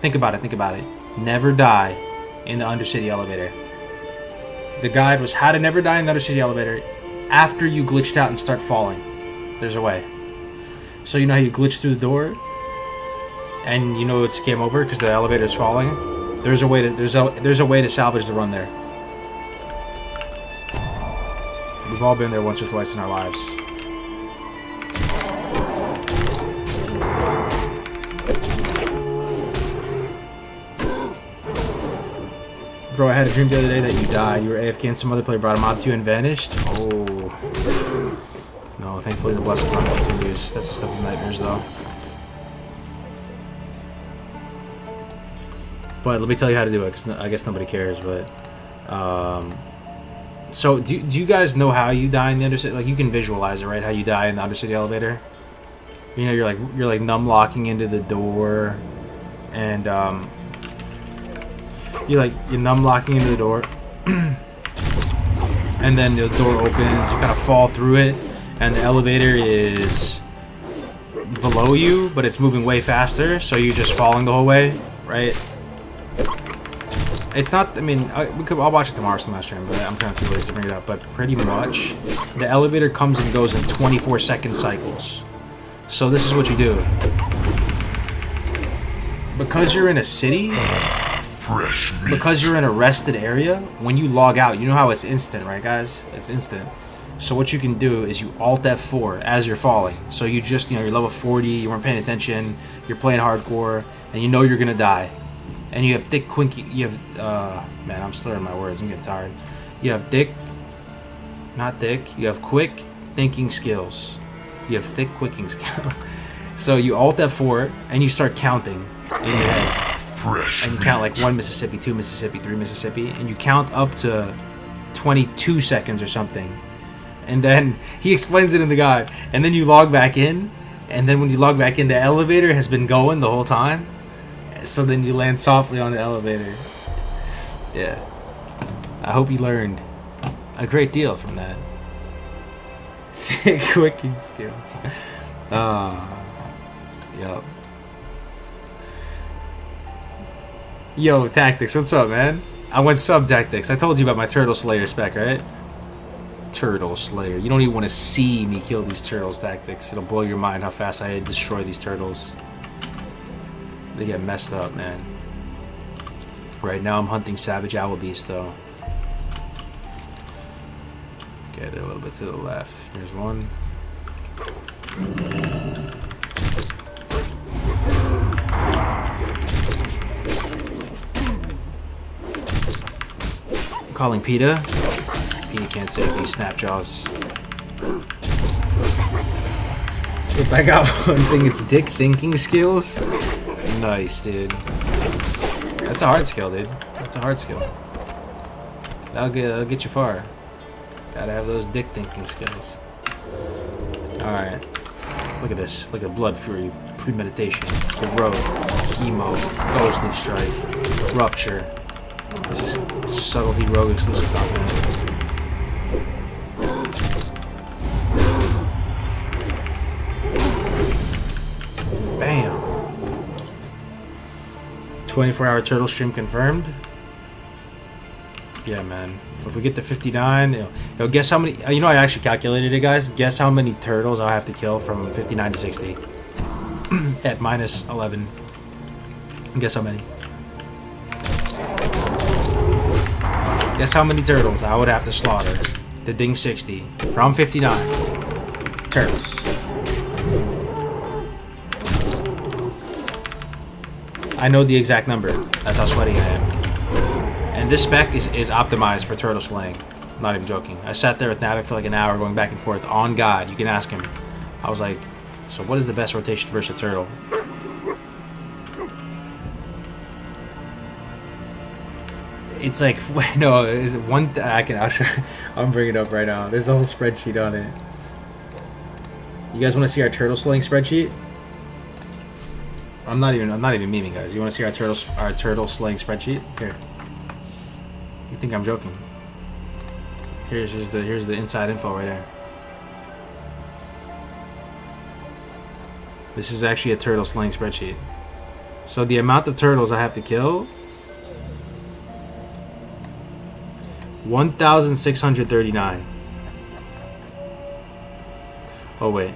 Think about it. Think about it. Never die in the Undercity elevator. The guide was how to never die in the Undercity elevator after you glitched out and start falling. There's a way. So you know how you glitch through the door, and you know it's game over because the elevator is falling. There's a way to there's a way to salvage the run there. We've all been there once or twice in our lives. Bro, I had a dream the other day that you died. You were AFK and some other player brought a mob to you and vanished. Oh. No, thankfully the blessed run continues. That's the stuff of nightmares though. But let me tell you how to do it, because I guess nobody cares, but... so, do you guys know how you die in the Undercity? Like, you can visualize it, right? How you die in the Undercity elevator? You know, you're like numb-locking into the door, and, you're numb-locking into the door, and then the door opens, you kind of fall through it, and the elevator is below you, but it's moving way faster, so you're just falling the whole way, right? It's not, I mean, I'll watch it tomorrow some live stream, but I'm kind of too lazy to bring it up. But pretty much, the elevator comes and goes in 24-second cycles. So this is what you do. Because you're in a city, because you're in a rested area, when you log out, you know how it's instant, right, guys? It's instant. So what you can do is you Alt F4 as you're falling. So you just, you know, you're level 40, you weren't paying attention, you're playing hardcore, and you know you're gonna die. And you have thick, you have, man, I'm slurring my words, I'm getting tired. You have not thick, you have quick thinking skills. You have thick quicking skills. So you Alt F4, and you start counting in your head. And you count like 1 Mississippi, 2 Mississippi, 3 Mississippi, and you count up to 22 seconds or something. And then, he explains it in the guide, and then you log back in, and then when you log back in, the elevator has been going the whole time. So then you land softly on the elevator. Yeah. I hope you learned a great deal from that. Quicking skills. Yup. Yo, Tactics, what's up, man? I went sub Tactics. I told you about my Turtle Slayer spec, right? Turtle Slayer. You don't even want to see me kill these turtles, Tactics. It'll blow your mind how fast I destroy these turtles. They get messed up, man. Right now I'm hunting Savage Owl Beast, though. Get it a little bit to the left. Here's one. I'm calling PETA. PETA can't save these Snapjaws. If I got one thing, it's dick thinking skills. Nice, dude. That's a hard skill, dude. That's a hard skill. That'll get you far. Gotta have those dick thinking skills. Alright. Look at this. Look at Blood Fury, Premeditation, Heroic, Chemo, Ghostly Strike, Rupture. This is Subtlety Rogue exclusive document. 24-hour turtle stream confirmed. Yeah, man. If we get to 59, yo, guess how many... You know, I actually calculated it, guys. Guess how many turtles I'll have to kill from 59 to 60. At minus 11. Guess how many? Guess how many turtles I would have to slaughter to ding 60 from 59 turtles. I know the exact number. That's how sweaty I am. And this spec is optimized for turtle slaying. I'm not even joking. I sat there with Navik for like an hour going back and forth on God. You can ask him. I was like, so what is the best rotation versus a turtle? It's like, no, is it one? I'll bring it up right now. There's a whole spreadsheet on it. You guys want to see our turtle slaying spreadsheet? I'm not even memeing, guys. You want to see our turtle slaying spreadsheet? Here. think I'm joking. Here's the inside info right there. This is actually a turtle slaying spreadsheet. So the amount of turtles I have to kill, 1,639. Oh wait.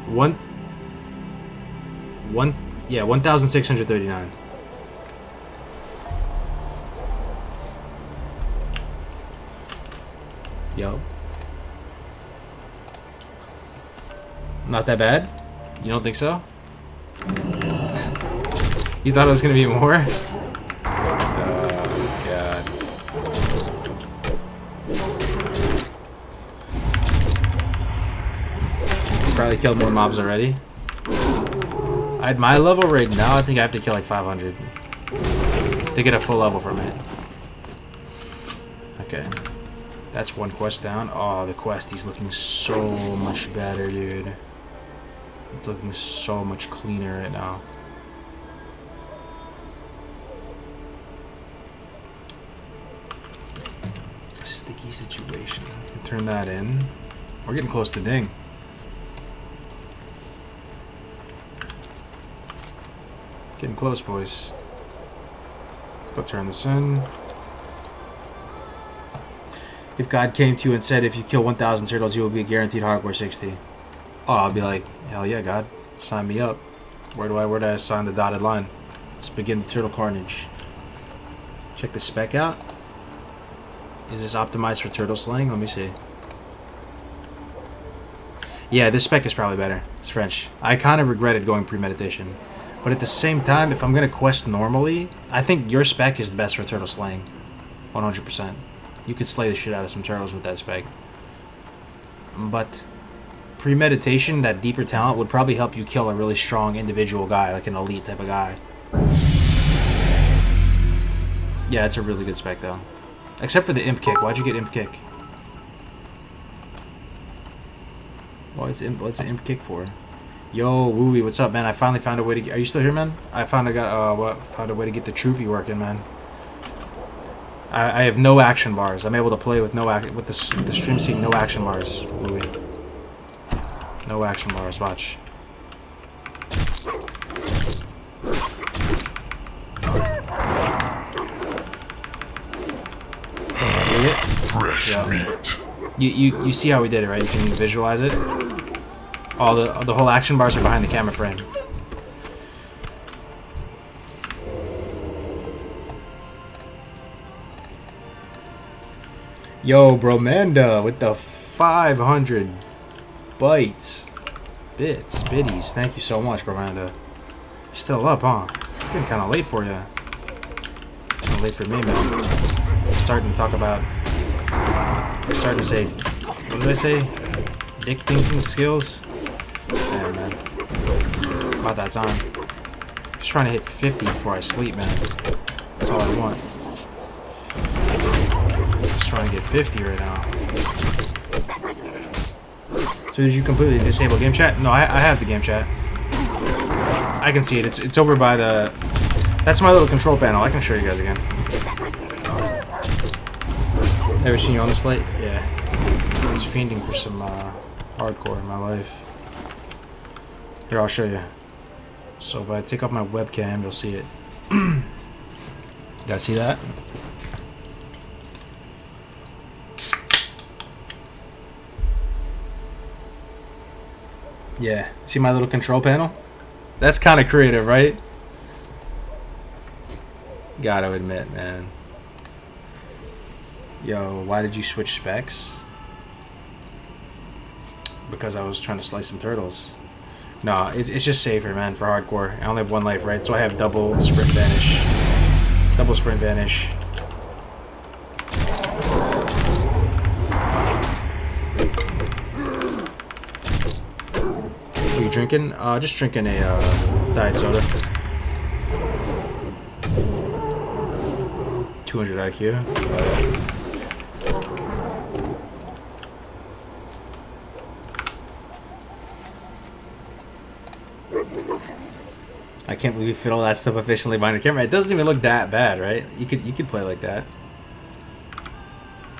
1,639. Yo. Not that bad? You don't think so? You thought it was gonna be more? Oh god. Probably killed more mobs already. At my level right now, I think I have to kill like 500 to get a full level from it. Okay. That's one quest down. Oh, the quest is looking so much better, dude. It's looking so much cleaner right now. Sticky situation. Turn that in. We're getting close to ding. Getting close, boys. Let's go turn this in. If God came to you and said, if you kill 1,000 turtles, you will be guaranteed hardcore 60. Oh, I'll be like, hell yeah, God. Sign me up. Where do I sign the dotted line? Let's begin the turtle carnage. Check the spec out. Is this optimized for turtle slaying? Let me see. Yeah, this spec is probably better. It's French. I kind of regretted going premeditation. But at the same time, if I'm going to quest normally, I think your spec is the best for turtle slaying. 100%. You could slay the shit out of some turtles with that spec. But premeditation, that deeper talent, would probably help you kill a really strong individual guy, like an elite type of guy. Yeah, it's a really good spec though. Except for the imp kick. Why'd you get imp kick? What's an imp kick for? Yo, Wooey, what's up, man? I finally found a way to get... Are you still here, man? I found a way to get the Troopy working, man. I have no action bars. I'm able to play with with the stream seeing no action bars. Wooey. No action bars. Watch. Fresh meat. You see how we did it, right? You can visualize it. All the whole action bars are behind the camera frame. Yo, Bromanda with the 500 bits. Biddies. Thank you so much, Bromanda. You're still up, huh? It's getting kind of late for you. Kind of late for me, man. We're starting to talk about... We're starting to say... What did I say? Dick thinking skills? Yeah, man. About that time. Just trying to hit 50 before I sleep, man. That's all I want. Just trying to get 50 right now. So did you completely disable game chat? No, I have the game chat. I can see it. It's over by the... That's my little control panel. I can show you guys again. Ever seen you on this light? Yeah. I was fiending for some hardcore in my life. Here, I'll show you. So if I take off my webcam, you'll see it. You guys see that? Yeah. See my little control panel? That's kind of creative, right? Gotta admit, man. Yo, why did you switch specs? Because I was trying to slice some turtles. No, it's just safer, man, for hardcore. I only have one life, right? So I have double sprint vanish. Double sprint vanish. What are you drinking? Just drinking a diet soda. 200 IQ. I can't believe you fit all that stuff efficiently behind your camera. It doesn't even look that bad, right? You could play like that.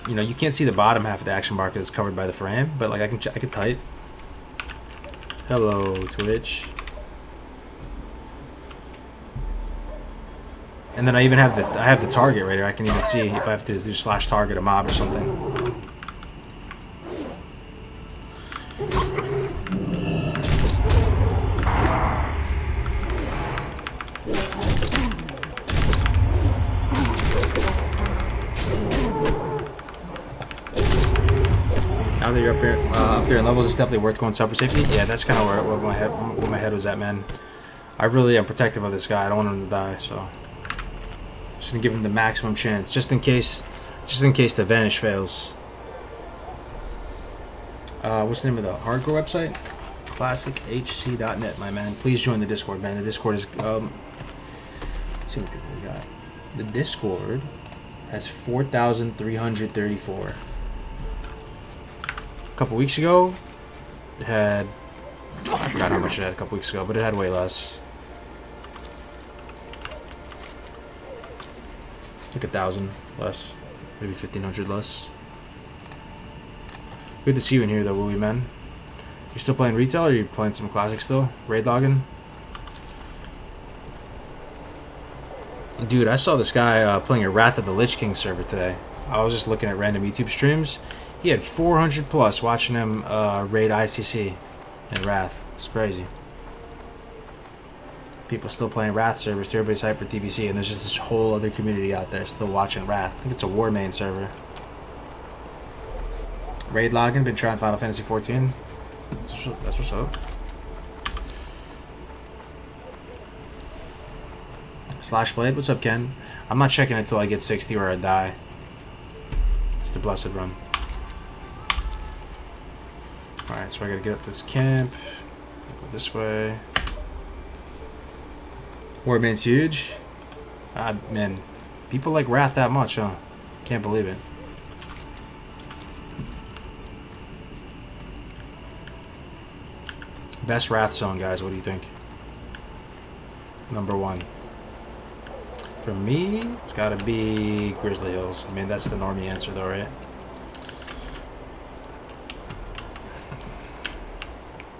You know, you can't see the bottom half of the action bar because it's covered by the frame, but like I can type. Hello, Twitch. And then I even have the target right here. I can even see if I have to do slash target a mob or something. Now that you're up there in levels, it's definitely worth going sub for safety. Yeah, that's kind of where my head was at, man. I really am protective of this guy. I don't want him to die, so just gonna give him the maximum chance, just in case the vanish fails. What's the name of the hardcore website? ClassicHC.net, my man. Please join the Discord, man. The Discord is let's see what people we got. The Discord has 4,334. A couple weeks ago, it had, I forgot how much it had a couple weeks ago, but it had way less. Like 1,000 less, maybe 1,500 less. Good to see you in here, though, Wooey man. You still playing retail, or are you playing some classic still? Raid logging? Dude, I saw this guy playing a Wrath of the Lich King server today. I was just looking at random YouTube streams. He had 400 plus watching him raid ICC in Wrath. It's crazy. People still playing Wrath servers. Everybody's hyped for TBC, and there's just this whole other community out there still watching Wrath. I think it's a war main server. Raid logging, been trying Final Fantasy 14. That's what's up. Slash Blade, what's up, Ken? I'm not checking it till I get 60 or I die. It's the blessed run. Alright, so I gotta get up to this camp. Go this way. Warmain's huge. Ah, man. People like Wrath that much, huh? Can't believe it. Best Wrath zone, guys. What do you think? Number 1. For me, it's gotta be Grizzly Hills. I mean, that's the normie answer, though, right?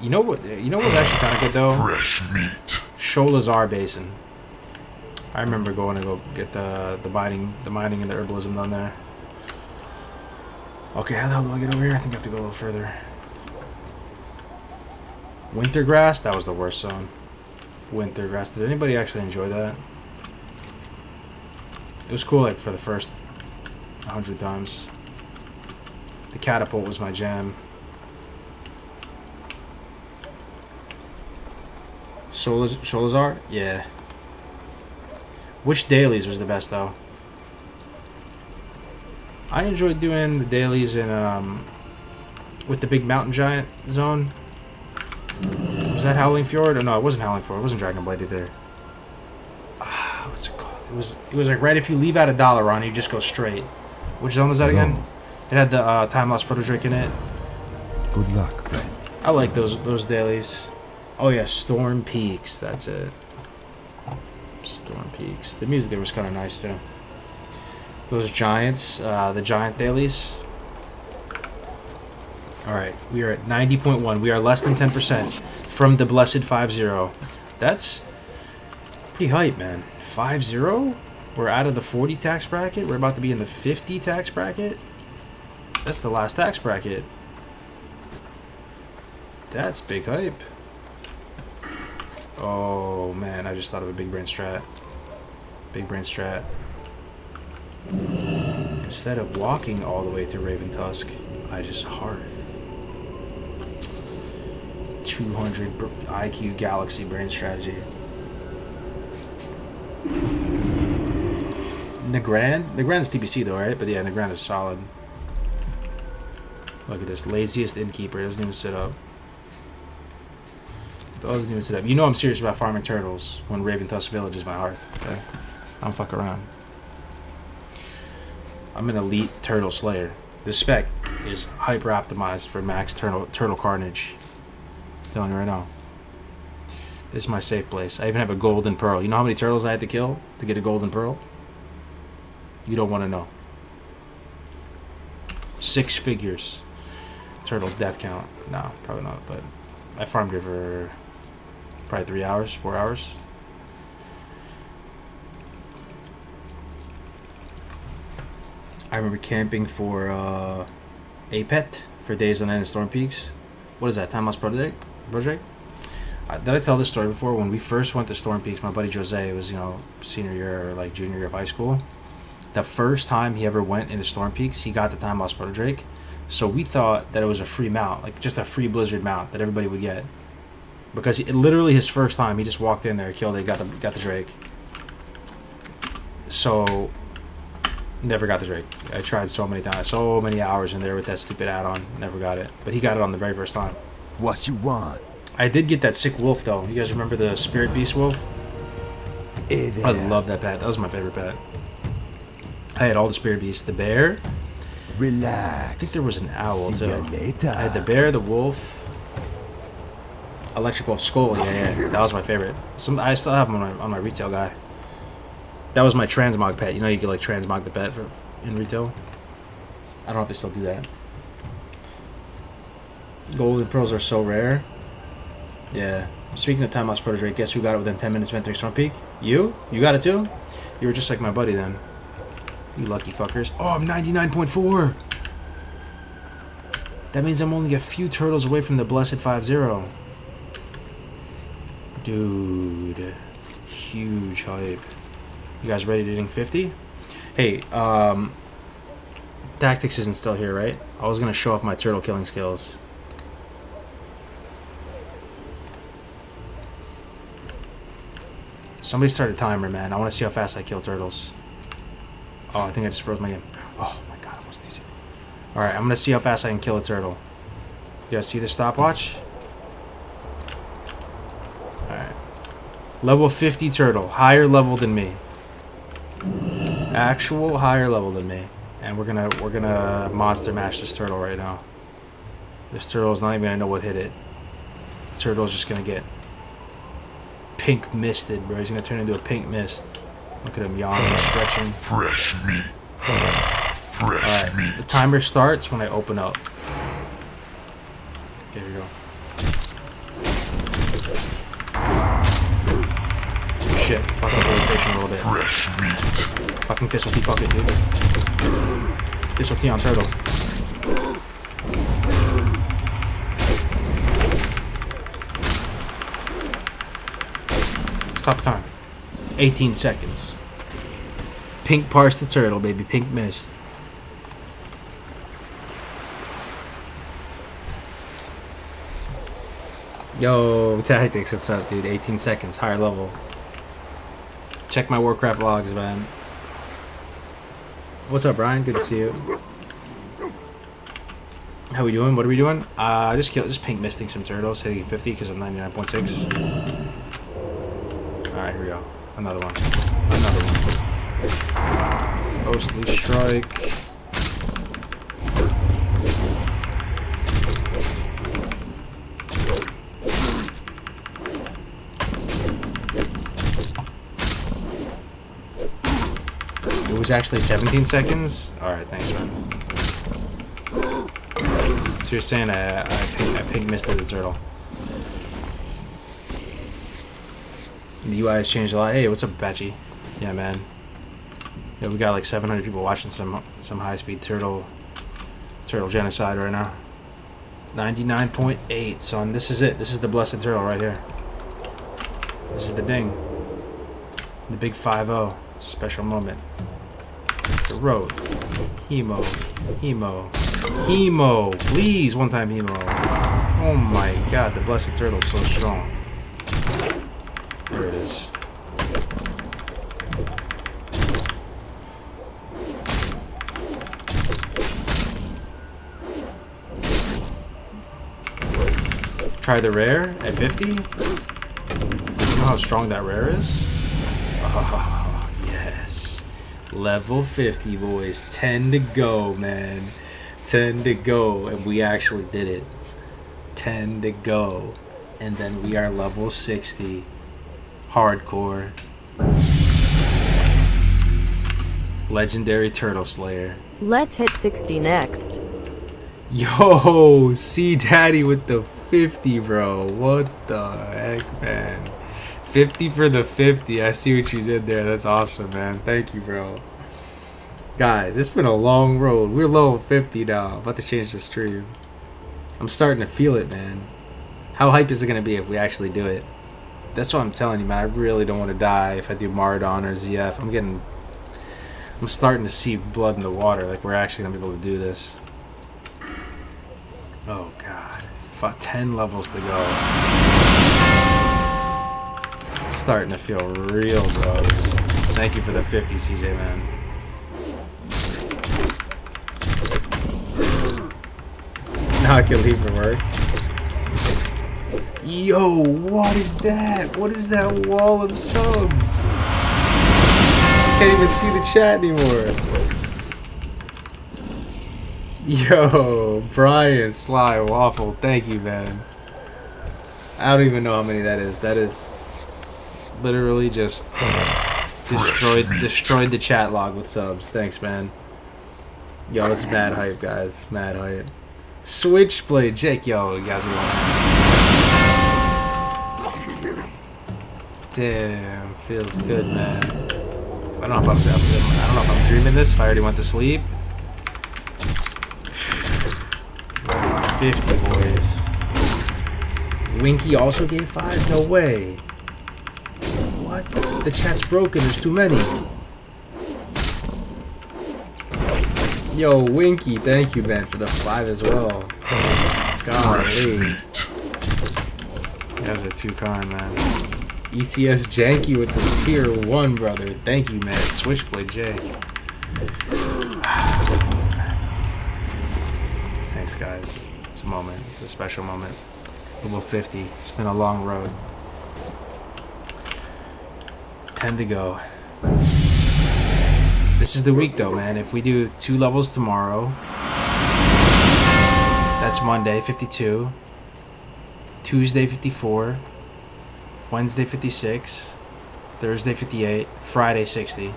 You know what? You know what's actually kind of good though? Fresh meat. Sholazar Basin. I remember going to go get the mining and the herbalism done there. Okay, how the hell do I get over here? I think I have to go a little further. Wintergrass, that was the worst zone. Wintergrass. Did anybody actually enjoy that? It was cool, like for the first 100 times. The catapult was my jam. Sholazar? Yeah. Which dailies was the best though? I enjoyed doing the dailies in with the big mountain giant zone. Was that Howling Fjord? Oh no, it wasn't Howling Fjord. It wasn't Dragon Blade either. What's it called? It was like right if you leave out a Dalaran, you just go straight. Which zone was that again? It had the Time Lost Proto-Drake in it. Good luck, friend. I like those dailies. Oh yeah, Storm Peaks. That's it. Storm Peaks. The music there was kind of nice too. Those giants, the giant dailies. All right, we are at 90.1. We are less than 10% from the blessed 5-0. That's pretty hype, man. 5-0. We're out of the 40 tax bracket. We're about to be in the 50 tax bracket. That's the last tax bracket. That's big hype. Oh man, I just thought of a big brain strat. Big brain strat. Instead of walking all the way to Raven Tusk, I just hearth. 200 IQ Galaxy brain strategy. Nagrand's TBC though, right? But yeah, Nagrand is solid. Look at this, laziest innkeeper. He doesn't even sit up. Doesn't even sit up. You know I'm serious about farming turtles when Raven Tusk Village is my hearth. Okay? I don't fuck around. I'm an elite turtle slayer. This spec is hyper optimized for max turtle carnage. I'm telling you right now. This is my safe place. I even have a golden pearl. You know how many turtles I had to kill to get a golden pearl? You don't want to know. 6 figures. Turtle death count. No, probably not, but I farmed it for probably 3 hours, 4 hours. I remember camping for APET for Days on End and Storm Peaks. What is that? Time Lost Project? Did I tell this story before? When we first went to Storm Peaks, my buddy Jose was, you know, senior year or like junior year of high school. The first time he ever went into Storm Peaks, he got the Time Lost Protodrake. So we thought that it was a free mount, like just a free Blizzard mount that everybody would get. Because literally his first time, he just walked in there, killed it, got the Drake. So, never got the Drake. I tried so many times, so many hours in there with that stupid add-on, never got it. But he got it on the very first time. What you want? I did get that sick wolf though. You guys remember the Spirit Beast wolf? Hey there. I love that pet. That was my favorite pet. I had all the Spirit Beasts. The bear. Relax. I think there was an owl See ya too. later. I had the bear, the wolf, electrical skull. Yeah, that was my favorite. I still have them on my retail guy. That was my transmog pet. You know, you could like transmog the pet in retail. I don't know if they still do that. Golden pearls are so rare. Yeah. Speaking of Time Lost Protodrake, guess who got it within 10 minutes of entering Storm Peak? You? You got it too? You were just like my buddy then. You lucky fuckers. Oh, I'm 99.4. That means I'm only a few turtles away from the blessed 5-0. Dude. Huge hype. You guys ready to ding 50? Hey, Tactics isn't still here, right? I was gonna show off my turtle killing skills. Somebody start a timer, man. I want to see how fast I kill turtles. Oh, I think I just froze my game. Oh my god, I almost DC. Alright, I'm gonna see how fast I can kill a turtle. You guys see the stopwatch? Alright. Level 50 turtle. Higher level than me. Actual higher level than me. And we're gonna monster mash this turtle right now. This turtle's not even gonna know what hit it. The turtle's just gonna get pink misted, bro. He's gonna turn into a pink mist. Look at him yawning, stretching. Fresh meat. Fresh meat. The timer starts when I open up. There we go. Shit, fucking rotation a little bit. Fresh meat. Fucking this'll fuck it, dude. This'll on turtle. Stop the time. 18 seconds. Pink parse the turtle, baby. Pink mist. Yo, Tactics, what's up, dude? 18 seconds, higher level. Check my Warcraft logs, man. What's up, Brian? Good to see you. How we doing? What are we doing? Just pink misting some turtles, hitting 50 because I'm 99.6. Alright, here we go. Another one. Another one. Ghostly Strike. It was actually 17 seconds? Alright, thanks, man. So you're saying I pink misted the turtle. The UI has changed a lot. Hey, what's up, Apache? Yeah, man. Yeah, we got like 700 people watching some high-speed turtle genocide right now. 99.8, son. This is it. This is the blessed turtle right here. This is the ding. The big 5-0. It's a special moment. The road. Hemo. Hemo. Hemo. Please, one time hemo. Oh my god, the blessed turtle's so strong. There it is. Try the rare at 50? You know how strong that rare is? Oh, yes. Level 50, boys. 10 to go, man. 10 to go. And we actually did it. 10 to go. And then we are level 60. Hardcore. Legendary Turtle Slayer. Let's hit 60 next. Yo, see Daddy with the 50, bro. What the heck, man? 50 for the 50. I see what you did there. That's awesome, man. Thank you, bro. Guys, it's been a long road. We're level 50 now. About to change the stream. I'm starting to feel it, man. How hype is it going to be if we actually do it? That's what I'm telling you, man. I really don't want to die if I do Mardon or ZF. I'm starting to see blood in the water. Like, we're actually going to be able to do this. Oh, God. 10 levels to go. It's starting to feel real gross. Thank you for the 50, CJ, man. Now I can leave for work. Yo, what is that? What is that wall of subs? I can't even see the chat anymore. Yo, Brian, Sly, Waffle, thank you, man. I don't even know how many that is. That is literally just destroyed the chat log with subs. Thanks, man. Yo, it's mad hype, guys. Mad hype. Switchblade, Jake, yo, you guys are watching. Damn, feels good, man. I don't know if I'm dreaming this. If I already went to sleep. 50 boys. Winky also gave 5? No way. What? The chat's broken. There's too many. Yo, Winky, thank you, man, for the 5 as well. Golly. You guys are too kind, man. ECS Janky with the tier 1, brother. Thank you, man. Switchblade Jake. Thanks, guys. It's a moment. It's a special moment. Level 50. It's been a long road. 10 to go. This is the week, though, man. If we do 2 levels tomorrow, that's Monday, 52. Tuesday, 54. Wednesday, 56. Thursday, 58. Friday, 60.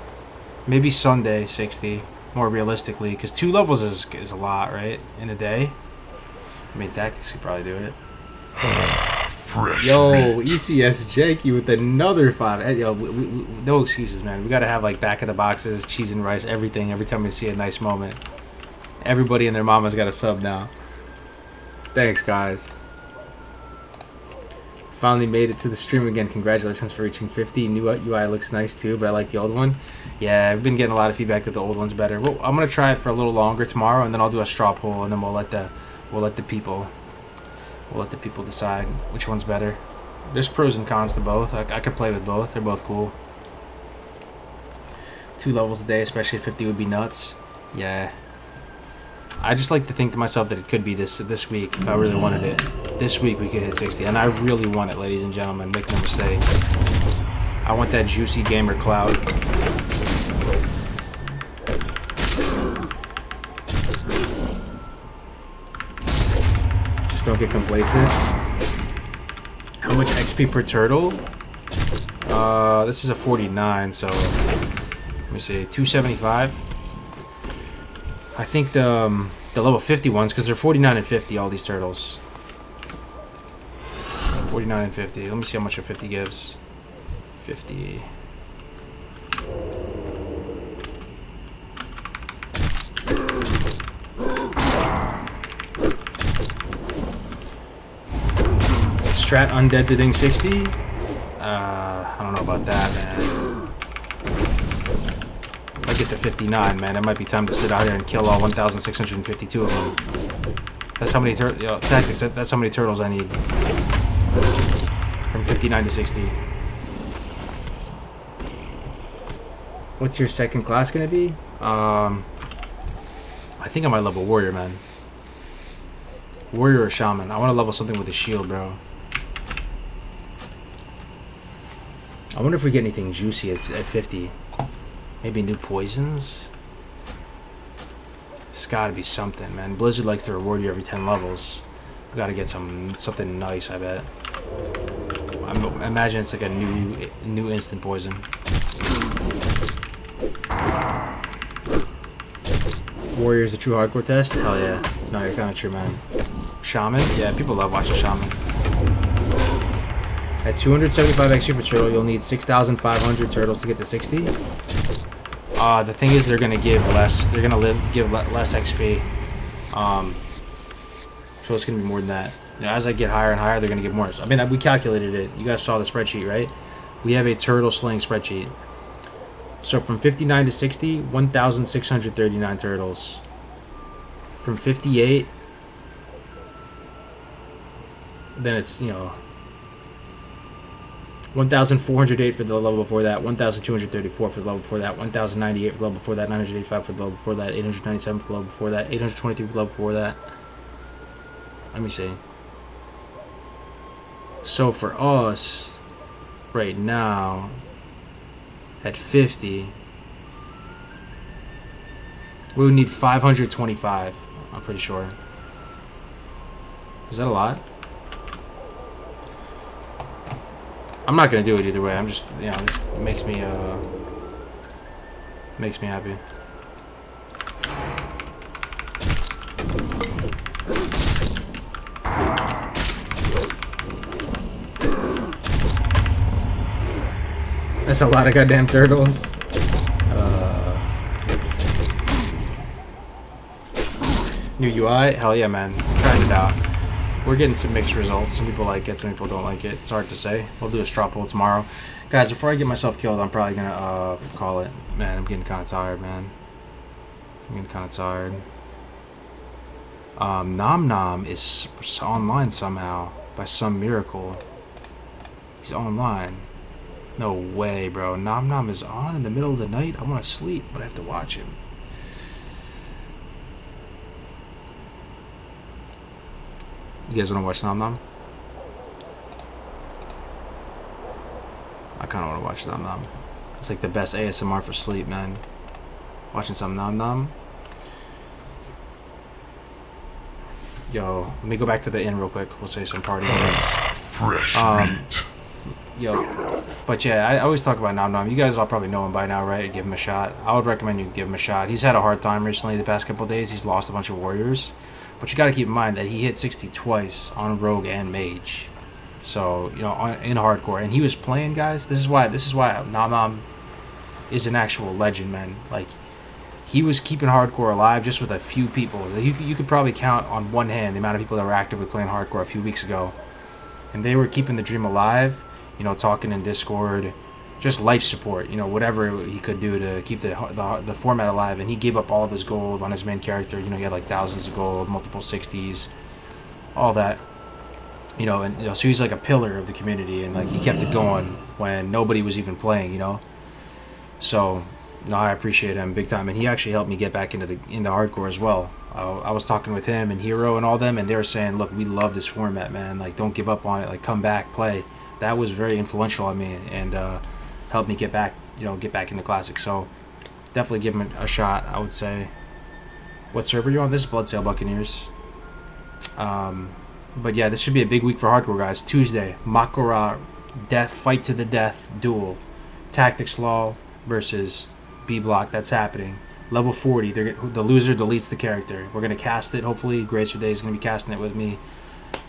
Maybe Sunday, 60. More realistically, because 2 levels is a lot, right? In a day. I mean, Tactics could probably do it. Yo, ECS Jakey with another 5. Yo, no excuses, man. We gotta have like back of the boxes, cheese and rice, everything. Every time we see a nice moment, everybody and their mama's got a sub now. Thanks, guys. Finally made it to the stream again. Congratulations for reaching 50. New UI looks nice too, but I like the old one. Yeah, I've been getting a lot of feedback that the old one's better. Well, I'm gonna try it for a little longer tomorrow, and then I'll do a straw poll, and then we'll let the people decide which one's better. There's pros and cons to both. I could play with both. They're both cool. 2 levels a day, especially at 50, would be nuts. Yeah. I just like to think to myself that it could be this week if I really wanted it. This week we could hit 60, and I really want it, ladies and gentlemen. Make no mistake. I want that juicy gamer cloud. Just don't get complacent. How much XP per turtle? This is a 49, so let me see, 275. I think the level 50 ones, because they're 49 and 50, all these turtles. 49 and 50. Let me see how much a 50 gives. 50. Strat Undead to Ding 60? I don't know about that, man. If I get to 59, man, it might be time to sit out here and kill all 1,652 of them. That's how many tactics. That's how many turtles I need. From 59 to 60. What's your second class gonna be? I think I might level warrior, man. Warrior or shaman. I want to level something with a shield, bro. I wonder if we get anything juicy at 50. Maybe new poisons? It's gotta be something, man. Blizzard likes to reward you every 10 levels. We gotta get something nice, I bet. I imagine it's like a new instant poison. Warrior is a true hardcore test? Hell yeah. No, you're kind of true, man. Shaman? Yeah, people love watching Shaman. At 275 XP per turtle, you'll need 6,500 turtles to get to 60. The thing is, they're gonna give less. They're gonna give less XP. So it's gonna be more than that. You know, as I get higher and higher, they're gonna give more. So, I mean, we calculated it. You guys saw the spreadsheet, right? We have a turtle slaying spreadsheet. So from 59 to 60, 1,639 turtles. From 58, then it's, you know, 1,408 for the level before that, 1,234 for the level before that, 1,098 for the level before that, 985 for the level before that, 897 for the level before that, 823 for the level before that. Let me see. So for us, right now, at 50, we would need 525, I'm pretty sure. Is that a lot? I'm not gonna do it either way. I'm just, you know, this makes me happy. That's a lot of goddamn turtles. New UI? Hell yeah, man. I'm trying it out. We're getting some mixed results. Some people like it, some people don't like it. It's hard to say. We'll do a straw poll tomorrow. Guys, before I get myself killed, I'm probably gonna call it. Man, I'm getting kind of tired, man. I'm getting kind of tired. Nom Nom is online somehow. By some miracle. He's online. No way, bro. Nom Nom is on in the middle of the night? I want to sleep, but I have to watch him. You guys want to watch Nom Nom? I kind of want to watch Nom Nom. It's like the best ASMR for sleep, man. Watching some Nom Nom. Yo, let me go back to the inn real quick. We'll say some party words. Fresh meat. Yo, but yeah, I always talk about Nom Nom. You guys all probably know him by now, right? Give him a shot. I would recommend you give him a shot. He's had a hard time recently the past couple of days. He's lost a bunch of warriors. But you got to keep in mind that he hit 60 twice on Rogue and Mage. So, you know, in hardcore. And he was playing, guys. This is why Nom Nom is an actual legend, man. Like, he was keeping hardcore alive just with a few people. You could probably count on one hand the amount of people that were actively playing hardcore a few weeks ago. And they were keeping the dream alive, you know, talking in Discord, just life support, you know, whatever he could do to keep the format alive. And he gave up all of his gold on his main character. You know, he had like thousands of gold, multiple 60s, all that. You know, and you know, so he's like a pillar of the community, and like he kept it going when nobody was even playing, you know. So, no, I appreciate him big time, and he actually helped me get back into hardcore as well. I was talking with him and Hero and all them, and they were saying, "Look, we love this format, man. Like, don't give up on it. Like, come back, play." That was very influential on me and helped me get back into Classic. So, definitely give him a shot. I would say. What server are you on? This is Bloodsail Buccaneers. But yeah, this should be a big week for hardcore, guys. Tuesday, Makara fight to the death duel, Tactics Law versus B Block. That's happening. Level 40. The loser deletes the character. We're gonna cast it. Hopefully, Grace for Day is gonna be casting it with me.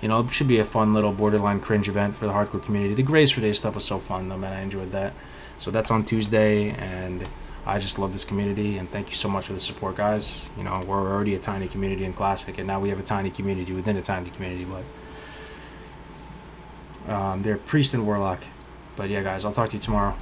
You know, it should be a fun little borderline cringe event for the hardcore community. The Grace for Day stuff was so fun, though, man. I enjoyed that. So that's on Tuesday, and I just love this community, and thank you so much for the support, guys. You know, we're already a tiny community in Classic, and now we have a tiny community within a tiny community, but they're Priest and Warlock. But yeah, guys, I'll talk to you tomorrow.